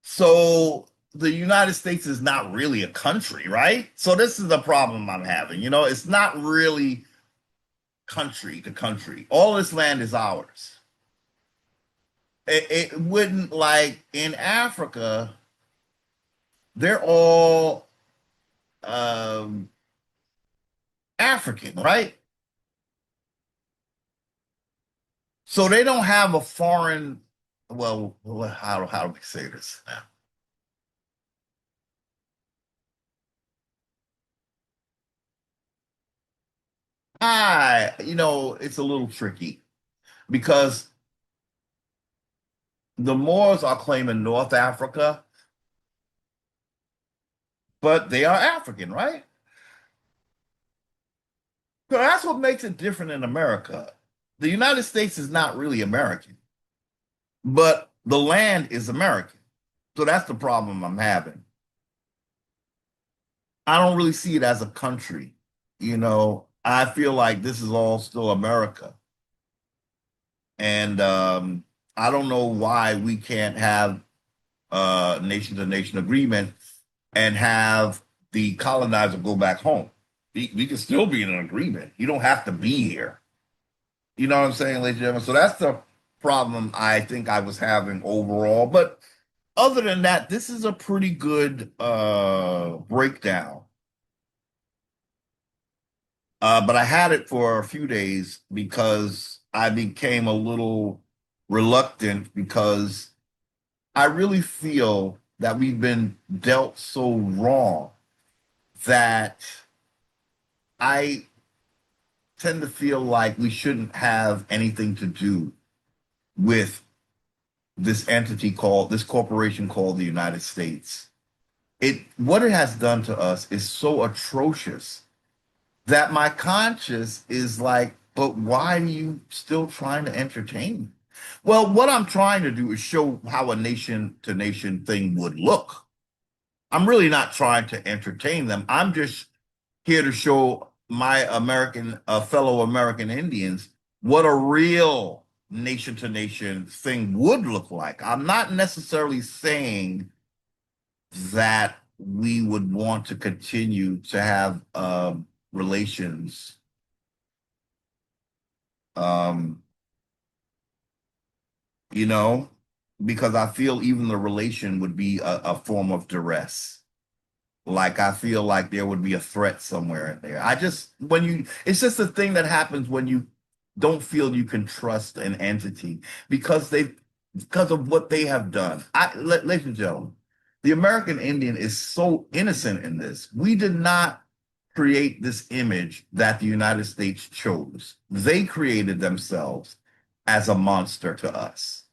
So the United States is not really a country, right? So this is the problem I'm having. It's not really country to country. All this land is ours. It wouldn't like in Africa, they're all um, African, right? So they don't have a foreign, well, how do we say this? It's a little tricky because the Moors are claiming North Africa, but they are African, right? So that's what makes it different in America. The United States is not really American, but the land is American. So that's the problem I'm having. I don't really see it as a country. I feel like this is all still America. And I don't know why we can't have a nation to nation agreement and have the colonizer go back home. We can still be in an agreement. You don't have to be here. You know what I'm saying, ladies and gentlemen? So that's the problem I think I was having overall. But other than that, this is a pretty good breakdown. But I had it for a few days because I became a little reluctant because I really feel that we've been dealt so wrong that I tend to feel like we shouldn't have anything to do with this corporation called the United States. What it has done to us is so atrocious that my conscience is like, but why are you still trying to entertain me? Well, what I'm trying to do is show how a nation to nation thing would look. I'm really not trying to entertain them. I'm just here to show my fellow American Indians what a real nation to nation thing would look like. I'm not necessarily saying that we would want to continue to have relations, um, you know, because I feel even the relation would be a form of duress. Like I feel like there would be a threat somewhere in there. It's just a thing that happens when you don't feel you can trust an entity because because of what they have done. Ladies and gentlemen, the American Indian is so innocent in this. We did not create this image that the United States chose. They created themselves as a monster to us.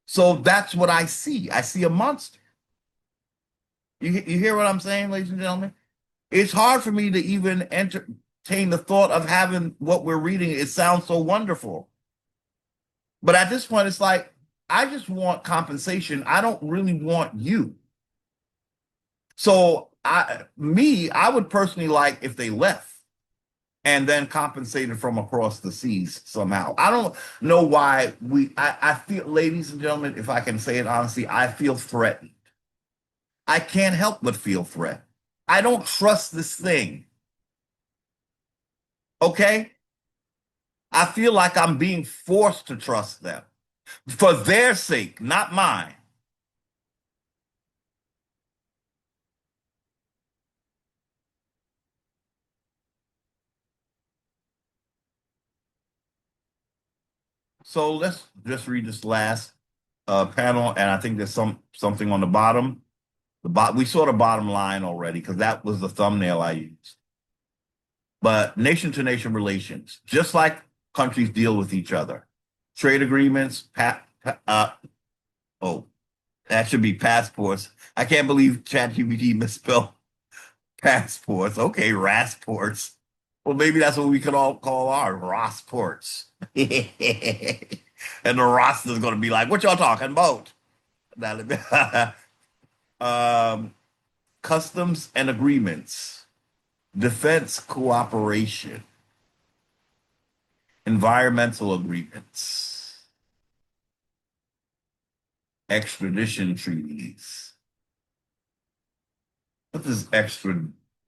So that's what I see. I see a monster. You hear what I'm saying, ladies and gentlemen? It's hard for me to even entertain the thought of having what we're reading. It sounds so wonderful. But at this point, it's like, I just want compensation. I don't really want you. So I would personally like if they left and then compensated from across the seas somehow. I don't know why I feel, ladies and gentlemen, if I can say it honestly, I feel threatened. I can't help but feel threatened. I don't trust this thing. Okay? I feel like I'm being forced to trust them for their sake, not mine. So let's just read this last panel, and I think there's something on the bottom. We saw the bottom line already because that was the thumbnail I used. But nation to nation relations, just like countries deal with each other, trade agreements, oh, that should be passports. I can't believe ChatGPT misspelled passports. Okay, rassports. Well, maybe that's what we could all call our Rossports. And the roster's going to be like, what y'all talking about? um, customs and agreements, defense cooperation, environmental agreements, extradition treaties. What does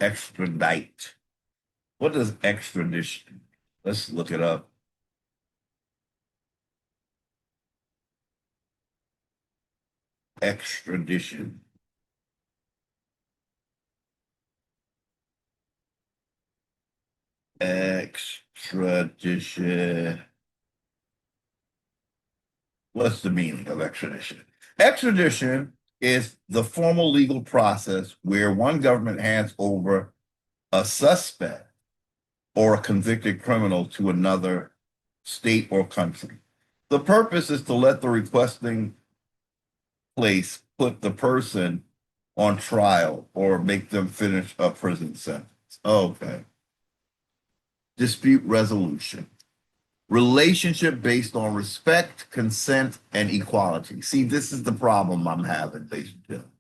extradite? What does extradition? Let's look it up. Extradition. Extradition. What's the meaning of extradition? Extradition is the formal legal process where one government hands over a suspect or a convicted criminal to another state or country. The purpose is to let the requesting place put the person on trial or make them finish a prison sentence. Okay. Dispute resolution. Relationship based on respect, consent, and equality. See, this is the problem I'm having, ladies and gentlemen.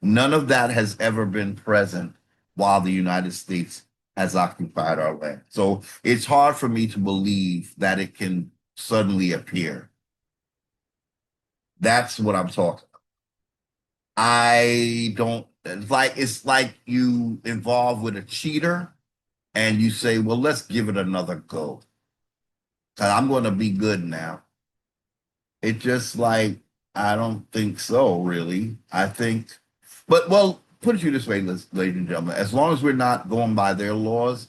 None of that has ever been present while the United States has occupied our land. So it's hard for me to believe that it can suddenly appear. That's what I'm talking about. I don't it's like you involved with a cheater and you say, well, let's give it another go. 'Cause I'm going to be good now. It just like, I don't think so, really. I think, but well, put it to you this way, ladies and gentlemen, as long as we're not going by their laws,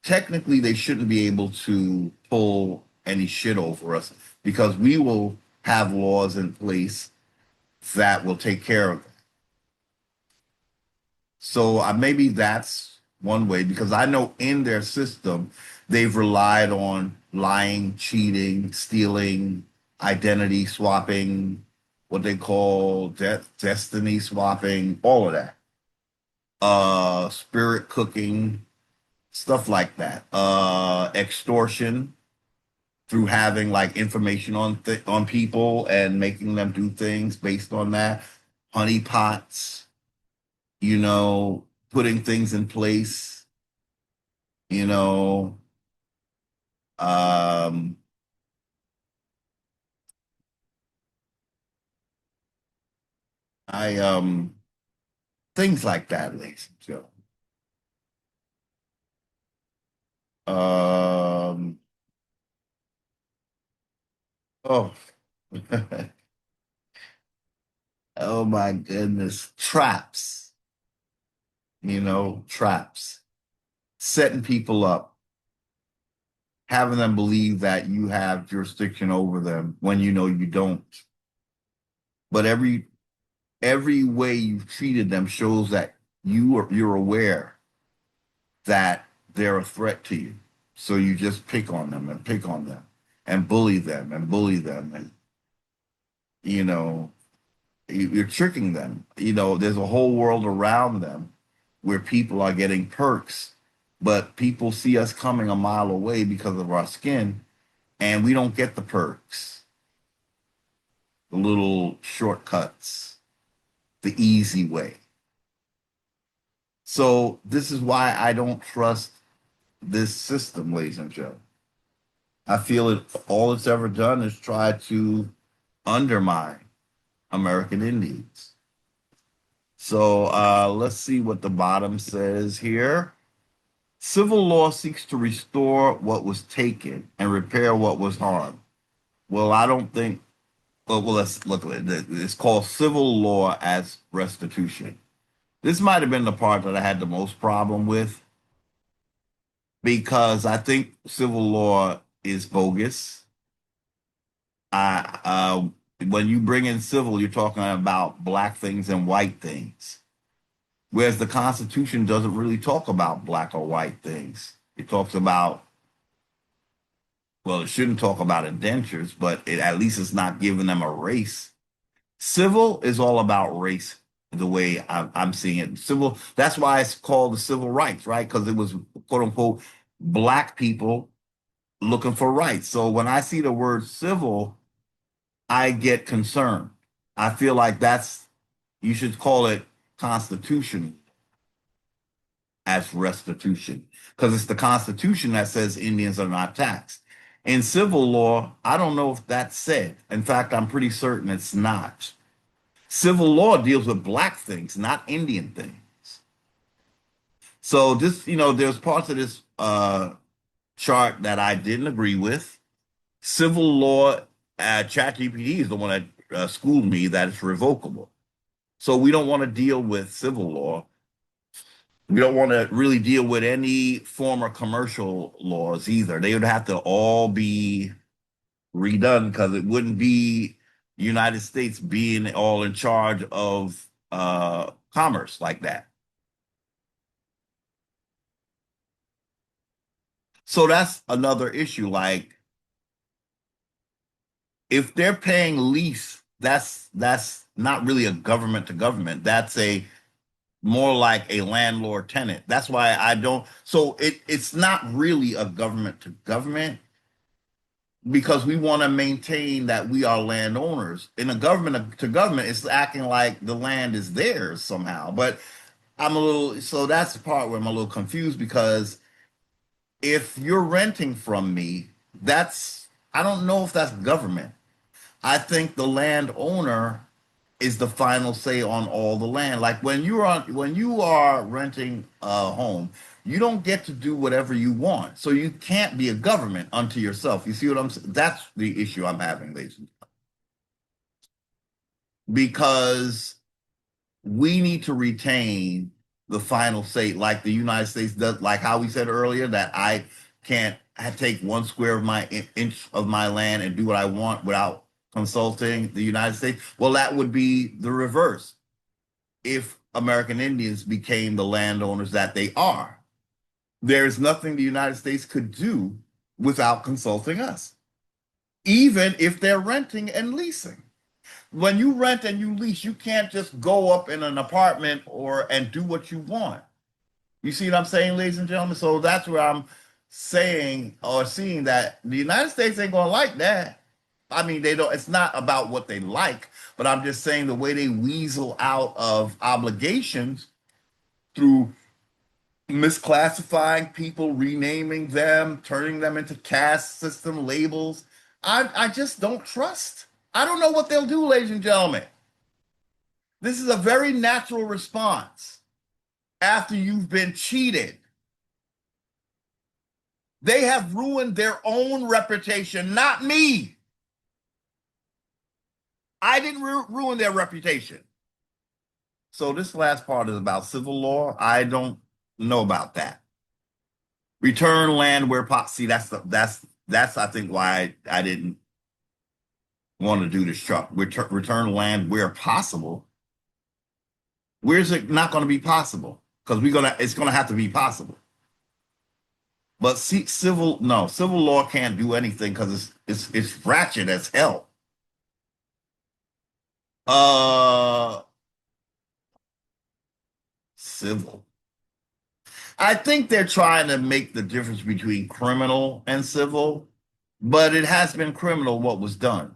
technically they shouldn't be able to pull any shit over us because we will have laws in place that will take care of it. So maybe that's one way because I know in their system they've relied on lying, cheating, stealing, identity swapping, what they call destiny swapping, all of that. Spirit cooking, stuff like that. Extortion through having like information on people and making them do things based on that. Honey pots, putting things in place, you know, um, I things like that, ladies and gentlemen. Um, oh, oh my goodness, traps, traps, setting people up, having them believe that you have jurisdiction over them when you know you don't. But every way you've treated them shows that you're aware that they're a threat to you. So you just pick on them and pick on them and bully them and bully them. And, you know, you're tricking them. There's a whole world around them where people are getting perks, but people see us coming a mile away because of our skin and we don't get the perks, the little shortcuts, the easy way. So this is why I don't trust this system, ladies and gentlemen. I feel all it's ever done is try to undermine American Indians. So let's see what the bottom says here. Civil law seeks to restore what was taken and repair what was harmed. Well, I don't think, well, let's look at it. It's called civil law as restitution. This might have been the part that I had the most problem with because I think civil law is bogus. When you bring in civil, you're talking about black things and white things, whereas the Constitution doesn't really talk about black or white things. It talks about, well, it shouldn't talk about indentures, but at least it's not giving them a race. Civil is all about race, the way I'm seeing it. Civil, that's why it's called the civil rights, right? Because it was quote unquote black people looking for rights. So when I see the word civil, I get concerned. I feel like you should call it constitution as restitution because it's the Constitution that says Indians are not taxed. In civil law, I don't know if that's said. In fact, I'm pretty certain it's not. Civil law deals with black things, not Indian things. So there's parts of this chart that I didn't agree with. Civil law, ChatGPT is the one that schooled me that it's revocable. So we don't want to deal with civil law. We don't want to really deal with any former commercial laws either. They would have to all be redone because it wouldn't be the United States being all in charge of commerce like that. So that's another issue. Like if they're paying lease, that's not really a government to government. That's a more like a landlord tenant. That's why I don't. So it's not really a government to government because we want to maintain that we are landowners. In a government to government, it's acting like the land is theirs somehow. But I'm a little. So that's the part where I'm a little confused because if you're renting from me, that's I don't know if that's government. I think the landowner is the final say on all the land. Like when you are renting a home, you don't get to do whatever you want. So you can't be a government unto yourself. You see what I'm saying? That's the issue I'm having, ladies and gentlemen. Because we need to retain the final say, like the United States does, like how we said earlier that I can't take 1 square of my inch of my land and do what I want without consulting the United States. Well, that would be the reverse if American Indians became the landowners that they are. There's nothing the United States could do without consulting us, even if they're renting and leasing. When you rent and you lease, you can't just go up in an apartment or and do what you want. You see what I'm saying, ladies and gentlemen? So that's where I'm saying or seeing that the United States ain't gonna like that. I mean, they don't, it's not about what they like, but I'm just saying the way they weasel out of obligations through misclassifying people, renaming them, turning them into caste system labels. I just don't trust. I don't know what they'll do, ladies and gentlemen. This is a very natural response after you've been cheated. They have ruined their own reputation, not me. I didn't ruin their reputation. So this last part is about civil law. I don't know about that. Return land where possible. See, that's I think why I didn't want to do this truck. Return land where possible. Where's it not going to be possible? Because it's gonna have to be possible. But see, civil law can't do anything because it's ratchet as hell. Uh, Civil. I think they're trying to make the difference between criminal and civil, but it has been criminal what was done.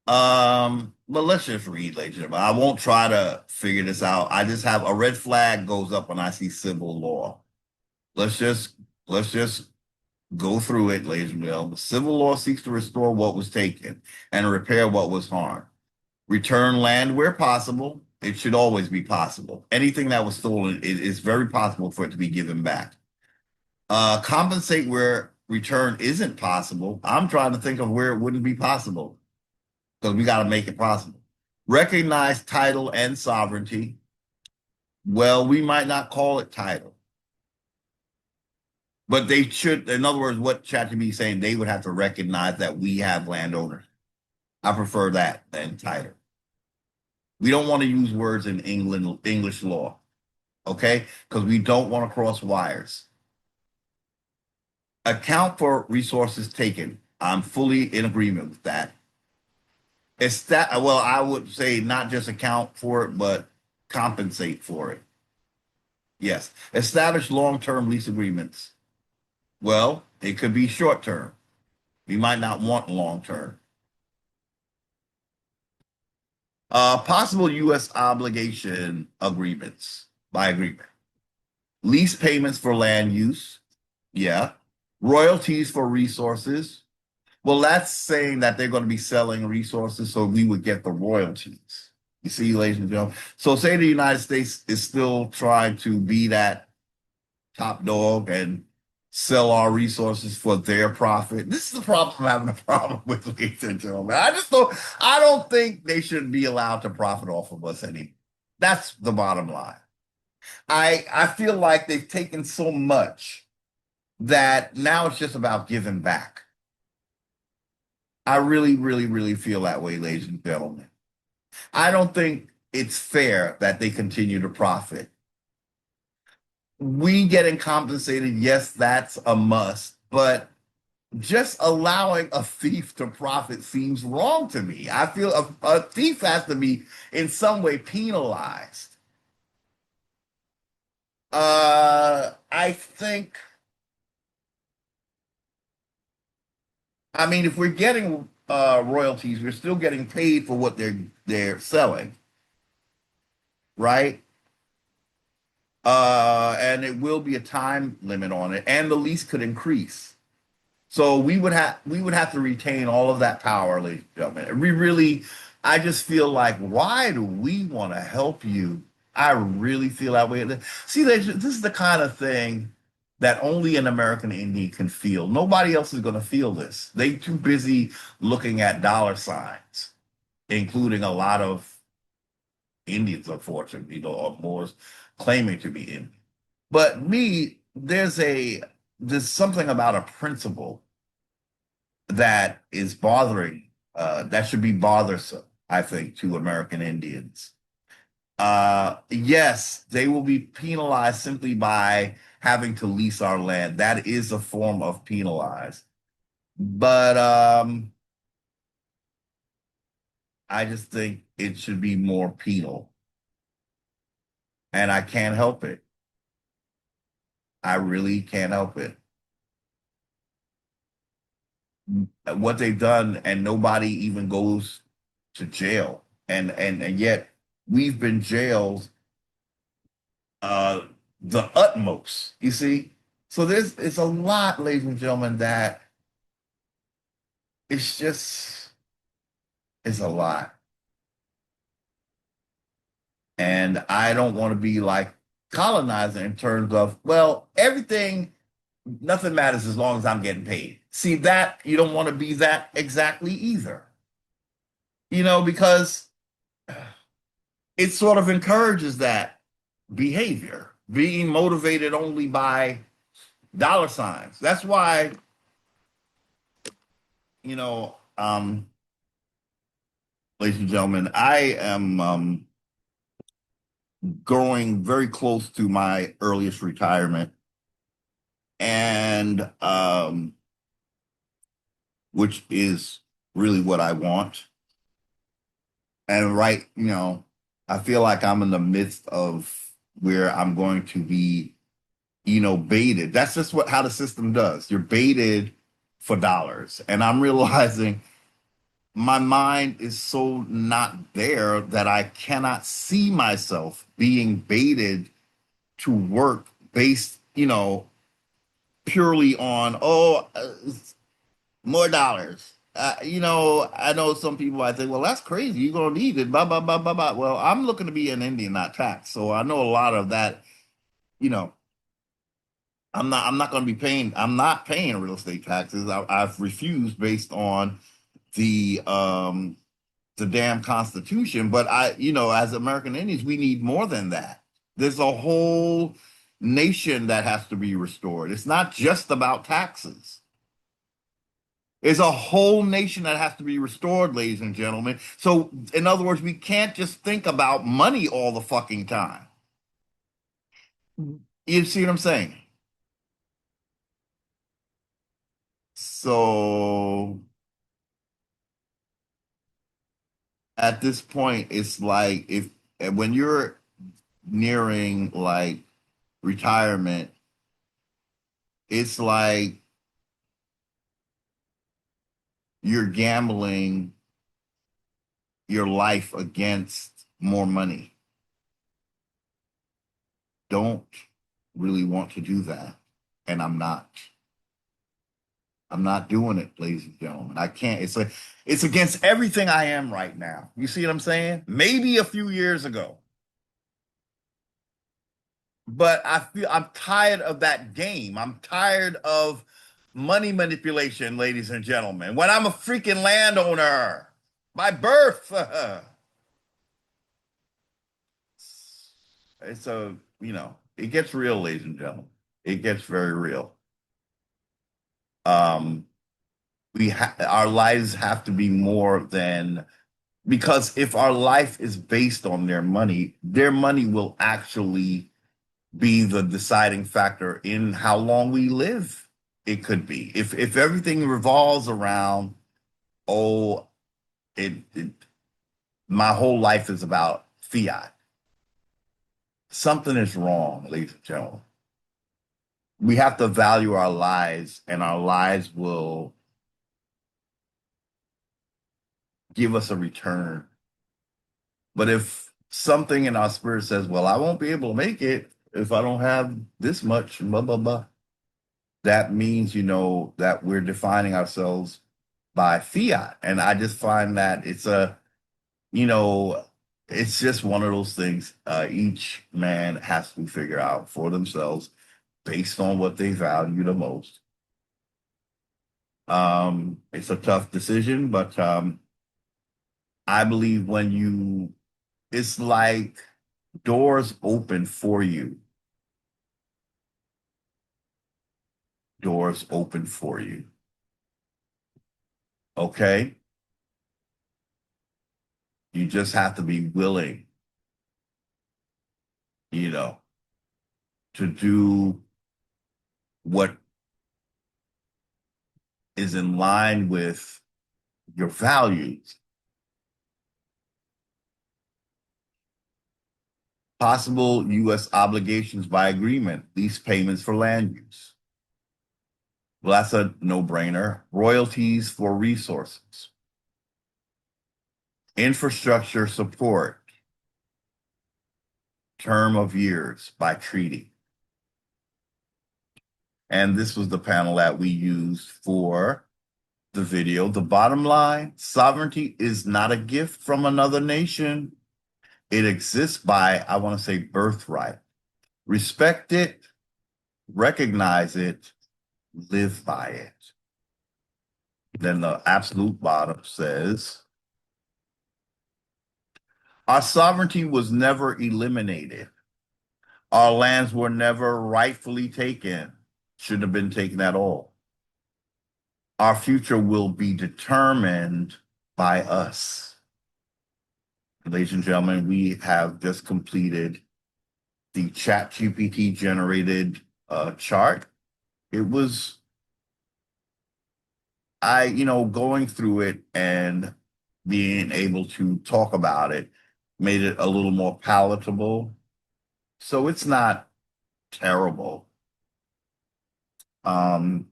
But let's just read, ladies and gentlemen. I won't try to figure this out. I just have a red flag goes up when I see civil law. Let's just let's just go through it, ladies and gentlemen. Civil law seeks to restore what was taken and repair what was harmed. Return land where possible. It should always be possible. Anything that was stolen, it is very possible for it to be given back. Compensate where return isn't possible. I'm trying to think of where it wouldn't be possible because we got to make it possible. Recognize title and sovereignty. Well, we might not call it title, but they should. In other words, what ChatGPT is saying, they would have to recognize that we have landowners. I prefer that than title. We don't want to use words in English law, okay? Because we don't want to cross wires. Account for resources taken. I'm fully in agreement with that. It's that, well, I would say not just account for it, but compensate for it. Yes. Establish long-term lease agreements. Well, it could be short-term. We might not want long-term. Possible U.S. obligation agreements by agreement. Lease payments for land use. Yeah. Royalties for resources. Well, that's saying that they're going to be selling resources, so we would get the royalties. You see, ladies and gentlemen. So say the United States is still trying to be that top dog and sell our resources for their profit. This is the problem I'm having a problem with, ladies and gentlemen. I don't think they should be allowed to profit off of us anymore. That's the bottom line. I feel like they've taken so much that now it's just about giving back. I really, really, really feel that way, ladies and gentlemen. I don't think it's fair that they continue to profit. We getting compensated, yes, that's a must, but just allowing a thief to profit seems wrong to me. I feel a thief has to be in some way penalized. I think, I mean, if we're getting royalties, we're still getting paid for what they're selling, right? And it will be a time limit on it, and the lease could increase. So we would have to retain all of that power, ladies and gentlemen. We really, I just feel like, why do we want to help you? I really feel that way. See, this is the kind of thing that only an American Indian can feel. Nobody else is going to feel this. They too busy looking at dollar signs, including a lot of Indians, unfortunately, or more claiming to be Indian. But me, there's something about a principle that is bothering, that should be bothersome, I think, to American Indians. Yes, they will be penalized simply by having to lease our land. That is a form of penalized. But I just think it should be more penal. And I can't help it. I really can't help it. What they've done, and nobody even goes to jail. And yet we've been jailed uh the utmost, you see. So there's it's a lot, ladies and gentlemen, that it's just it's a lot. And I don't want to be like colonizer in terms of, well, everything, nothing matters as long as I'm getting paid. See that you don't want to be that exactly either. Because it sort of encourages that behavior, being motivated only by dollar signs. That's why, you know, um, ladies and gentlemen, I am growing very close to my earliest retirement, and which is really what I want. And I feel like I'm in the midst of where I'm going to be, baited. That's just how the system does. You're baited for dollars. And I'm realizing my mind is so not there that I cannot see myself being baited to work based, purely on, more dollars. I know some people I think, well, that's crazy. You're gonna need it, blah blah blah blah blah. Well, I'm looking to be an Indian, not taxed, so I know a lot of that. You know, I'm not going to be paying. I'm not paying real estate taxes. I've refused based on the um the damn Constitution. But as American Indians, we need more than that. There's a whole nation that has to be restored. It's not just about taxes. There's a whole nation that has to be restored, ladies and gentlemen. So, in other words, we can't just think about money all the fucking time. You see what I'm saying? So, at this point, it's like if when you're nearing like retirement, it's like you're gambling your life against more money. Don't really want to do that. And I'm not. I'm not doing it, ladies and gentlemen. I can't. It's against everything I am right now. You see what I'm saying? Maybe a few years ago. But I feel I'm tired of that game. I'm tired of money manipulation, ladies and gentlemen. When I'm a freaking landowner by birth, it's a it gets real, ladies and gentlemen. It gets very real. Um, our lives have to be more than, because if our life is based on their money will actually be the deciding factor in how long we live. It could be. If everything revolves around, oh, it my whole life is about fiat. Something is wrong, ladies and gentlemen. We have to value our lives, and our lives will give us a return. But if something in our spirit says, well, I won't be able to make it if I don't have this much, blah, blah, blah, that means, that we're defining ourselves by fiat. And I just find that you know, it's just one of those things each man has to figure out for themselves based on what they value the most. It's a tough decision, but I believe it's like doors open for you. Doors open for you. Okay? You just have to be willing, you know, to do what is in line with your values. Possible U.S. obligations by agreement, lease payments for land use. Well, that's a no-brainer. Royalties for resources. Infrastructure support. Term of years by treaty. And this was the panel that we used for the video. The bottom line, sovereignty is not a gift from another nation. It exists by, I want to say, birthright. Respect it, recognize it, live by it. Then the absolute bottom says, our sovereignty was never eliminated. Our lands were never rightfully taken, shouldn't have been taken at all. Our future will be determined by us. Ladies and gentlemen, we have just completed the ChatGPT generated chart. It was, going through it and being able to talk about it made it a little more palatable. So it's not terrible. Moors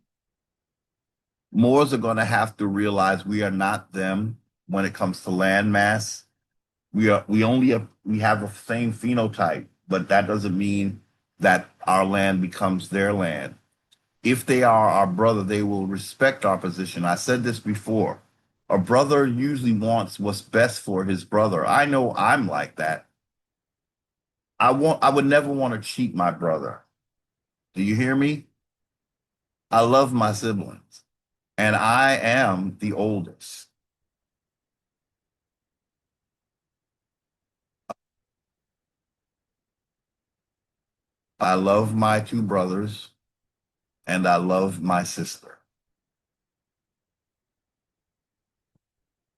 are going to have to realize we are not them when it comes to land mass. We have the same phenotype, but that doesn't mean that our land becomes their land. If they are our brother, they will respect our position. I said this before. A brother usually wants what's best for his brother. I know I'm like that. I would never want to cheat my brother. Do you hear me? I love my siblings, and I am the oldest. I love my two brothers, and I love my sister.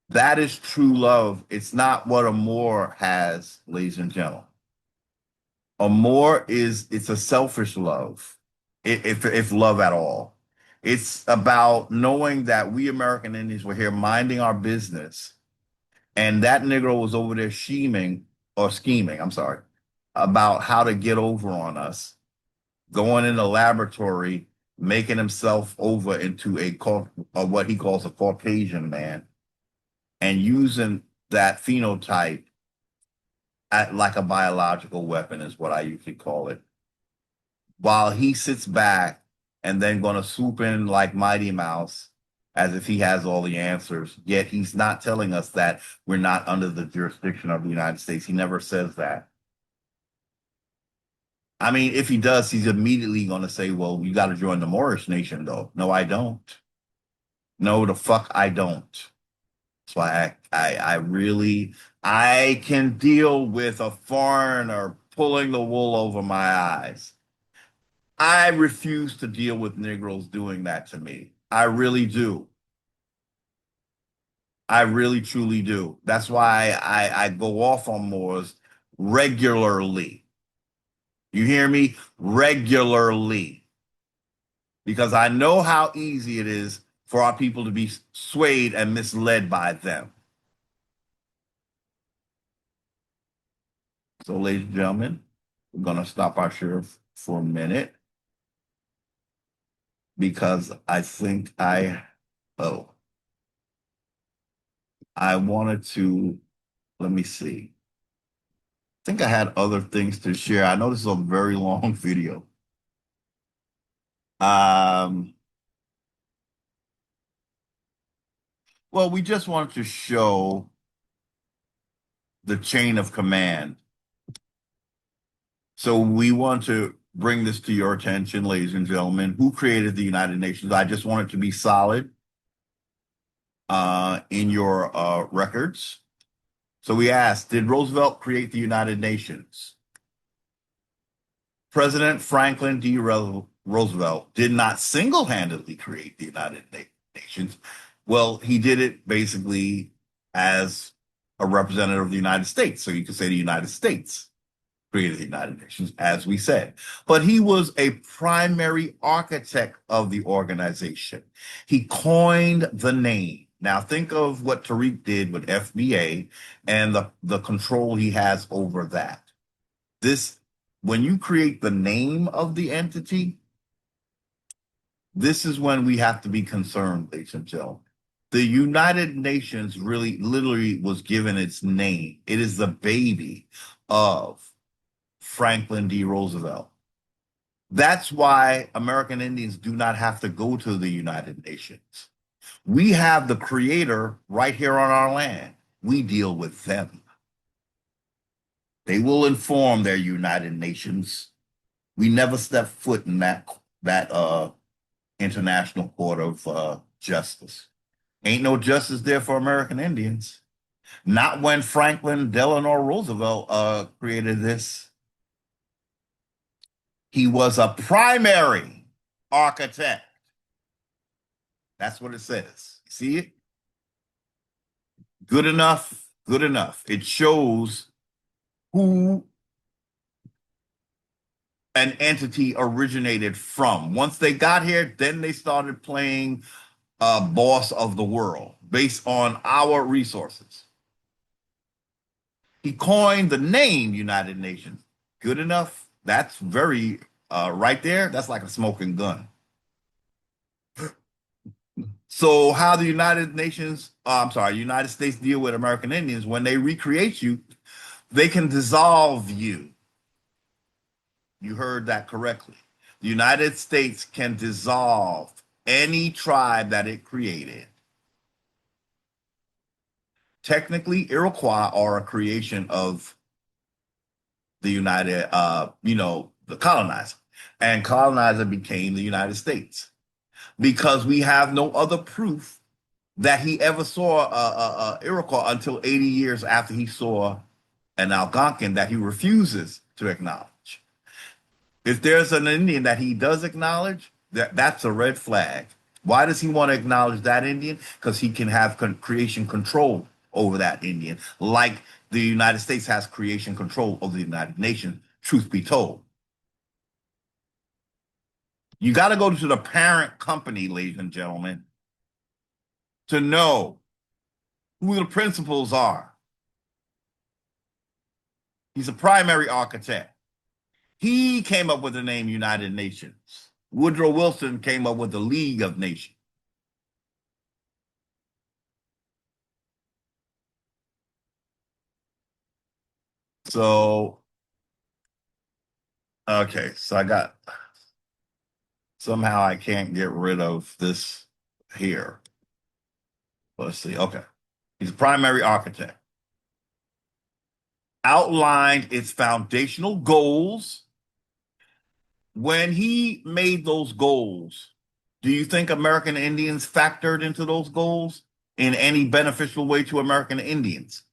That is true love. It's not what a Moor has, ladies and gentlemen. It's a selfish love, if love at all. It's about knowing that we American Indians were here minding our business, and that Negro was over there scheming, I'm sorry, about how to get over on us, going in the laboratory, making himself over into what he calls a Caucasian man, and using that phenotype like a biological weapon is what I usually call it. While he sits back and then going to swoop in like Mighty Mouse as if he has all the answers, yet he's not telling us that we're not under the jurisdiction of the United States. He never says that. I mean, if he does, he's immediately going to say, well, you got to join the Moorish nation, though. No, I don't. No, the fuck I don't. That's why I can deal with a foreigner pulling the wool over my eyes. I refuse to deal with Negroes doing that to me. I really do. I really truly do. That's why I go off on Moors regularly. You hear me? Regularly. Because I know how easy it is for our people to be swayed and misled by them. So, ladies and gentlemen, we're going to stop our share for a minute because I think oh, I wanted to, let me see. I think I had other things to share. I know this is a very long video. Um, well, we just wanted to show the chain of command. So we want to bring this to your attention, ladies and gentlemen. Who created the United Nations? I just want it to be solid in your records. So we asked, did Roosevelt create the United Nations? President Franklin D. Roosevelt did not single-handedly create the United Nations. Well, he did it basically as a representative of the United States. So you could say the United States created the United Nations, as we said. But he was a primary architect of the organization. He coined the name. Now think of what Tariq did with FBA and the control he has over that. When you create the name of the entity, this is when we have to be concerned, ladies and gentlemen. The United Nations really literally was given its name. It is the baby of Franklin D. Roosevelt. That's why American Indians do not have to go to the United Nations. We have the creator right here on our land. We deal with them. They will inform their United Nations. We never step foot in that international court of justice. Ain't no justice there for American Indians. Not when Franklin Delano Roosevelt created this. He was a primary architect. That's what it says. See it? Good enough, good enough. It shows who an entity originated from. Once they got here, then they started playing boss of the world based on our resources. He coined the name United Nations. Good enough. That's very right there. That's like a smoking gun. So how the United States deal with American Indians, when they recreate you, they can dissolve you. You heard that correctly. The United States can dissolve any tribe that it created. Technically, Iroquois are a creation of the the colonizer. And colonizer became the United States because we have no other proof that he ever saw Iroquois until 80 years after he saw an Algonquin that he refuses to acknowledge. If there's an Indian that he does acknowledge, that's a red flag. Why does he want to acknowledge that Indian? Because he can have creation control over that Indian, like the United States has creation control over the United Nations, truth be told. You got to go to the parent company, ladies and gentlemen, to know who the principals are. He's a primary architect. He came up with the name United Nations. Woodrow Wilson came up with the League of Nations. So, okay, so somehow I can't get rid of this here. Let's see. Okay. He's a primary architect. Outlined its foundational goals. When he made those goals, do you think American Indians factored into those goals in any beneficial way to American Indians?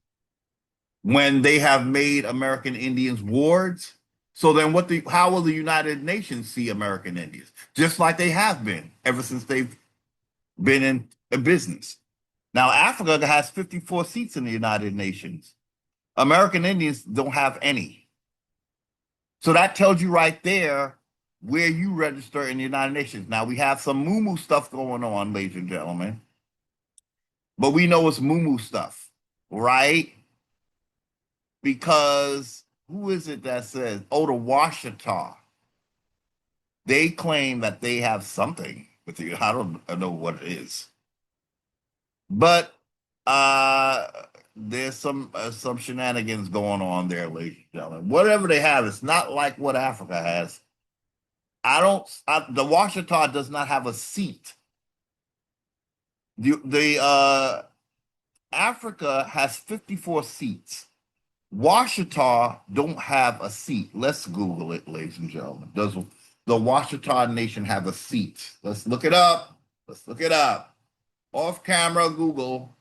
when they have made American Indians wards. So then how will the United Nations see American Indians? Just like they have been ever since they've been in business. Now, Africa has 54 seats in the United Nations. American Indians don't have any. So that tells you right there where you register in the United Nations. Now, we have some moo stuff going on, ladies and gentlemen, but we know it's moo stuff, right? Because who is it that says, oh, the Washita? They claim that they have something with you. I don't know what it is, but uh, there's some shenanigans going on there, ladies and gentlemen. Whatever they have, it's not like what Africa has. The Washita does not have a seat. The Africa has 54 seats. Washita don't have a seat. Let's Google it, ladies and gentlemen. Does the Washita Nation have a seat? Let's look it up. Let's look it up. Off camera, Google.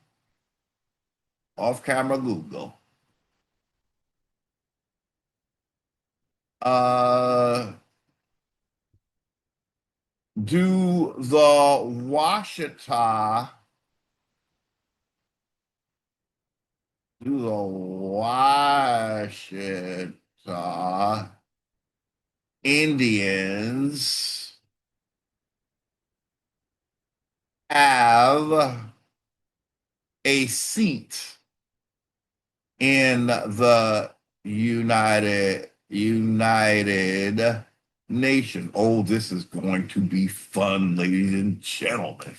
Off camera, Google. Do the Washita do the Washita Indians have a seat in the United Nation? Oh, this is going to be fun, ladies and gentlemen.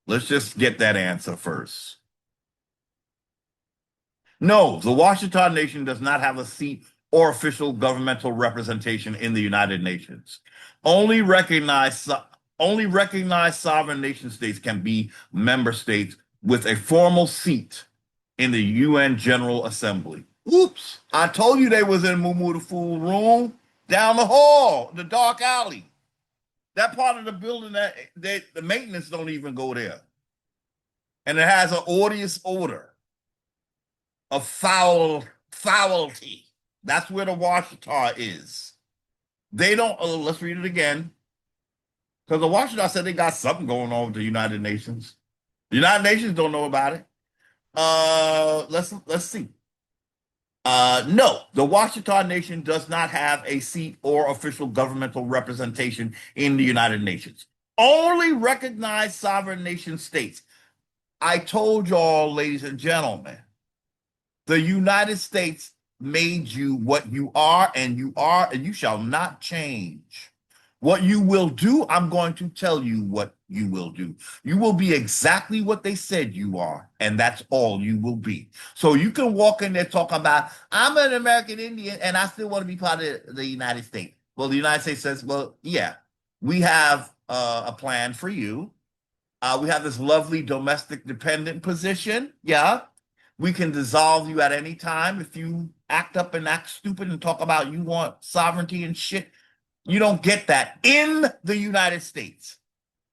Let's just get that answer first. No, the Washita Nation does not have a seat or official governmental representation in the United Nations. Only recognized only recognized sovereign nation states can be member states with a formal seat in the UN General Assembly. Oops, I told you they was in Moo the Fool room down the hall, the dark alley. That part of the building that the maintenance don't even go there. And it has an odious odor of foulty. That's where the Washita is. They don't. Let's read it again, because the Washita said they got something going on with the United Nations. The United Nations don't know about it. Let's see. No, the Washita Nation does not have a seat or official governmental representation in the United Nations. Only recognized sovereign nation states. I told y'all, ladies and gentlemen, the United States made you what you are, and you shall not change. What you will do, I'm going to tell you what you will do. You will be exactly what they said you are, and that's all you will be. So you can walk in there talking about, I'm an American Indian, and I still want to be part of the United States. Well, the United States says, well, yeah, we have a plan for you. We have this lovely domestic dependent position. Yeah. We can dissolve you at any time if you act up and act stupid and talk about you want sovereignty and shit. You don't get that in the United States.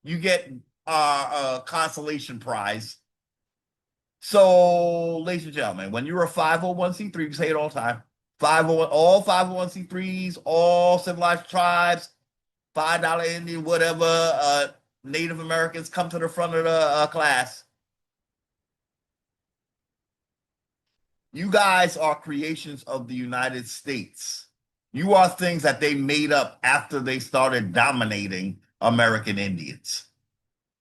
You get a consolation prize. So, ladies and gentlemen, when you're a 501c3, you say it all the time. 501, all 501c3s, all civilized tribes, $5 Indian, whatever, Native Americans come to the front of the class. You guys are creations of the United States. You are things that they made up after they started dominating American Indians.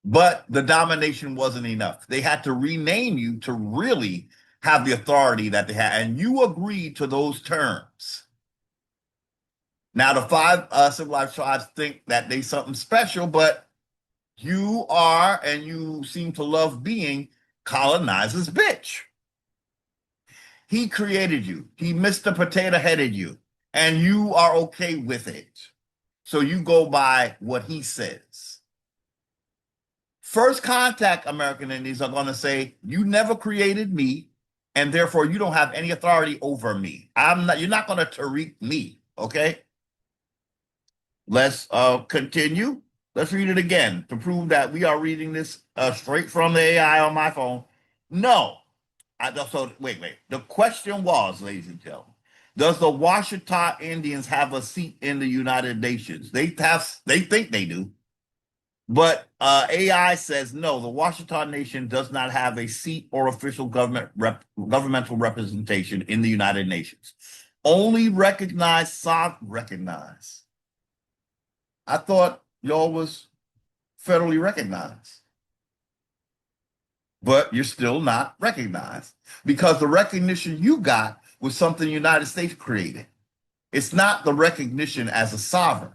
But the domination wasn't enough. They had to rename you to really have the authority that they had. And you agreed to those terms. Now, the five civilized tribes think that they something special, but you are, and you seem to love being, colonizer's bitch. He created you. He Mr. Potato Headed you, and you are okay with it. So you go by what he says. First contact American Indians are going to say, you never created me, and therefore you don't have any authority over me. You're not going to Tariq me, okay? Let's continue. Let's read it again to prove that we are reading this straight from the AI on my phone. No, So wait. The question was, ladies and gentlemen, does the Washita Indians have a seat in the United Nations? They think they do. But AI says no, the Washita Nation does not have a seat or official governmental representation in the United Nations. Only recognize. I thought y'all was federally recognized, but you're still not recognized because the recognition you got was something the United States created. It's not the recognition as a sovereign.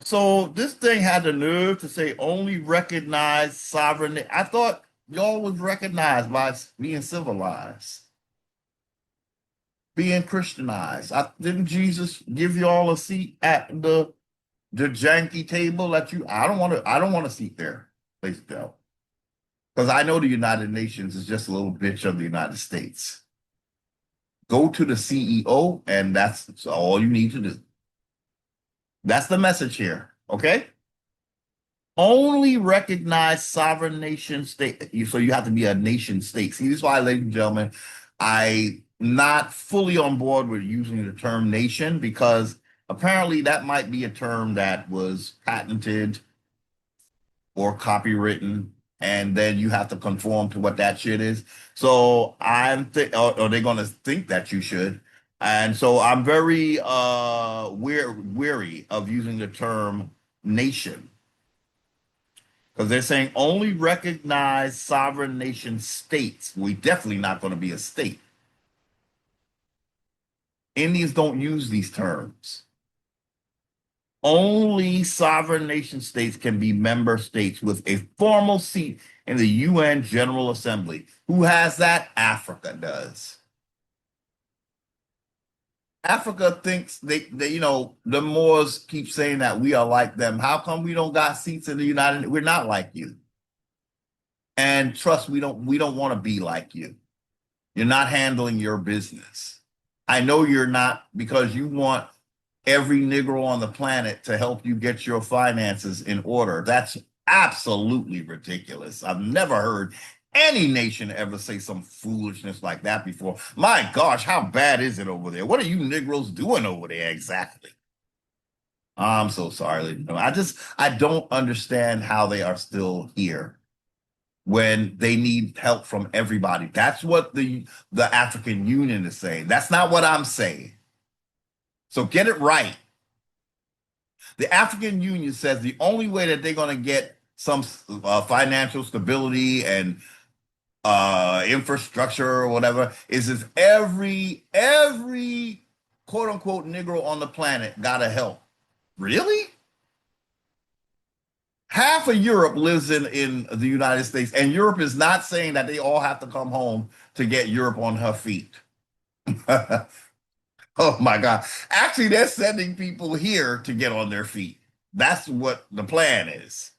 So this thing had the nerve to say only recognize sovereignty. I thought y'all was recognized by being civilized, being Christianized. Didn't Jesus give y'all a seat at the janky table that you? I don't want a seat there, please go, because I know the United Nations is just a little bitch of the United States. Go to the CEO, and that's all you need to do. That's the message here. Okay. Only recognize sovereign nation state. So you have to be a nation state. See, this is why, ladies and gentlemen, I'm not fully on board with using the term nation because apparently that might be a term that was patented or copywritten, and then you have to conform to what that shit is. So or they're going to think that you should. And so I'm very weary of using the term nation because they're saying only recognize sovereign nation states. We definitely not going to be a state. Indians don't use these terms. Only sovereign nation states can be member states with a formal seat in the UN General Assembly. Who has that? Africa does. Africa thinks the Moors keep saying that we are like them. How come we don't got seats in the United? We're not like you. And trust, we don't want to be like you. You're not handling your business. I know you're not, because you want every Negro on the planet to help you get your finances in order. That's absolutely ridiculous. I've never heard any nation ever say some foolishness like that before. My gosh, how bad is it over there? What are you Negroes doing over there exactly? I'm so sorry. I don't understand how they are still here when they need help from everybody. That's what the African Union is saying. That's not what I'm saying. So get it right. The African Union says the only way that they're going to get some financial stability and infrastructure or whatever is if every quote unquote Negro on the planet got to help. Really? Half of Europe lives in the United States, and Europe is not saying that they all have to come home to get Europe on her feet. Oh my God. Actually, they're sending people here to get on their feet. That's what the plan is.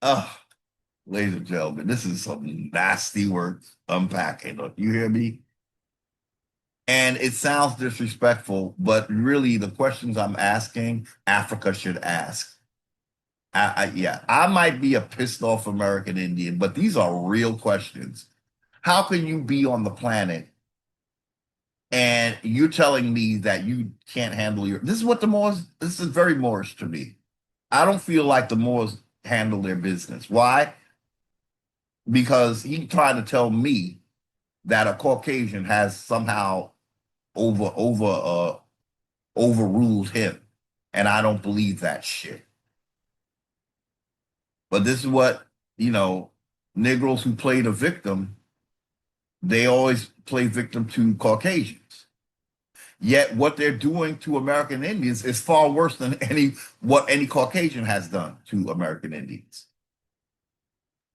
Oh, ladies and gentlemen, this is some nasty work unpacking. You hear me? And it sounds disrespectful, but really the questions I'm asking, Africa should ask. Yeah, I might be a pissed off American Indian, but these are real questions. How can you be on the planet and you're telling me that you can't handle this is what the Moors, this is very Moorish to me. I don't feel like the Moors handle their business. Why? Because he's trying to tell me that a Caucasian has somehow overruled him. And I don't believe that shit. But this is what, Negroes who play the victim, they always play victim to Caucasians. Yet what they're doing to American Indians is far worse than what any Caucasian has done to American Indians.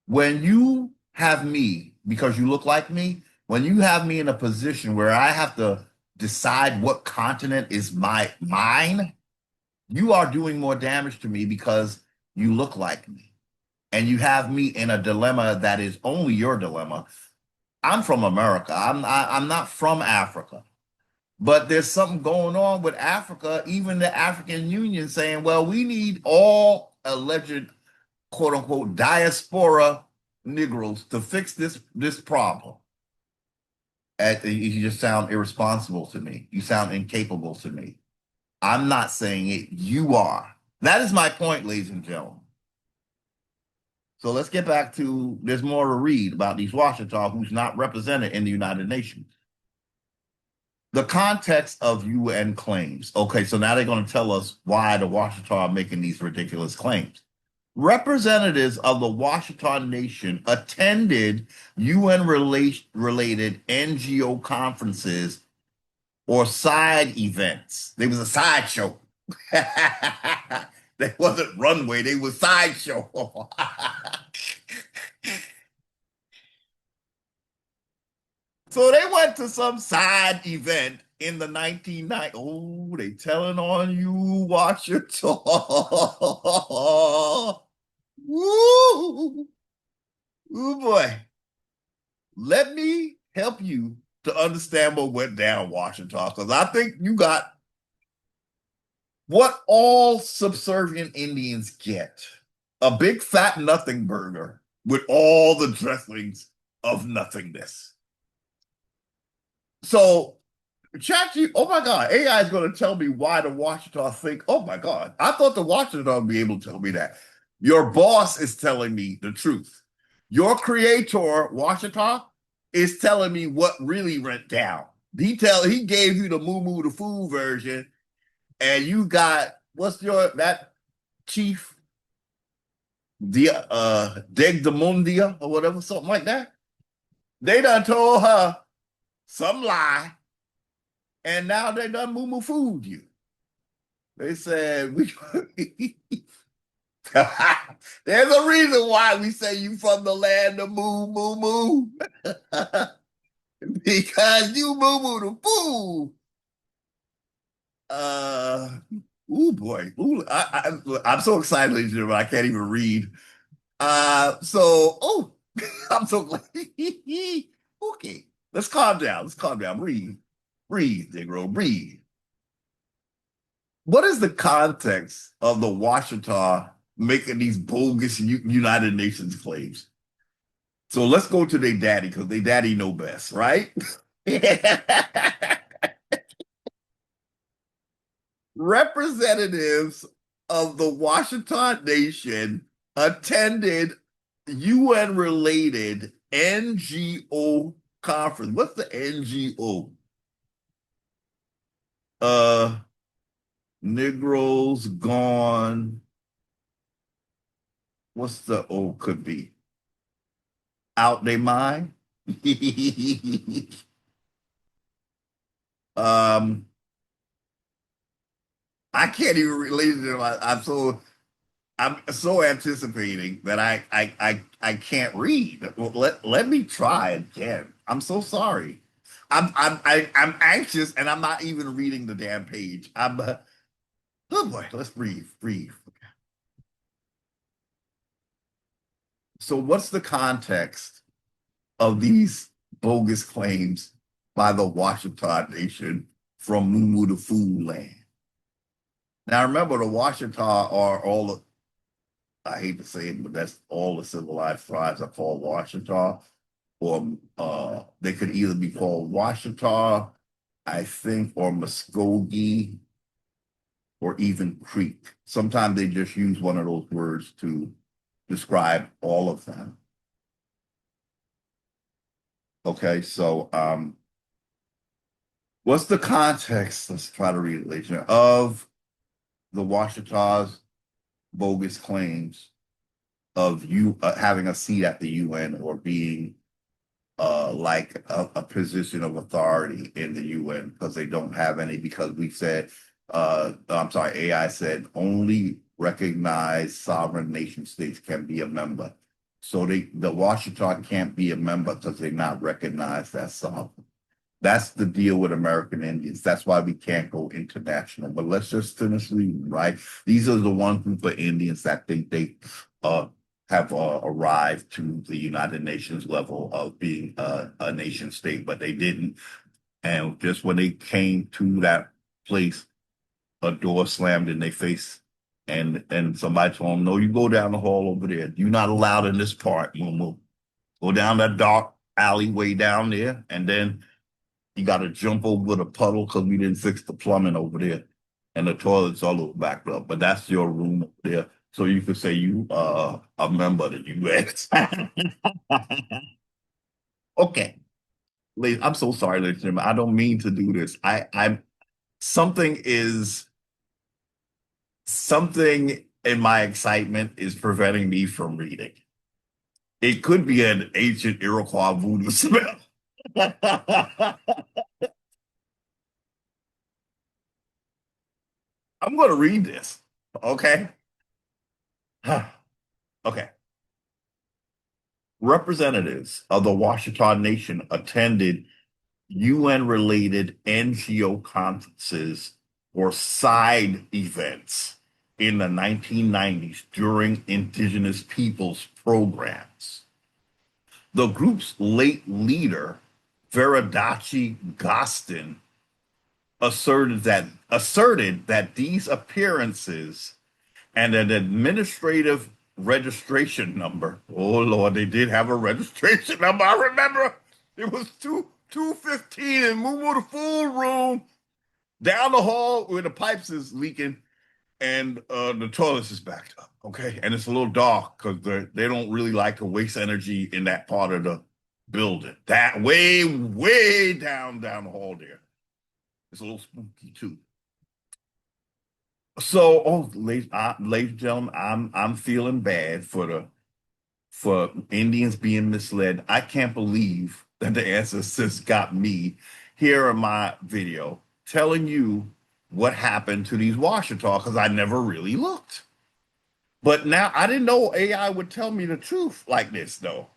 When you have me, because you look like me, when you have me in a position where I have to decide what continent is mine, you are doing more damage to me because you look like me. And you have me in a dilemma that is only your dilemma. I'm from America. I'm not from Africa. But there's something going on with Africa, even the African Union saying, well, we need all alleged quote unquote diaspora Negroes to fix this problem. You just sound irresponsible to me. You sound incapable to me. I'm not saying it. You are. That is my point, ladies and gentlemen. So let's get back to there's more to read about these Washita who's not represented in the United Nations. The context of UN claims. Okay, so now they're going to tell us why the Washita are making these ridiculous claims. Representatives of the Washita Nation attended UN related NGO conferences or side events. They was a sideshow. They wasn't runway, they was sideshow. So they went to some side event in the 1990s. Oh, they telling on you, Washington. Woo! Oh boy. Let me help you to understand what went down, Washington, because I think you got what all subservient Indians get: a big fat nothing burger with all the dressings of nothingness. So ChatGPT, oh my God, AI is going to tell me why the Washita think, oh my God, I thought the Washita would be able to tell me that. Your boss is telling me the truth. Your creator, Washita, is telling me what really went down. He gave you the moo moo the fool version, and you got what's your that chief Degdamundia or whatever, something like that. They done told her some lie, and now they done moo moo fooled you. They said we there's a reason why we say you from the land of moo moo moo. Because you moo moo the fool. Uh oh boy. Ooh, I'm so excited, ladies and gentlemen, I can't even read. I'm so glad. Okay. Let's calm down. Let's calm down. Breathe. Breathe, Negro. Breathe. What is the context of the Washita making these bogus United Nations claims? So let's go to their daddy because their daddy know best, right? Representatives of the Washita Nation attended UN related NGO conference. What's the NGO? Negroes gone. What's the O could be? Out they mind? um, I can't even relate to them. I'm so anticipating that I can't read. Well, let me try again. I'm so sorry. I'm anxious and I'm not even reading the damn page. Oh boy, let's breathe. So what's the context of these bogus claims by the Washita Nation from Mumu to Food Land? Now remember, the Washita are all the, I hate to say it, but that's all the civilized tribes are called Washita, or they could either be called Washita, I think, or Muskogee, or even Creek. Sometimes they just use one of those words to describe all of them. Okay, so what's the context? Let's try to read it later. Of the Washita's bogus claims of you having a seat at the UN or being like a position of authority in the UN because they don't have any, because we said, I'm sorry, AI said only recognized sovereign nation states can be a member. So the Washita can't be a member because they're not recognized as sovereign. That's the deal with American Indians. That's why we can't go international. But let's just finish reading, right? These are the one group of Indians that think they have arrived to the United Nations level of being a nation state, but they didn't. And just when they came to that place, a door slammed in their face And somebody told him, no, you go down the hall over there. You're not allowed in this part. We'll go down that dark alleyway down there, and then you got to jump over the puddle because we didn't fix the plumbing over there, and the toilet's all over backed up. But that's your room over there, so you could say you a member of the U.S. Okay, I'm so sorry, ladies and gentlemen. I don't mean to do this. I'm something is something in my excitement is preventing me from reading. It could be an ancient Iroquois voodoo spell. I'm going to read this. Okay. Okay. Representatives of the Washita Nation attended UN related NGO conferences or side events in the 1990s during Indigenous peoples programs. The group's late leader, Veradachi Gostin, asserted that these appearances and an administrative registration number. Oh Lord, they did have a registration number. I remember it was 215 in Moo the Fool room down the hall where the pipes is leaking and the toilets is backed up. Okay, and it's a little dark because they don't really like to waste energy in that part of the building. That way down the hall there. It's a little spooky too. So, ladies and gentlemen, I'm feeling bad for Indians being misled. I can't believe that the ancestors got me here in my video telling you what happened to these Washita because I never really looked. But now I didn't know AI would tell me the truth like this, though.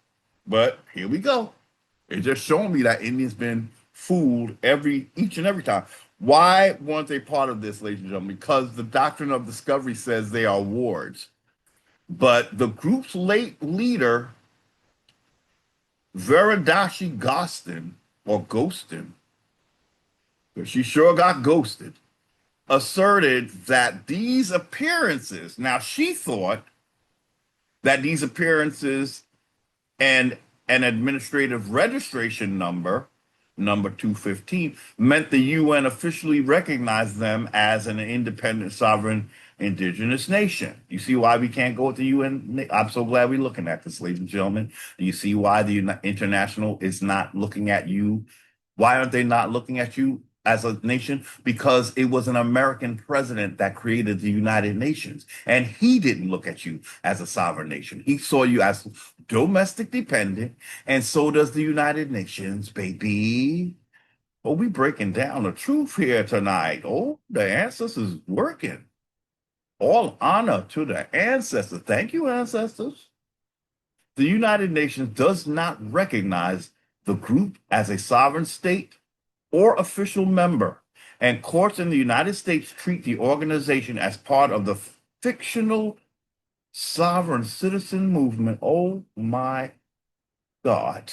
But here we go. It's just showing me that Indians been fooled each and every time. Why weren't they part of this, ladies and gentlemen? Because the doctrine of discovery says they are wards. But the group's late leader, Veradashi Gostin, or Ghostin, because she sure got ghosted, asserted that these appearances, now she thought that these appearances and an administrative registration number, number 215, meant the UN officially recognized them as an independent sovereign indigenous nation. You see why we can't go with the UN? I'm so glad we're looking at this, ladies and gentlemen. Do you see why the international is not looking at you? Why aren't they not looking at you as a nation? Because it was an American president that created the United Nations, and he didn't look at you as a sovereign nation. He saw you as domestic dependent, and so does the United Nations, baby. Oh, we breaking down the truth here tonight. Oh, the ancestors working. All honor to the ancestors. Thank you, ancestors. The United Nations does not recognize the group as a sovereign state or official member, and courts in the United States treat the organization as part of the fictional sovereign citizen movement. Oh my God.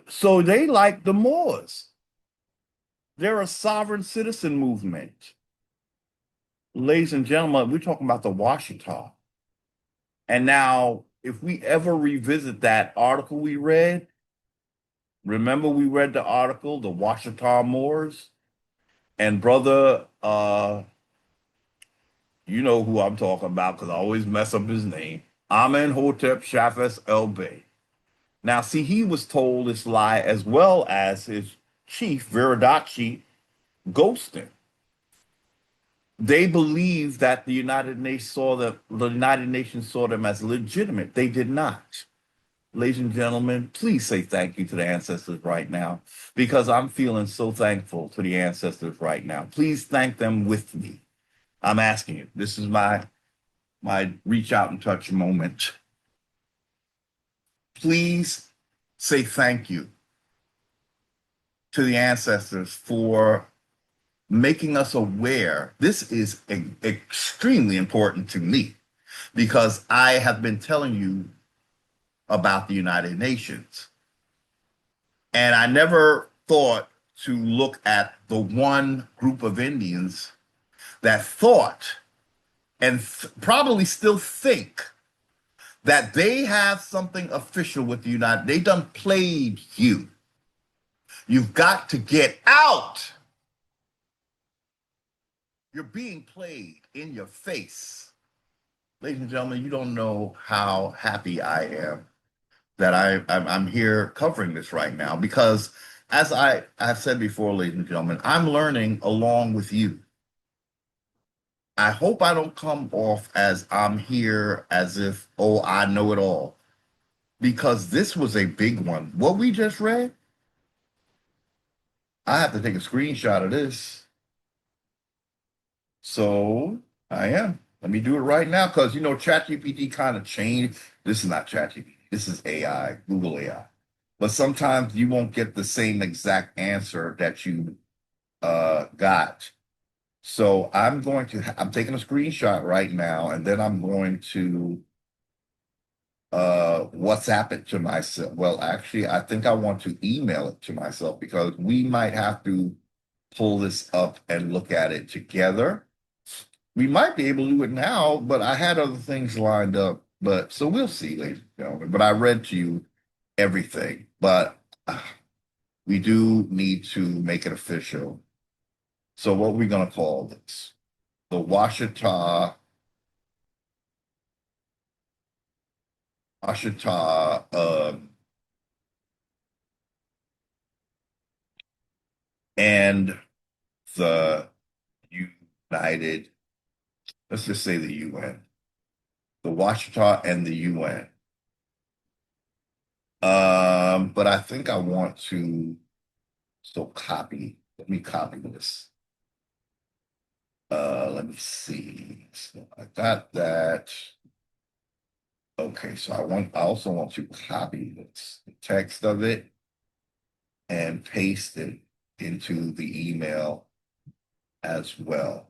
So they like the Moors. They're a sovereign citizen movement. Ladies and gentlemen, we're talking about the Washita. And now, if we ever revisit that article we read, remember we read the article, the Washita Moors? And brother, you know who I'm talking about because I always mess up his name. Amenhotep Shafes El Bey. Now, see, he was told this lie as well as his chief, Viradachi Ghostin. They believed that the United Nations saw them as legitimate. They did not. Ladies and gentlemen, please say thank you to the ancestors right now because I'm feeling so thankful to the ancestors right now. Please thank them with me. I'm asking you. This is my reach out and touch moment. Please say thank you to the ancestors for making us aware. This is extremely important to me because I have been telling you about the United Nations. And I never thought to look at the one group of Indians that thought and probably still think that they have something official with the United. They done played you. You've got to get out. You're being played in your face. Ladies and gentlemen, you don't know how happy I am that I'm here covering this right now because, as I've said before, ladies and gentlemen, I'm learning along with you. I hope I don't come off as I'm here as if, oh, I know it all, because this was a big one. What we just read, I have to take a screenshot of this. So I am. Let me do it right now because ChatGPT kind of changed. This is not ChatGPT. This is AI, Google AI. But sometimes you won't get the same exact answer that you got. So I'm taking a screenshot right now, and then I'm going to WhatsApp it to myself. Well, actually, I think I want to email it to myself because we might have to pull this up and look at it together. We might be able to do it now, but I had other things lined up. But so we'll see, ladies and gentlemen. But I read to you everything. But we do need to make it official. So what are we going to call this? The Washita, and the United, let's just say the UN, the Washita and the UN. But I think I want to, so copy, let me copy this. Let me see. So I got that. Okay, so I also want to copy this, the text of it, and paste it into the email as well.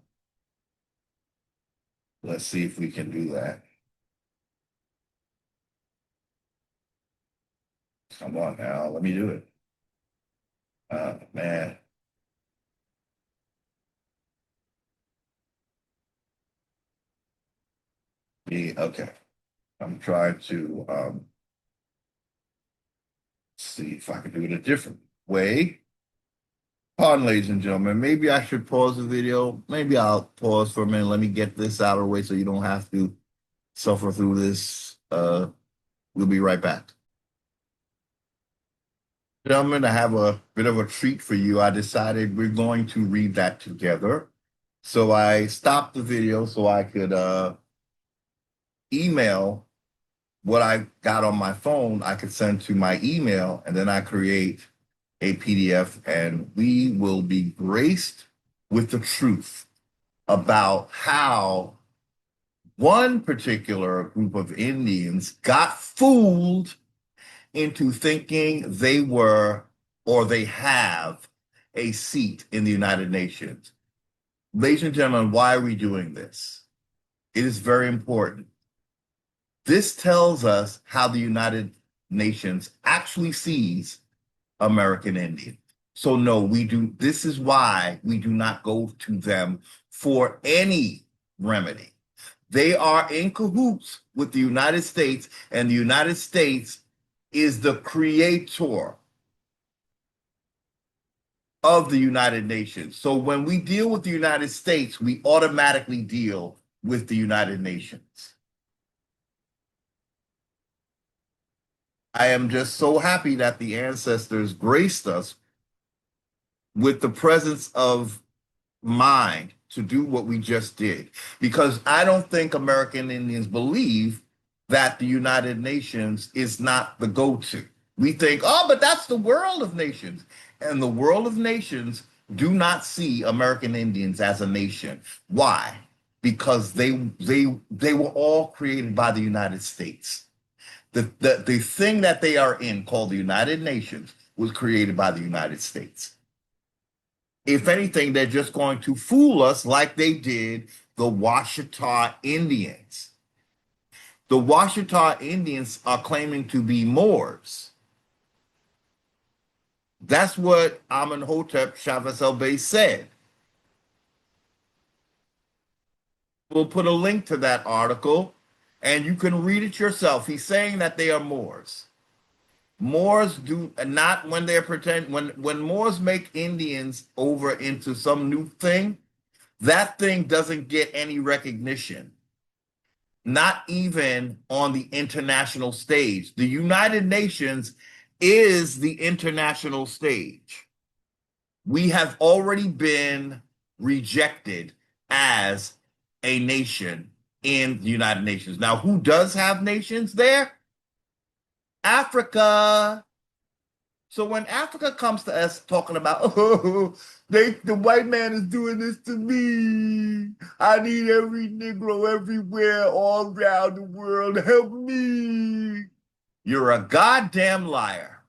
Let's see if we can do that. Come on now, let me do it. Man. Okay. I'm trying to see if I can do it a different way. Pardon, ladies and gentlemen. Maybe I should pause the video. Maybe I'll pause for a minute. Let me get this out of the way so you don't have to suffer through this. We'll be right back. Gentlemen, I have a bit of a treat for you. I decided we're going to read that together. So I stopped the video so I could email what I got on my phone. I could send to my email, and then I create a PDF, and we will be graced with the truth about how one particular group of Indians got fooled into thinking they were or they have a seat in the United Nations. Ladies and gentlemen, why are we doing this? It is very important. This tells us how the United Nations actually sees American Indians. So no, this is why we do not go to them for any remedy. They are in cahoots with the United States, and the United States is the creator of the United Nations. So when we deal with the United States, we automatically deal with the United Nations. I am just so happy that the ancestors graced us with the presence of mind to do what we just did. Because I don't think American Indians believe that the United Nations is not the go-to. We think, oh, but that's the world of nations. And the world of nations do not see American Indians as a nation. Why? Because they were all created by the United States. The thing that they are in, called the United Nations, was created by the United States. If anything, they're just going to fool us like they did the Washita Indians. The Washita Indians are claiming to be Moors. That's what Amenhotep Chavez El Bey said. We'll put a link to that article and you can read it yourself. He's saying that they are Moors. Moors do not when they're pretend when Moors make Indians over into some new thing, that thing doesn't get any recognition, not even on the international stage. The United Nations is the international stage. We have already been rejected as a nation in the United Nations. Now, who does have nations there? Africa. So when Africa comes to us talking about, oh, the white man is doing this to me. I need every Negro everywhere, all around the world. Help me. You're a goddamn liar.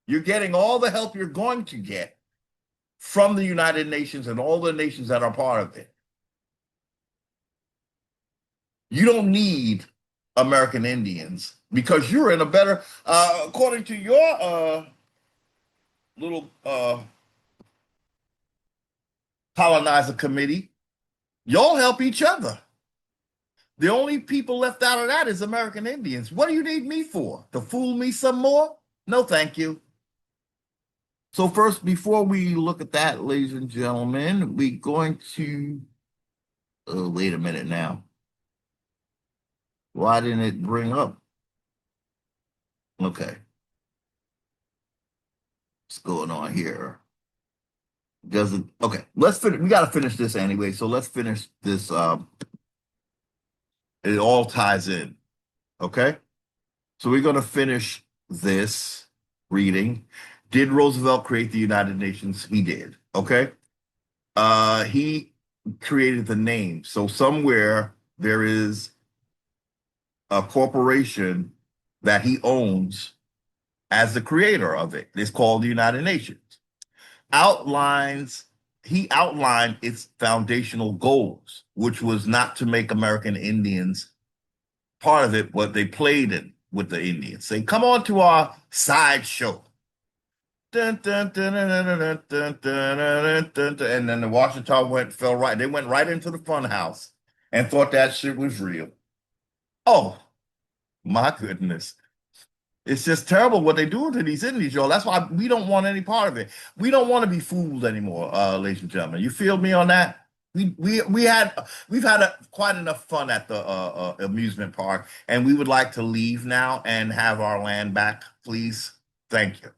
You're getting all the help you're going to get from the United Nations and all the nations that are part of it. You don't need American Indians because you're in a better, according to your little colonizer committee, y'all help each other. The only people left out of that is American Indians. What do you need me for? To fool me some more? No, thank you. So first, before we look at that, ladies and gentlemen, we're going to, oh, wait a minute now. Why didn't it bring up? Okay. What's going on here? Doesn't, okay, let's finish. We got to finish this anyway. So let's finish this. It all ties in. Okay. So we're going to finish this reading. Did Roosevelt create the United Nations? He did. Okay. He created the name. So somewhere there is a corporation that he owns as the creator of it. It's called the United Nations. He outlined its foundational goals, which was not to make American Indians part of it, but they played it with the Indians. Say, come on to our sideshow. Dun, dun, dun, dun, dun, dun, dun, dun, dun, dun, and then the Washita fell right. They went right into the fun house and thought that shit was real. Oh, my goodness. It's just terrible what they do to these Indians, y'all. That's why we don't want any part of it. We don't want to be fooled anymore, ladies and gentlemen. You feel me on that? We've had quite enough fun at the amusement park, and we would like to leave now and have our land back, please. Thank you.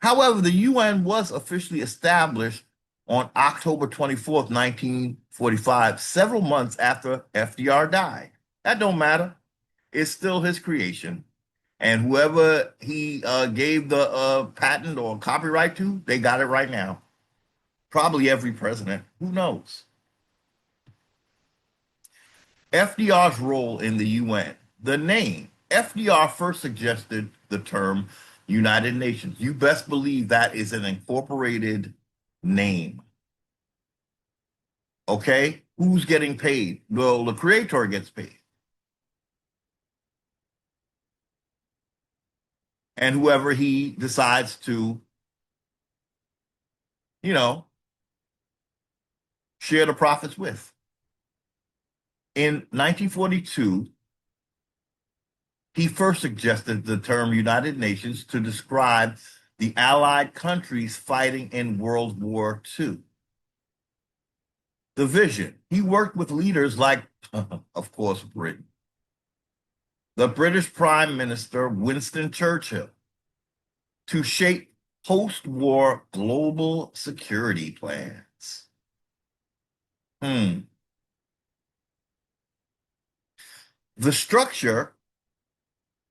However, the UN was officially established on October 24th, 1945, several months after FDR died. That don't matter. It's still his creation. And whoever he gave the patent or copyright to, they got it right now. Probably every president. Who knows? FDR's role in the UN. The name. FDR first suggested the term United Nations. You best believe that is an incorporated name. Okay? Who's getting paid? Well, the creator gets paid. And whoever he decides to, share the profits with. In 1942, he first suggested the term United Nations to describe the Allied countries fighting in World War II. The vision. He worked with leaders like, of course, Britain. The British Prime Minister, Winston Churchill, to shape post-war global security plans. The structure,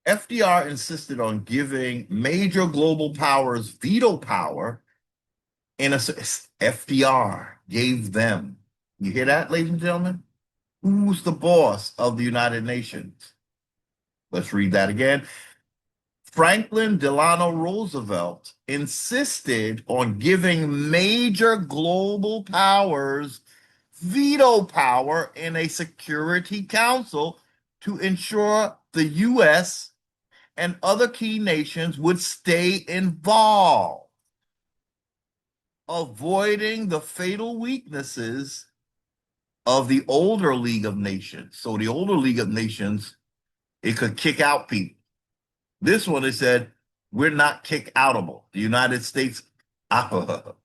FDR insisted on giving major global powers veto power FDR gave them. You hear that, ladies and gentlemen? Who's the boss of the United Nations? Let's read that again. Franklin Delano Roosevelt insisted on giving major global powers veto power in a Security Council to ensure the U.S. and other key nations would stay involved, avoiding the fatal weaknesses of the older League of Nations. So the older League of Nations, it could kick out people. This one, it said, we're not kick outable. The United States, the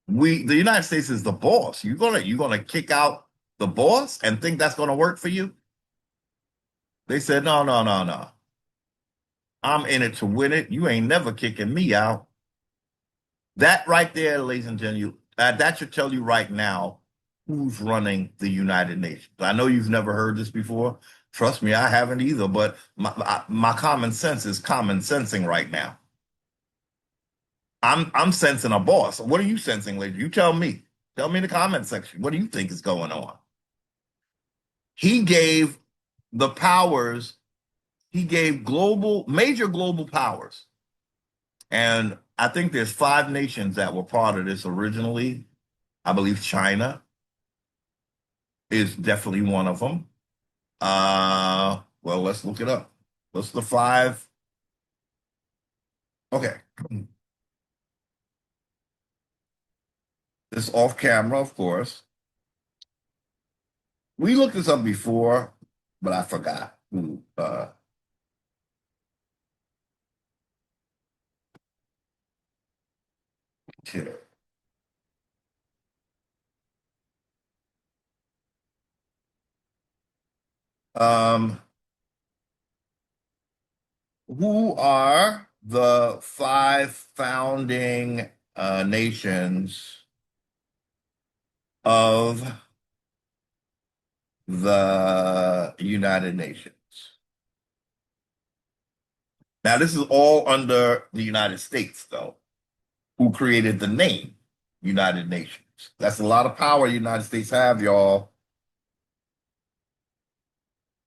United States is the boss. You're gonna kick out the boss and think that's gonna work for you? They said, no, no, no, no. I'm in it to win it. You ain't never kicking me out. That right there, ladies and gentlemen, that should tell you right now who's running the United Nations. I know you've never heard this before. Trust me, I haven't either, but my common sense is common sensing right now. I'm sensing a boss. What are you sensing, lady? You tell me. Tell me in the comment section. What do you think is going on? He gave the powers, he gave major global powers. And I think there's 5 nations that were part of this originally. I believe China is definitely one of them. Well, let's look it up. What's the 5? Okay. This off camera, of course. We looked this up before, but I forgot who. Here. Um, who are the 5 founding nations of the United Nations? Now, this is all under the United States, though, who created the name United Nations. That's a lot of power the United States have, y'all.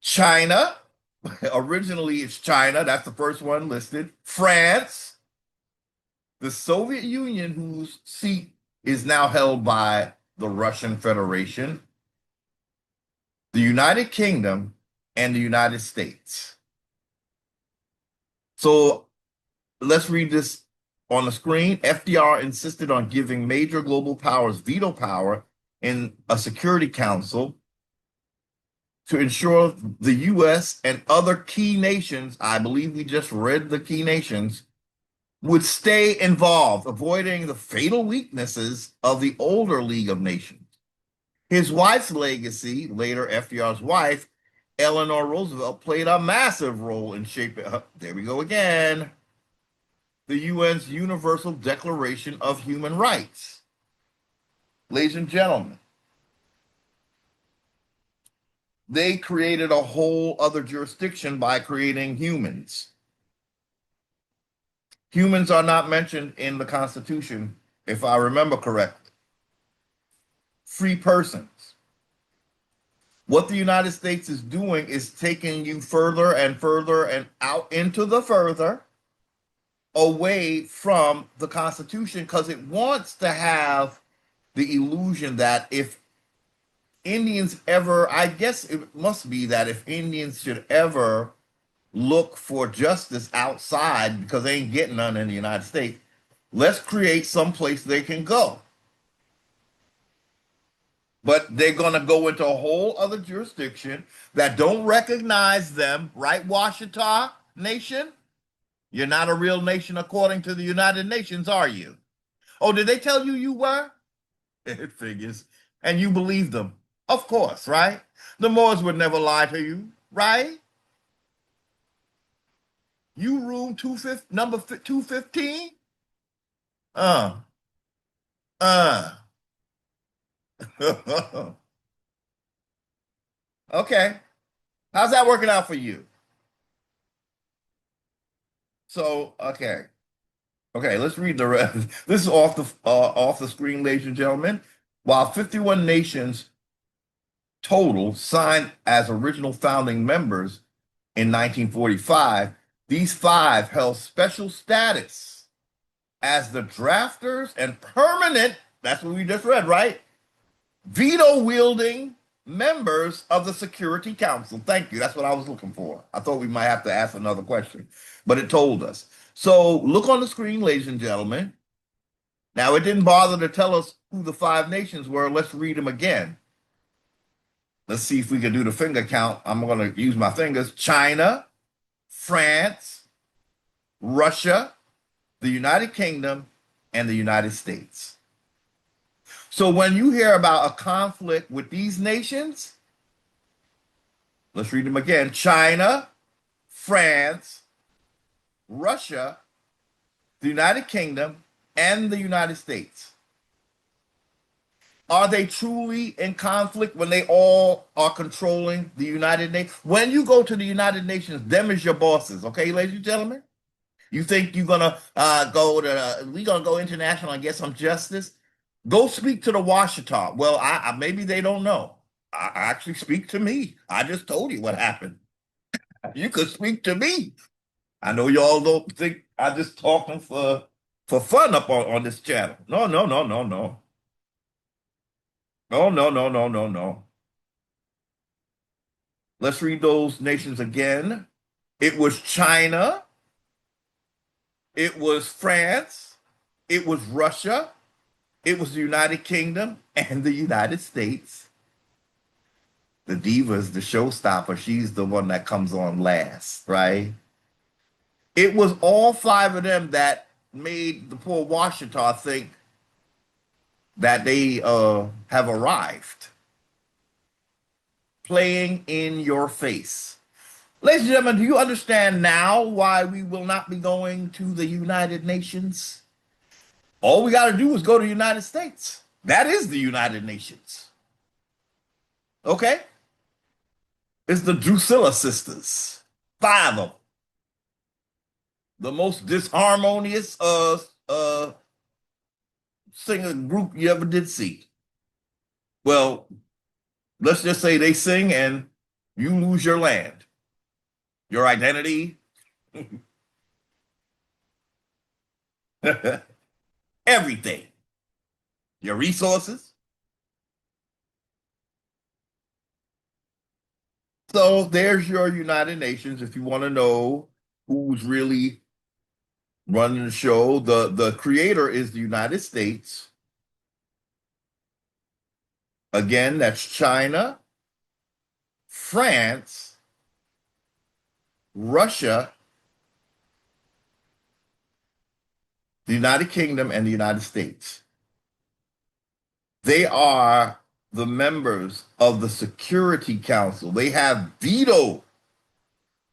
China, originally it's China. That's the first one listed. France, the Soviet Union, whose seat is now held by the Russian Federation, the United Kingdom, and the United States. So let's read this on the screen. FDR insisted on giving major global powers veto power in a Security Council to ensure the U.S. and other key nations, I believe we just read the key nations, would stay involved, avoiding the fatal weaknesses of the older League of Nations. His wife's legacy, later FDR's wife, Eleanor Roosevelt, played a massive role in shaping, there we go again, the UN's Universal Declaration of Human Rights. Ladies and gentlemen, they created a whole other jurisdiction by creating humans. Humans are not mentioned in the Constitution, if I remember correctly. Free persons. What the United States is doing is taking you further and further and out into the further away from the Constitution, because it wants to have the illusion that if Indians ever, I guess it must be that if Indians should ever look for justice outside because they ain't getting none in the United States, let's create some place they can go. But they're going to go into a whole other jurisdiction that don't recognize them, right, Washita nation? You're not a real nation according to the United Nations, are you? Oh, did they tell you you were? It figures. And you believed them. Of course, right? The Moors would never lie to you, right? You room number 215? Uh. Okay. How's that working out for you? So, okay. Okay, let's read the rest. This is off the screen, ladies and gentlemen. While 51 nations total signed as original founding members in 1945, these 5 held special status as the drafters and permanent, that's what we just read, right? Veto-wielding members of the Security Council. Thank you. That's what I was looking for. I thought we might have to ask another question, but it told us. So look on the screen, ladies and gentlemen. Now, it didn't bother to tell us who the 5 nations were. Let's read them again. Let's see if we can do the finger count. I'm going to use my fingers. China, France, Russia, the United Kingdom, and the United States. So when you hear about a conflict with these nations, let's read them again. China, France, Russia, the United Kingdom, and the United States. Are they truly in conflict when they all are controlling the United Nations? When you go to the United Nations, them is your bosses, okay, ladies and gentlemen? You think you're gonna we're gonna go international and get some justice? Go speak to the Washita. Well, maybe they don't know. I actually speak to me. I just told you what happened. You could speak to me. I know y'all don't think I just talking for fun up on this channel. No, no, no, no, no. No, no, no, no, no, no. Let's read those nations again. It was China. It was France. It was Russia. It was the United Kingdom and the United States. The diva's the showstopper. She's the one that comes on last, right? It was all five of them that made the poor Washita think that they have arrived. Playing in your face. Ladies and gentlemen, do you understand now why we will not be going to the United Nations? All we got to do is go to the United States. That is the United Nations. Okay? It's the Drusilla sisters. Five of them. The most disharmonious singer group you ever did see. Well, let's just say they sing and you lose your land, your identity, everything, your resources. So there's your United Nations. If you want to know who's really running the show, the creator is the United States. Again, that's China, France, Russia, the United Kingdom, and the United States. They are the members of the Security Council. They have veto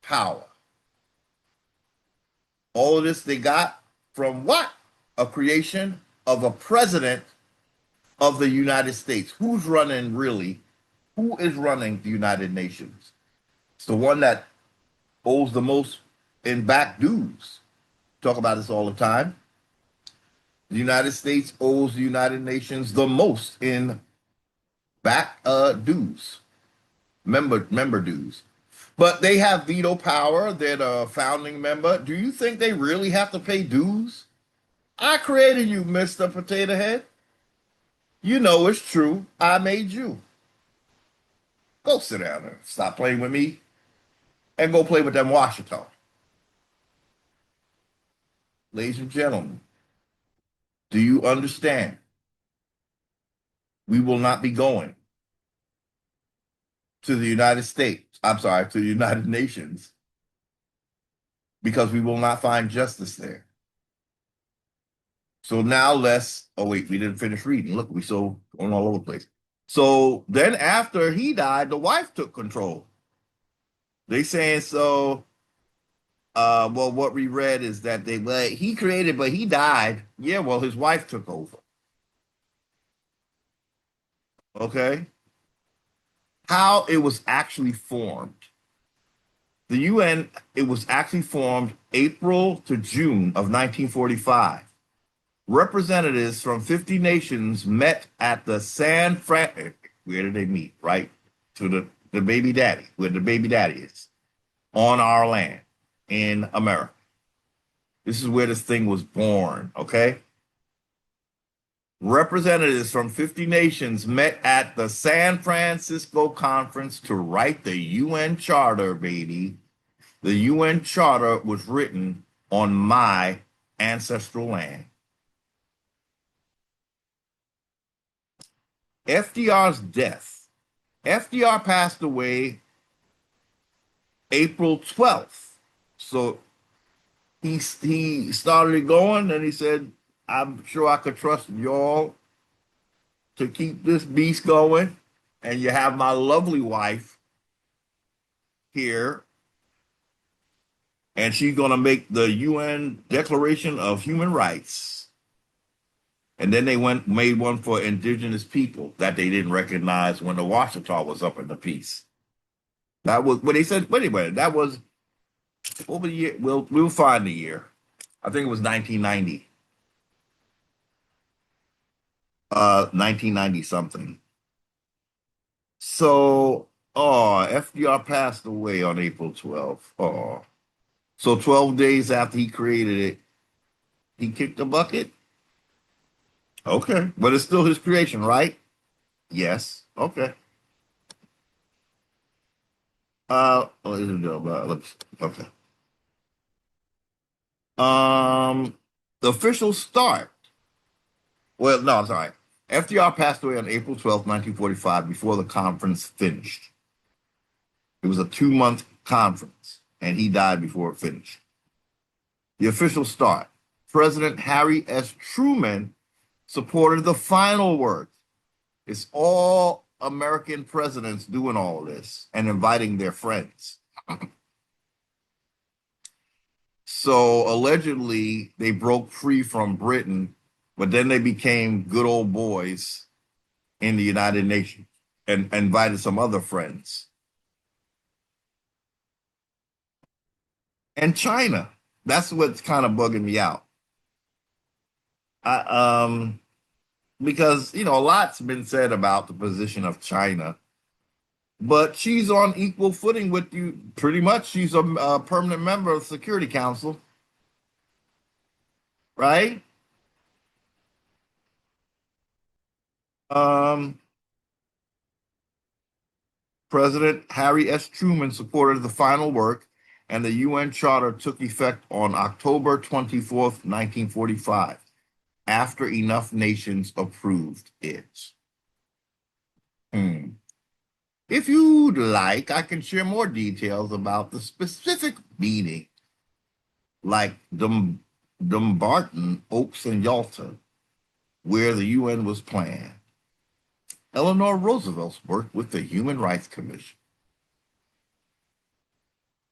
power. All of this they got from what? A creation of a president of the United States. Who's running really? Who is running the United Nations? It's the one that owes the most in back dues. Talk about this all the time. The United States owes the United Nations the most in back dues, member dues. But they have veto power. They're the founding member. Do you think they really have to pay dues? I created you, Mr. Potato Head. You know it's true. I made you. Go sit down and stop playing with me and go play with them Washita. Ladies and gentlemen, do you understand? We will not be going to the United States. I'm sorry, to the United Nations because we will not find justice there. So now oh wait, we didn't finish reading. Look, we so going all over the place. So then after he died, the wife took control. They saying so, well, what we read is that he created, but he died. Yeah, well, his wife took over. Okay. How it was actually formed. The UN, it was actually formed April to June of 1945. Representatives from 50 nations met at the where did they meet? Right? To the baby daddy, where the baby daddy is, on our land in America. This is where this thing was born, okay? Representatives from 50 nations met at the San Francisco conference to write the UN Charter, baby. The UN Charter was written on my ancestral land. FDR's death FDR passed away April 12th. So he started it going and he said, I'm sure I could trust y'all to keep this beast going. And you have my lovely wife here, and she's going to make the UN Declaration of Human Rights. And then they made one for indigenous people that they didn't recognize when the Washita was up in the piece. That was what they said. Wait a minute, that was what was the year? We'll find the year. I think it was 1990. 1990 something. So, oh, FDR passed away on April 12th. Oh, so 12 days after he created it, he kicked the bucket. Okay, but it's still his creation, right? Yes. Okay. Okay. The official start. Well, no, I'm sorry. FDR passed away on April 12th, 1945, before the conference finished. It was a 2-month conference, and he died before it finished. The official start. President Harry S. Truman supported the final words. It's all American presidents doing all this and inviting their friends. So allegedly, they broke free from Britain, but then they became good old boys in the United Nations and invited some other friends. And China. That's what's kind of bugging me out. I, because a lot's been said about the position of China, but she's on equal footing with you. Pretty much, she's a permanent member of the Security Council, right? Um, President Harry S. Truman supported the final work, and the UN Charter took effect on October 24th, 1945, after enough nations approved it. Hmm. If you'd like, I can share more details about the specific meaning, like Dumbarton, Oaks, and Yalta, where the UN was planned. Eleanor Roosevelt worked with the Human Rights Commission.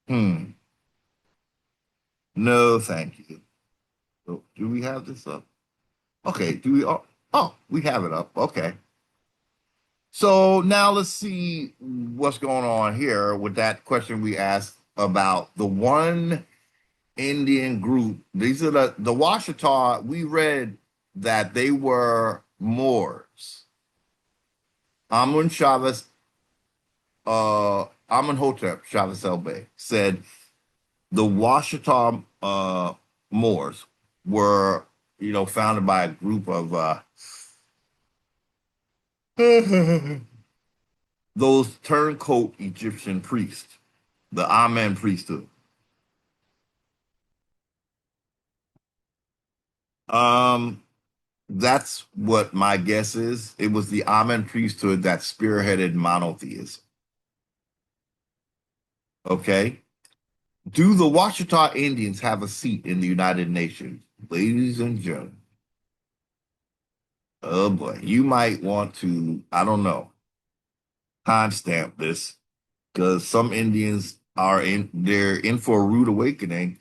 Hmm. No, thank you. So, do we have this up? Okay. Do we? Oh, we have it up. Okay. So now let's see what's going on here with that question we asked about the one Indian group. These are the Washita. We read that they were Moors. Amun Chavez, Amenhotep Chavez El Bey said the Washita Moors were, founded by a group of those turncoat Egyptian priests, the Amen priesthood. Um, that's what my guess is. It was the Amen priesthood that spearheaded monotheism. Okay. Do the Washita Indians have a seat in the United Nations? Ladies and gentlemen, oh boy, you might want to, I don't know, timestamp this because some Indians they're in for a rude awakening.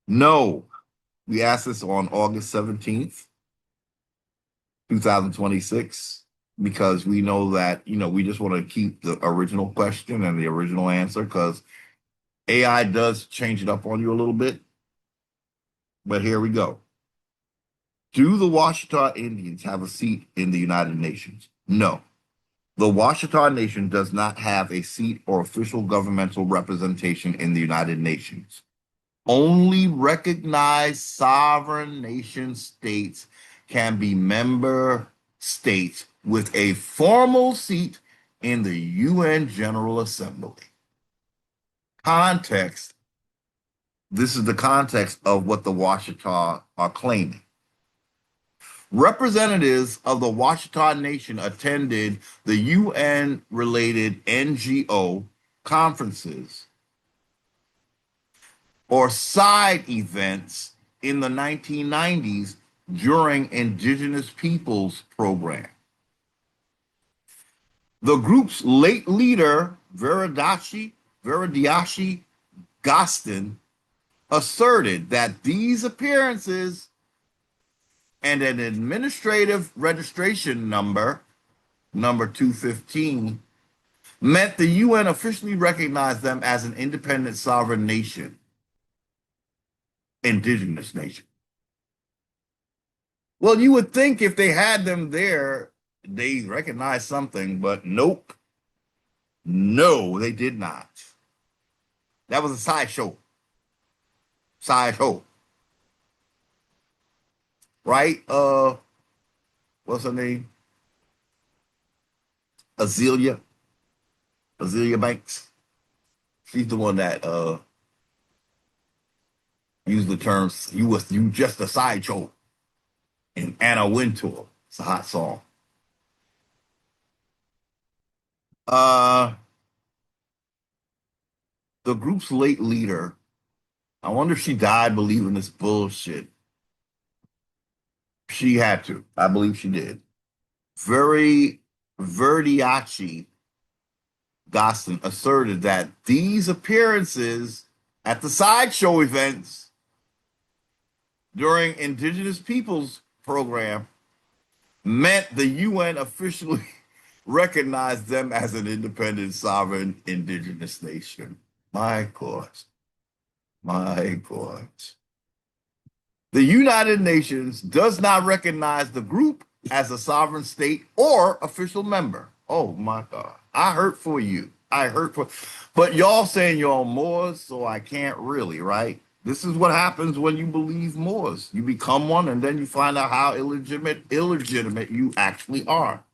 No, we asked this on August 17th, 2026, because we know that, we just want to keep the original question and the original answer because AI does change it up on you a little bit. But here we go. Do the Washita Indians have a seat in the United Nations? No. The Washita Nation does not have a seat or official governmental representation in the United Nations. Only recognized sovereign nation states can be member states with a formal seat in the UN General Assembly. Context. This is the context of what the Washita are claiming. Representatives of the Washita Nation attended the UN related NGO conferences or side events in the 1990s during Indigenous Peoples Program. The group's late leader, Veradiashi Gaston, asserted that these appearances and an administrative registration number 215, meant the UN officially recognized them as an independent sovereign nation, indigenous nation. Well, you would think if they had them there, they recognized something, but nope. No, they did not. That was a sideshow. Sideshow. Right? What's her name? Azealia. Azealia Banks. She's the one that used the terms you just a sideshow in Anna Wintour. It's a hot song. The group's late leader, I wonder if she died believing this bullshit. She had to. I believe she did. Very Verdiachi Gostin asserted that these appearances at the sideshow events during Indigenous Peoples Program meant the UN officially recognized them as an independent, sovereign, indigenous nation. My God. My God. The United Nations does not recognize the group as a sovereign state or official member. Oh my God. I hurt for you. But y'all saying y'all Moors, so I can't really, right? This is what happens when you believe Moors. You become one and then you find out how illegitimate you actually are.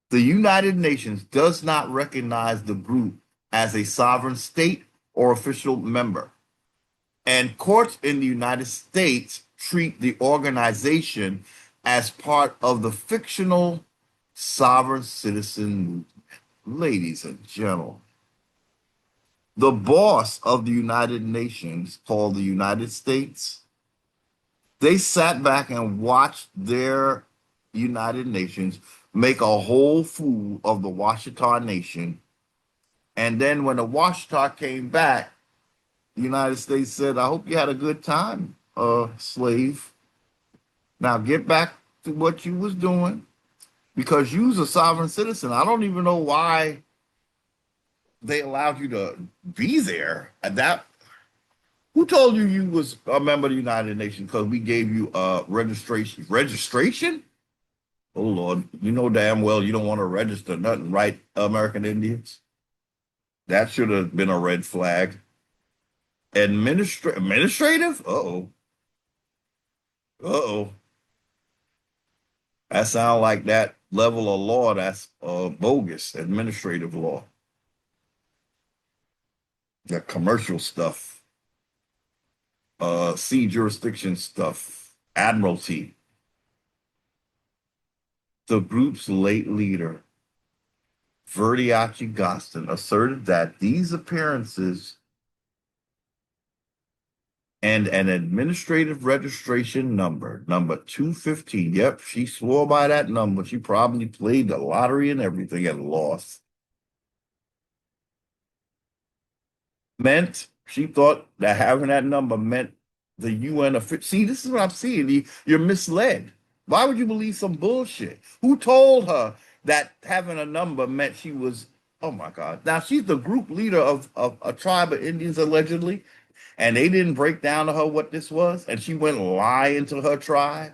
The United Nations does not recognize the group as a sovereign state or official member. And courts in the United States treat the organization as part of the fictional sovereign citizen movement. Ladies and gentlemen, the boss of the United Nations, called the United States, they sat back and watched their United Nations make a whole fool of the Washita Nation. And then when the Washita came back, the United States said, I hope you had a good time, slave. Now get back to what you was doing because you was a sovereign citizen. I don't even know why they allowed you to be there. Who told you you was a member of the United Nations? Because we gave you registration. Registration? Oh Lord, you know damn well you don't want to register nothing, right, American Indians? That should have been a red flag. Administrative? Uh-oh. Uh-oh. That sounds like that level of law that's bogus, administrative law. The commercial stuff, sea jurisdiction stuff, admiralty. The group's late leader, Verdiachi Gaston, asserted that these appearances and an administrative registration number 215. Yep, she swore by that number. She probably played the lottery and everything and lost. Meant she thought that having that number meant the UN. See, this is what I'm seeing. You're misled. Why would you believe some bullshit? Who told her that having a number meant she was? Oh my God! Now she's the group leader of a tribe of Indians allegedly, and they didn't break down to her what this was, and she went lying to her tribe,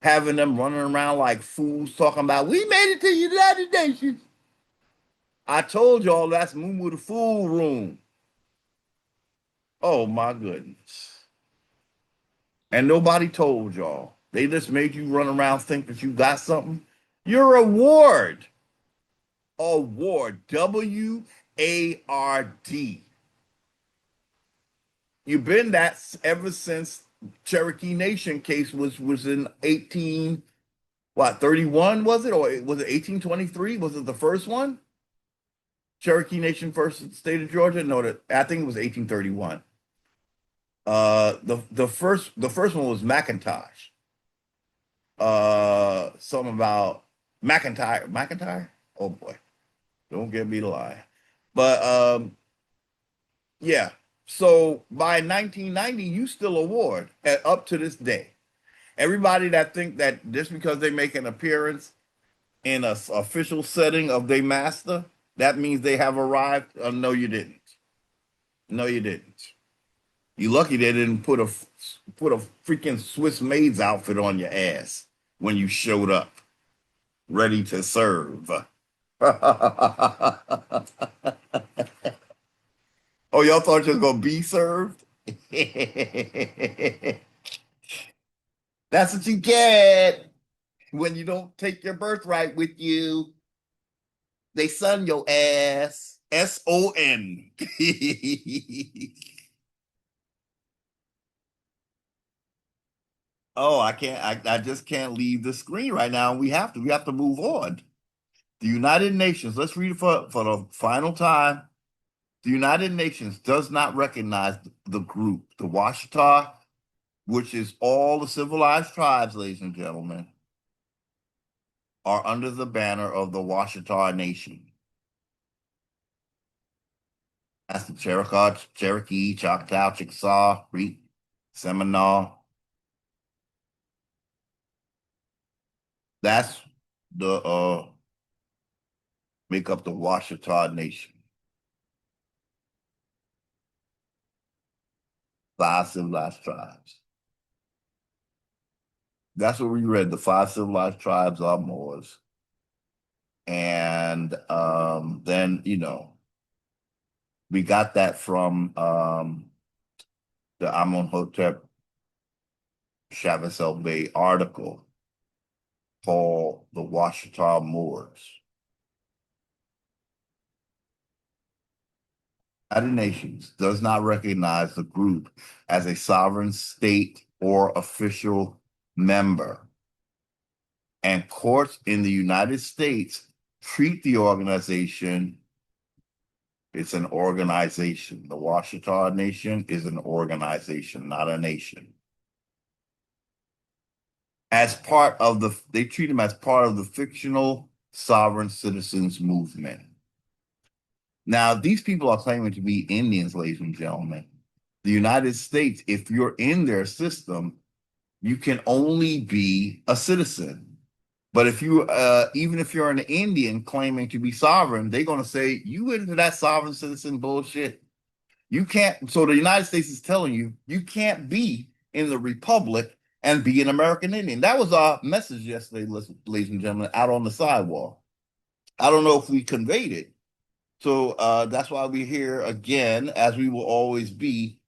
having them running around like fools talking about we made it to the United Nations. I told y'all that's Moo the Fool room. Oh my goodness. And nobody told y'all. They just made you run around think that you got something. Your award. Award. WARD. You've been that ever since Cherokee Nation case was in 18 what 31 was it, or was it 1823? Was it the first one? Cherokee Nation versus state of Georgia? No, that I think it was 1831. The first one was McIntosh. Something about McIntyre. McIntyre? Oh boy, don't get me to lie. But yeah. So by 1990, you still award up to this day. Everybody that think that just because they make an appearance in a official setting of their master, that means they have arrived. No, you didn't. No, you didn't. You lucky they didn't put a freaking Swiss maid's outfit on your ass when you showed up, ready to serve. Oh, y'all thought you was gonna be served? That's what you get when you don't take your birthright with you. They son your ass. SON. Oh, I can't. I just can't leave the screen right now. We have to move on. The United Nations. Let's read it for the final time. The United Nations does not recognize the group, the Washita, which is all the civilized tribes, ladies and gentlemen, are under the banner of the Washita Nation. That's the Cherokee, Choctaw, Chickasaw, Creek, Seminole. That's the make up the Washita Nation. Five civilized tribes. That's what we read. The five civilized tribes are Moors. And then, we got that from the Amonhotep Chavez El Bay article called The Washita Moors. United Nations does not recognize the group as a sovereign state or official member. And courts in the United States treat the organization, it's an organization. The Washita Nation is an organization, not a nation. They treat them as part of the fictional sovereign citizens movement. Now, these people are claiming to be Indians, ladies and gentlemen. The United States, if you're in their system, you can only be a citizen. But even if you're an Indian claiming to be sovereign, they're going to say, you into that sovereign citizen bullshit. You can't. So the United States is telling you, you can't be in the Republic and be an American Indian. That was our message yesterday, ladies and gentlemen, out on the sidewalk. I don't know if we conveyed it. So that's why we're here again, as we will always be,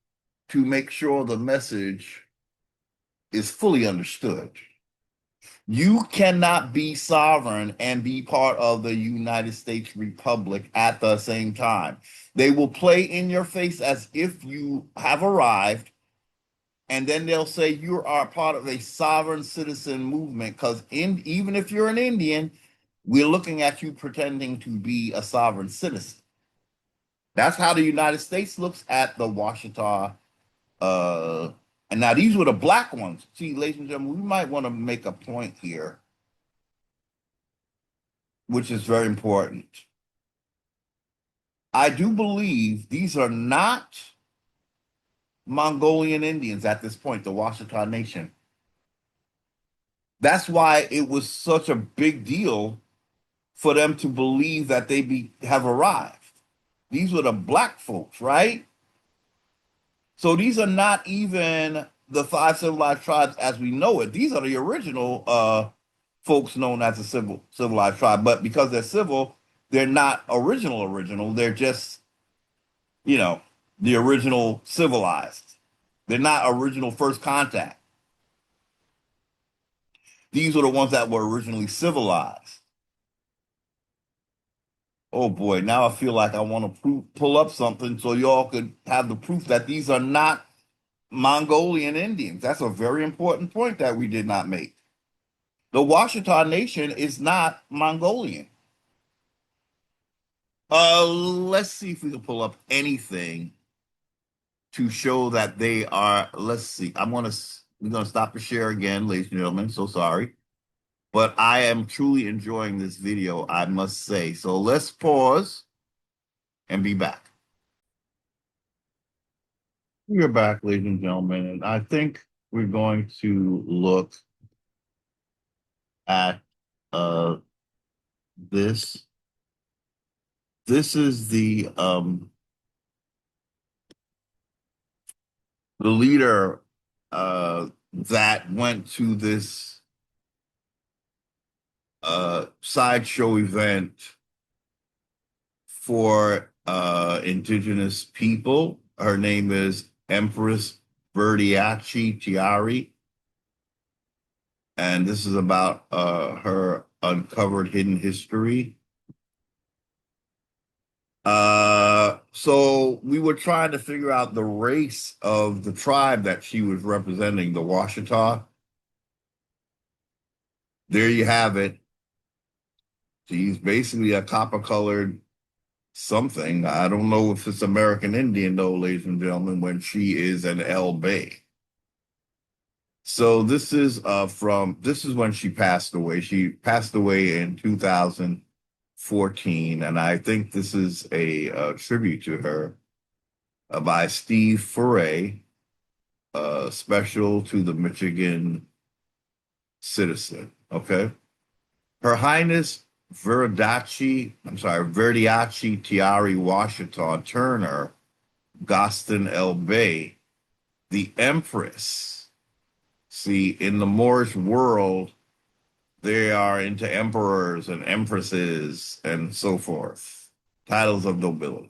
to make sure the message is fully understood. You cannot be sovereign and be part of the United States Republic at the same time. They will play in your face as if you have arrived, and then they'll say you are part of a sovereign citizen movement because even if you're an Indian, we're looking at you pretending to be a sovereign citizen. That's how the United States looks at the Washita. And now these were the black ones. See, ladies and gentlemen, we might want to make a point here, which is very important. I do believe these are not Mongolian Indians at this point, the Washita Nation. That's why it was such a big deal for them to believe that have arrived. These were the black folks, right? So these are not even the five civilized tribes as we know it. These are the original folks known as the civilized tribe. But because they're civil, they're not original. They're just, the original civilized. They're not original first contact. These were the ones that were originally civilized. Oh boy, now I feel like I want to pull up something so y'all could have the proof that these are not Mongolian Indians. That's a very important point that we did not make. The Washita Nation is not Mongolian. Let's see if we can pull up anything to show that they are. Let's see. We're gonna stop the share again, ladies and gentlemen. So sorry, but I am truly enjoying this video, I must say. So let's pause and be back. We're back, ladies and gentlemen, and I think we're going to look at uh this. This is the leader that went to this sideshow event for indigenous people. Her name is Empress Verdiachi Tiari, and this is about her uncovered hidden history. So we were trying to figure out the race of the tribe that she was representing, the Washita. There you have it. She's basically a copper-colored something. I don't know if it's American Indian, though, ladies and gentlemen, when she is an El Bay. So this is when she passed away. She passed away in 2014, and I think this is a tribute to her by Steve Foray, special to the Michigan Citizen. Okay. Her Highness Verdiachi Tiari Washita Turner Gaston El Bey, the Empress. See, in the Moorish world, they are into emperors and empresses and so forth, titles of nobility.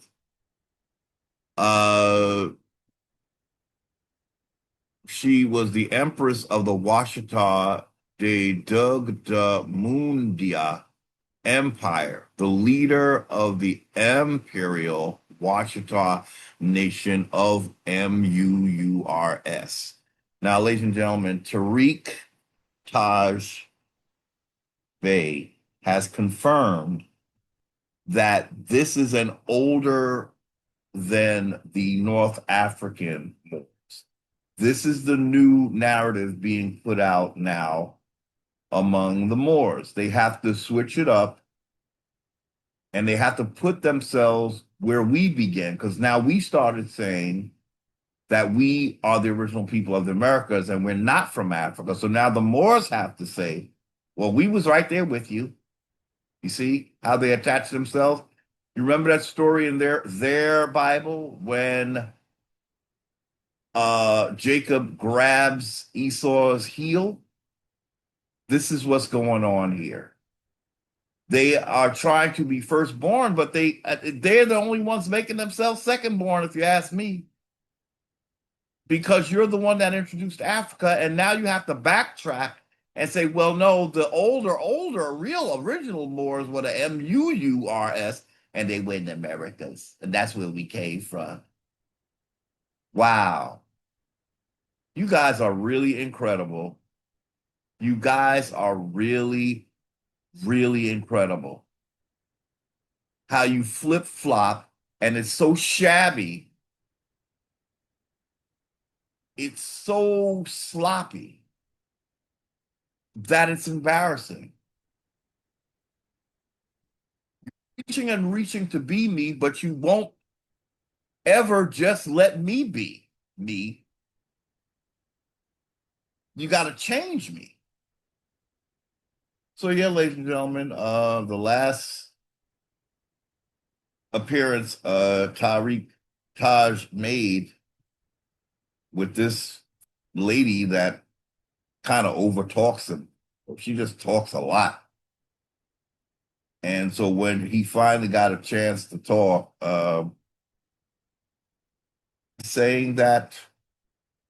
She was the Empress of the Washita de Dug de Mundia Empire, the leader of the Imperial Washita Nation of MUURS. Now, ladies and gentlemen, Tariq Taj Bey has confirmed that this is an older than the North African Moors. This is the new narrative being put out now among the Moors. They have to switch it up and they have to put themselves where we began, because now we started saying that we are the original people of the Americas and we're not from Africa. So now the Moors have to say, well, we was right there with you. You see how they attach themselves? You remember that story in their Bible when Jacob grabs Esau's heel? This is what's going on here. They are trying to be firstborn, but they're the only ones making themselves secondborn, if you ask me. Because you're the one that introduced Africa, and now you have to backtrack and say, well, no, the real original Moors were the MUURS, and they were in the Americas, and that's where we came from. Wow. You guys are really incredible. You guys are really, really incredible. How you flip-flop, and it's so shabby. It's so sloppy that it's embarrassing. Reaching and reaching to be me, but you won't ever just let me be me. You got to change me. So yeah, ladies and gentlemen, the last appearance Taj made with this lady that kind of overtalks him. She just talks a lot. And so when he finally got a chance to talk, saying that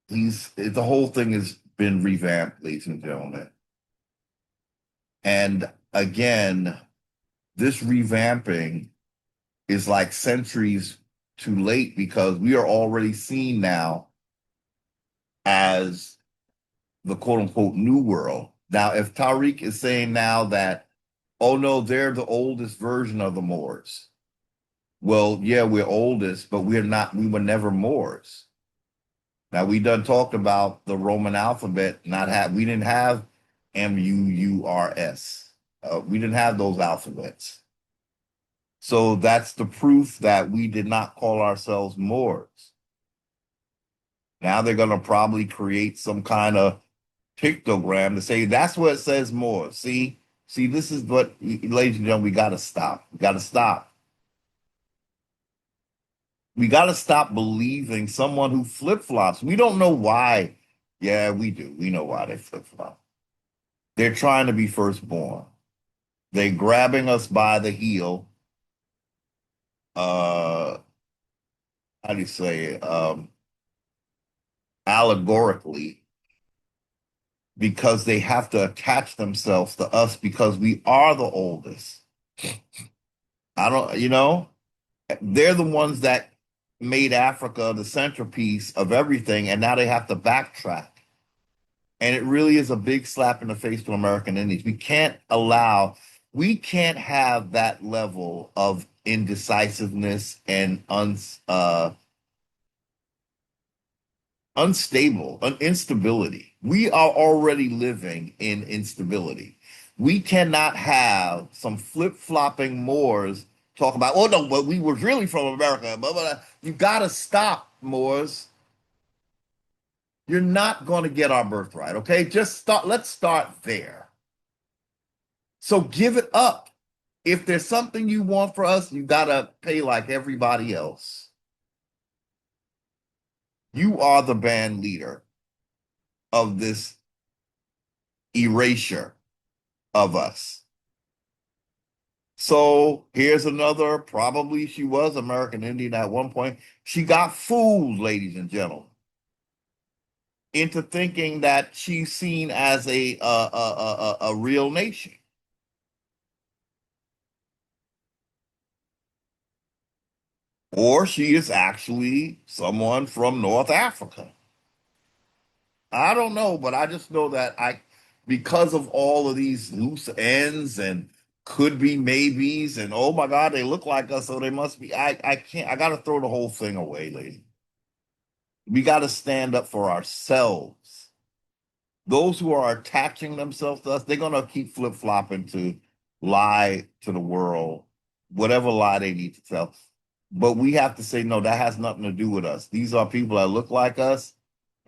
the whole thing has been revamped, ladies and gentlemen. And again, this revamping is like centuries too late, because we are already seeing now as the quote unquote new world. Now, if Tariq is saying now that, oh no, they're the oldest version of the Moors. Well, yeah, we're oldest, but we're not, we were never Moors. Now we done talked about the Roman alphabet not have we didn't have Murs. We didn't have those alphabets. So that's the proof that we did not call ourselves Moors. Now they're gonna probably create some kind of pictogram to say that's what it says Moors. See, this is what, ladies and gentlemen, we gotta stop. We gotta stop. We gotta stop believing someone who flip-flops. We don't know why. Yeah, we do. We know why they flip-flop. They're trying to be firstborn. They're grabbing us by the heel. Uh, how do you say it? Allegorically, because they have to attach themselves to us because we are the oldest. I don't, they're the ones that made Africa the centerpiece of everything, and now they have to backtrack. And it really is a big slap in the face to American Indians. We can't have that level of indecisiveness and instability. We are already living in instability. We cannot have some flip-flopping Moors talk about, oh no, but we were really from America. Blah, blah, blah. You got to stop, Moors. You're not going to get our birthright, okay? Let's start there. So give it up. If there's something you want for us, you got to pay like everybody else. You are the band leader of this erasure of us. So here's another, probably she was American Indian at one point. She got fooled, ladies and gentlemen, into thinking that she's seen as a real nation. Or she is actually someone from North Africa. I don't know, but I just know that because of all of these loose ends and could be maybes and oh my God, they look like us, so they must be. I can't. I got to throw the whole thing away, lady. We got to stand up for ourselves. Those who are attaching themselves to us, they're gonna keep flip flopping to lie to the world, whatever lie they need to tell. But we have to say no. That has nothing to do with us. These are people that look like us.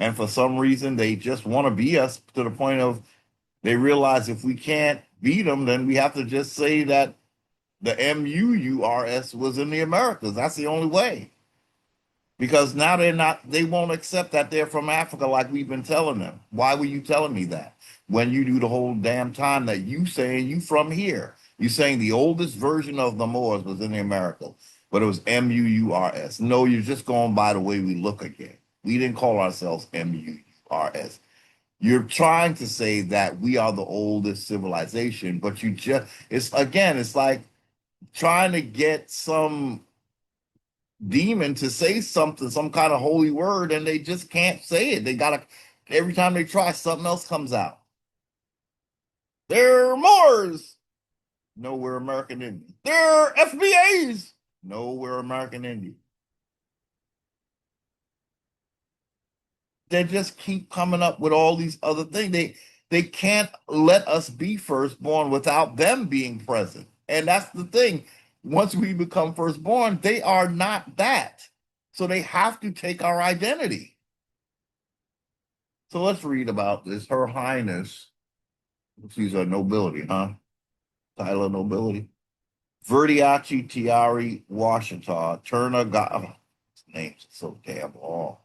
And for some reason, they just want to be us to the point of they realize if we can't beat them, then we have to just say that the MUURS was in the Americas. That's the only way. Because now they won't accept that they're from Africa like we've been telling them. Why were you telling me that? When you do the whole damn time that you saying you from here. You saying the oldest version of the Moors was in the Americas, but it was MUURS. No, you're just going by the way we look again. We didn't call ourselves MURS. You're trying to say that we are the oldest civilization, but it's like trying to get some demon to say something, some kind of holy word, and they just can't say it. Every time they try, something else comes out. They're Moors. No, we're American Indians. They're FBAs. No, we're American Indians. They just keep coming up with all these other things. They can't let us be firstborn without them being present. And that's the thing. Once we become firstborn, they are not that. So they have to take our identity. So let's read about this. Her Highness, she's a nobility, huh? Title of nobility. Verdiachi Tiari Washita, Turner got his name's so damn long.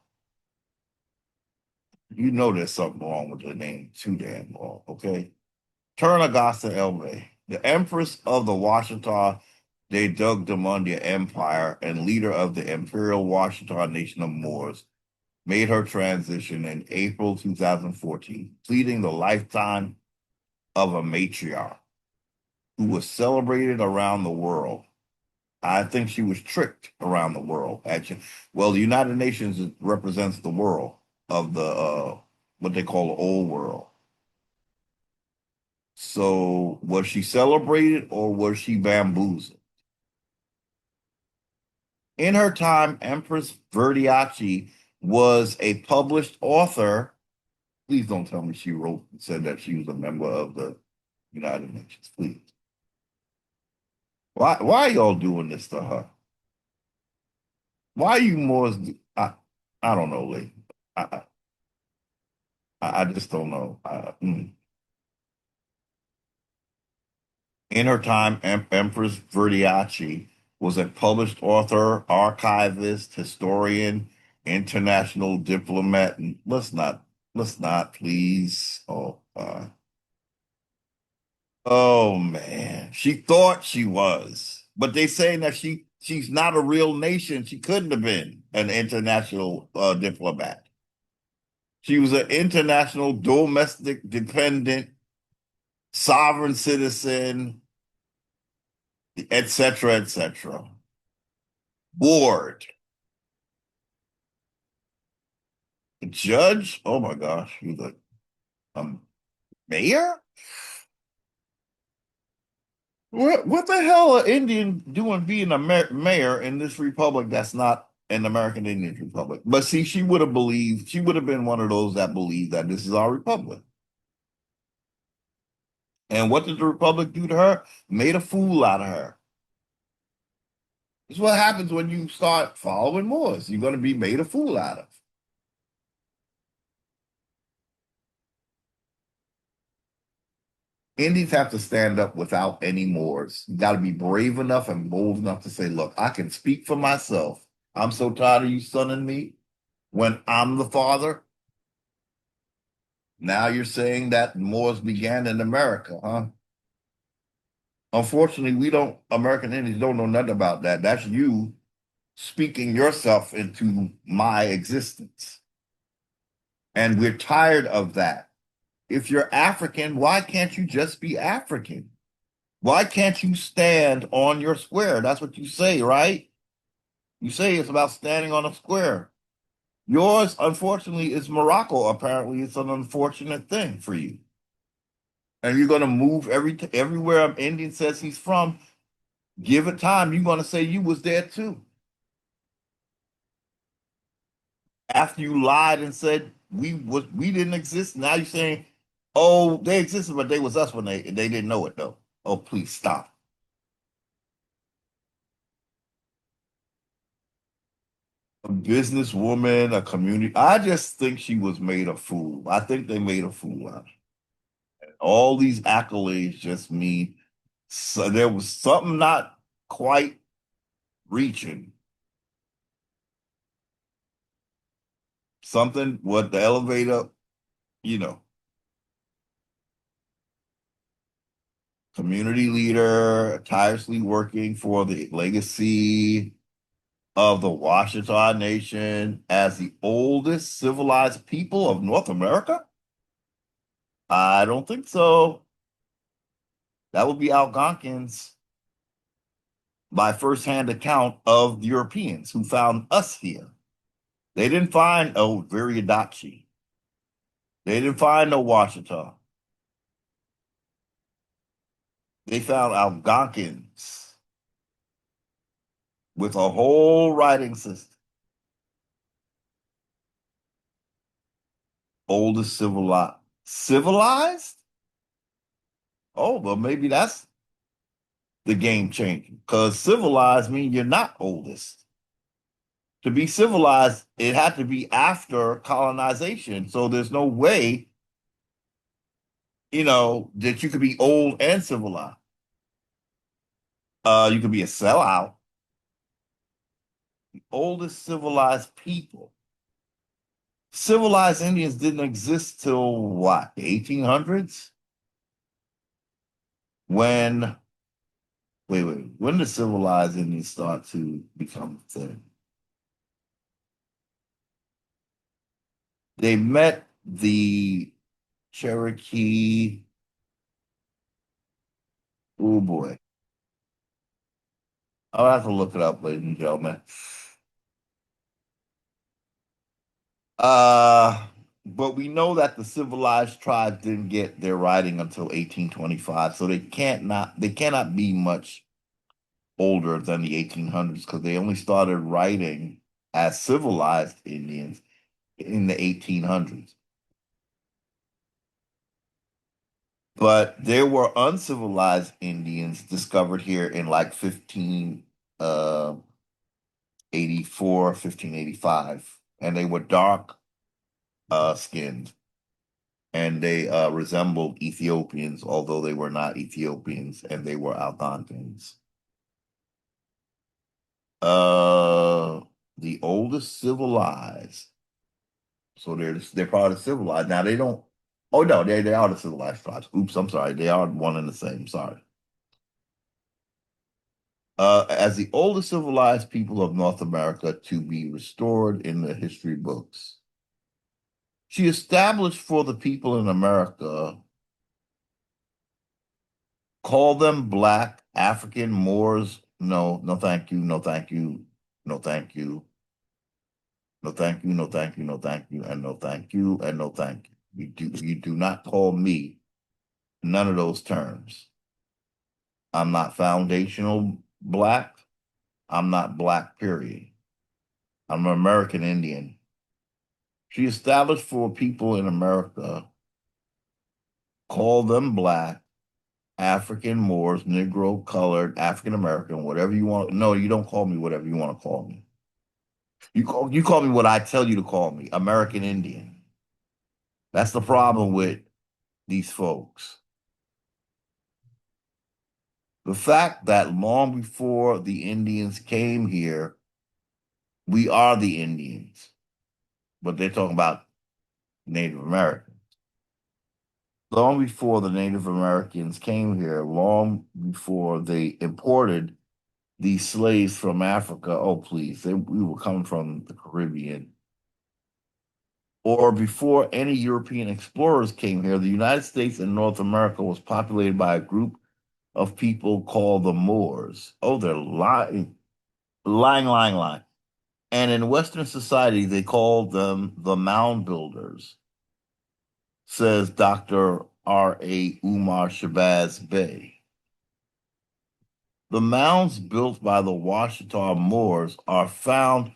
You know there's something wrong with the name, too damn long, okay? Turnagasta Elme, the Empress of the Washita de Dugdamundia Empire and leader of the Imperial Washita Nation of Moors, made her transition in April 2014, pleading the lifetime of a matriarch who was celebrated around the world. I think she was tricked around the world. Actually, well, the United Nations represents the world. of the what they call the old world. So was she celebrated or was she bamboozled? In her time, Empress Verdiachi was a published author. Please don't tell me she wrote and said that she was a member of the United Nations. Please. Why are y'all doing this to her? Why are you more? I don't know, lady. I, I just don't know. In her time, Empress Verdiachi was a published author, archivist, historian, international diplomat. And let's not, please. Oh man, she thought she was, but they saying that she's not a real nation. She couldn't have been an international diplomat. She was an international domestic dependent sovereign citizen, etc., etc. Board, judge. Oh my gosh, he's a mayor. What the hell are Indian doing being a mayor in this republic that's not an American Indian republic? But see, she would have been one of those that believed that this is our republic. And what did the republic do to her? Made a fool out of her. It's what happens when you start following Moors. You're going to be made a fool out of. Indians have to stand up without any Moors. You got to be brave enough and bold enough to say, look, I can speak for myself. I'm so tired of you sonning me when I'm the father. Now you're saying that Moors began in America, huh? Unfortunately, we don't, American Indians don't know nothing about that. That's you speaking yourself into my existence. And we're tired of that. If you're African, why can't you just be African? Why can't you stand on your square? That's what you say, right? You say it's about standing on a square. Yours, unfortunately, is Morocco. Apparently, it's an unfortunate thing for you. And you're going to move everywhere an Indian says he's from. Give it time. You're going to say you was there too. After you lied and said we didn't exist, now you're saying, oh, they existed, but they was us when they didn't know it though. Oh, please stop. A businesswoman, a community. I just think she was made a fool. I think they made a fool out of her. All these accolades just mean so there was something not quite reaching. Something what the elevator, you know, community leader, tirelessly working for the legacy of the Washita Nation as the oldest civilized people of North America? I don't think so. That would be Algonquins by firsthand account of Europeans who found us here. They didn't find Viriadachi. They didn't find no Washita. They found Algonquins with a whole writing system. Oldest civilized. Civilized? Oh, well, maybe that's the game changer. Because civilized means you're not oldest. To be civilized, it had to be after colonization. So there's no way, that you could be old and civilized. You could be a sellout. The oldest civilized people. Civilized Indians didn't exist till what, the 1800s? When, when did civilized Indians start to become a thing? They met the Cherokee. Oh boy. I'll have to look it up, ladies and gentlemen. Uh, but we know that the civilized tribes didn't get their writing until 1825, so they cannot be much older than the 1800s because they only started writing as civilized Indians in the 1800s. But there were uncivilized Indians discovered here in like 1584, 1585, and they were dark skinned and they resembled Ethiopians, although they were not Ethiopians and they were Algonquins. Uh, the oldest civilized, so they're part of civilized. Now they don't. Oh no, they are the civilized tribes. Oops, I'm sorry. They are one and the same. Sorry. As the oldest civilized people of North America to be restored in the history books. She established for the people in America, call them Black, African, Moors. No, no, thank you, no, thank you, no, thank you, no, thank you, no, thank you, no, thank you, and no, thank you, and no, thank you. You do not call me none of those terms. I'm not foundational Black. I'm not Black, period. I'm an American Indian. She established for people in America, call them Black, African, Moors, Negro, colored, African American, whatever you want. No, you don't call me whatever you want to call me. You call me what I tell you to call me, American Indian. That's the problem with these folks. The fact that long before the Indians came here, we are the Indians, but they're talking about Native Americans. Long before the Native Americans came here, long before they imported these slaves from Africa, oh, please, we were coming from the Caribbean. Or before any European explorers came here, the United States and North America was populated by a group of people called the Moors. Oh, they're lying, lying, lying, lying. And in Western society, they called them the mound builders, says Dr. R.A. Umar Shabazz Bey. The mounds built by the Washita Moors are found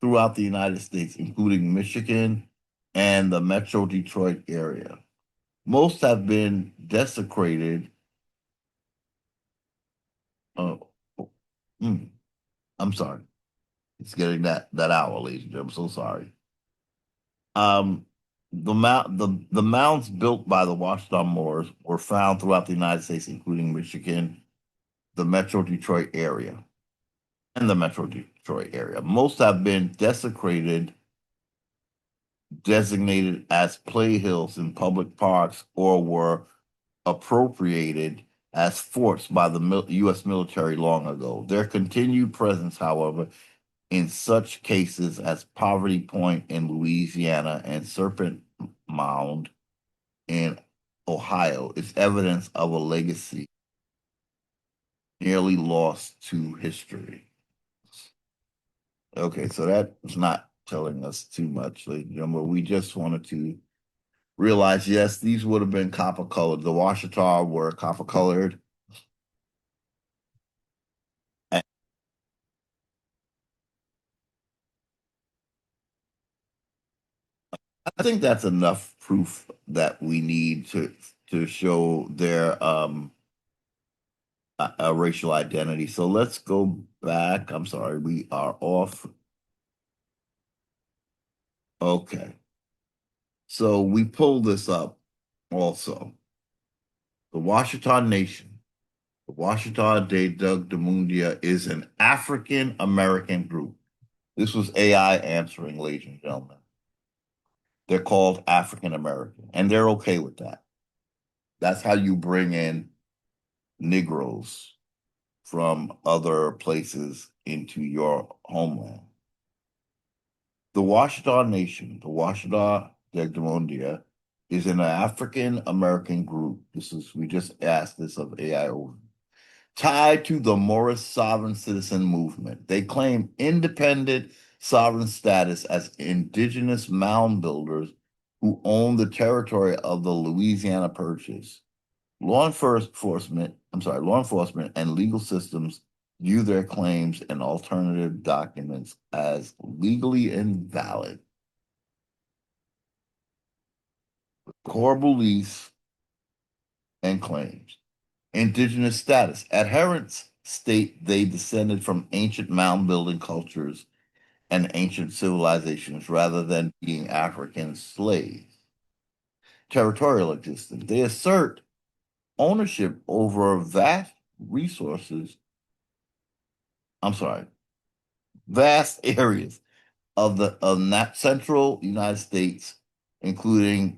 throughout the United States, including Michigan and the Metro Detroit area. Most have been desecrated. Oh, mm, I'm sorry. It's getting that hour, ladies and gentlemen. I'm so sorry. Um, the mounds built by the Washita Moors were found throughout the United States, including Michigan, the Metro Detroit area, and the Metro Detroit area. Most have been desecrated, designated as play hills in public parks, or were appropriated as forts by the U.S. military long ago. Their continued presence, however, in such cases as Poverty Point in Louisiana and Serpent Mound in Ohio, is evidence of a legacy nearly lost to history. Okay, so that's not telling us too much, ladies and gentlemen. We just wanted to realize, yes, these would have been copper colored. The Washita were copper colored. And I think that's enough proof that we need to show their a racial identity. So let's go back. I'm sorry, we are off. Okay. So we pulled this up also. The Washita Nation, the Washita de Doug Demundia is an African American group. This was AI answering, ladies and gentlemen. They're called African American, and they're okay with that. That's how you bring in Negroes from other places into your homeland. The Washita Nation, the Washita Demondia, is an African American group. We just asked this of AIO, tied to the Morris Sovereign Citizen Movement. They claim independent sovereign status as indigenous mound builders who own the territory of the Louisiana Purchase. Law enforcement and legal systems view their claims and alternative documents as legally invalid. Core beliefs and claims. Indigenous status. Adherents state they descended from ancient mound building cultures and ancient civilizations rather than being African slaves. Territorial existence. They assert ownership over vast resources, I'm sorry, vast areas of the central United States, included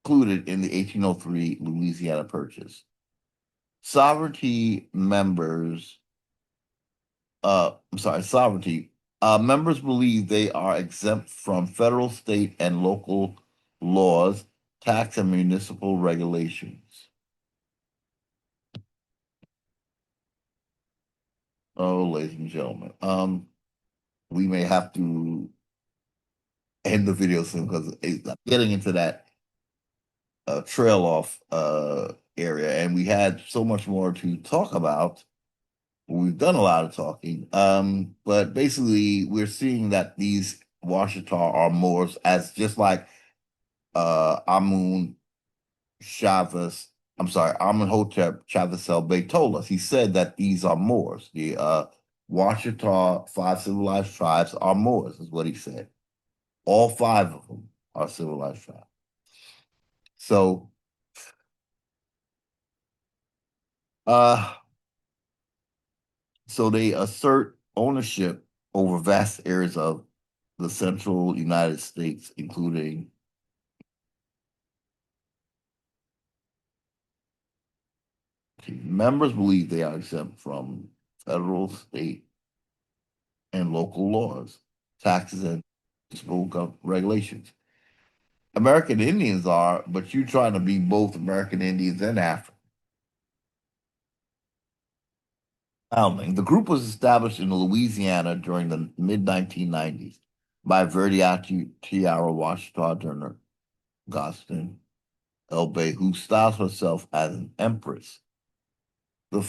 in the 1803 Louisiana Purchase. Sovereignty members, sovereignty. Members believe they are exempt from federal, state, and local laws, tax, and municipal regulations. Oh, ladies and gentlemen, we may have to end the video soon because getting into that trail off area, and we had so much more to talk about. We've done a lot of talking, but basically, we're seeing that these Washita are Moors, as just like Amun Chavez, I'm sorry, Amenhotep Chavez El Bey told us. He said that these are Moors. The Washita, five civilized tribes, are Moors, is what he said. All five of them are civilized tribes. So, uh, so they assert ownership over vast areas of the central United States, including members believe they are exempt from federal, state, and local laws, taxes, and municipal regulations. American Indians are, but you're trying to be both American Indians and African. Founding. The group was established in Louisiana during the mid 1990s by Verdiati Tiara Washita Turner Gostin Elbey, who styles herself as an empress. The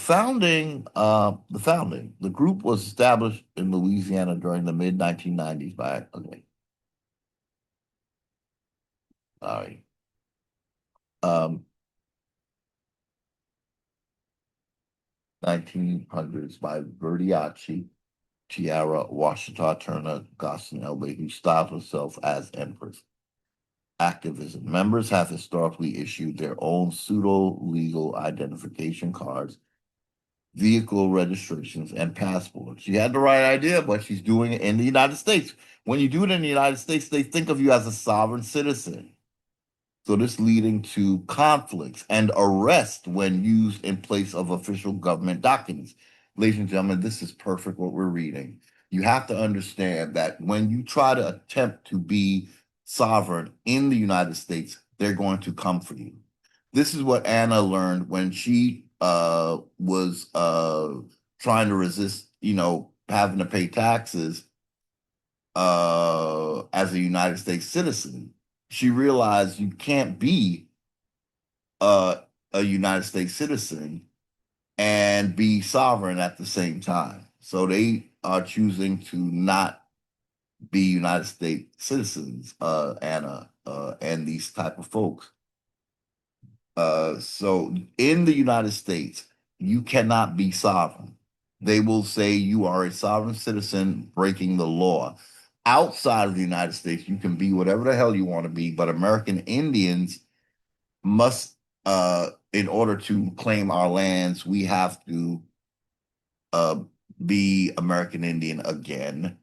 group was established in Louisiana during the mid 1990s by, okay, sorry, um, 1900s by Verdiachi Tiara Washita Turner Gostin Elbey, who styled herself as empress. Activism. Members have historically issued their own pseudo-legal identification cards, vehicle registrations, and passports. She had the right idea, but she's doing it in the United States. When you do it in the United States, they think of you as a sovereign citizen. So this leading to conflicts and arrest when used in place of official government documents. Ladies and gentlemen, this is perfect what we're reading. You have to understand that when you try to attempt to be sovereign in the United States, they're going to come for you. This is what Anna learned when she was trying to resist, having to pay taxes as a United States citizen. She realized you can't be uh, a United States citizen and be sovereign at the same time. So they are choosing to not be United States citizens, Anna, and these type of folks. So in the United States, you cannot be sovereign. They will say you are a sovereign citizen breaking the law. Outside of the United States, you can be whatever the hell you want to be, but American Indians must, in order to claim our lands, we have to uh, be American Indian again.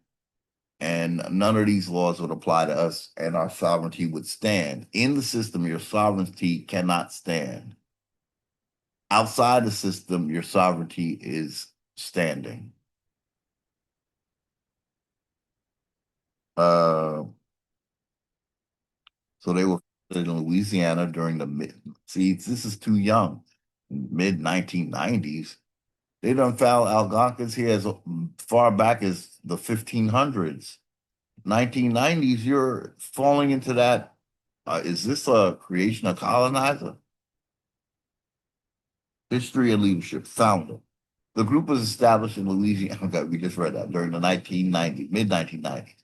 And none of these laws would apply to us, and our sovereignty would stand. In the system, your sovereignty cannot stand. Outside the system, your sovereignty is standing. Uh, so they were in Louisiana during the see, this is too young, mid 1990s. They done found Algonquins here as far back as the 1500s. 1990s, you're falling into that. Is this a creation of colonizer? History and leadership, founder. The group was established in Louisiana. Okay, we just read that during the 1990s, mid 1990s.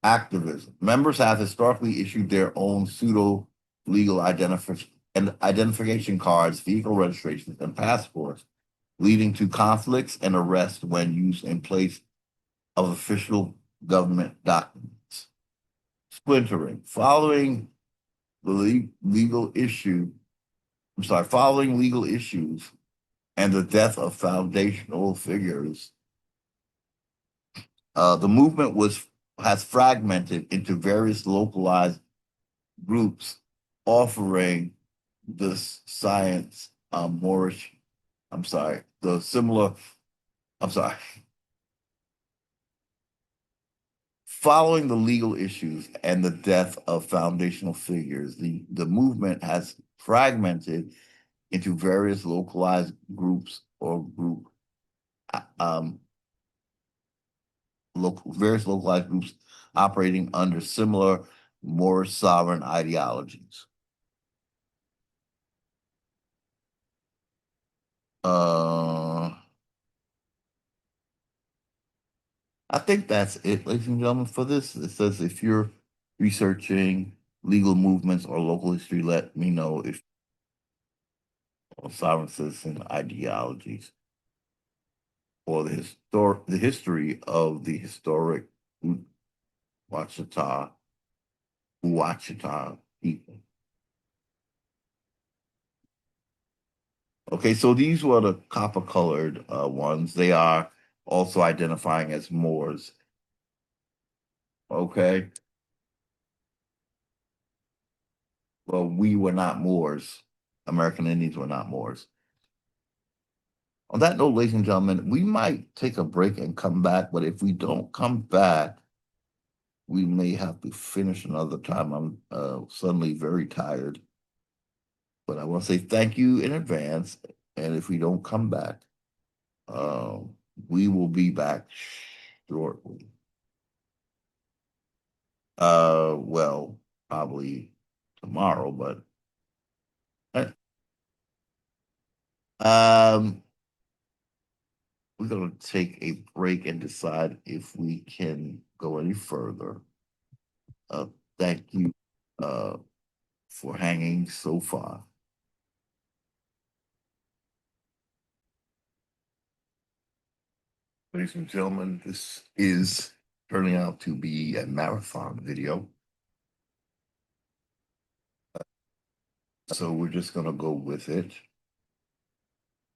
Activism. Members have historically issued their own pseudo legal identification cards, vehicle registrations, and passports, leading to conflicts and arrests when used in place of official government documents. Splintering. Following legal issues and the death of foundational figures, the movement was has fragmented into various localized groups offering the science Moorish, I'm sorry, the similar, I'm sorry, following the legal issues and the death of foundational figures, the movement has fragmented into various localized groups or um, various localized groups operating under similar more sovereign ideologies. Uh, I think that's it, ladies and gentlemen, for this. It says if you're researching legal movements or local history, let me know if sovereign citizen ideologies or the history of the historic Wachita Wachita people. Okay, so these were the copper colored ones. They are also identifying as Moors. Okay, well, we were not Moors. American Indians were not Moors. On that note, ladies and gentlemen, we might take a break and come back, but if we don't come back, we may have to finish another time. I'm suddenly very tired, but I want to say thank you in advance. And if we don't come back, uh, we will be back shortly. Well, probably tomorrow, but um, we're going to take a break and decide if we can go any further. Uh, thank you uh, for hanging so far. Ladies and gentlemen, this is turning out to be a marathon video. So we're just going to go with it.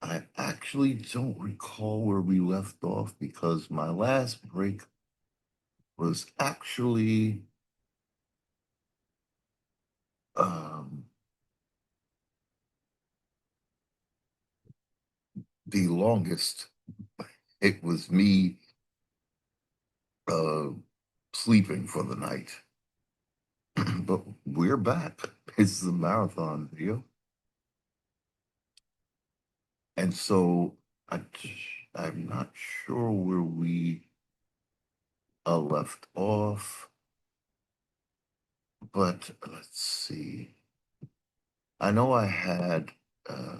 I actually don't recall where we left off because my last break was actually um, the longest. It was me uh, sleeping for the night. But we're back. It's the marathon video. And so I, I'm not sure where we left off, but let's see. I know I had, uh,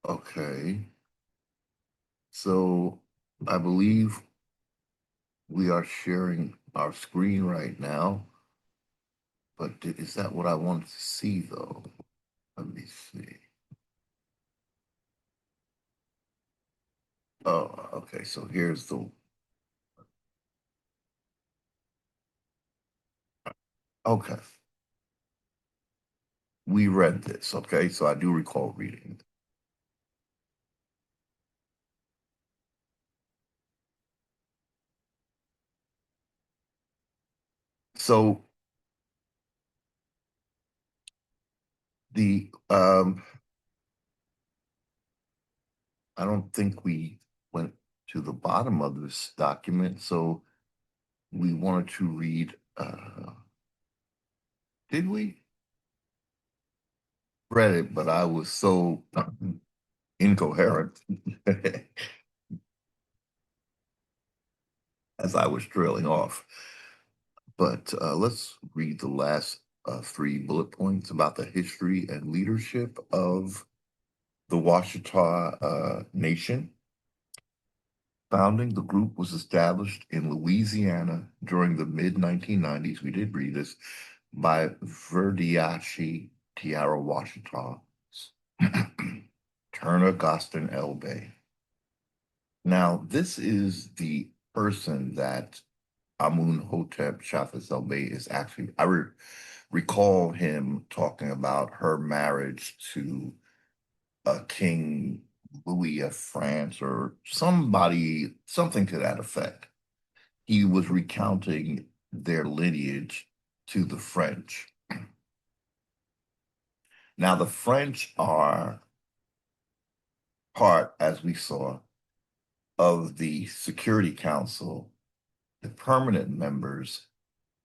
okay. So I believe we are sharing our screen right now, but is that what I wanted to see though? Let me see. Oh, okay. So here's the, okay. We read this, okay? So I do recall reading it. So the I don't think we went to the bottom of this document, so we wanted to read did we? Read it, but I was so incoherent. as I was trailing off. But let's read the last three bullet points about the history and leadership of the Washita Nation. Founding, the group was established in Louisiana during the mid 1990s. We did read this by Verdiachi Tiara Washita, Turner Gostin Elbey. Now, this is the person that Amun Hotep Shafis Elbey is actually, recall him talking about her marriage to King Louis of France or somebody, something to that effect. He was recounting their lineage to the French. Now, the French are part, as we saw, of the Security Council, the permanent members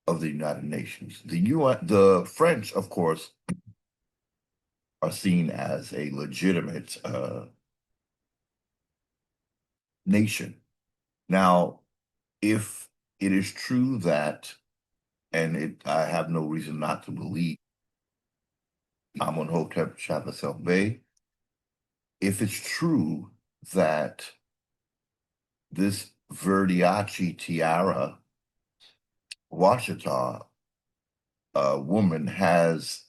of the United Nations. The French, of course, are seen as a legitimate nation. Now, if it is true that, I have no reason not to believe Amenhotep Shabbos Bey, if it's true that this Verdiachi Tiara Washita woman has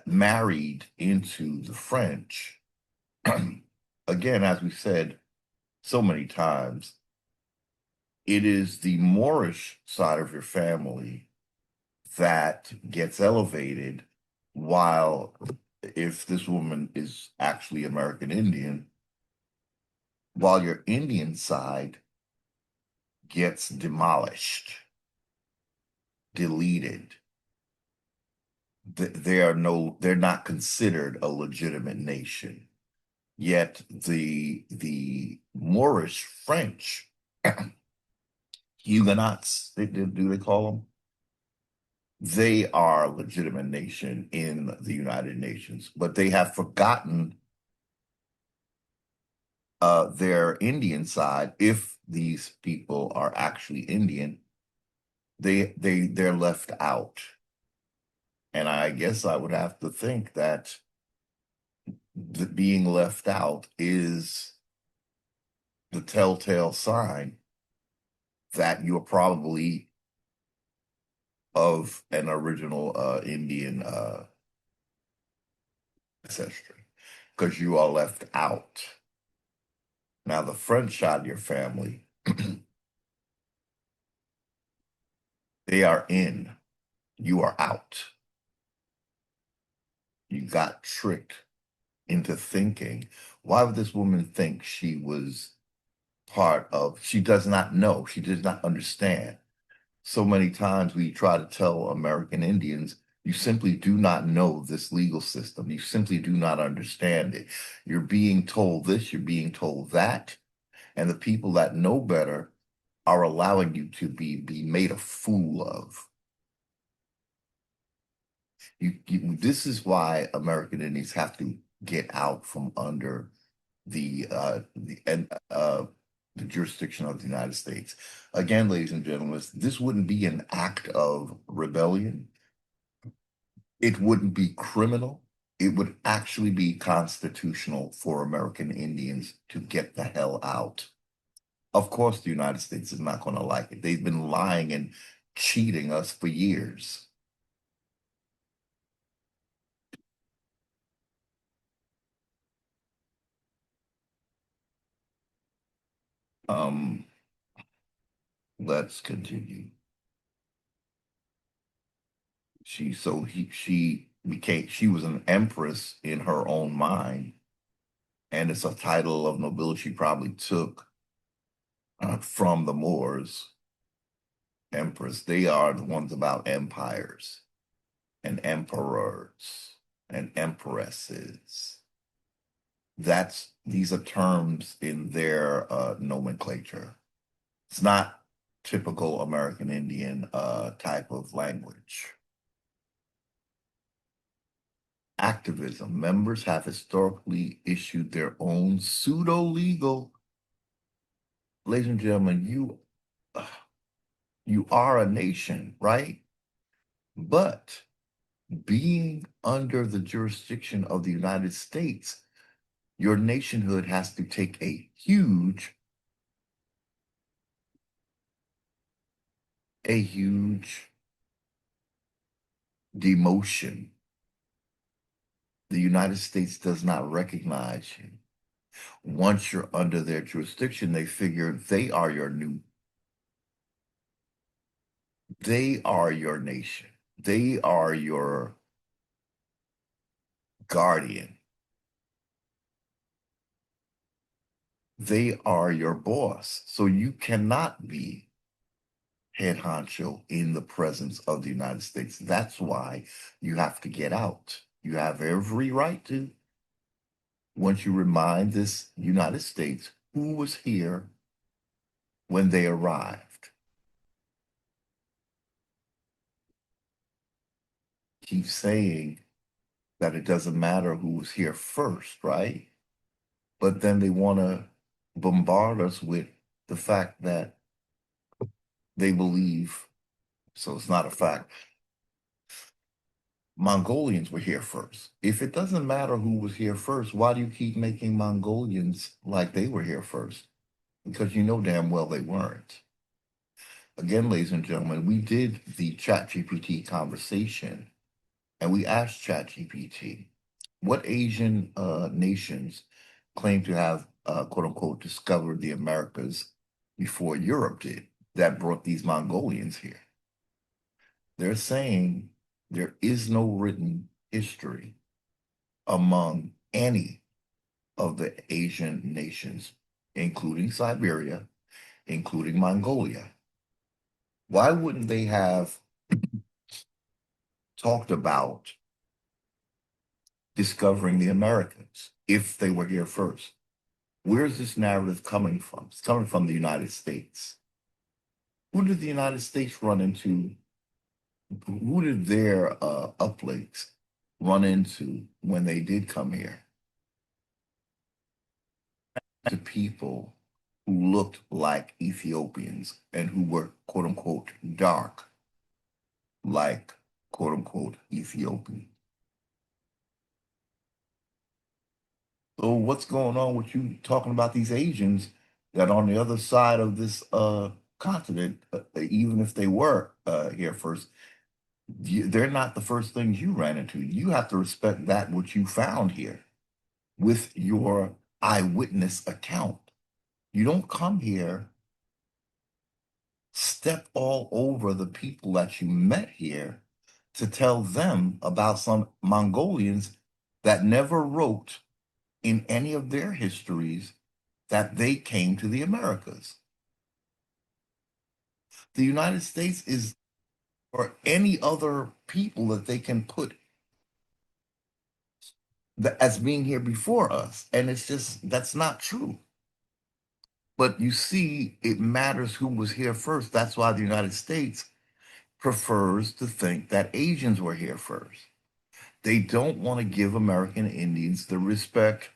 married into the French, again, as we said so many times, it is the Moorish side of your family that gets elevated, while if this woman is actually American Indian, while your Indian side gets demolished, deleted. They're not considered a legitimate nation. Yet the Moorish French Huguenots, do they call them? They are a legitimate nation in the United Nations, but they have forgotten their Indian side. If these people are actually Indian, they're left out. And I guess I would have to think that being left out is the telltale sign that you're probably of an original Indian ancestry, because you are left out. Now, the French side of your family, they are in, you are out. You got tricked into thinking. Why would this woman think she was part of, she does not know, she does not understand. So many times we try to tell American Indians, you simply do not know this legal system. You simply do not understand it. You're being told this, you're being told that, and the people that know better are allowing you to be made a fool of. This is why American Indians have to get out from under the jurisdiction of the United States. Again, ladies and gentlemen, this wouldn't be an act of rebellion. It wouldn't be criminal. It would actually be constitutional for American Indians to get the hell out. Of course, the United States is not going to like it. They've been lying and cheating us for years. Um, let's continue. She was an empress in her own mind, and it's a title of nobility she probably took from the Moors. Empress, they are the ones about empires and emperors and empresses. These are terms in their nomenclature. It's not typical American Indian type of language. Activism. Members have historically issued their own pseudo-legal. Ladies and gentlemen, You are a nation, right? But being under the jurisdiction of the United States, your nationhood has to take a huge demotion. The United States does not recognize you. Once you're under their jurisdiction, they figure they are your nation. They are your guardian. They are your boss. So you cannot be head honcho in the presence of the United States. That's why you have to get out. You have every right to, once you remind this United States who was here when they arrived. Keep saying that it doesn't matter who was here first, right? But then they want to bombard us with the fact that they believe, so it's not a fact, Mongolians were here first. If it doesn't matter who was here first, why do you keep making Mongolians like they were here first? Because you know damn well they weren't. Again, ladies and gentlemen, we did the ChatGPT conversation and we asked ChatGPT, what Asian nations claim to have, quote unquote, discovered the Americas before Europe did that brought these Mongolians here? They're saying there is no written history among any of the Asian nations, including Siberia, including Mongolia. Why wouldn't they have talked about discovering the Americans if they were here first? Where's this narrative coming from? It's coming from the United States. Who did the United States run into? Who did their uplinks run into when they did come here? To people who looked like Ethiopians and who were quote unquote dark, like quote unquote Ethiopian. So what's going on with you talking about these Asians that on the other side of this continent, even if they were here first, they're not the first things you ran into. You have to respect that what you found here with your eyewitness account. You don't come here, step all over the people that you met here to tell them about some Mongolians that never wrote in any of their histories that they came to the Americas. The United States is or any other people that they can put as being here before us. And it's just, that's not true. But you see, it matters who was here first. That's why the United States prefers to think that Asians were here first. They don't want to give American Indians the respect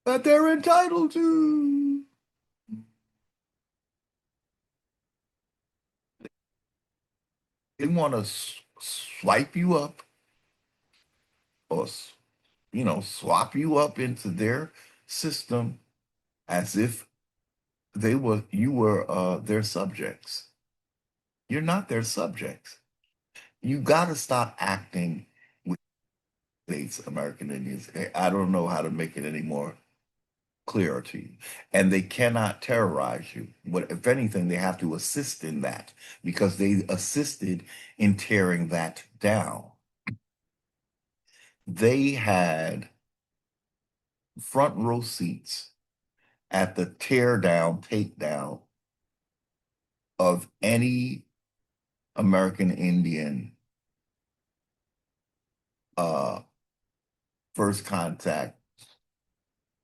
that they're entitled to. They want to swipe you up or, swap you up into their system as if you were their subjects. You're not their subjects. You got to stop acting with states, American Indians. I don't know how to make it any more clearer to you. And they cannot terrorize you. But if anything, they have to assist in that because they assisted in tearing that down. They had front row seats at the tear down, takedown of any American Indian uh, first contact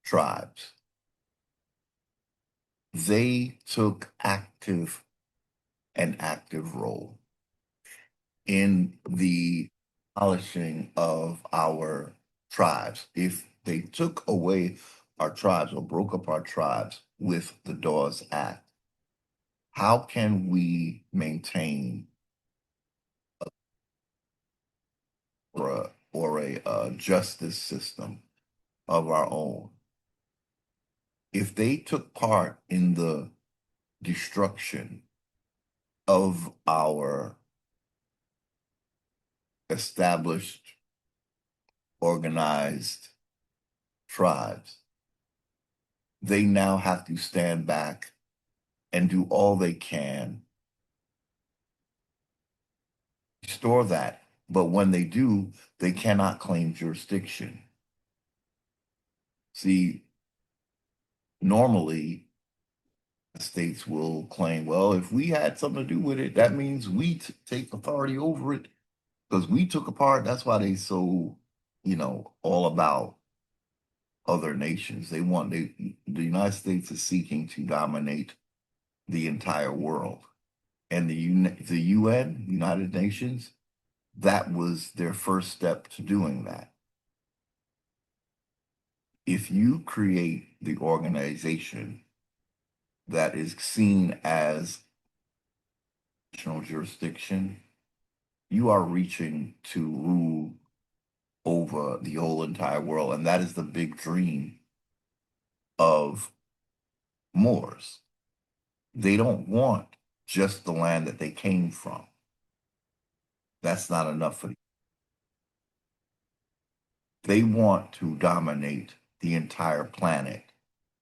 tribes. They took an active role in the polishing of our tribes. If they took away our tribes or broke up our tribes with the Dawes Act, how can we maintain or a justice system of our own if they took part in the destruction of our established, organized tribes? They now have to stand back and do all they can to restore that. But when they do, they cannot claim jurisdiction. See, normally states will claim, well, if we had something to do with it, that means we take authority over it because we took a part. That's why they so, all about other nations. The United States is seeking to dominate the entire world. And the UN, United Nations, that was their first step to doing that. If you create the organization that is seen as national jurisdiction, you are reaching to rule over the whole entire world. And that is the big dream of Moors. They don't want just the land that they came from. That's not enough for them. They want to dominate the entire planet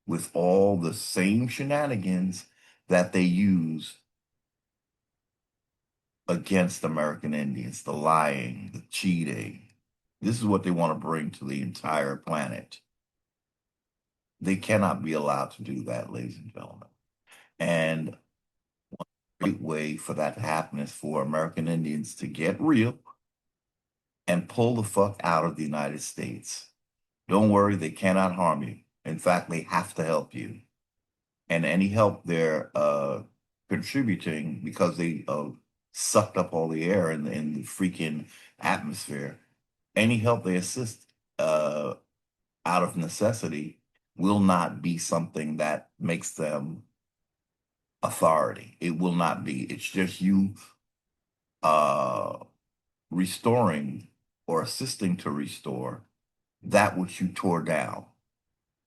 with all the same shenanigans that they use against American Indians, the lying, the cheating. This is what they want to bring to the entire planet. They cannot be allowed to do that, ladies and gentlemen. And one great way for that to happen is for American Indians to get real and pull the fuck out of the United States. Don't worry, they cannot harm you. In fact, they have to help you. And any help they're contributing because they sucked up all the air in the freaking atmosphere, any help they assist out of necessity will not be something that makes them authority. It will not be. It's just you uh, restoring or assisting to restore that which you tore down.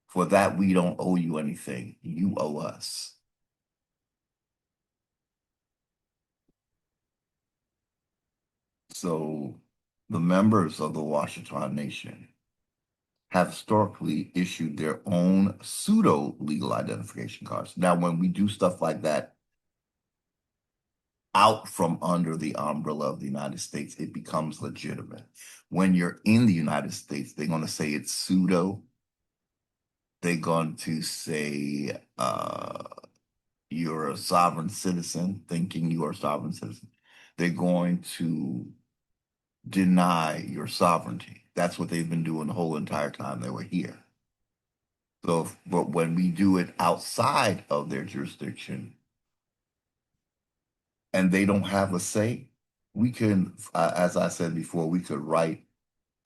For that, we don't owe you anything. You owe us. So the members of the Washita Nation have historically issued their own pseudo legal identification cards. Now, when we do stuff like that out from under the umbrella of the United States, it becomes legitimate. When you're in the United States, they're going to say it's pseudo. They're going to say you're a sovereign citizen, thinking you are a sovereign citizen. They're going to deny your sovereignty. That's what they've been doing the whole entire time they were here. So, but when we do it outside of their jurisdiction and they don't have a say, we can, as I said before, we could write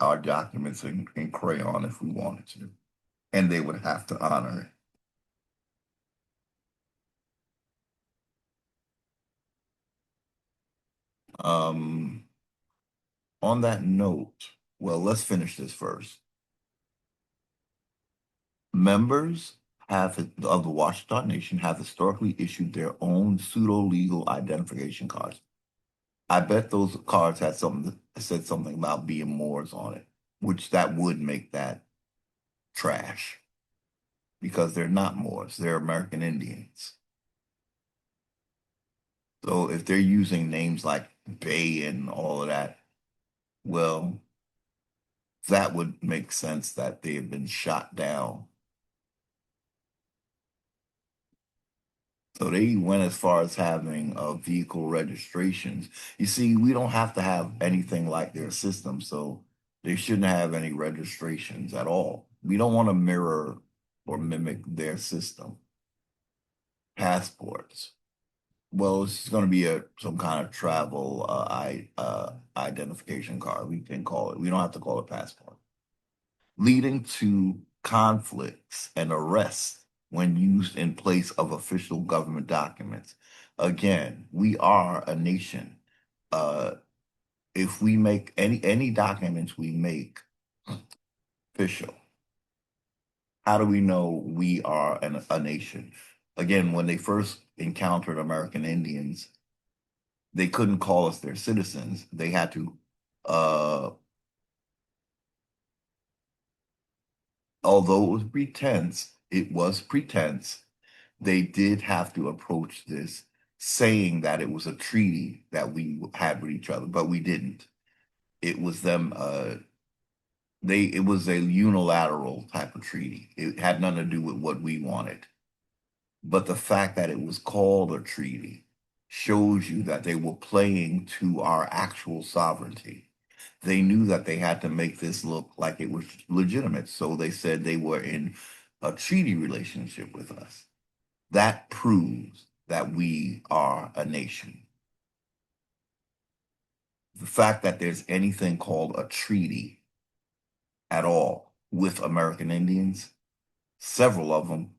our documents in crayon if we wanted to, and they would have to honor it. Um, on that note, well, let's finish this first. Members of the Washita Nation have historically issued their own pseudo-legal identification cards. I bet those cards had something that said something about being Moors on it, which that would make that trash because they're not Moors, they're American Indians. So if they're using names like Bay and all of that, well, that would make sense that they have been shot down. So they went as far as having vehicle registrations. You see, we don't have to have anything like their system, so they shouldn't have any registrations at all. We don't want to mirror or mimic their system. Passports. Well, it's going to be some kind of travel identification card. We can call it. We don't have to call it passport. Leading to conflicts and arrests when used in place of official government documents. Again, we are a nation. Uh, if we make any documents we make official, how do we know we are a nation? Again, when they first encountered American Indians, they couldn't call us their citizens. They had to, uh, although it was pretense, they did have to approach this saying that it was a treaty that we had with each other, but we didn't. It was them, it was a unilateral type of treaty. It had nothing to do with what we wanted. But the fact that it was called a treaty shows you that they were playing to our actual sovereignty. They knew that they had to make this look like it was legitimate. So they said they were in a treaty relationship with us. That proves that we are a nation. The fact that there's anything called a treaty at all with American Indians, several of them,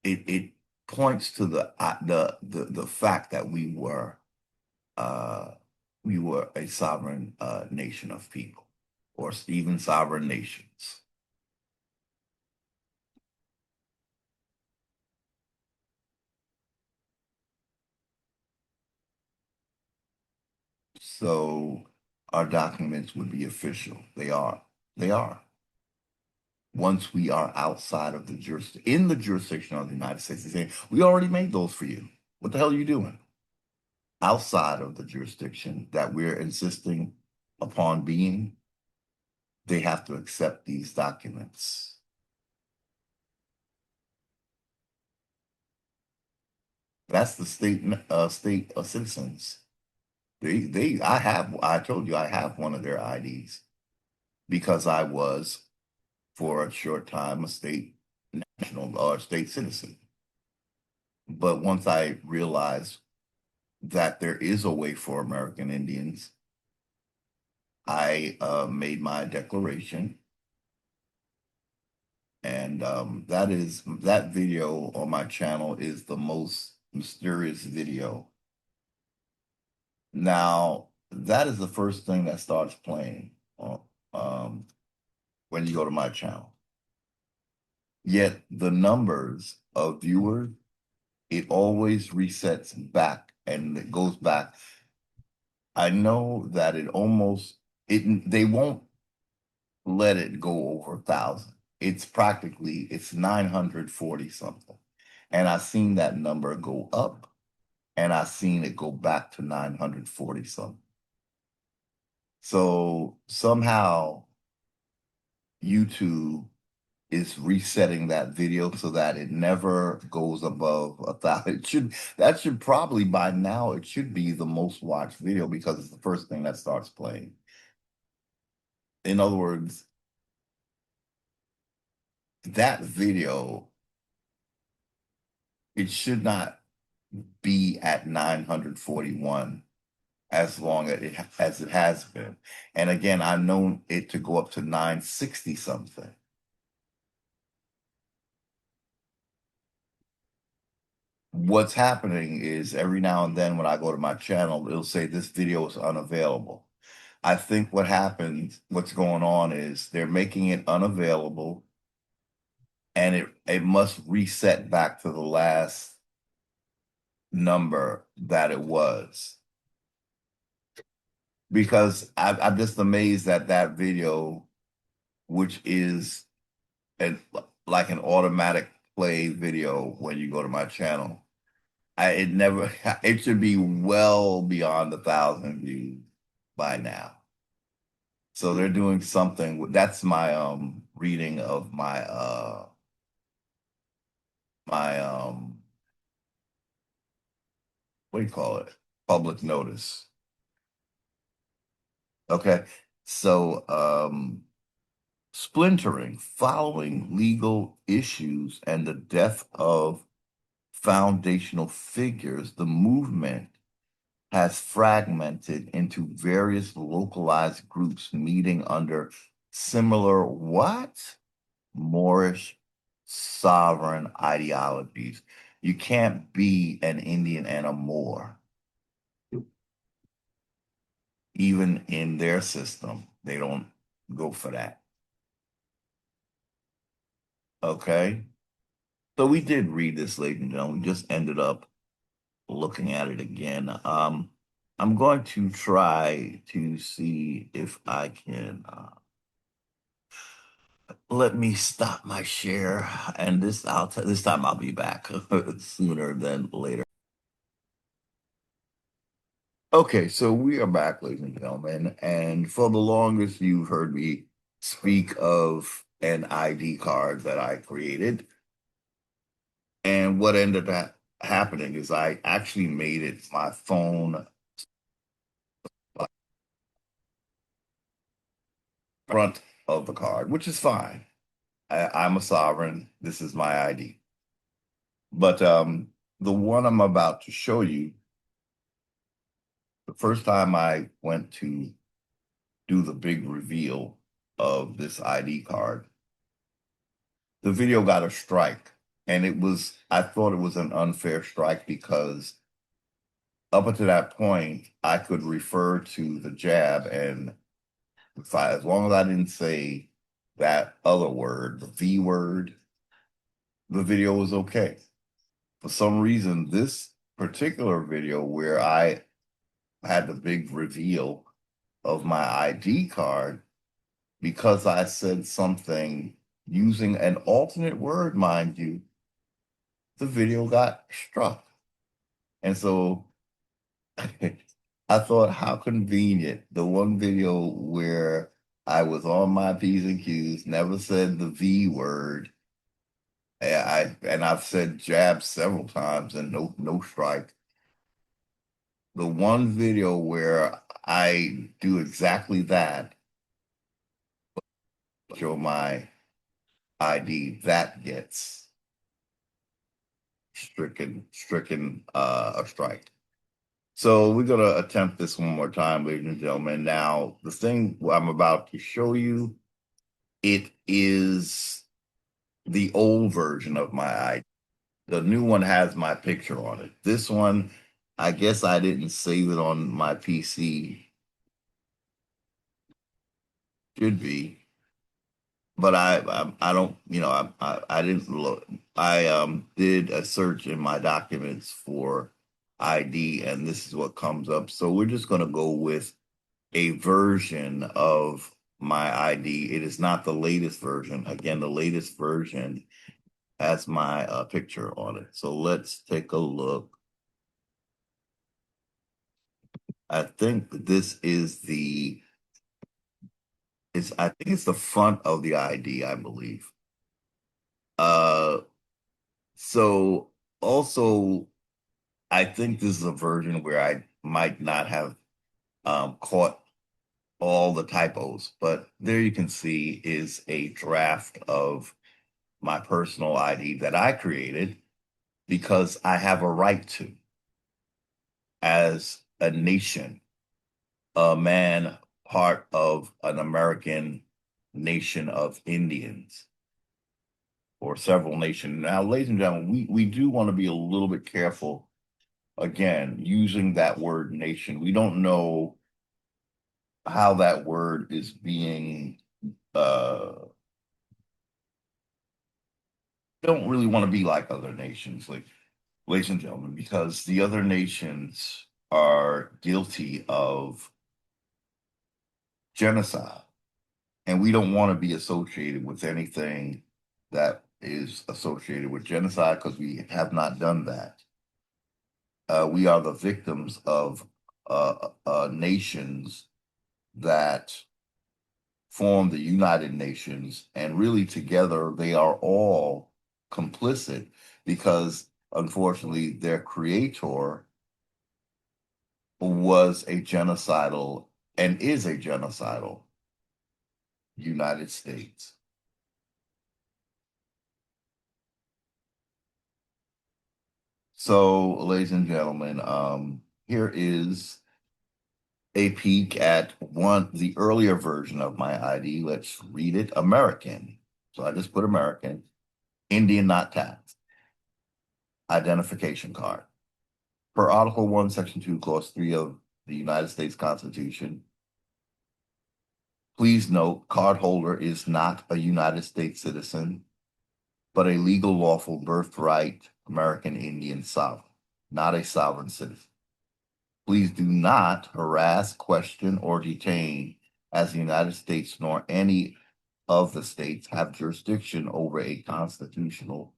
it points to the fact that uh, we were a sovereign nation of people, or even sovereign nations. So our documents would be official. They are. They are. Once we are outside of the in the jurisdiction of the United States, they say, we already made those for you. What the hell are you doing? Outside of the jurisdiction that we're insisting upon being, they have to accept these documents. That's the state of citizens. I told you I have one of their IDs because I was, for a short time, a state national or state citizen. But once I realized that there is a way for American Indians, I made my declaration, and that video on my channel is the most mysterious video. Now, that is the first thing that starts playing um, when you go to my channel. Yet the numbers of viewers, it always resets back and it goes back. I know that they won't let it go over 1,000. It's 940 something. And I've seen that number go up and I've seen it go back to 940 something. So somehow YouTube is resetting that video so that it never goes above 1,000. That should probably by now it should be the most watched video because it's the first thing that starts playing. In other words, that video, it should not be at 941 as long as it has been. And again, I've known it to go up to 960 something. What's happening is every now and then when I go to my channel, it'll say this video is unavailable. I think what's going on is they're making it unavailable and it must reset back to the last number that it was. Because I'm just amazed that that video, which is like an automatic play video when you go to my channel, it should be well beyond 1,000 views by now. So they're doing something. That's my reading of my what do you call it? Public notice. Okay. So splintering following legal issues and the death of foundational figures, the movement has fragmented into various localized groups meeting under similar what? Moorish sovereign ideologies. You can't be an Indian and a Moor. Even in their system, they don't go for that. Okay. So we did read this, ladies and gentlemen. We just ended up looking at it again. I'm going to try to see if I can let me stop my share, and this time I'll be back sooner than later. Okay, so we are back, ladies and gentlemen, and for the longest you've heard me speak of an ID card that I created, and what ended up happening is I actually made it my phone front of the card, which is fine. I'm a sovereign. This is my ID. But the one I'm about to show you, the first time I went to do the big reveal of this ID card, the video got a strike. And I thought it was an unfair strike because up until that point, I could refer to the jab, and as long as I didn't say that other word, the V word, the video was okay. For some reason, this particular video where I had the big reveal of my ID card, because I said something using an alternate word, mind you, the video got struck. And so I thought, how convenient. The one video where I was on my P's and Q's, never said the V word. I've said jab several times and no strike. The one video where I do exactly that, show my ID, that gets stricken a strike. So we're gonna attempt this one more time, ladies and gentlemen. Now, the thing I'm about to show you, it is the old version of my ID. The new one has my picture on it. This one, I guess I didn't save it on my PC. Should be, but I don't, I didn't look. I did a search in my documents for ID, and this is what comes up. So we're just gonna go with a version of my ID. It is not the latest version. Again, the latest version has my picture on it. So let's take a look. I think this is I think it's the front of the ID, I believe. Uh, so also, I think this is a version where I might not have caught all the typos, but there you can see is a draft of my personal ID that I created because I have a right to, as a nation, a man, part of an American nation of Indians or several nations. Now, ladies and gentlemen, we do want to be a little bit careful, again, using that word nation. We don't know how that word is being, don't really want to be like other nations, like, ladies and gentlemen, because the other nations are guilty of genocide. And we don't want to be associated with anything that is associated with genocide because we have not done that. We are the victims of nations that form the United Nations, and really together they are all complicit because unfortunately their creator was a genocidal and is a genocidal United States. So, ladies and gentlemen, here is a peek at the earlier version of my ID. Let's read it. American. So I just put American. Indian not taxed. Identification card. Per Article 1, Section 2, Clause 3 of the United States Constitution, please note, cardholder is not a United States citizen, but a legal lawful birthright American Indian sovereign, not a sovereign citizen. Please do not harass, question, or detain, as the United States nor any of the states have jurisdiction over a constitutional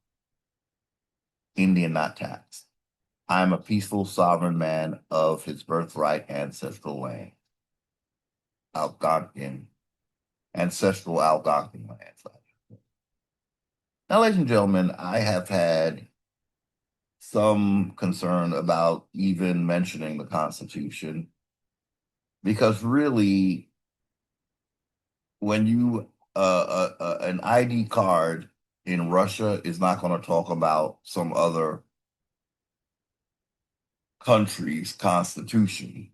Indian not taxed. I am a peaceful sovereign man of his birthright ancestral land, Algonquin, ancestral Algonquin lands. Now, ladies and gentlemen, I have had some concern about even mentioning the Constitution because really, when you an ID card in Russia is not going to talk about some other country's constitution,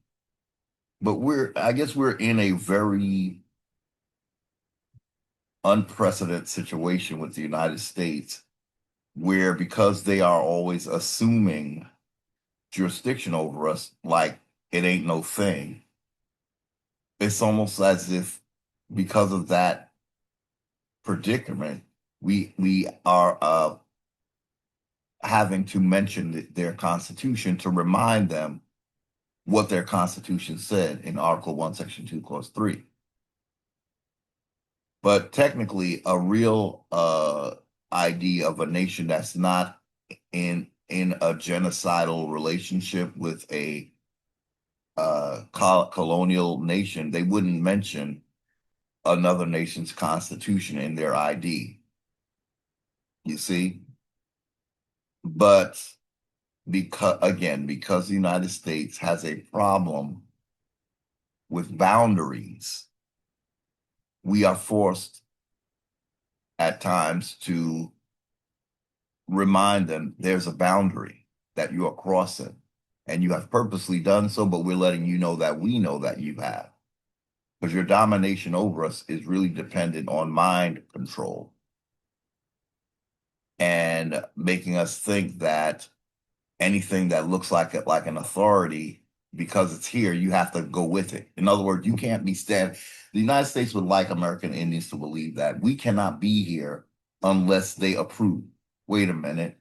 but I guess we're in a very unprecedented situation with the United States where, because they are always assuming jurisdiction over us like it ain't no thing, it's almost as if because of that predicament, we are having to mention their constitution to remind them what their constitution said in Article 1, Section 2, Clause 3. But technically, a real ID of a nation that's not in a genocidal relationship with a colonial nation, they wouldn't mention another nation's constitution in their ID. You see? But because the United States has a problem with boundaries, we are forced at times to remind them there's a boundary that you are crossing, and you have purposely done so, but we're letting you know that we know that you have. Because your domination over us is really dependent on mind control and making us think that anything that looks like an authority, because it's here, you have to go with it. In other words, you can't be The United States would like American Indians to believe that we cannot be here unless they approve. Wait a minute.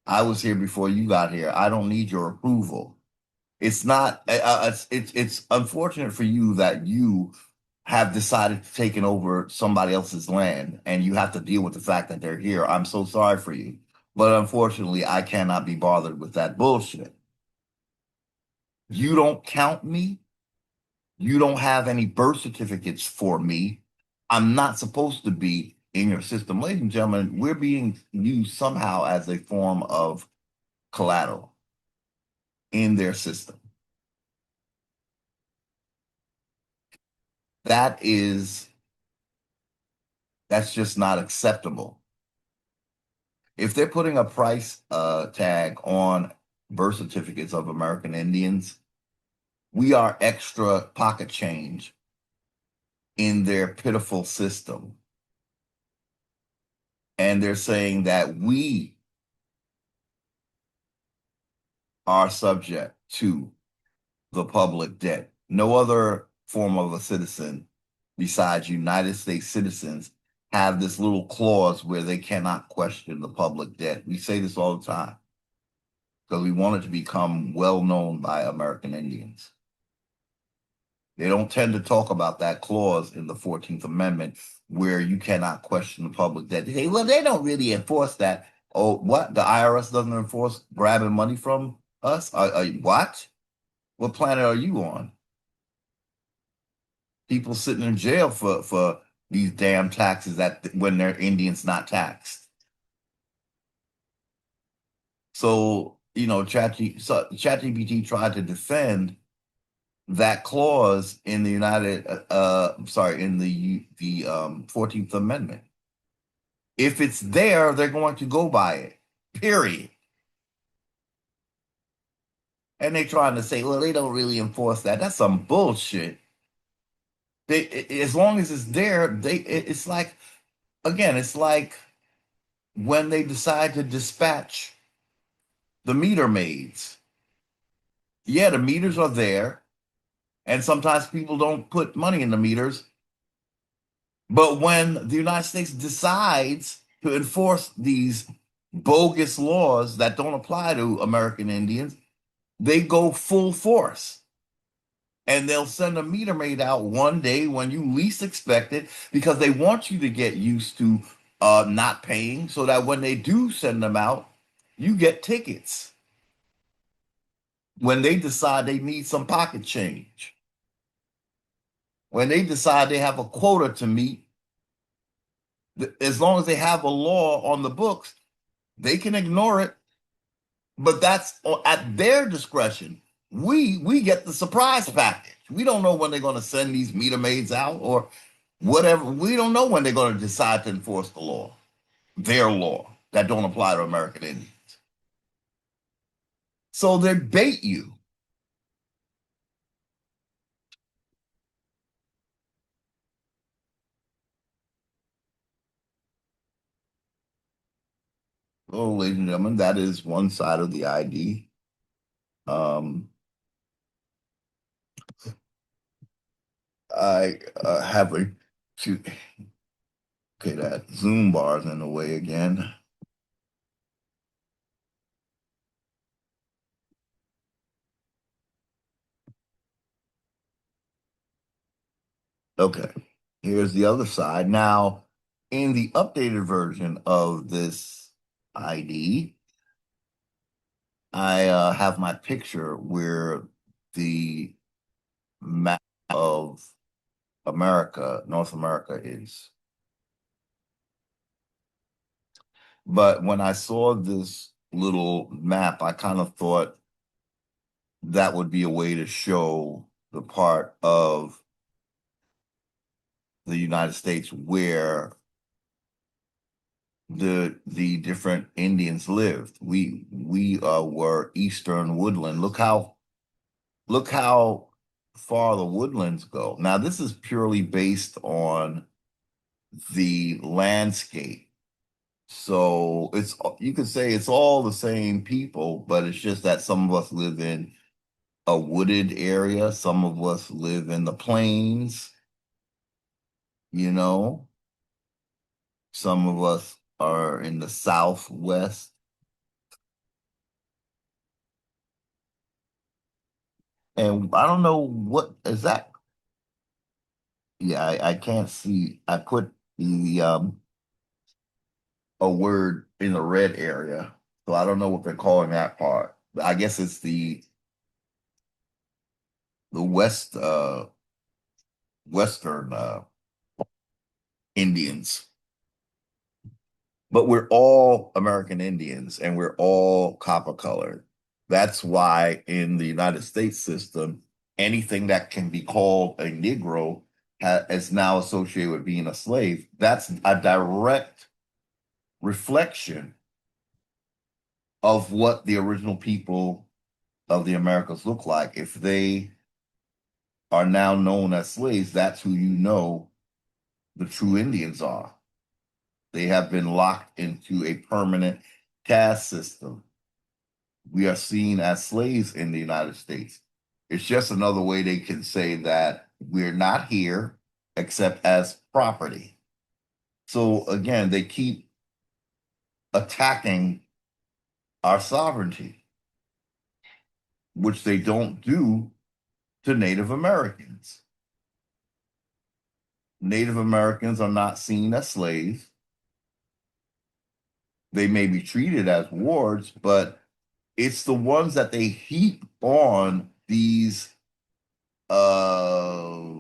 I was here before you got here. I don't need your approval. It's not, it's unfortunate for you that you have decided to take over somebody else's land and you have to deal with the fact that they're here. I'm so sorry for you. But unfortunately, I cannot be bothered with that bullshit. You don't count me. You don't have any birth certificates for me. I'm not supposed to be in your system. Ladies and gentlemen, we're being used somehow as a form of collateral in their system. That's just not acceptable. If they're putting a price tag on birth certificates of American Indians, we are extra pocket change in their pitiful system. And they're saying that we are subject to the public debt. No other form of a citizen besides United States citizens have this little clause where they cannot question the public debt. We say this all the time because we want it to become well known by American Indians. They don't tend to talk about that clause in the 14th Amendment where you cannot question the public debt. They say, well, they don't really enforce that. Oh, what? The IRS doesn't enforce grabbing money from us? What? What planet are you on? People sitting in jail for these damn taxes when they're Indians not taxed. So, ChatGPT tried to defend that clause in the in the 14th Amendment. If it's there, they're going to go by it, period. And they're trying to say, well, they don't really enforce that. That's some bullshit. As long as it's there, it's like, again, it's like when they decide to dispatch the meter maids. Yeah, the meters are there, and sometimes people don't put money in the meters. But when the United States decides to enforce these bogus laws that don't apply to American Indians, they go full force. And they'll send a meter maid out one day when you least expect it because they want you to get used to not paying so that when they do send them out, you get tickets. When they decide they need some pocket change, when they decide they have a quota to meet, as long as they have a law on the books, they can ignore it, but that's at their discretion. We get the surprise package. We don't know when they're going to send these meter maids out or whatever. We don't know when they're going to decide to enforce the law, their law that don't apply to American Indians. So they bait you. Oh, ladies and gentlemen, that is one side of the ID. Um, I have a shoot. Okay, that Zoom bar's in the way again. Okay, here's the other side. Now, in the updated version of this ID, I have my picture where the map of America, North America is. But when I saw this little map, I kind of thought that would be a way to show the part of the United States where the different Indians lived. We were Eastern Woodland. Look how far the woodlands go. Now this is purely based on the landscape. So it's you could say it's all the same people, but it's just that some of us live in a wooded area, some of us live in the plains, you know, some of us are in the southwest. And I don't know what is that. Yeah, I can't see. I put the a word in the red area, so I don't know what they're calling that part. I guess it's the western Indians. But we're all American Indians and we're all copper colored. That's why in the United States system, anything that can be called a Negro is now associated with being a slave. That's a direct reflection of what the original people of the Americas look like. If they are now known as slaves, that's who you know the true Indians are. They have been locked into a permanent caste system. We are seen as slaves in the United States. It's just another way they can say that we're not here except as property. So again, they keep attacking our sovereignty, which they don't do to Native Americans. Native Americans are not seen as slaves. They may be treated as wards, but it's the ones that they heap on these uh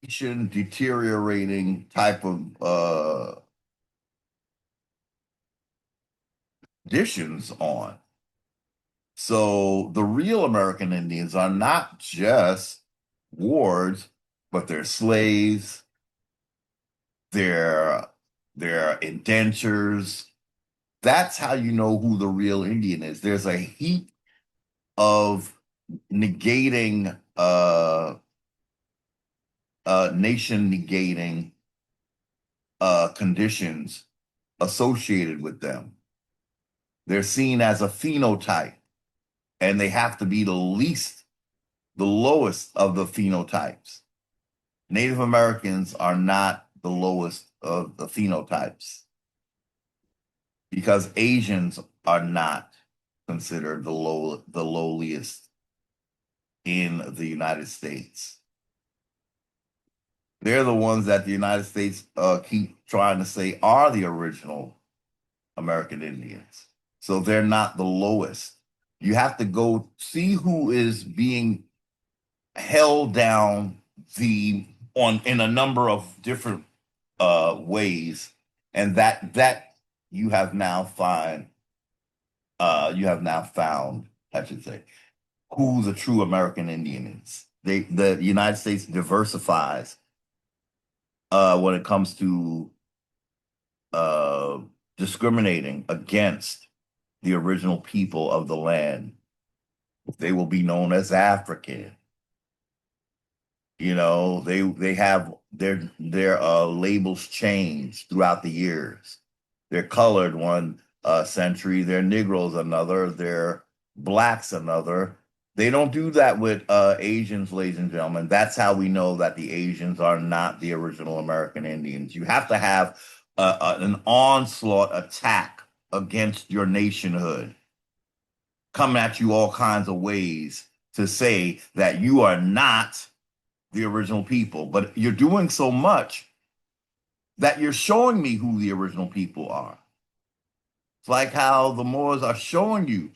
deteriorating type of additions on. So the real American Indians are not just wards, but they're slaves, they're indentures. That's how you know who the real Indian is. There's a heap of negating nation negating conditions associated with them. They're seen as a phenotype, and they have to be the lowest of the phenotypes. Native Americans are not the lowest of the phenotypes because Asians are not considered the lowliest in the United States. They're the ones that the United States keep trying to say are the original American Indians. So they're not the lowest. You have to go see who is being held down in a number of different ways, and that you have now found, I should say, who the true American Indian is. The United States diversifies when it comes to uh, discriminating against the original people of the land. They will be known as African. You know, they have their labels changed throughout the years. They're colored one century, they're Negroes another, they're blacks another. They don't do that with Asians, ladies and gentlemen. That's how we know that the Asians are not the original American Indians. You have to have an onslaught attack against your nationhood, coming at you all kinds of ways to say that you are not the original people. But you're doing so much that you're showing me who the original people are. It's like how the Moors are showing you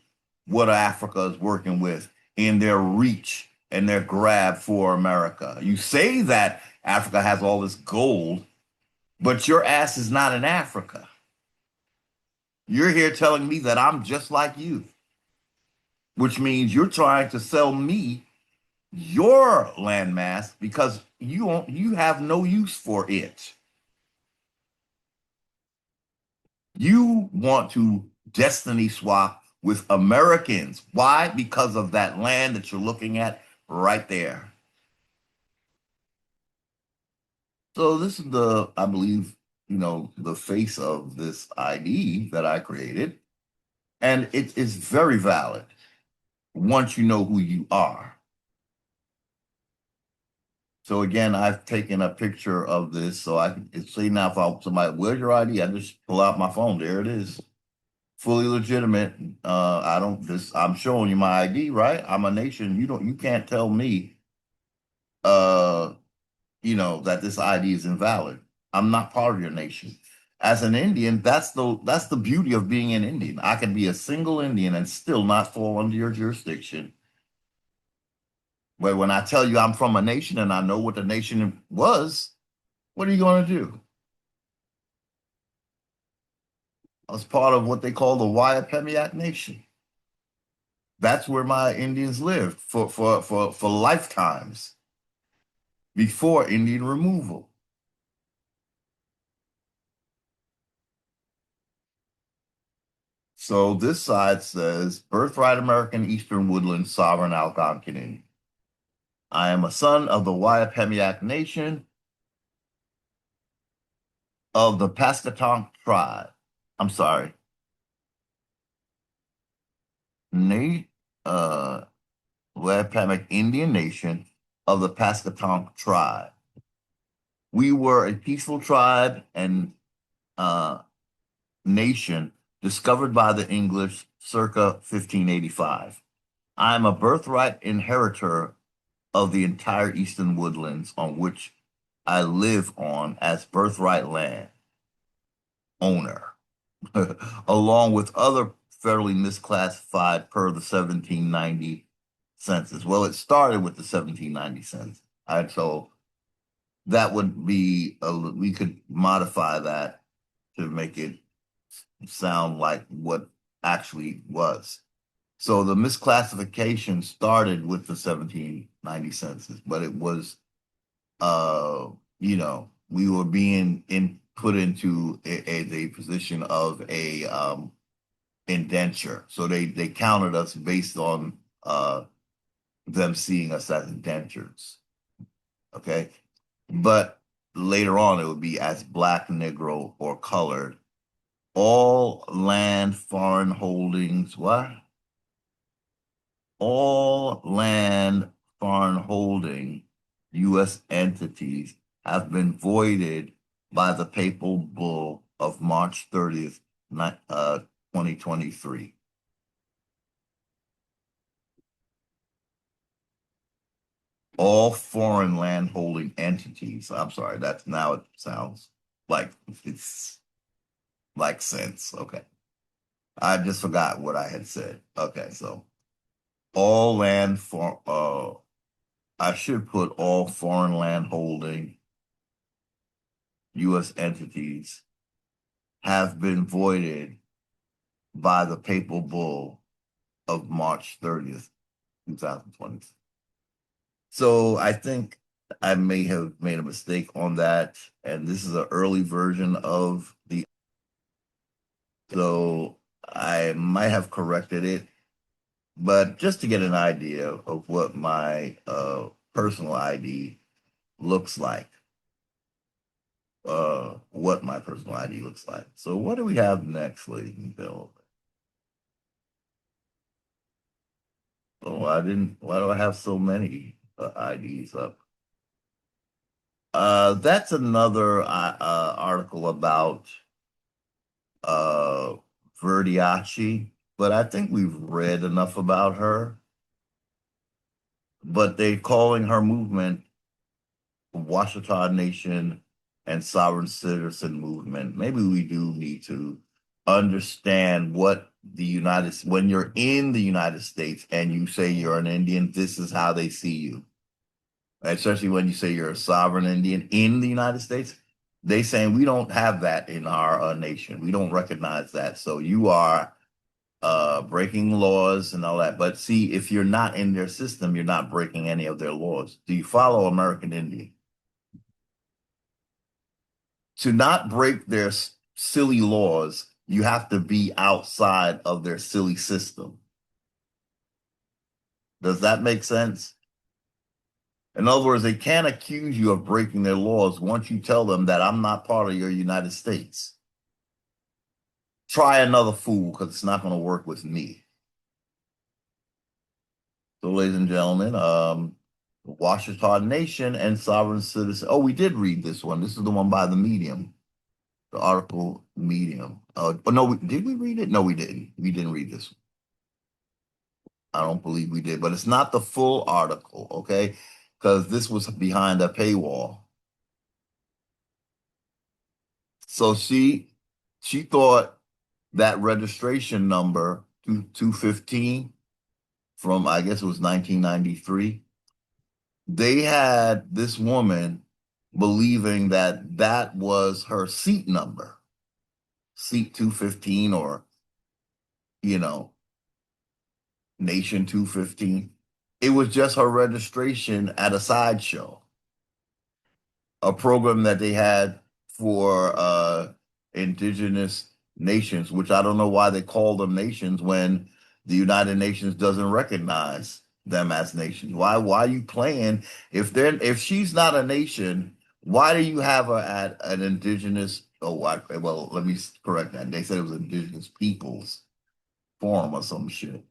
what Africa is working with in their reach and their grab for America. You say that Africa has all this gold, but your ass is not in Africa. You're here telling me that I'm just like you, which means you're trying to sell me your landmass because you have no use for it. You want to destiny swap with Americans. Why? Because of that land that you're looking at right there. So this is I believe, the face of this ID that I created. And it is very valid once you know who you are. So again, I've taken a picture of this so I can see now if somebody, where's your ID? I just pull out my phone. There it is. Fully legitimate. I'm showing you my ID, right? I'm a nation. You can't tell me, uh, that this ID is invalid. I'm not part of your nation. As an Indian, that's the beauty of being an Indian. I can be a single Indian and still not fall under your jurisdiction. But when I tell you I'm from a nation and I know what the nation was, what are you going to do? I was part of what they call the Waipemiac Nation. That's where my Indians lived for lifetimes before Indian removal. So this side says, birthright American Eastern Woodland Sovereign Algonquin. I am a son of the Waipemiac Nation of the Pascatonk tribe. I'm sorry. Nate, Waipemiac Indian Nation of the Pascatonk tribe. We were a peaceful tribe and nation discovered by the English circa 1585. I am a birthright inheritor of the entire Eastern Woodlands on which I live on as birthright land owner, along with other federally misclassified per the 1790 census. Well, it started with the 1790 census. So that would be, we could modify that to make it sound like what actually was. So the misclassification started with the 1790 census, but it was, we were being put into a position of a indenture. So they counted us based on them seeing us as indentures. Okay. But later on it would be as black, Negro, or colored. All land, foreign holdings, what? All land, foreign holding U.S. entities have been voided by the papal bull of March 30th, 2023. All foreign land holding entities. I'm sorry, that's now it sounds like it's like sense. Okay. I just forgot what I had said. Okay, so all land for I should put all foreign land holding U.S. entities have been voided by the papal bull of March 30th, 2020. So I think I may have made a mistake on that. And this is an early version of the, so I might have corrected it, but just to get an idea of what my personal ID looks like, what my personal ID looks like. So what do we have next, ladies and gentlemen? Oh, why do I have so many IDs up? That's another article about uh, Verdiaci, but I think we've read enough about her. But they're calling her movement Washita Nation and Sovereign Citizen Movement. Maybe we do need to understand what when you're in the United States and you say you're an Indian, this is how they see you. Especially when you say you're a sovereign Indian in the United States, they saying we don't have that in our nation. We don't recognize that. So you are breaking laws and all that. But see, if you're not in their system, you're not breaking any of their laws. Do you follow American Indian? To not break their silly laws, you have to be outside of their silly system. Does that make sense? In other words, they can't accuse you of breaking their laws once you tell them that I'm not part of your United States. Try another fool because it's not going to work with me. So, ladies and gentlemen, Washita Nation and Sovereign Citizen. Oh, we did read this one. This is the one by the Medium, the article Medium. But no, did we read it? No, we didn't. We didn't read this one. I don't believe we did, but it's not the full article, okay? Because this was behind a paywall. So she thought that registration number 215 from I guess it was 1993. They had this woman believing that that was her seat number, seat 215, or you know, nation 215. It was just her registration at a sideshow, a program that they had for indigenous nations, which I don't know why they call them nations when the United Nations doesn't recognize them as nations. Why are you playing if she's not a nation, why do you have her at an indigenous well, let me correct that. They said it was indigenous peoples forum or some shit.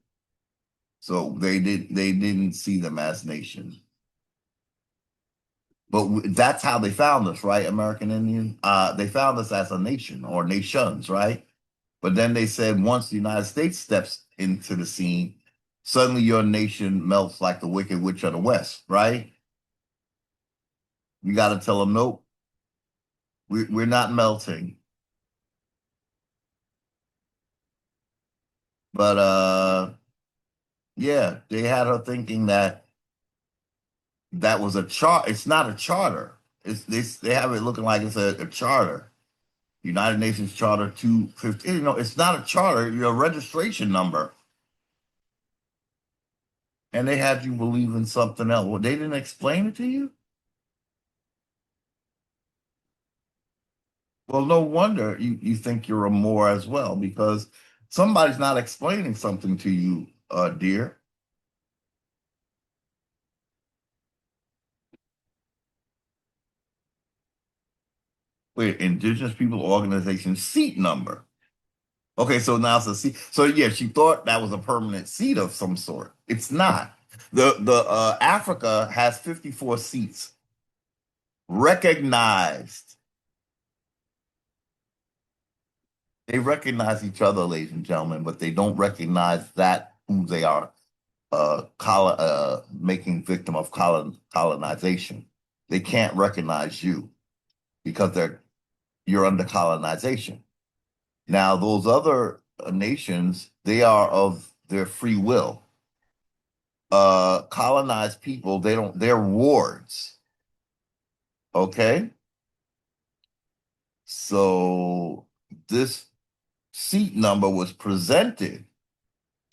So they didn't see them as nations. But that's how they found us, right? American Indian. They found us as a nation or nations, right? But then they said once the United States steps into the scene, suddenly your nation melts like the Wicked Witch of the West, right? You got to tell them, nope, we're not melting. But yeah, they had her thinking that that was a chart. It's not a charter. They have it looking like it's a charter. United Nations Charter 215. You know, it's not a charter, your registration number. And they had you believe in something else. Well, they didn't explain it to you? Well, no wonder you think you're a Moor as well, because somebody's not explaining something to you, dear. Wait, Indigenous People Organization seat number. Okay, so now it's a seat. So yeah, she thought that was a permanent seat of some sort. It's not. The Africa has 54 seats recognized. They recognize each other, ladies and gentlemen, but they don't recognize that who they are making victim of colonization. They can't recognize you because you're under colonization. Now, those other nations, they are of their free will. Colonized people, they're wards. Okay? So this seat number was presented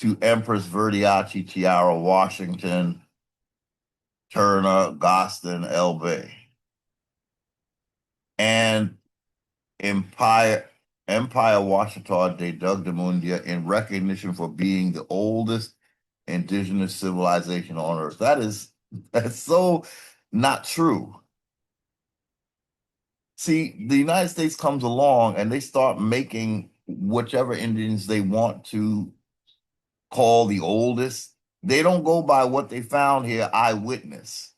to Empress Verdiachi Tiara Washington Turner Gostin Elbe and Empire Washita de Dugdamundia in recognition for being the oldest indigenous civilization on Earth. That's so not true. See, the United States comes along and they start making whichever Indians they want to call the oldest. They don't go by what they found here, eyewitness.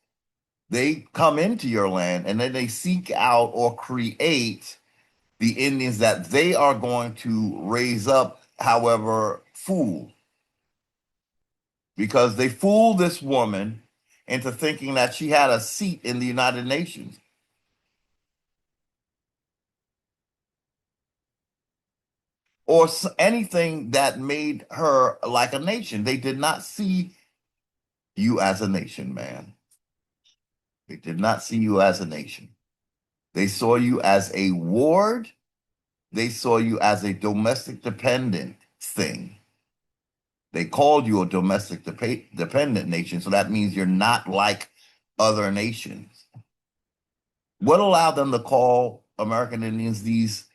They come into your land and then they seek out or create the Indians that they are going to raise up, however, fool. Because they fooled this woman into thinking that she had a seat in the United Nations or anything that made her like a nation. They did not see you as a nation, man. They did not see you as a nation. They saw you as a ward. They saw you as a domestic dependent thing. They called you a domestic dependent nation, so that means you're not like other nations. What allowed them to call American Indians these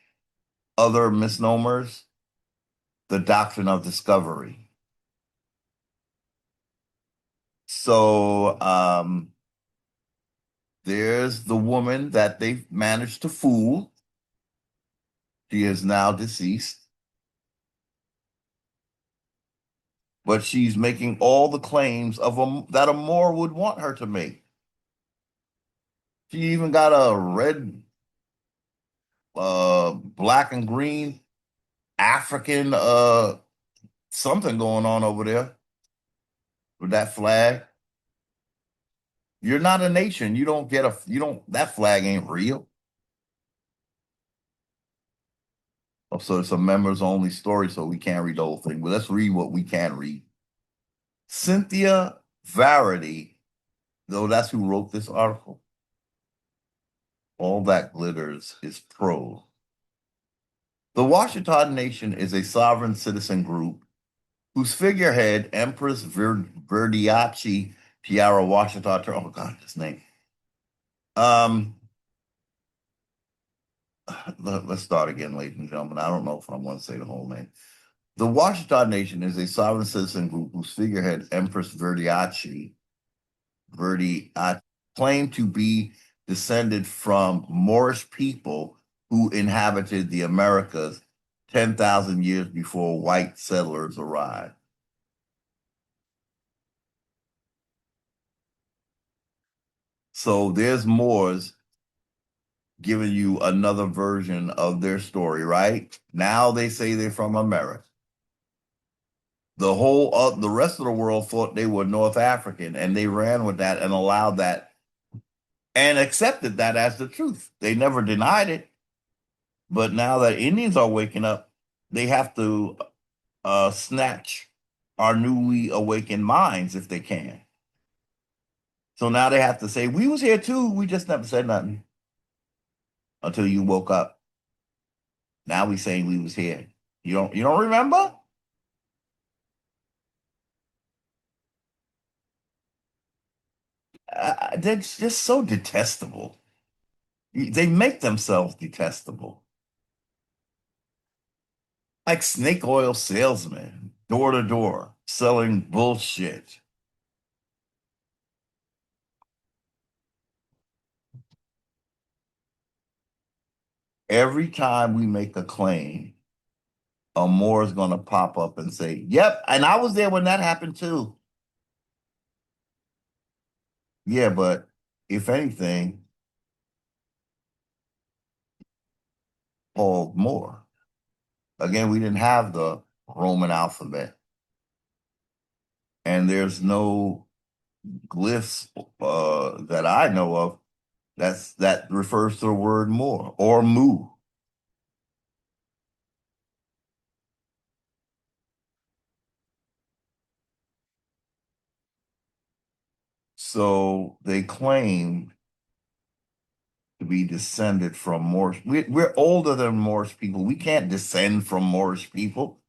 other misnomers? The doctrine of discovery. So there's the woman that they managed to fool. She is now deceased. But she's making all the claims that a Moor would want her to make. She even got a red, black and green African something going on over there with that flag. You're not a nation. That flag ain't real. Oh, so it's a members only story, so we can't read the whole thing. But let's read what we can read. Cynthia Varady, though that's who wrote this article. All that glitters is prose. The Washita Nation is a sovereign citizen group whose figurehead, Empress Verdiachi Tiara Washita, oh God, this name. Let's start again, ladies and gentlemen. I don't know if I want to say the whole name. The Washita Nation is a sovereign citizen group whose figurehead, Empress Verdiachi, claimed to be descended from Moorish people who inhabited the Americas 10,000 years before white settlers arrived. So there's Moors giving you another version of their story, right? Now they say they're from America. The rest of the world thought they were North African, and they ran with that and allowed that and accepted that as the truth. They never denied it. But now that Indians are waking up, they have to snatch our newly awakened minds if they can. So now they have to say, we was here too. We just never said nothing until you woke up. Now we saying we was here. You don't remember? They're just so detestable. They make themselves detestable. Like snake oil salesmen, door to door, selling bullshit. Every time we make a claim, a Moore is going to pop up and say, "Yep," and I was there when that happened too. Yeah, but if anything, Paul Moore. Again, we didn't have the Roman alphabet, and there's no glyphs that I know of that refers to the word Moor or Mu. So they claim to be descended from Moorish. We're older than Moorish people. We can't descend from Moorish people.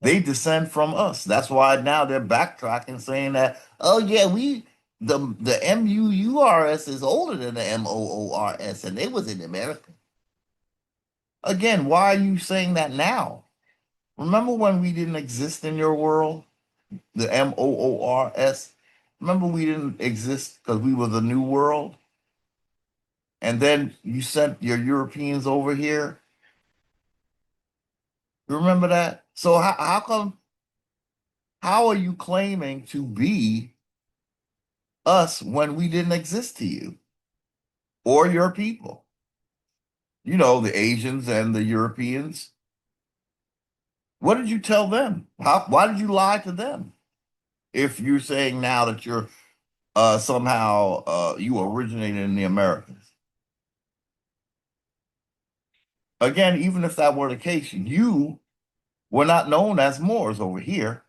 They descend from us. That's why now they're backtracking, saying that, oh yeah, the MUURS is older than the MOORS, and they was in America. Again, why are you saying that now? Remember when we didn't exist in your world, the MOORS? Remember we didn't exist because we were the new world, and then you sent your Europeans over here. You remember that? So how come? How are you claiming to be us when we didn't exist to you or your people? You know, the Asians and the Europeans. What did you tell them? Why did you lie to them? If you're saying now that you're somehow you originated in the Americas. Again, even if that were the case, you were not known as Moors over here.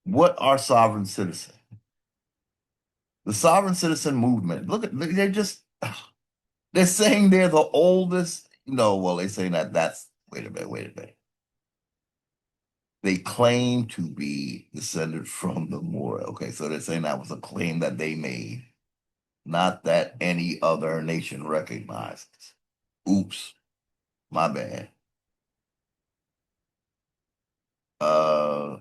What are sovereign citizens? The sovereign citizen movement. Look at they're saying they're the oldest. No, well, they're saying that's wait a minute. They claim to be descended from the Moor. Okay, so they're saying that was a claim that they made, not that any other nation recognized. Oops, my bad. Uh,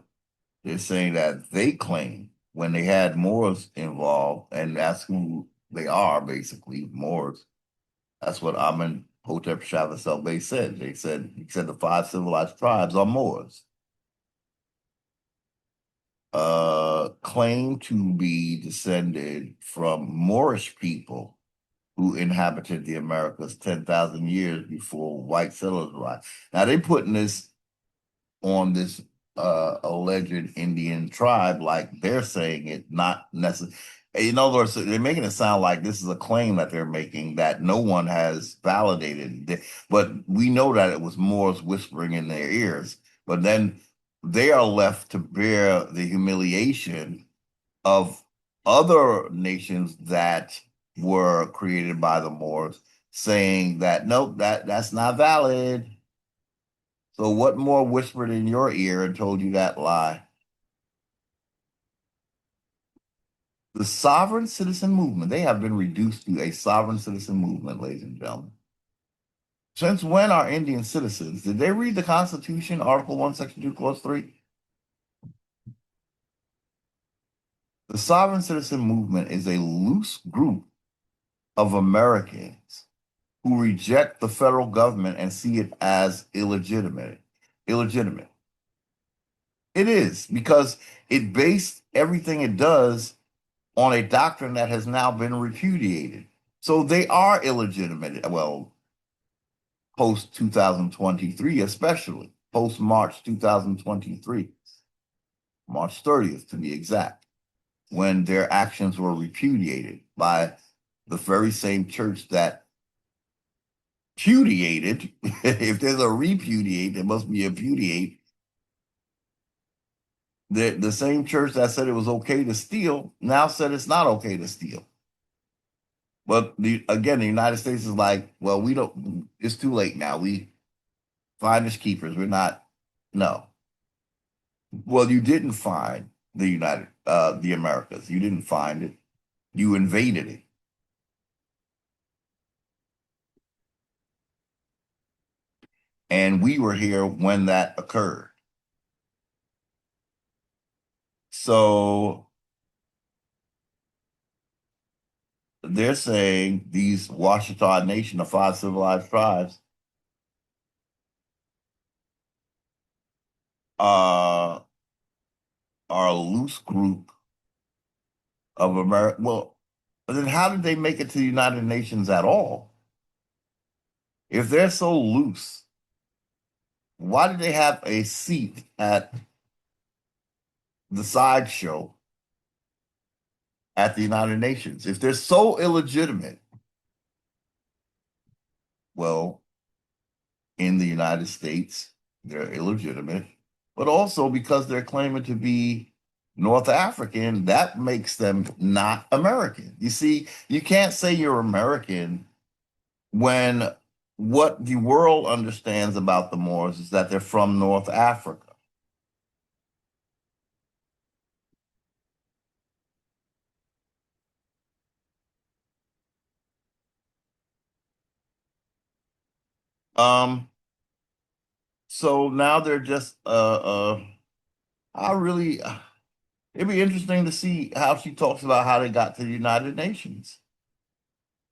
they're saying that they claim when they had Moors involved, and that's who they are basically, Moors. That's what Amen Hotep Shabbat Selbey said. He said the five civilized tribes are Moors. Claim to be descended from Moorish people who inhabited the Americas 10,000 years before white settlers arrived. Now they're putting this on this alleged Indian tribe like they're saying it, not necessarily. In other words, they're making it sound like this is a claim that they're making that no one has validated. But we know that it was Moors whispering in their ears. But then they are left to bear the humiliation of other nations that were created by the Moors saying that nope, that's not valid. So what more whispered in your ear and told you that lie? The sovereign citizen movement, they have been reduced to a sovereign citizen movement, ladies and gentlemen. Since when are Indian citizens? Did they read the Constitution, Article 1, Section 2, Clause 3? The sovereign citizen movement is a loose group of Americans who reject the federal government and see it as illegitimate. Illegitimate. It is because it based everything it does on a doctrine that has now been repudiated. So they are illegitimate. Well, post 2023, especially post March 2023, March 30th to be exact, when their actions were repudiated by the very same church that pudiated. If there's a repudiate, there must be a pudiate. The same church that said it was okay to steal now said it's not okay to steal. But again, the United States is like, well, we don't. It's too late now. We finders keepers. We're not. No. Well, you didn't find the Americas. You didn't find it. You invaded it, and we were here when that occurred. So they're saying these Washita Nation, the five civilized tribes, uh, are a loose group of America. Well, then how did they make it to the United Nations at all? If they're so loose, why did they have a seat at the sideshow at the United Nations? If they're so illegitimate, well, in the United States, they're illegitimate, but also because they're claiming to be North African, that makes them not American. You see, you can't say you're American when what the world understands about the Moors is that they're from North Africa. Um, so now they're just I really it'd be interesting to see how she talks about how they got to the United Nations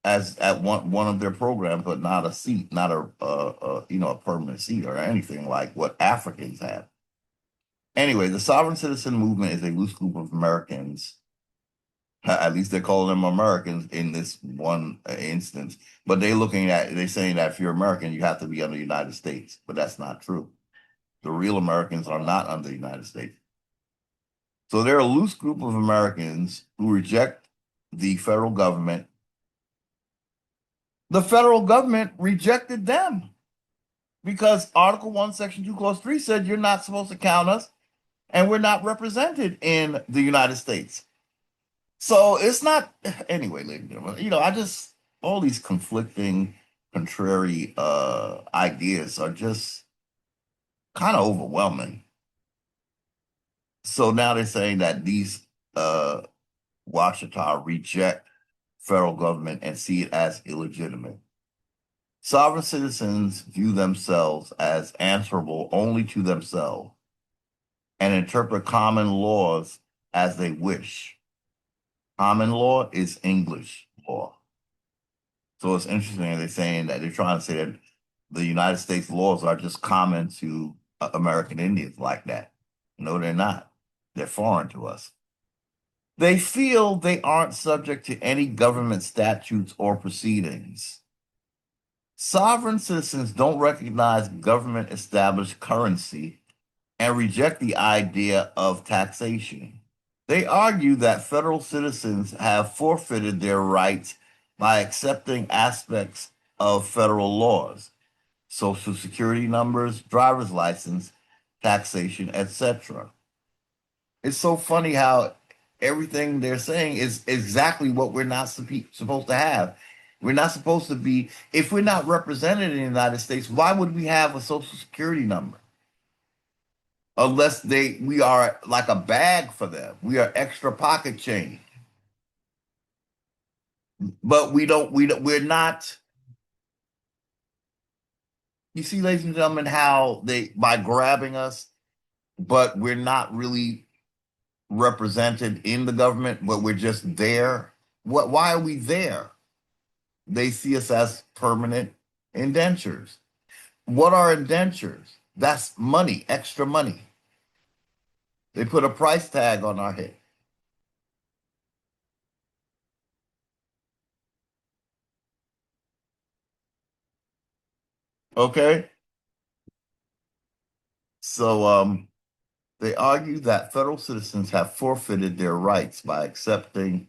as at one of their programs, but not a seat, not a permanent seat or anything like what Africans have. Anyway, the sovereign citizen movement is a loose group of Americans. At least they're calling them Americans in this one instance. But they're saying that if you're American, you have to be under the United States. But that's not true. The real Americans are not under the United States. So they're a loose group of Americans who reject the federal government. The federal government rejected them because Article 1, Section 2, Clause 3 said you're not supposed to count us and we're not represented in the United States. So it's not, anyway, ladies and gentlemen, I just, all these conflicting, contrary ideas are just kind of overwhelming. So now they're saying that these Washita reject federal government and see it as illegitimate. Sovereign citizens view themselves as answerable only to themselves and interpret common laws as they wish. Common law is English law. So it's interesting they're saying that they're trying to say that the United States laws are just common to American Indians like that. No, they're not. They're foreign to us. They feel they aren't subject to any government statutes or proceedings. Sovereign citizens don't recognize government established currency and reject the idea of taxation. They argue that federal citizens have forfeited their rights by accepting aspects of federal laws, social security numbers, driver's license, taxation, etc. It's so funny how everything they're saying is exactly what we're not supposed to have. We're not supposed to be, if we're not represented in the United States, why would we have a social security number? Unless we are like a bag for them. We are extra pocket change. But we're not, you see, ladies and gentlemen, how by grabbing us, but we're not really represented in the government, but we're just there. Why are we there? They see us as permanent indentures. What are indentures? That's money, extra money. They put a price tag on our head. Okay? So they argue that federal citizens have forfeited their rights by accepting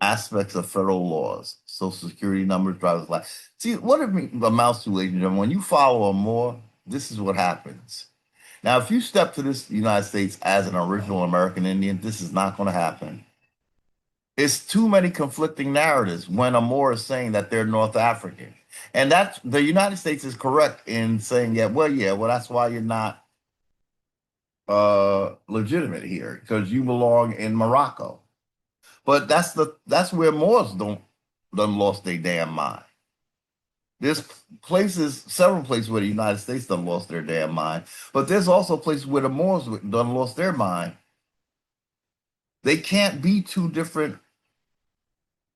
aspects of federal laws, social security numbers, driver's license. See, what it amounts to, ladies and gentlemen, when you follow a Moor, this is what happens. Now, if you step to this United States as an original American Indian, this is not going to happen. It's too many conflicting narratives when a Moor is saying that they're North African. And that's the United States is correct in saying, yeah, that's why you're not legitimate here, because you belong in Morocco. But that's where Moors done lost their damn mind. There's several places where the United States done lost their damn mind, but there's also places where the Moors done lost their mind. They can't be two different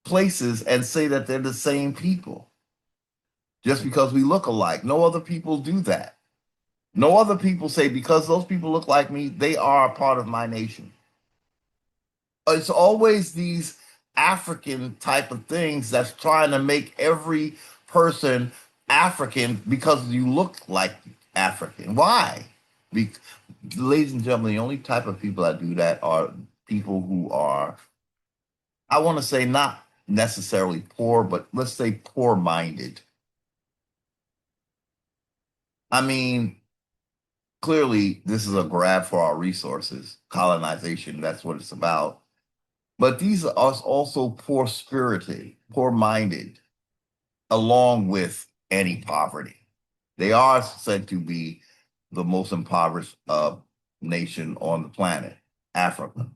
places and say that they're the same people just because we look alike. No other people do that. No other people say because those people look like me, they are a part of my nation. It's always these African type of things that's trying to make every person African because you look like African. Why? Be- Ladies and gentlemen, the only type of people that do that are people who are, I want to say, not necessarily poor, but let's say poor minded. I mean, clearly, this is a grab for our resources, colonization, that's what it's about. But these are also poor spirited, poor minded, along with any poverty. They are said to be the most impoverished nation on the planet, Africa.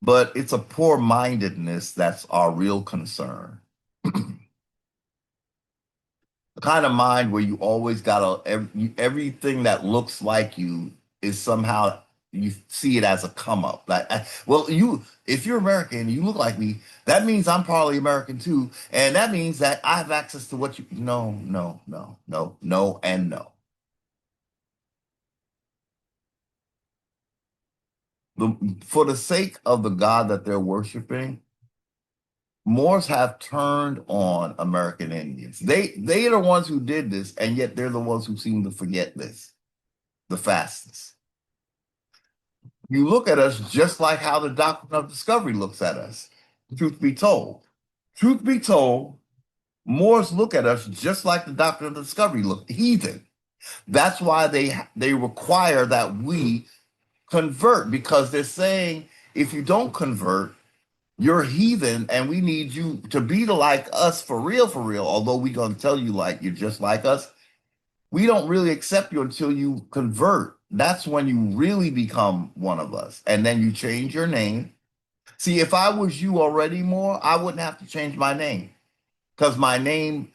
But it's a poor mindedness that's our real concern. The kind of mind where you always got everything that looks like you is somehow you see it as a come up. Like, well, you if you're American, you look like me. That means I'm probably American too, and that means that I have access to what you. No, no, no, no, no, and no. For the sake of the God that they're worshiping, Moors have turned on American Indians. They are the ones who did this, and yet they're the ones who seem to forget this the fastest. You look at us just like how the doctrine of discovery looks at us. Truth be told, truth be told, Moors look at us just like the doctrine of discovery look heathen. That's why they require that we convert because they're saying if you don't convert, you're heathen, and we need you to be like us for real, for real. Although we're gonna tell you like you're just like us, we don't really accept you until you convert. That's when you really become one of us. And then you change your name. See, if I was you already more, I wouldn't have to change my name. Because my name,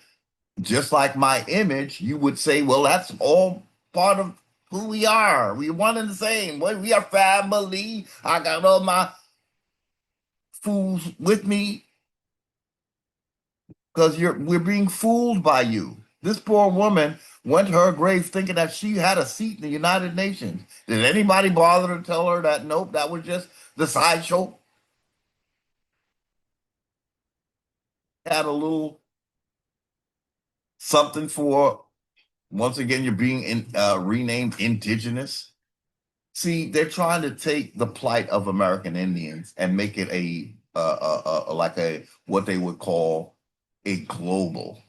just like my image, you would say, well, that's all part of who we are. We're one and the same. Well, we are family. I got all my fools with me because we're being fooled by you. This poor woman went to her grave thinking that she had a seat in the United Nations. Did anybody bother to tell her that nope, that was just the sideshow? Had a little something for once again you're being renamed indigenous. See, they're trying to take the plight of American Indians and make it like a what they would call a global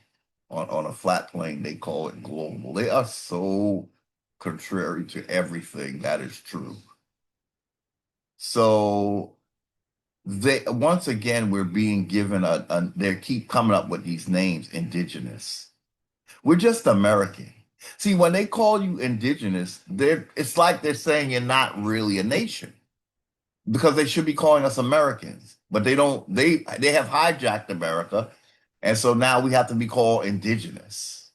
on a flat plane, they call it global. They are so contrary to everything that is true. So they once again we're being given they keep coming up with these names, indigenous. We're just American. See, when they call you indigenous, it's like they're saying you're not really a nation because they should be calling us Americans, but they don't. They have hijacked America, and so now we have to be called indigenous.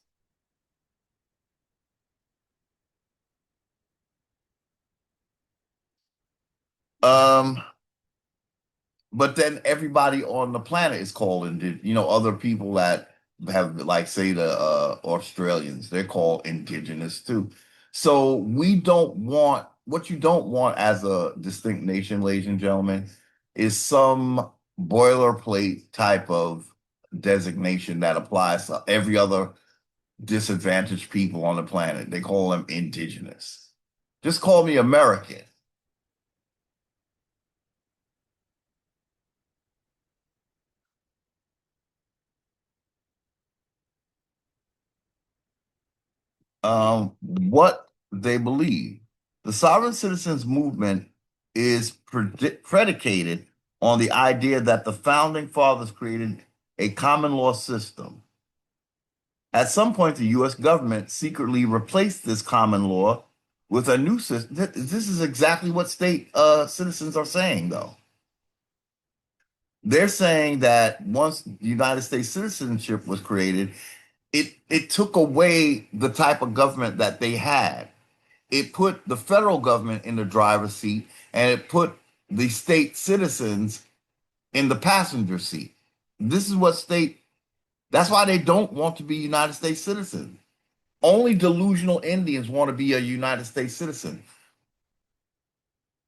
Um, but then everybody on the planet is called other people that have like say the Australians, they're called indigenous too. So we don't want what you don't want as a distinct nation, ladies and gentlemen, is some boilerplate type of designation that applies to every other disadvantaged people on the planet. They call them indigenous. Just call me American. What they believe. The sovereign citizens movement is predicated on the idea that the founding fathers created a common law system. At some point, the US government secretly replaced this common law with a new system. This is exactly what state citizens are saying, though. They're saying that once United States citizenship was created, it took away the type of government that they had. it put the federal government in the driver's seat and it put the state citizens in the passenger seat. This is what state, that's why they don't want to be United States citizens. Only delusional Indians want to be a United States citizen.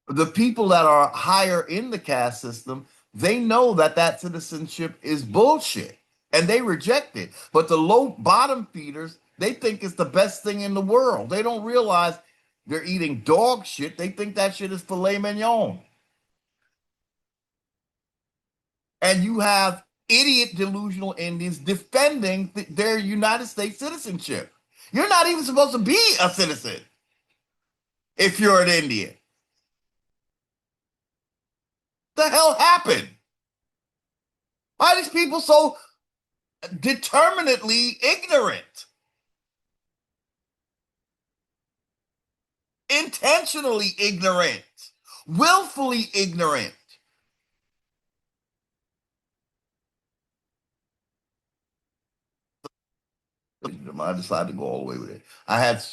The people that are higher in the caste system, they know that that citizenship is bullshit and they reject it. But the low bottom feeders, they think it's the best thing in the world. They don't realize they're eating dog shit. They think that shit is filet mignon. And you have idiot delusional Indians defending their United States citizenship. You're not even supposed to be a citizen if you're an Indian. The hell happened? Why are these people so determinedly ignorant? Intentionally ignorant, willfully ignorant. I decided to go all the way with it. I had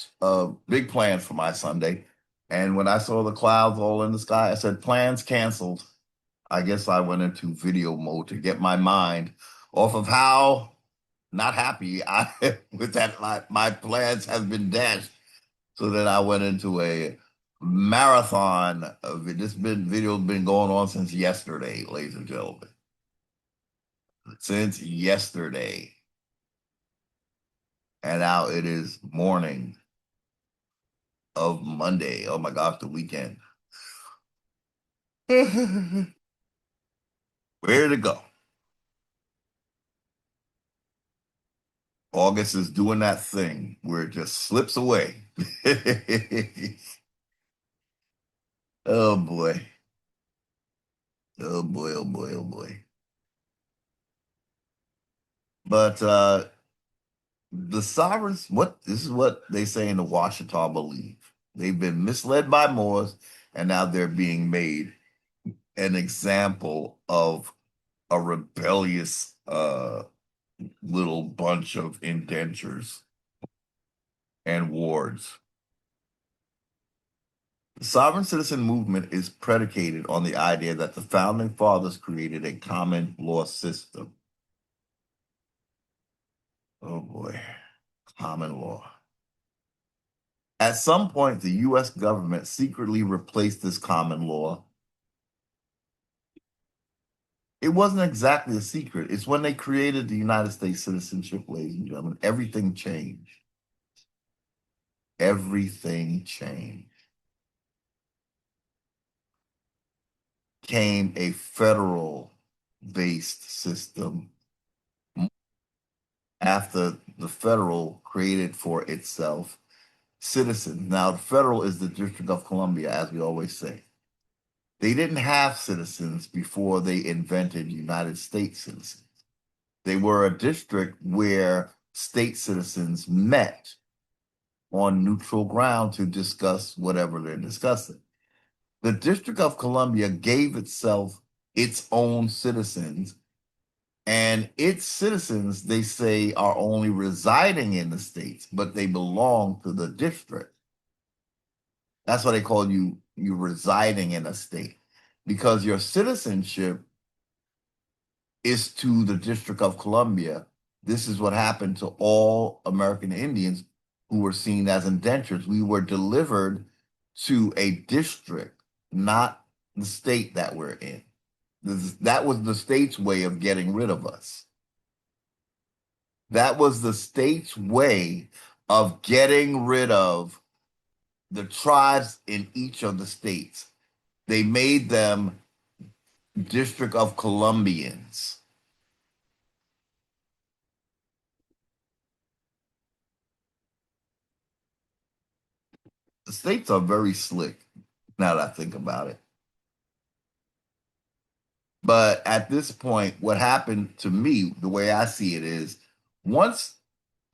big plans for my Sunday, and when I saw the clouds all in the sky, I said, "Plans canceled." I guess I went into video mode to get my mind off of how not happy I am with that my plans have been dashed. So then I went into a marathon of it. This video's been going on since yesterday, ladies and gentlemen. Since yesterday. And now it is morning of Monday. Oh my gosh, the weekend. Where to go? August is doing that thing where it just slips away. Oh boy. Oh boy, oh boy, oh boy. But the sovereigns, what this is what they say in the Washita believe. They've been misled by Moors, and now they're being made an example of a rebellious little bunch of indentures and wards. The sovereign citizen movement is predicated on the idea that the founding fathers created a common law system. Oh boy, common law. At some point, the US government secretly replaced this common law. It wasn't exactly a secret. It's when they created the United States citizenship, ladies and gentlemen, everything changed. Everything changed. Came a federal-based system after the federal created for itself citizens. Now, the federal is the District of Columbia, as we always say. They didn't have citizens before they invented United States citizens. They were a district where state citizens met on neutral ground to discuss whatever they're discussing. The District of Columbia gave itself its own citizens, and its citizens, they say, are only residing in the states, but they belong to the district. That's why they call you residing in a state, because your citizenship is to the District of Columbia. This is what happened to all American Indians who were seen as indentures. We were delivered to a district, not the state that we're in. That was the state's way of getting rid of us. That was the state's way of getting rid of the tribes in each of the states. They made them District of Columbians. The states are very slick now that I think about it. But at this point, what happened to me, the way I see it is, once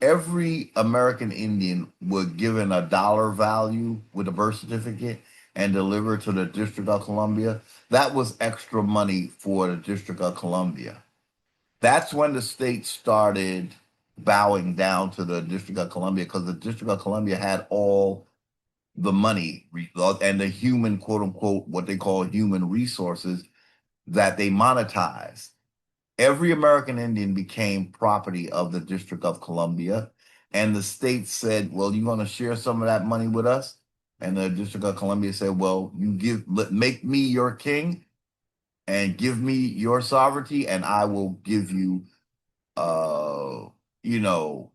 every American Indian was given a dollar value with a birth certificate and delivered to the District of Columbia, that was extra money for the District of Columbia. That's when the state started bowing down to the District of Columbia, because the District of Columbia had all the money and the human, quote unquote, what they call human resources that they monetized. Every American Indian became property of the District of Columbia. And the state said, well, you're going to share some of that money with us? And the District of Columbia said, well, make me your king and give me your sovereignty, and I will give you, uh, you know,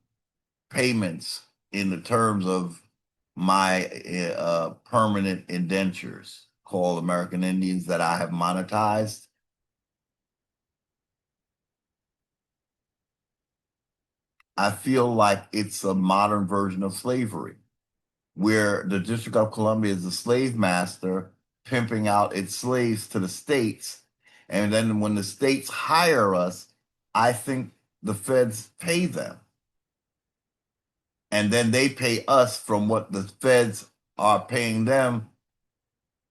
payments in the terms of my permanent indentures called American Indians that I have monetized. I feel like it's a modern version of slavery, where the District of Columbia is the slave master pimping out its slaves to the states. And then when the states hire us, I think the feds pay them. And then they pay us from what the feds are paying them,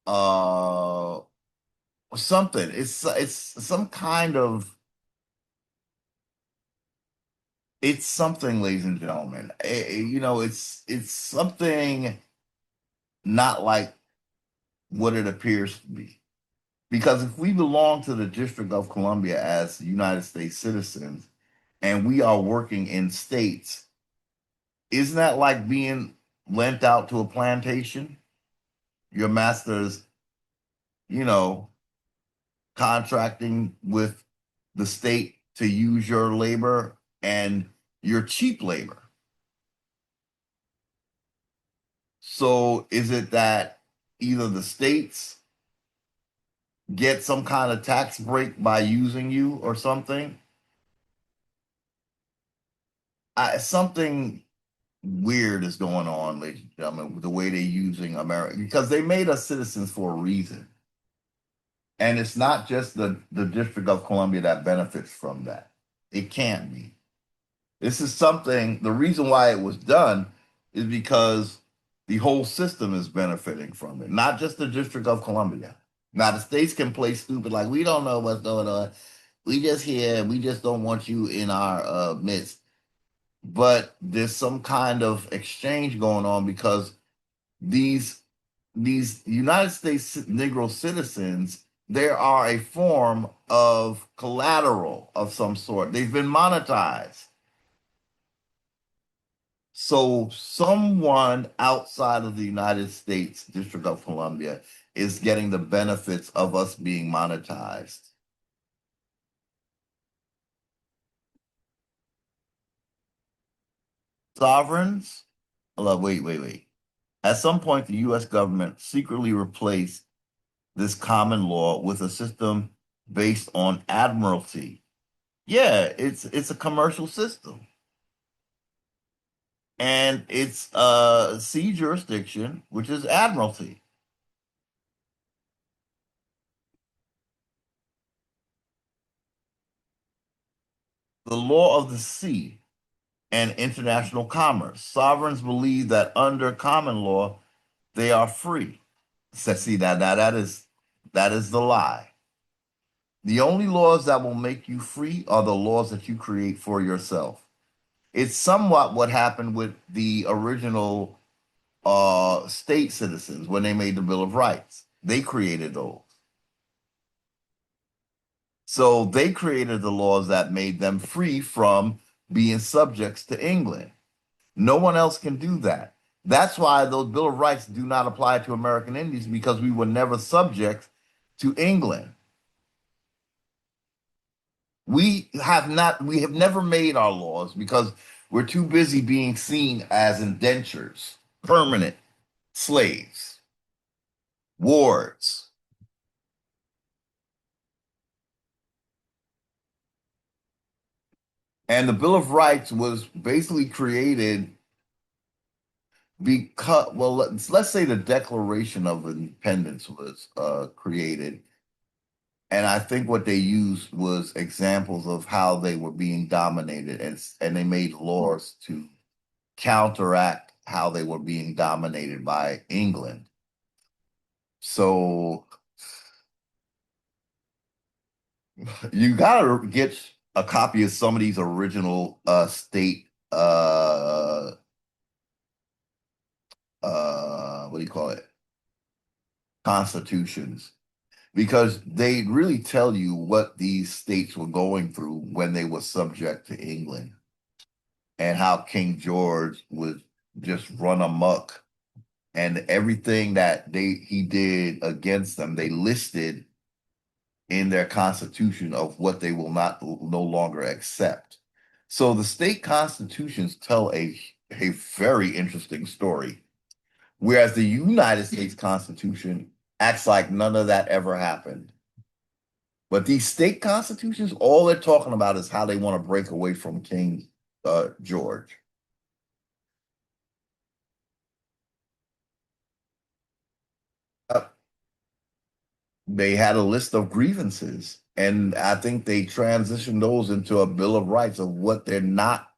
uh something. It's some kind of, it's something, ladies and gentlemen. It's something not like what it appears to be. Because if we belong to the District of Columbia as United States citizens and we are working in states, isn't that like being lent out to a plantation? Your master's, you know, contracting with the state to use your labor and your cheap labor. So is it that either the states get some kind of tax break by using you or something? Something weird is going on, ladies and gentlemen, with the way they're using America, because they made us citizens for a reason. And it's not just the District of Columbia that benefits from that. It can't be. This is something, the reason why it was done is because the whole system is benefiting from it, not just the District of Columbia. Now, the states can play stupid, like, we don't know what's going on. We just here, we just don't want you in our midst. But there's some kind of exchange going on because these these United States Negro citizens, there are a form of collateral of some sort. They've been monetized. So someone outside of the United States District of Columbia is getting the benefits of us being monetized. Sovereigns, wait. At some point, the US government secretly replaced this common law with a system based on admiralty. Yeah, it's a commercial system. And it's sea jurisdiction, which is admiralty. The law of the sea and international commerce. Sovereigns believe that under common law, they are free. So, see, that is the lie. The only laws that will make you free are the laws that you create for yourself. It's somewhat what happened with the original state citizens when they made the Bill of Rights. They created those. So they created the laws that made them free from being subjects to England. No one else can do that. That's why those Bill of Rights do not apply to American Indians, because we were never subject to England. We have never made our laws because we're too busy being seen as indentures, permanent slaves, wards. And the Bill of Rights was basically created because, well, let's say the Declaration of Independence was created. And I think what they used was examples of how they were being dominated, and they made laws to counteract how they were being dominated by England. So you gotta get a copy of some of these original state what do you call it, constitutions, because they really tell you what these states were going through when they were subject to England, and how King George would just run amok, and everything that he did against them, they listed in their constitution of what they will not no longer accept. So the state constitutions tell a very interesting story, whereas the United States Constitution acts like none of that ever happened. But these state constitutions, all they're talking about is how they want to break away from King George. Uh, they had a list of grievances, and I think they transitioned those into a Bill of Rights of what they're not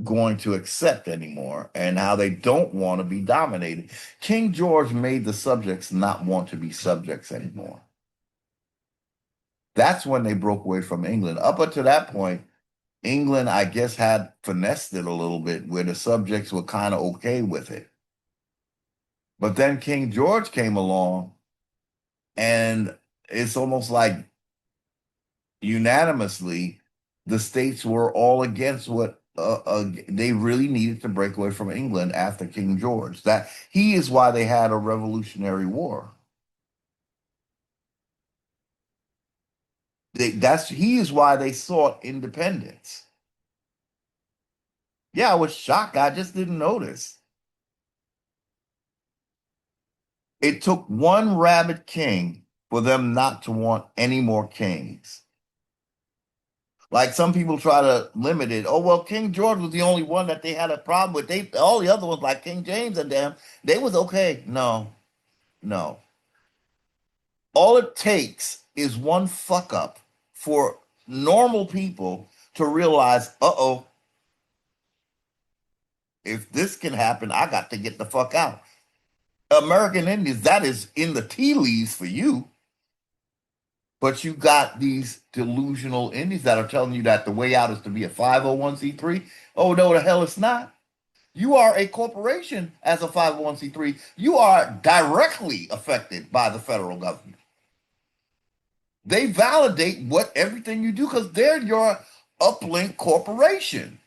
going to accept anymore and how they don't want to be dominated. King George made the subjects not want to be subjects anymore. That's when they broke away from England. Up until that point, England, I guess, had finessed it a little bit where the subjects were kind of okay with it. But then King George came along, and it's almost like unanimously the states were all against what they really needed to break away from England after King George. That he is why they had a Revolutionary War. He is why they sought independence. Yeah, I was shocked. I just didn't notice. It took one rabid king for them not to want any more kings. Like some people try to limit it. Oh well, King George was the only one that they had a problem with. They all the other ones, like King James and them, they was okay. No, no. All it takes is one fuck up for normal people to realize, uh-oh, if this can happen, I got to get the fuck out. American Indians, that is in the tea leaves for you. But you got these delusional Indians that are telling you that the way out is to be a 501c3. Oh, no, the hell it's not. You are a corporation as a 501c3. You are directly affected by the federal government. They validate what everything you do because they're your uplink corporation.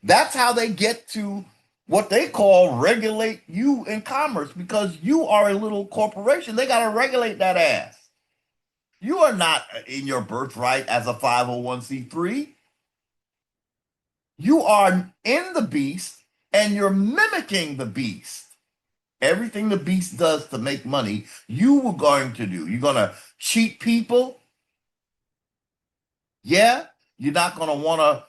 That's how they get to what they call regulate you in commerce because you are a little corporation. They got to regulate that ass. You are not in your birthright as a 501c3. You are in the beast and you're mimicking the beast. Everything the beast does to make money, you were going to do. You're going to cheat people. Yeah. You're not going to want to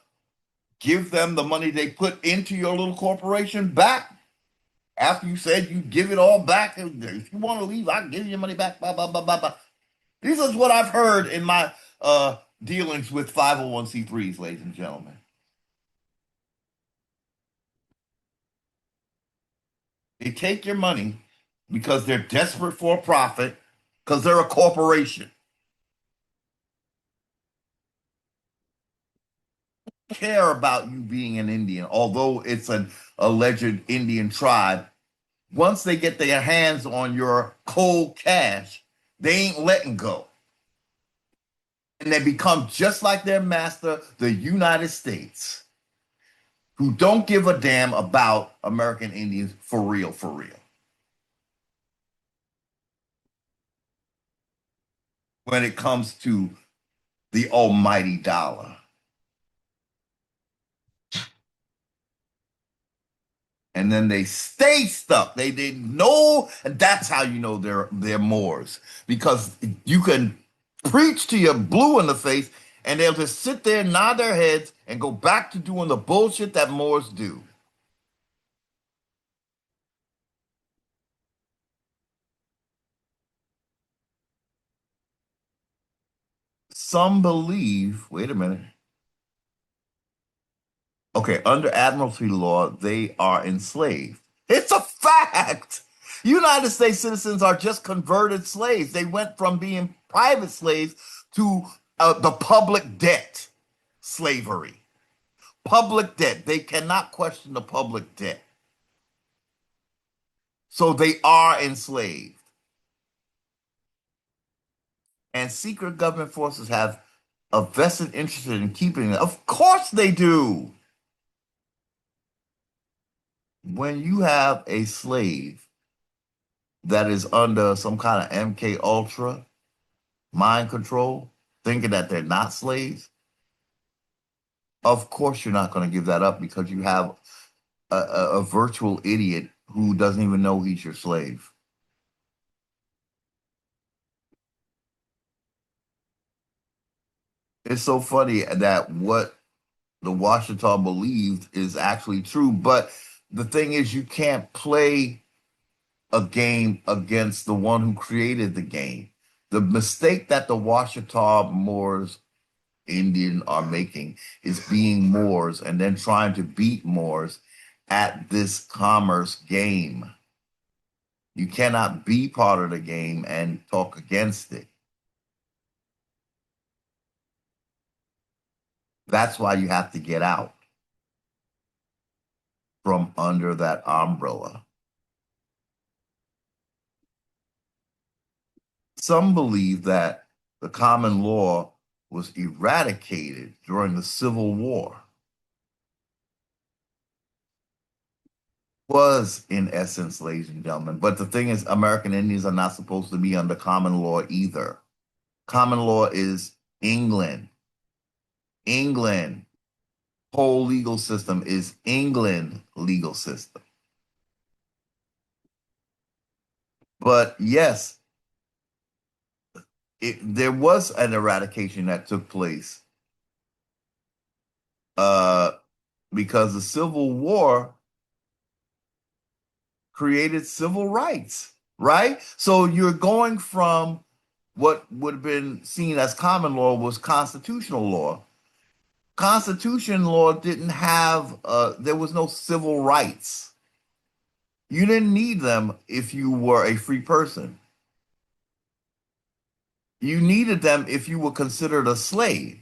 give them the money they put into your little corporation back. After you said you give it all back, if you want to leave, I'll give you your money back. Blah, blah, blah, blah, blah. This is what I've heard in my dealings with 501c3s, ladies and gentlemen. They take your money because they're desperate for a profit, because they're a corporation. They care about you being an Indian, although it's an alleged Indian tribe. Once they get their hands on your cold cash, they ain't letting go. And they become just like their master, the United States, who don't give a damn about American Indians for real, for real. When it comes to the almighty dollar. And then they stay stuck. They didn't know, and that's how you know they're Moors. Because you can preach to your blue in the face, and they'll just sit there, nod their heads, and go back to doing the bullshit that Moors do. Some believe, wait a minute. Okay, under admiralty law, they are enslaved. It's a fact. United States citizens are just converted slaves. They went from being private slaves to the public debt slavery. Public debt. They cannot question the public debt. So they are enslaved. And secret government forces have a vested interest in keeping it. Of course they do. When you have a slave that is under some kind of MK Ultra mind control, thinking that they're not slaves, of course you're not going to give that up because you have a virtual idiot who doesn't even know he's your slave. It's so funny that what the Washita believed is actually true, but the thing is, you can't play a game against the one who created the game. The mistake that the Washita Moors Indian are making is being Moors and then trying to beat Moors at this commerce game. You cannot be part of the game and talk against it. That's why you have to get out from under that umbrella. Some believe that the common law was eradicated during the Civil War. Was in essence, ladies and gentlemen. But the thing is, American Indians are not supposed to be under common law either. Common law is England. England. Whole legal system is England legal system. But yes, there was an eradication that took place uh, because the Civil War created civil rights, right? So you're going from what would have been seen as common law was constitutional law. Constitution law didn't have, there was no civil rights. You didn't need them if you were a free person. You needed them if you were considered a slave.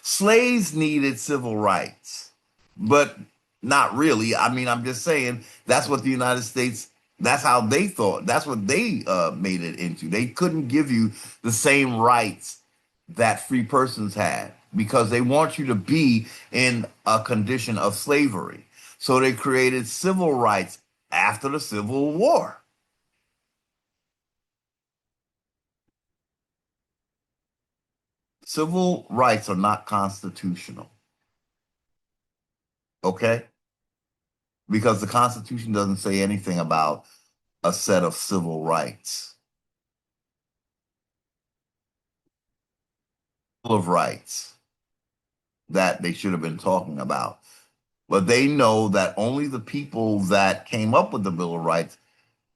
Slaves needed civil rights, but not really. I mean, I'm just saying that's what the United States, that's how they thought. That's what they made it into. They couldn't give you the same rights that free persons had because they want you to be in a condition of slavery. So they created civil rights after the Civil War. Civil rights are not constitutional, okay? Because the Constitution doesn't say anything about a set of civil rights, Bill of Rights that they should have been talking about. But they know that only the people that came up with the Bill of Rights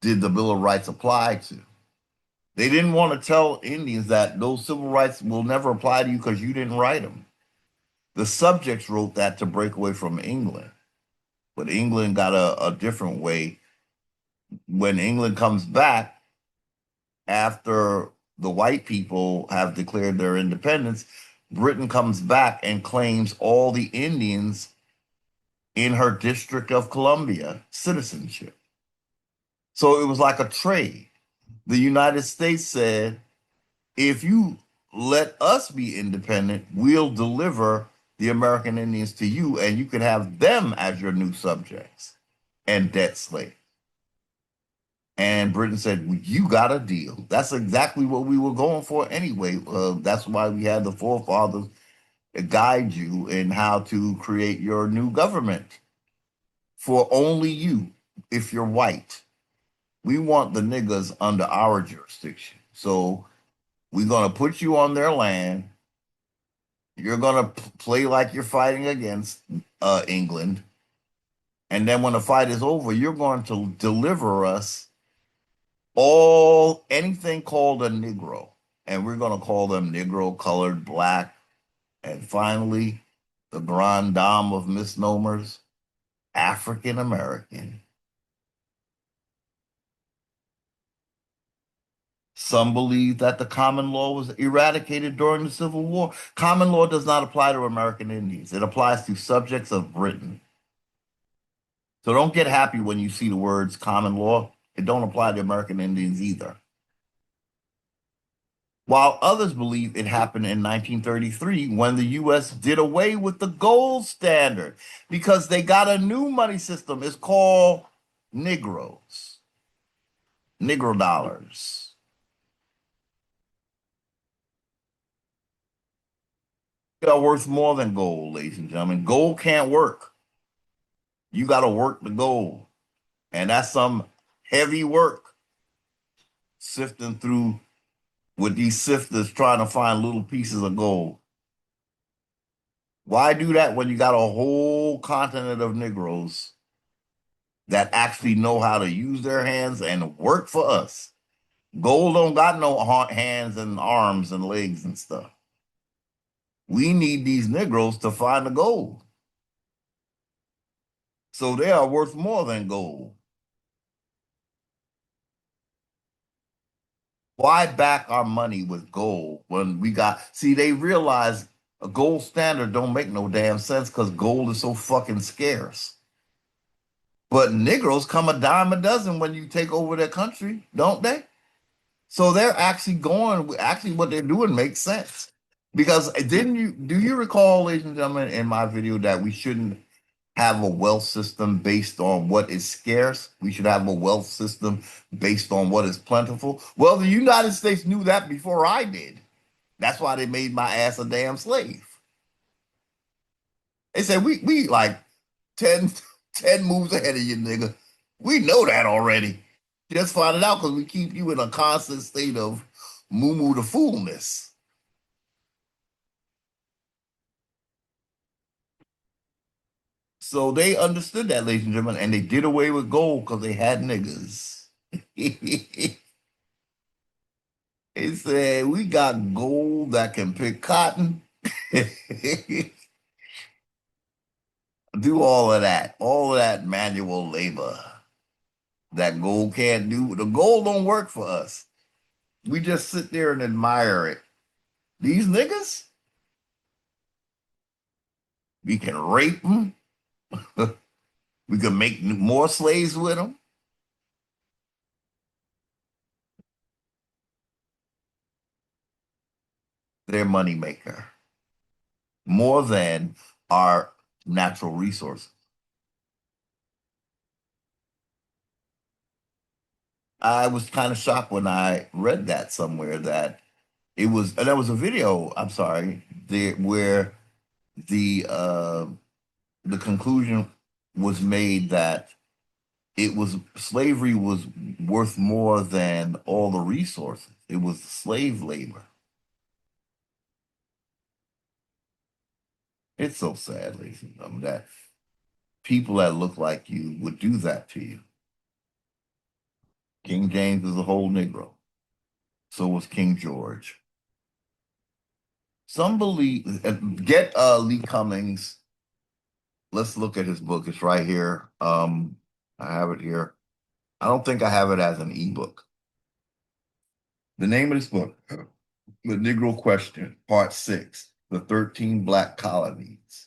did the Bill of Rights apply to. They didn't want to tell Indians that those civil rights will never apply to you because you didn't write them. The subjects wrote that to break away from England. But England got a different way. When England comes back after the white people have declared their independence, Britain comes back and claims all the Indians in her District of Columbia citizenship. So it was like a trade. The United States said, if you let us be independent, we'll deliver the American Indians to you, and you can have them as your new subjects and debt slaves. And Britain said, well, you got a deal. That's exactly what we were going for anyway. That's why we had the forefathers guide you in how to create your new government for only you if you're white. We want the niggas under our jurisdiction. So we're going to put you on their land. You're going to play like you're fighting against England. And then when the fight is over, you're going to deliver us anything called a Negro. And we're going to call them Negro, colored, black. And finally, the grand dame of misnomers, African American. Some believe that the common law was eradicated during the Civil War. Common law does not apply to American Indians. It applies to subjects of Britain. So don't get happy when you see the words common law. It don't apply to American Indians either. While others believe it happened in 1933 when the US did away with the gold standard because they got a new money system. It's called Negroes, Negro dollars. They are worth more than gold, ladies and gentlemen. Gold can't work. You got to work the gold. And that's some heavy work sifting through with these sifters trying to find little pieces of gold. Why do that when you got a whole continent of Negroes that actually know how to use their hands and work for us? Gold don't got no hands and arms and legs and stuff. We need these Negroes to find the gold. So they are worth more than gold. Why back our money with gold when we got, see, they realize a gold standard don't make no damn sense because gold is so fucking scarce. But Negroes come a dime a dozen when you take over their country, don't they? So they're actually going, actually what they're doing makes sense. Because do you recall, ladies and gentlemen, in my video that we shouldn't have a wealth system based on what is scarce. We should have a wealth system based on what is plentiful. Well, the United States knew that before I did. That's why they made my ass a damn slave. They said, we like 10, 10 moves ahead of you, nigga. We know that already. Just find it out because we keep you in a constant state of moo the foolness. So they understood that, ladies and gentlemen, and they did away with gold because they had niggas. They said, we got gold that can pick cotton. Do all of that manual labor that gold can't do. The gold don't work for us. We just sit there and admire it. These niggas, we can rape them. We can make more slaves with them. They're money maker more than our natural resources. I was kind of shocked when I read that somewhere that it was, and there was a video, I'm sorry, there where the uh the conclusion was made that it was slavery was worth more than all the resources. It was slave labor. It's so sad, ladies and gentlemen, that people that look like you would do that to you. King James is a whole Negro. So was King George. Some believe get Lee Cummings. Let's look at his book. It's right here. I have it here. I don't think I have it as an ebook. The name of this book, The Negro Question, Part 6, The 13 Black Colonies.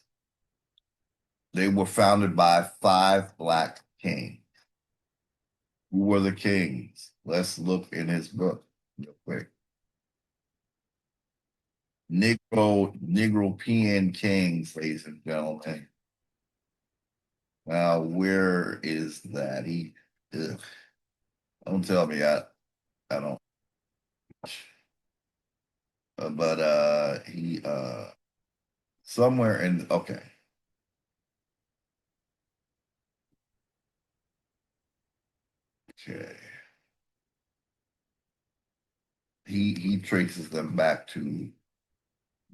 They were founded by 5 black kings. Who were the kings? Let's look in his book real quick. Negropean kings, ladies and gentlemen. Now, where is that? Ugh, don't tell me I don't. But he somewhere in okay. Okay. He traces them back to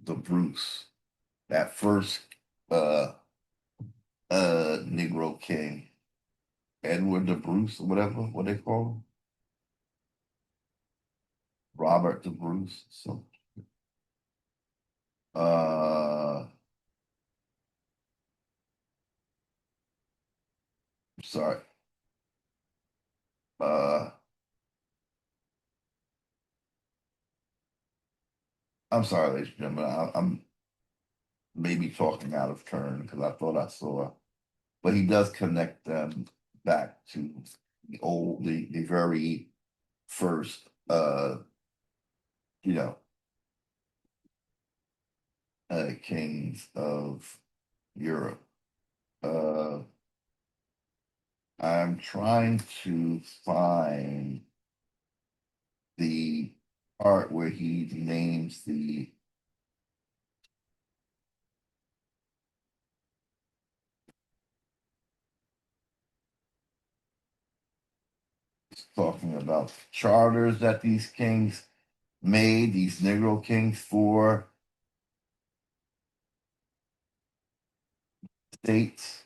the Bruce, that first uh Negro king, Edward the Bruce, whatever what they call him. Robert the Bruce. So uh sorry. Uh I'm sorry, ladies and gentlemen. I'm maybe talking out of turn because I thought I saw, but he does connect them back to. the very first, you know, kings of Europe. Uh, I'm trying to find the part where he names the talking about charters that these kings made, these Negro kings for states,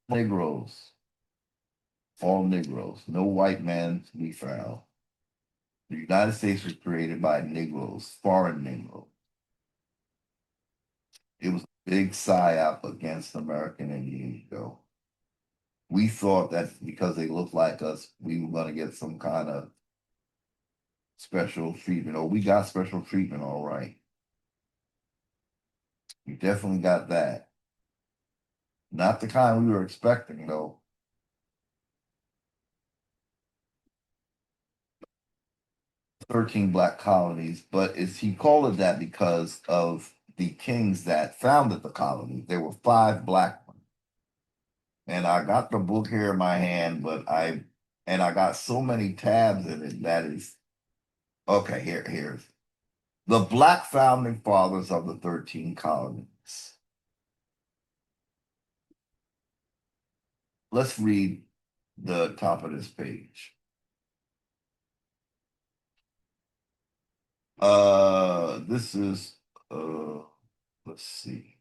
Negroes, all Negroes, no white man to be found. The United States was created by Negroes, foreign Negroes. It was a big psyop against American Indians, though. We thought that because they looked like us, we were going to get some kind of special treatment. Oh, we got special treatment, all right. We definitely got that. Not the kind we were expecting, though. 13 black colonies, but he called it that because of the kings that founded the colony. There were 5 black ones. And I got the book here in my hand, and I got so many tabs in it that is okay. Here's the black founding fathers of the 13 colonies. Let's read the top of this page. This is let's see.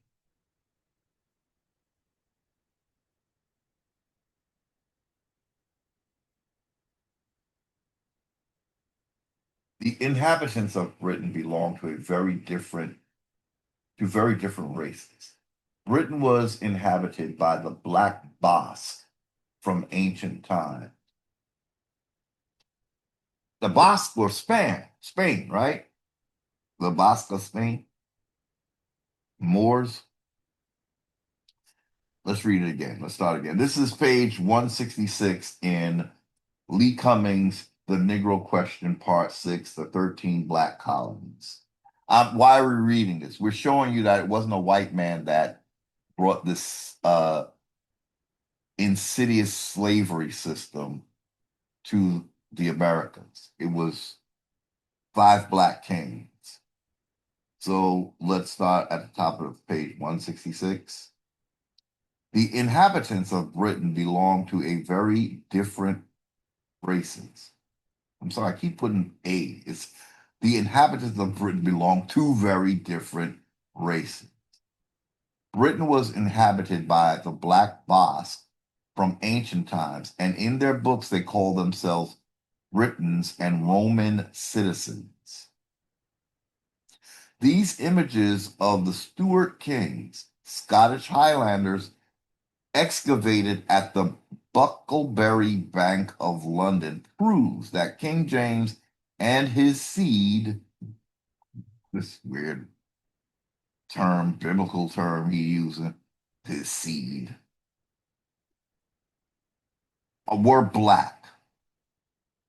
The inhabitants of Britain belong to very different races. Britain was inhabited by the Black Basque from ancient times. The Basque were Spain, right? The Basque of Spain, Moors. Let's read it again. Let's start again. This is page 166 in Lee Cummings' The Negro Question, Part 6, The 13 Black Colonies. Why are we reading this? We're showing you that it wasn't a white man that brought this insidious slavery system to the Americans. It was 5 black kings. So let's start at the top of page 166. The inhabitants of Britain belong to a very different races. I'm sorry, I keep putting a. It's the inhabitants of Britain belong to very different races. Britain was inhabited by the Black Basque from ancient times, and in their books they call themselves Britons and Roman citizens. These images of the Stuart kings, Scottish Highlanders, excavated at the Bucklebury Bank of London, proves that King James and his seed, this weird term, biblical term he using, his seed, were black.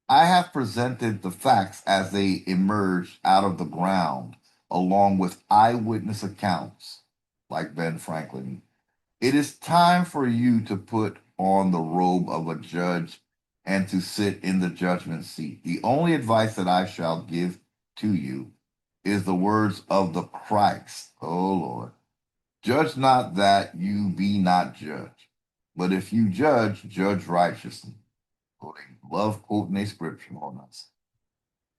I have presented the facts as they emerged out of the ground, along with eyewitness accounts, like Ben Franklin. It is time for you to put on the robe of a judge and to sit in the judgment seat. The only advice that I shall give to you is the words of the Christ. Oh Lord. Judge not that you be not judged. But if you judge, judge righteously. Love quoting a scripture on us.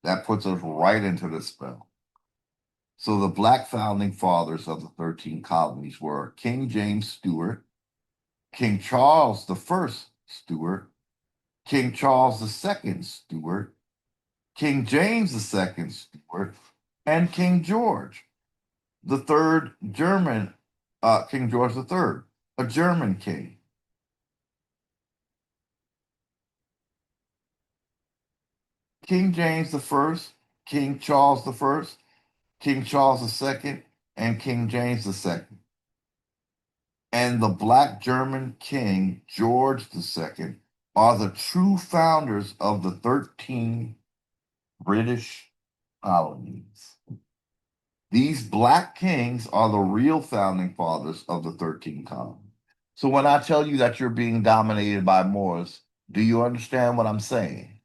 That puts us right into the spell. So the black founding fathers of the 13 colonies were King James Stewart, King Charles the First Stewart, King Charles the Second Stewart, King James the Second Stewart, and King George the Third German, King George the Third, a German king. King James the First, King Charles the First, King Charles the Second, and King James the Second. and the Black German King George II are the true founders of the 13 British colonies. These Black kings are the real founding fathers of the 13 colonies. So when I tell you that you're being dominated by Moors, do you understand what I'm saying?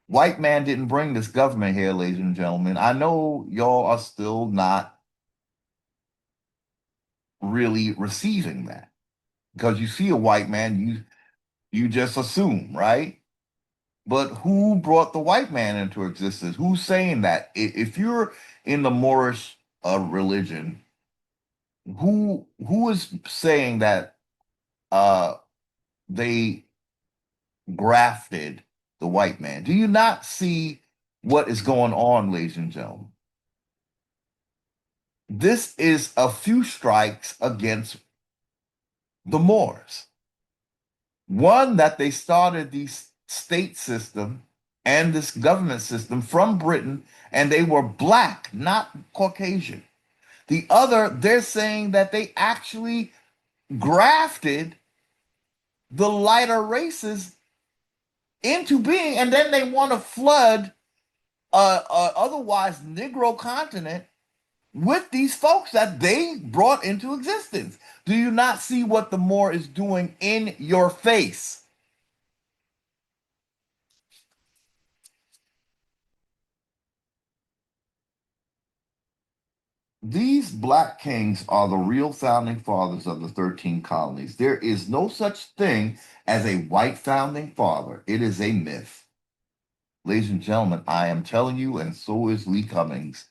White man didn't bring this government here, ladies and gentlemen. I know y'all are still not really receiving that because you see a white man, you just assume, right? But who brought the white man into existence? Who's saying that? If you're in the Moorish religion, who is saying that they grafted the white man? Do you not see what is going on, ladies and gentlemen? This is a few strikes against the Moors. One, that they started the state system and this government system from Britain, and they were black, not Caucasian. The other, they're saying that they actually grafted the lighter races into being, and then they want to flood otherwise Negro continent with these folks that they brought into existence. Do you not see what the Moor is doing in your face? These black kings are the real founding fathers of the 13 colonies. There is no such thing as a white founding father. It is a myth. Ladies and gentlemen, I am telling you, and so is Lee Cummings.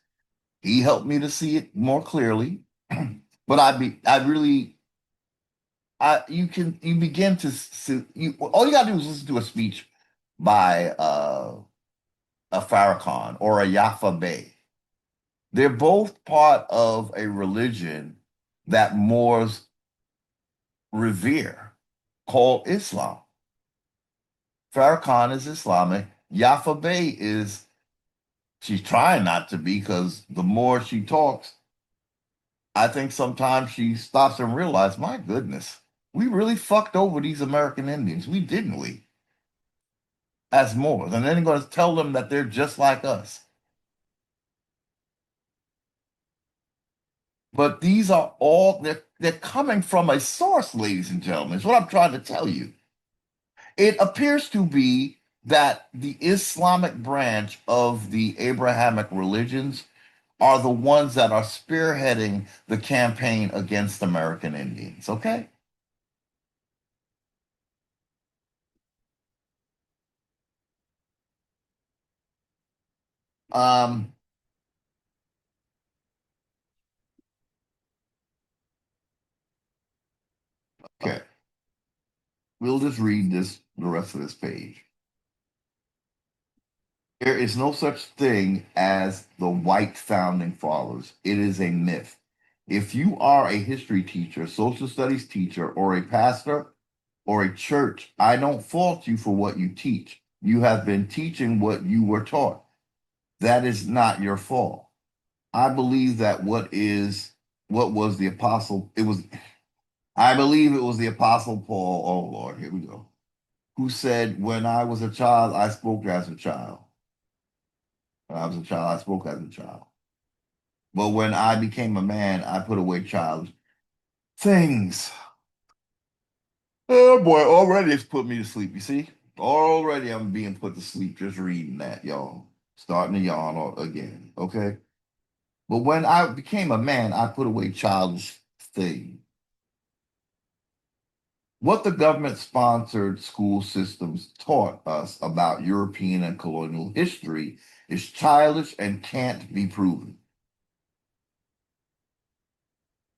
He helped me to see it more clearly. But I really, you begin to see, all you gotta do is listen to a speech by a Farrakhan or a Yafa Bey. They're both part of a religion that Moors revere called Islam. Farrakhan is Islamic. Yafa Bey is, she's trying not to be because the more she talks, I think sometimes she stops and realizes, my goodness, we really fucked over these American Indians. We didn't we? As Moors. And then they're going to tell them that they're just like us. But these are all, they're coming from a source, ladies and gentlemen, is what I'm trying to tell you. It appears to be that the Islamic branch of the Abrahamic religions are the ones that are spearheading the campaign against American Indians, okay? Um, okay, we'll just read the rest of this page. There is no such thing as the white founding fathers. It is a myth. If you are a history teacher, social studies teacher, or a pastor or a church, I don't fault you for what you teach. You have been teaching what you were taught. That is not your fault. I believe that what was the apostle, it was, I believe it was the apostle Paul, oh Lord, here we go, who said, when I was a child, I spoke as a child. When I was a child, I spoke as a child. But when I became a man, I put away childish things. Oh boy, already it's put me to sleep. You see? Already I'm being put to sleep just reading that, y'all. Starting to yawn again. Okay. But when I became a man, I put away childish things. What the government sponsored school systems taught us about European and colonial history is childish and can't be proven.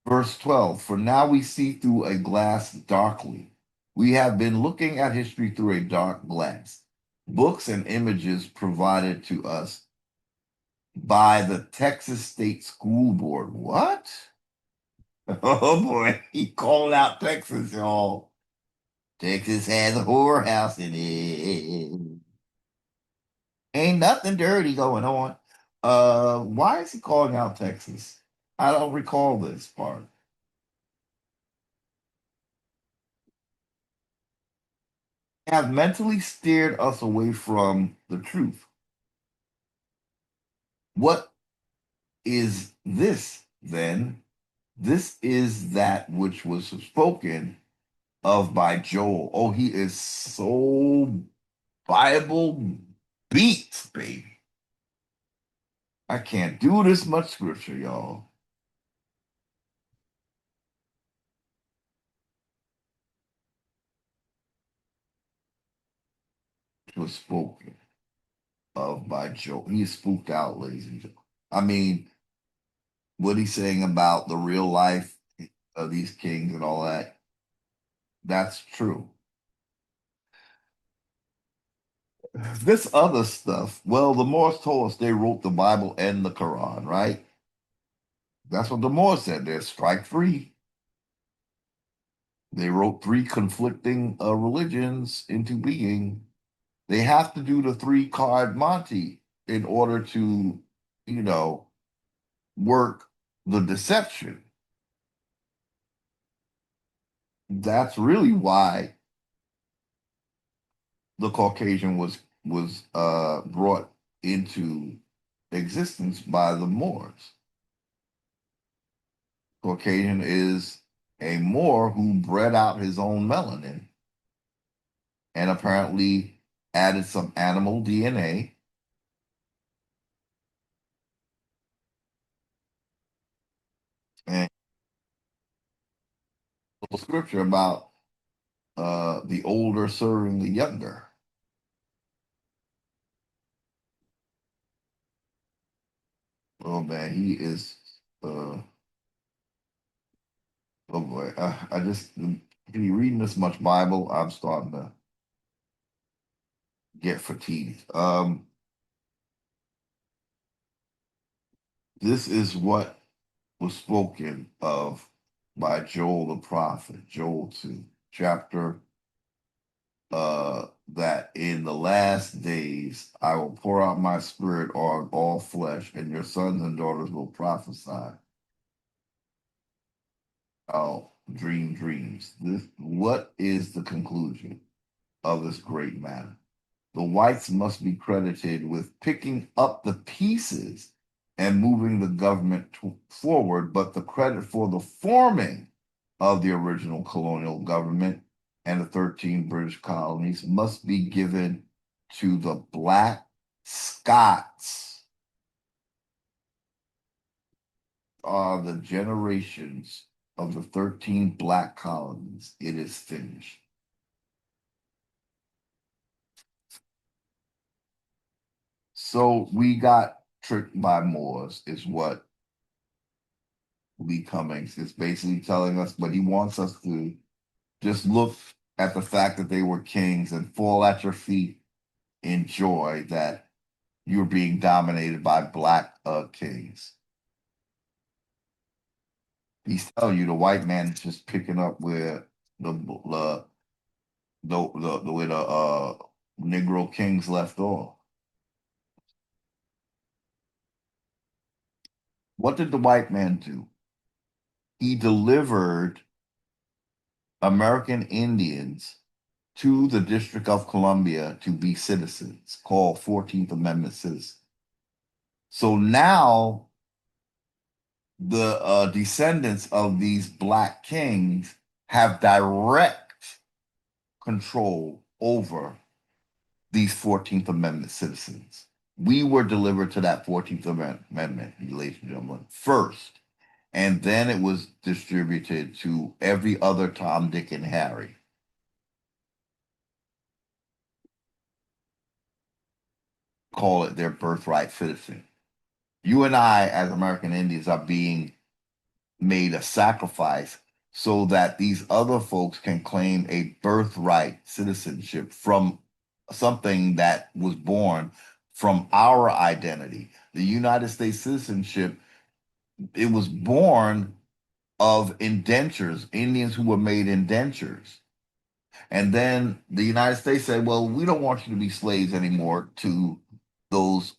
Verse 12, for now we see through a glass darkly. We have been looking at history through a dark glass. Books and images provided to us by the Texas State School Board. What? Oh boy, he called out Texas, y'all. Texas has a whorehouse in it. Ain't nothing dirty going on. Why is he calling out Texas? I don't recall this part. have mentally steered us away from the truth. What is this then? This is that which was spoken of by Joel. Oh, he is so Bible beats, baby. I can't do this much scripture, y'all. It was spoken of by Joel. He is spooked out, ladies and gentlemen. I mean, what he's saying about the real life of these kings and all that, that's true. This other stuff, well, the Moors told us they wrote the Bible and the Quran, right? That's what the Moors said. They're strike free. They wrote three conflicting religions into being. They have to do the three card Monty in order to, you know, work the deception. That's really why the Caucasian was brought into existence by the Moors. Caucasian is a Moor who bred out his own melanin and apparently added some animal DNA and a scripture about the older serving the younger. Oh man, he is. Oh boy, I just be reading this much Bible, I'm starting to get fatigued. This is what was spoken of by Joel the prophet, Joel 2, chapter that in the last days I will pour out my spirit on all flesh, and your sons and daughters will prophesy. I'll dream dreams. What is the conclusion of this great matter? The whites must be credited with picking up the pieces and moving the government forward, but the credit for the forming of the original colonial government and the 13 British colonies must be given to the Black Scots. Are the generations of the 13 Black colonies. It is finished. So we got tricked by Moors, is what Lee Cummings is basically telling us, but he wants us to just look at the fact that they were kings and fall at your feet in joy that you're being dominated by black kings. He's telling you the white man is just picking up where the where the Negro kings left off. What did the white man do? He delivered American Indians to the District of Columbia to be citizens, called 14th Amendment citizens. So now the descendants of these black kings have direct control over these 14th Amendment citizens. We were delivered to that 14th Amendment, ladies and gentlemen, first, and then it was distributed to every other Tom, Dick, and Harry. Call it their birthright citizen. You and I, as American Indians, are being made a sacrifice so that these other folks can claim a birthright citizenship from something that was born from our identity. The United States citizenship, it was born of indentures, Indians who were made indentures. And then the United States said, well, we don't want you to be slaves anymore to those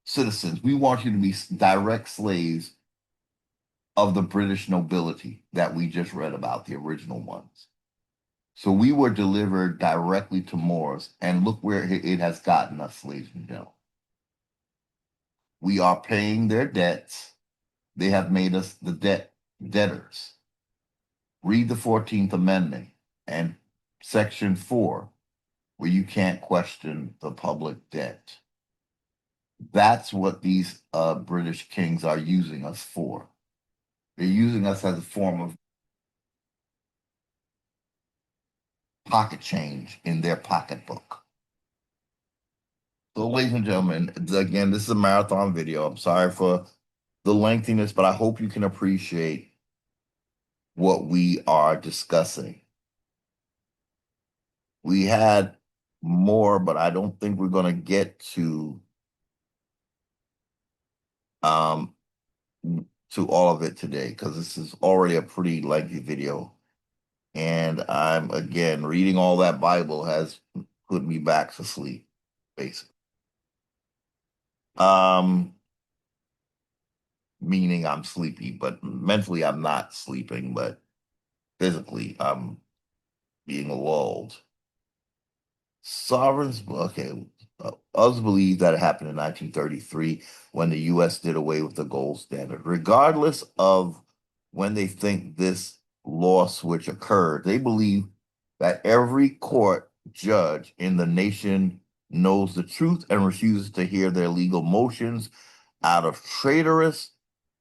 citizens. We want you to be direct slaves of the British nobility that we just read about, the original ones. So we were delivered directly to Moors, and look where it has gotten us, ladies and gentlemen. We are paying their debts. They have made us the debtors. Read the 14th Amendment and Section 4, where you can't question the public debt. That's what these British kings are using us for. They're using us as a form of pocket change in their pocketbook. So, ladies and gentlemen, again, this is a marathon video. I'm sorry for the lengthiness, but I hope you can appreciate what we are discussing. We had more, but I don't think we're going to get um, to all of it today because this is already a pretty lengthy video. And I'm, again, reading all that Bible has put me back to sleep, basically. Meaning I'm sleepy, but mentally I'm not sleeping, but physically I'm being lulled. Sovereigns, okay. Others believe that it happened in 1933 when the U.S. did away with the gold standard. Regardless of when they think this law switch occurred, they believe that every court judge in the nation knows the truth and refuses to hear their legal motions out of traitorous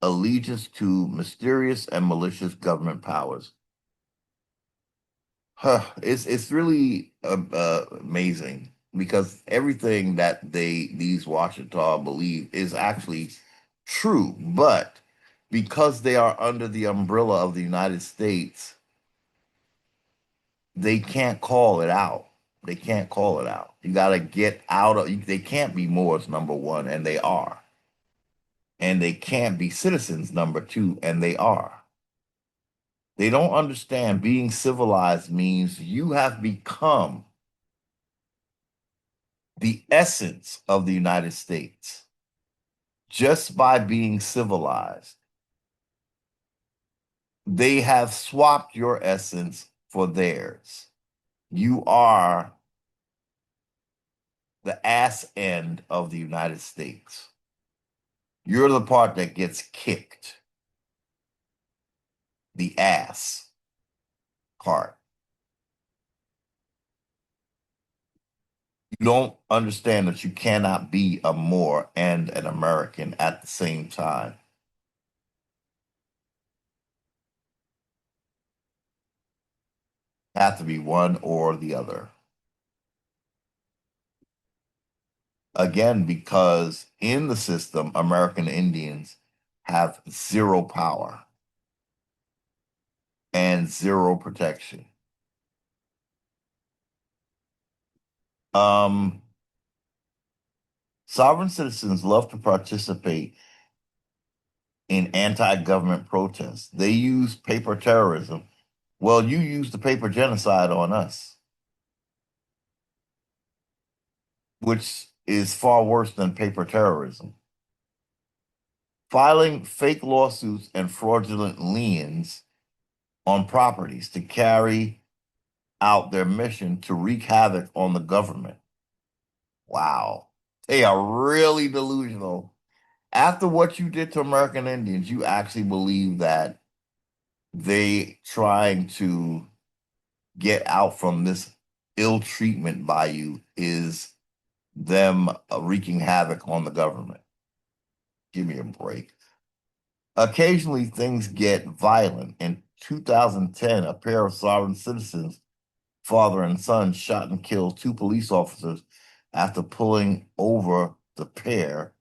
allegiance to mysterious and malicious government powers. It's really amazing because everything that these Washita believe is actually true, but because they are under the umbrella of the United States, they can't call it out. They can't call it out. You got to get out of. They can't be Moors, number one, and they are, and they can't be citizens, number two, and they are. They don't understand being civilized means you have become the essence of the United States just by being civilized. They have swapped your essence for theirs. You are the ass end of the United States. You're the part that gets kicked, the ass part. You don't understand that you cannot be a Moor and an American at the same time. Have to be one or the other. Again, because in the system, American Indians have zero power and zero protection. Um, Sovereign citizens love to participate in anti-government protests. They use paper terrorism. Well, you use the paper genocide on us, which is far worse than paper terrorism. Filing fake lawsuits and fraudulent liens on properties to carry out their mission to wreak havoc on the government. Wow. They are really delusional. After what you did to American Indians, you actually believe that they trying to get out from this ill treatment by you is them wreaking havoc on the government. Give me a break. Occasionally, things get violent. In 2010, a pair of sovereign citizens, father and son, shot and killed two police officers after pulling over the pair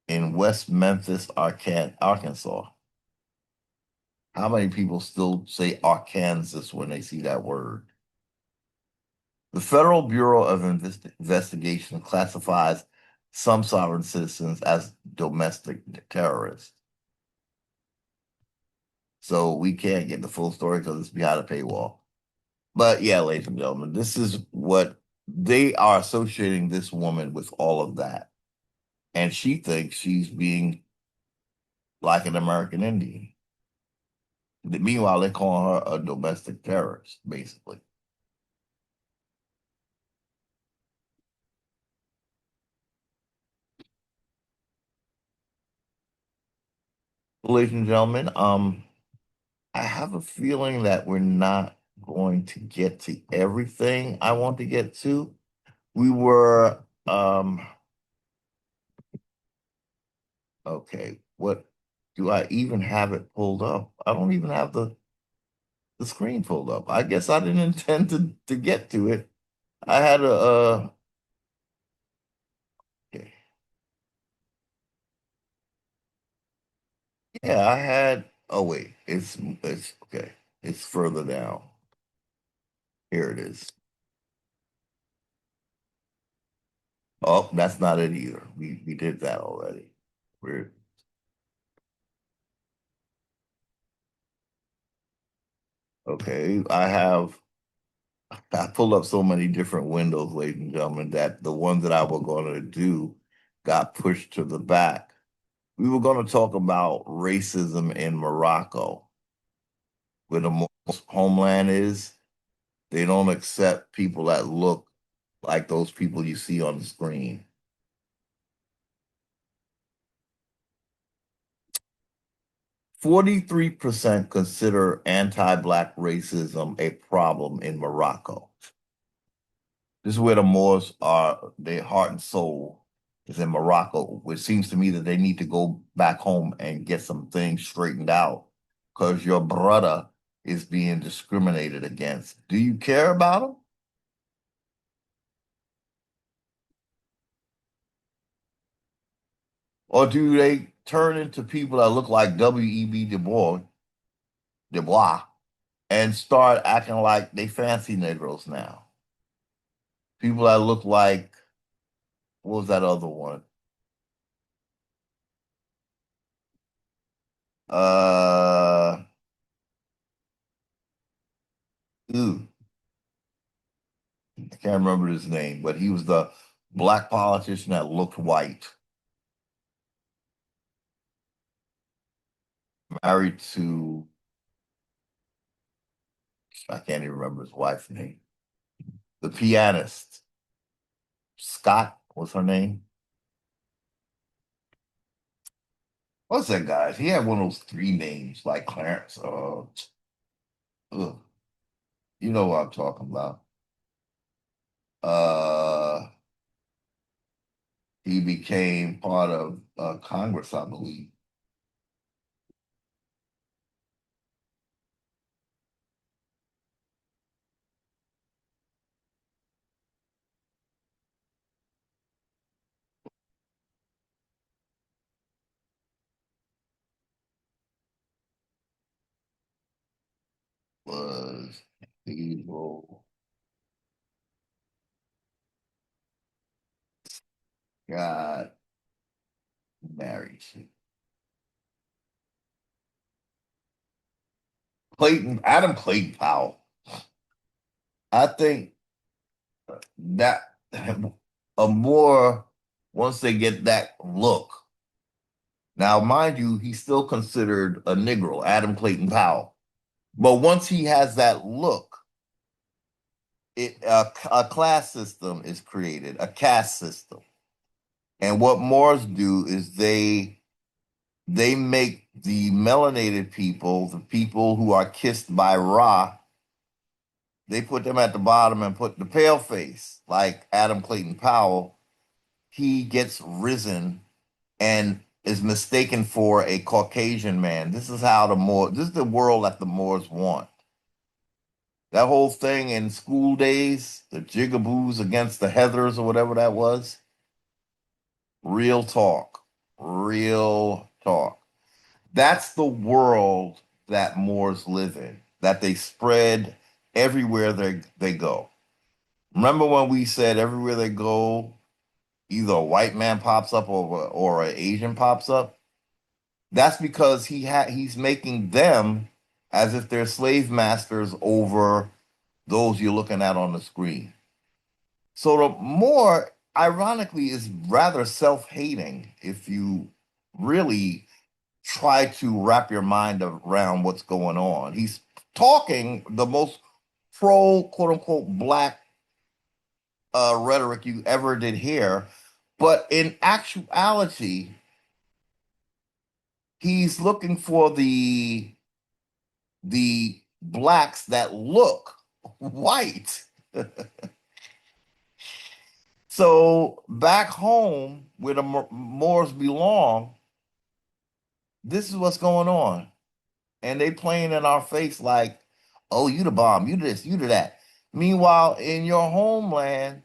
in West Memphis, Arkansas. How many people still say Arkansas when they see that word? The Federal Bureau of Investigation classifies some sovereign citizens as domestic terrorists. So we can't get the full story because it's behind a paywall. But yeah, ladies and gentlemen, this is what they are associating this woman with all of that. And she thinks she's being like an American Indian. Meanwhile, they're calling her a domestic terrorist, basically. Ladies and gentlemen, I have a feeling that we're not going to get to everything I want to get to. We were, okay, what do I even have it pulled up? I don't even have the screen pulled up. I guess I didn't intend to get to it. I had okay. Yeah, I had, oh wait, it's okay. It's further down. Here it is. Oh, that's not it either. We did that already. We're okay. I pulled up so many different windows, ladies and gentlemen, that the one that I was going to do got pushed to the back. We were going to talk about racism in Morocco, where the most homeland is. They don't accept people that look like those people you see on the screen. 43% consider anti-Black racism a problem in Morocco. This is where the Moors are, their heart and soul is in Morocco, which seems to me that they need to go back home and get some things straightened out because your brother is being discriminated against. Do you care about him? Or do they turn into people that look like W.E.B. Du Bois, and start acting like they fancy Negroes now? People that look like, what was that other one? Uh, ooh, I can't remember his name, but he was the black politician that looked white, married to, I can't even remember his wife's name. The pianist, Scott was her name. What's that guy? He had one of those three names like Clarence. Ugh, you know what I'm talking about. Uh, he became part of Congress, I believe. Was Heru got married? Adam Clayton Powell. I think that a more once they get that look. Now, mind you, he's still considered a Negro, Adam Clayton Powell. But once he has that look, a class system is created, a caste system. And what Moors do is they make the melanated people, the people who are kissed by Ra, they put them at the bottom and put the pale face, like Adam Clayton Powell. He gets risen and is mistaken for a Caucasian man. This is the world that the Moors want. That whole thing in school days, the jigaboos against the Heathers or whatever that was, real talk, real talk. That's the world that Moors live in, that they spread everywhere they go. Remember when we said everywhere they go, either a white man pops up or an Asian pops up? That's because he's making them as if they're slave masters over those you're looking at on the screen. So the more, ironically, is rather self-hating if you really try to wrap your mind around what's going on. He's talking the most pro quote unquote black rhetoric you ever did hear, but in actuality, He's looking for the blacks that look white. So back home where the Moors belong, this is what's going on. And they playing in our face like, oh, you the bomb, you this, you do that. Meanwhile, in your homeland,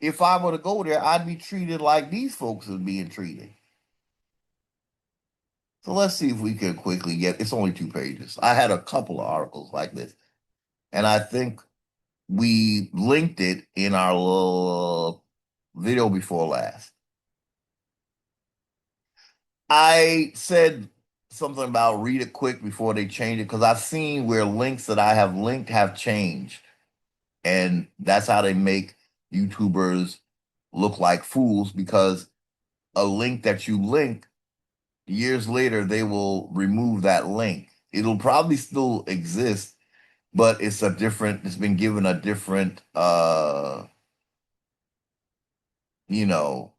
if I were to go there, I'd be treated like these folks are being treated. So let's see if we can quickly get, it's only 2 pages. I had a couple of articles like this, and I think we linked it in our little video before last. I said something about read it quick before they change it because I've seen where links that I have linked have changed. And that's how they make YouTubers look like fools because a link that you link years later, they will remove that link. It'll probably still exist, but it's been given a different, a new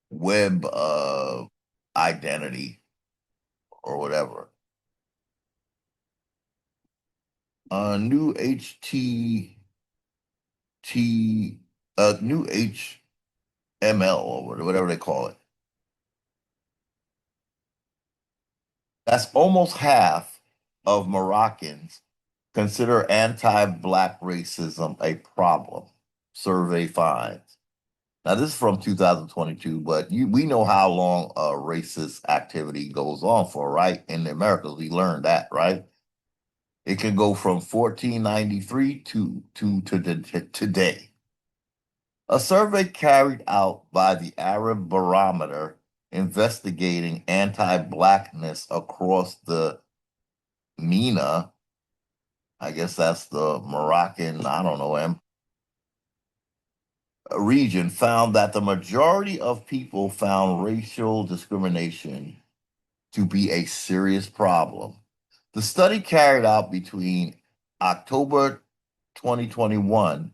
web identity or whatever. New HTT, new HML or whatever they call it. That's almost half of Moroccans consider anti-black racism a problem. Survey finds. Now, this is from 2022, but we know how long racist activity goes on for, right? In the Americas, we learned that, right? It can go from 1493 to today. A survey carried out by the Arab Barometer investigating anti-blackness across the MENA, I guess that's the Moroccan, I don't know, region, found that the majority of people found racial discrimination to be a serious problem. The study carried out between October 2021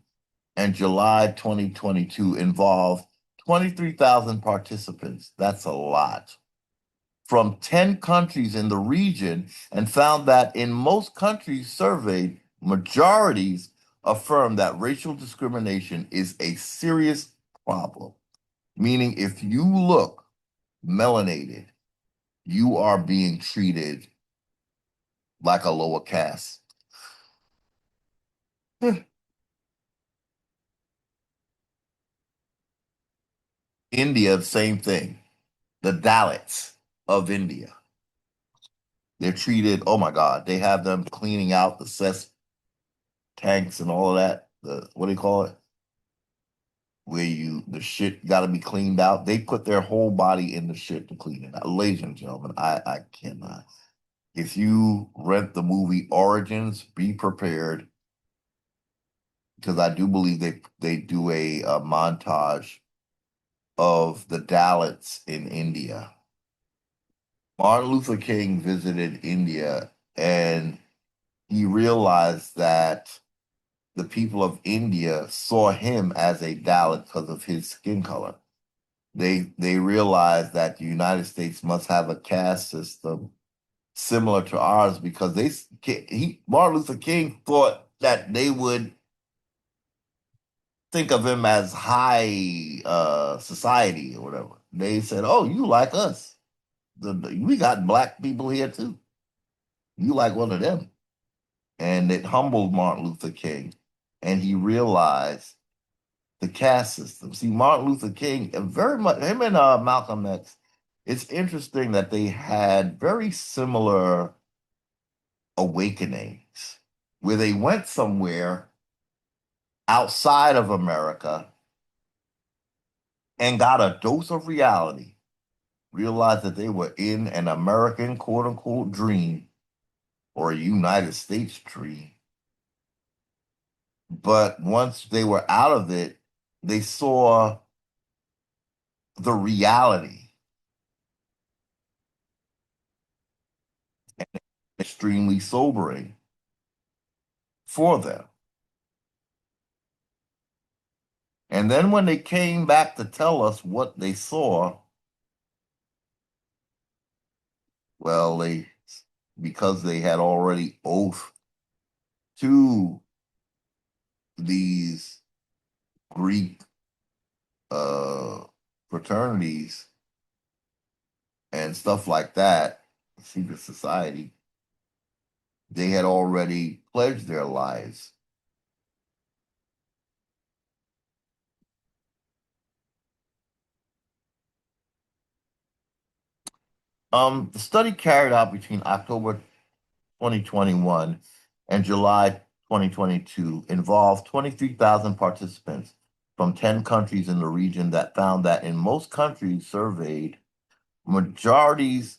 and July 2022 involved 23,000 participants. That's a lot. From 10 countries in the region and found that in most countries surveyed, majorities affirm that racial discrimination is a serious problem. Meaning, if you look melanated, you are being treated like a lower caste. India, the same thing. The Dalits of India. They're treated, oh my God, they have them cleaning out the cess tanks and all of that. The what do you call it? Where the shit got to be cleaned out. They put their whole body in the shit to clean it out. Ladies and gentlemen, I cannot. If you rent the movie Origins, be prepared because I do believe they do a montage of the Dalits in India. Martin Luther King visited India and he realized that the people of India saw him as a Dalit because of his skin color. They realized that the United States must have a caste system similar to ours because Martin Luther King thought that they would think of him as high society or whatever. They said, "Oh, you like us? We got black people here too. You like one of them?" And it humbled Martin Luther King, and he realized the caste system. See, Martin Luther King, very much him and Malcolm X. It's interesting that they had very similar awakenings, where they went somewhere outside of America and got a dose of reality, realized that they were in an American quote unquote dream or a United States dream. But once they were out of it, they saw the reality, extremely sobering for them. And then when they came back to tell us what they saw, Well, because they had already oath to these Greek uh, fraternities and stuff like that, secret society, they had already pledged their lives. The study carried out between October 2021 and July 2022 involved 23,000 participants from 10 countries in the region that found that in most countries surveyed, majorities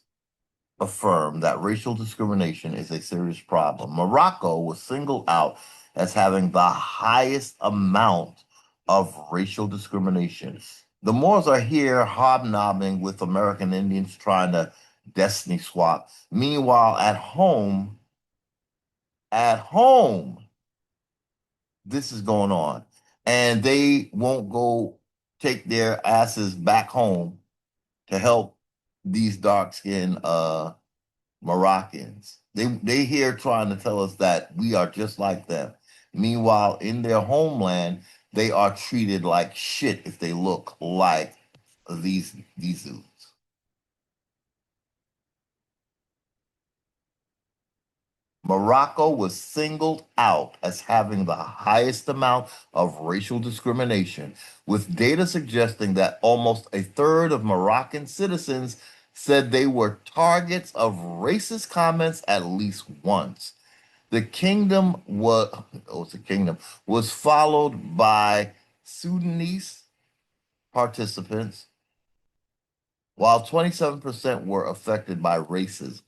affirm that racial discrimination is a serious problem. Morocco was singled out as having the highest amount of racial discrimination. The Moors are here hobnobbing with American Indians trying to destiny swap. Meanwhile, at home, this is going on. And they won't go take their asses back home to help these dark skinned Moroccans. They here trying to tell us that we are just like them. Meanwhile, in their homeland, they are treated like shit if they look like these dudes. Morocco was singled out as having the highest amount of racial discrimination, with data suggesting that almost a third of Moroccan citizens said they were targets of racist comments at least once. The kingdom was oh, it's a kingdom was followed by Sudanese participants, while 27% were affected by racism.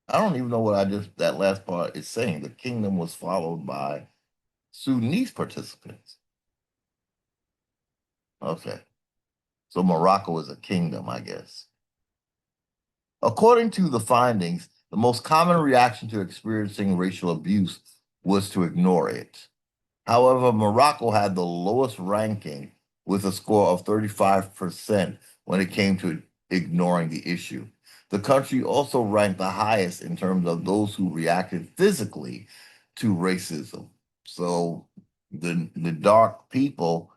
I don't even know what that last part is saying. The kingdom was followed by Sudanese participants. Okay. So Morocco is a kingdom, I guess. According to the findings, the most common reaction to experiencing racial abuse was to ignore it. However, Morocco had the lowest ranking with a score of 35% when it came to ignoring the issue. The country also ranked the highest in terms of those who reacted physically to racism. So the dark people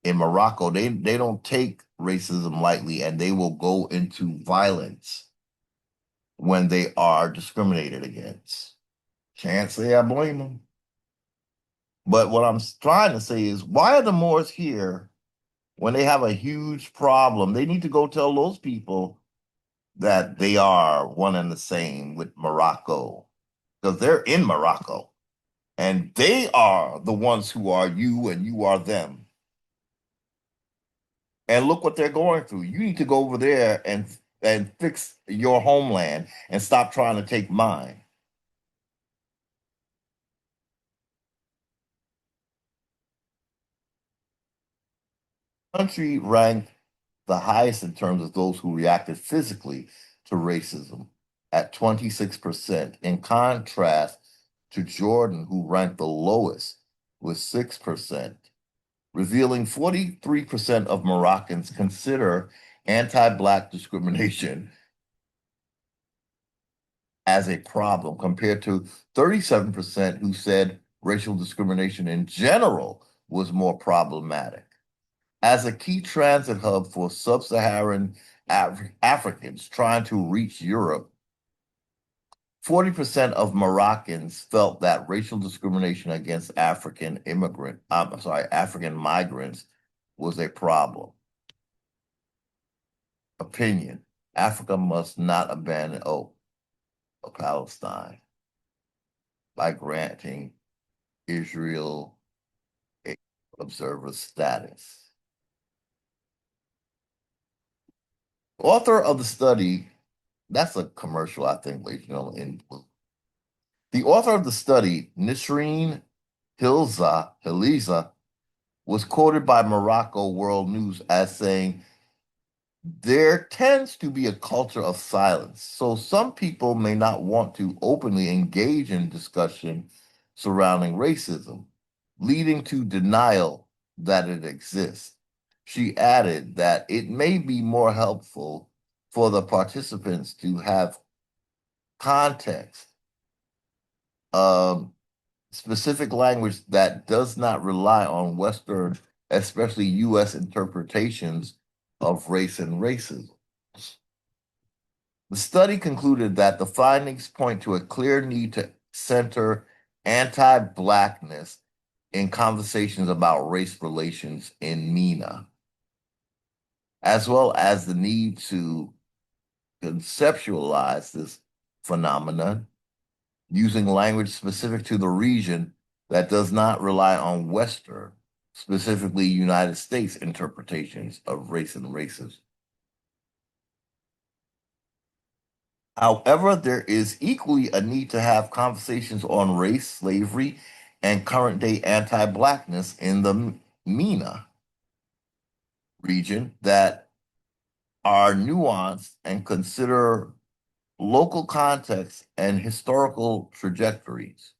in Morocco, they don't take racism lightly and they will go into violence when they are discriminated against. Can't say I blame them. But what I'm trying to say is, why are the Moors here when they have a huge problem? They need to go tell those people that they are one and the same with Morocco, because they're in Morocco and they are the ones who are you and you are them. And look what they're going through. You need to go over there and fix your homeland and stop trying to take mine. Country ranked the highest in terms of those who reacted physically to racism at 26%, in contrast to Jordan, who ranked the lowest with 6%, revealing 43% of Moroccans consider anti-Black discrimination as a problem, compared to 37% who said racial discrimination in general was more problematic. As a key transit hub for sub-Saharan Africans trying to reach Europe, 40% of Moroccans felt that racial discrimination against African migrants was a problem. Opinion: Africa must not abandon Palestine by granting Israel a observer status. Author of the study, that's a commercial, I think, ladies and gentlemen. The author of the study, Nisreen Hiliza, was quoted by Morocco World News as saying, there tends to be a culture of silence, so some people may not want to openly engage in discussion surrounding racism, leading to denial that it exists. She added that it may be more helpful for the participants to have context, um, specific language that does not rely on Western, especially US interpretations of race and racism. The study concluded that the findings point to a clear need to center anti-Blackness in conversations about race relations in MENA, as well as the need to conceptualize this phenomenon using language specific to the region that does not rely on Western, specifically United States interpretations of race and racism. However, there is equally a need to have conversations on race, slavery, and current day anti Blackness in the MENA region that are nuanced and consider local context and historical trajectories.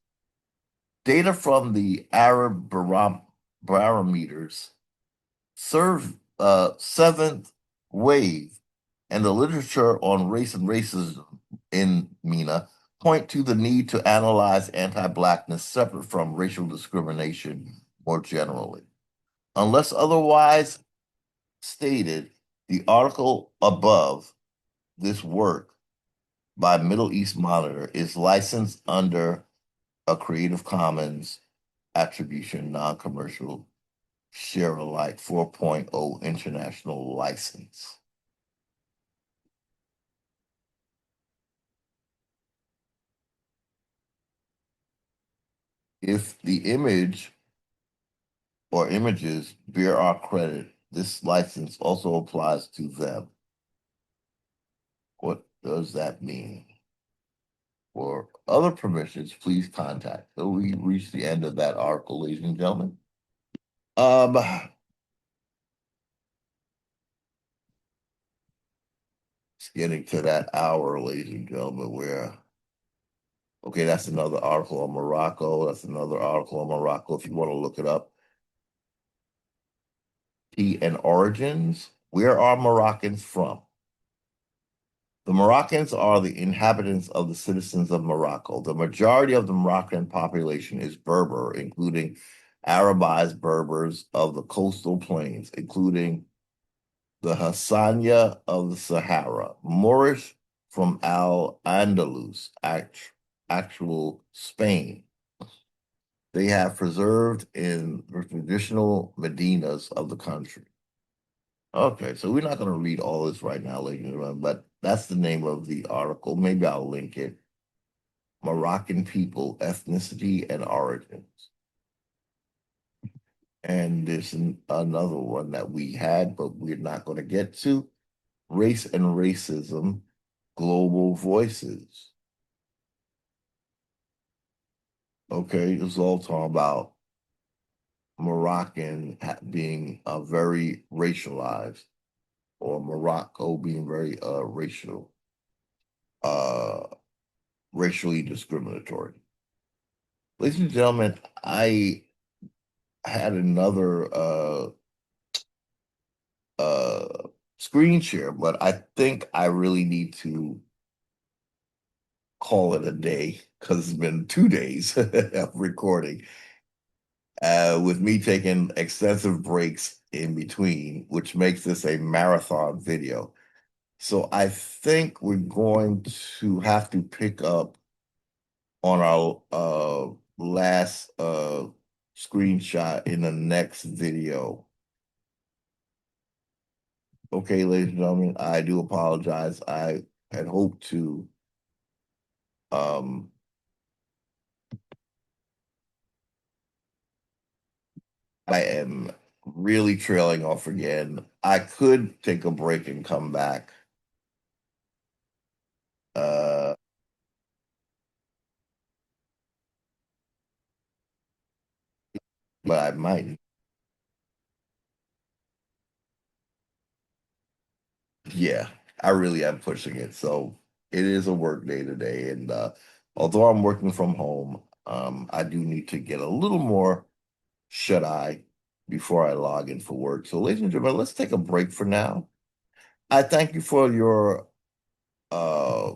Data from the Arab barometers serve seventh wave and the literature on race and racism in MENA point to the need to analyze anti-Blackness separate from racial discrimination more generally. Unless otherwise stated, the article above this work by Middle East Monitor is licensed under a Creative Commons Attribution Non-Commercial Share Alike 4.0 international license. If the image or images bear our credit, this license also applies to them. What does that mean? For other permissions, please contact. So we reached the end of that article, ladies and gentlemen. Um, it's getting to that hour, ladies and gentlemen, where okay, that's another article on Morocco. That's another article on Morocco if you want to look it up. P and origins. Where are Moroccans from? The Moroccans are the inhabitants of the citizens of Morocco. The majority of the Moroccan population is Berber, including Arabized Berbers of the coastal plains, including the Hassania of the Sahara, Moorish from Al-Andalus, actual Spain. They have preserved in the traditional Medinas of the country. Okay, so we're not going to read all this right now, ladies and gentlemen, but that's the name of the article. Maybe I'll link it. Moroccan people, ethnicity, and origins. And there's another one that we had, but we're not going to get to. Race and racism, global voices. Okay, it's all talking about Moroccan being very racialized, or Morocco being very uh, racially discriminatory. Ladies and gentlemen, I had another screen share, but I think I really need to call it a day because it's been 2 days of recording, with me taking extensive breaks in between, which makes this a marathon video. So I think we're going to have to pick up on our last screenshot in the next video. Okay, ladies and gentlemen, I do apologize. I had hoped to um I am really trailing off again. I could take a break and come back. Uh but I might. Yeah, I really am pushing it. So it is a work day today. And although I'm working from home, I do need to get a little more shut eye before I log in for work. So, ladies and gentlemen, let's take a break for now. I thank you for your uh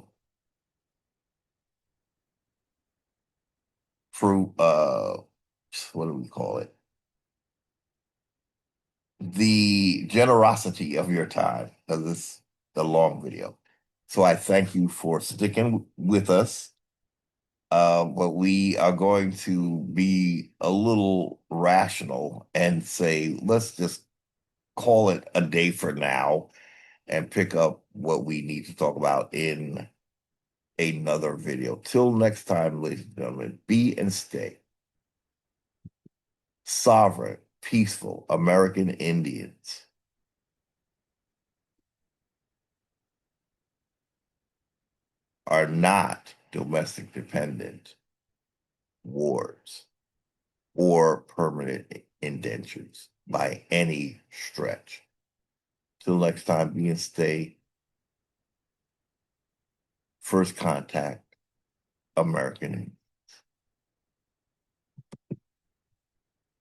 fruit what do we call it? The generosity of your time because it's a long video. So I thank you for sticking with us. But we are going to be a little rational and say, let's just call it a day for now and pick up what we need to talk about in another video. Till next time, ladies and gentlemen, be and stay sovereign, peaceful American Indians are not domestic dependent wards or permanent indentures by any stretch. Till next time, be and stay. First contact, American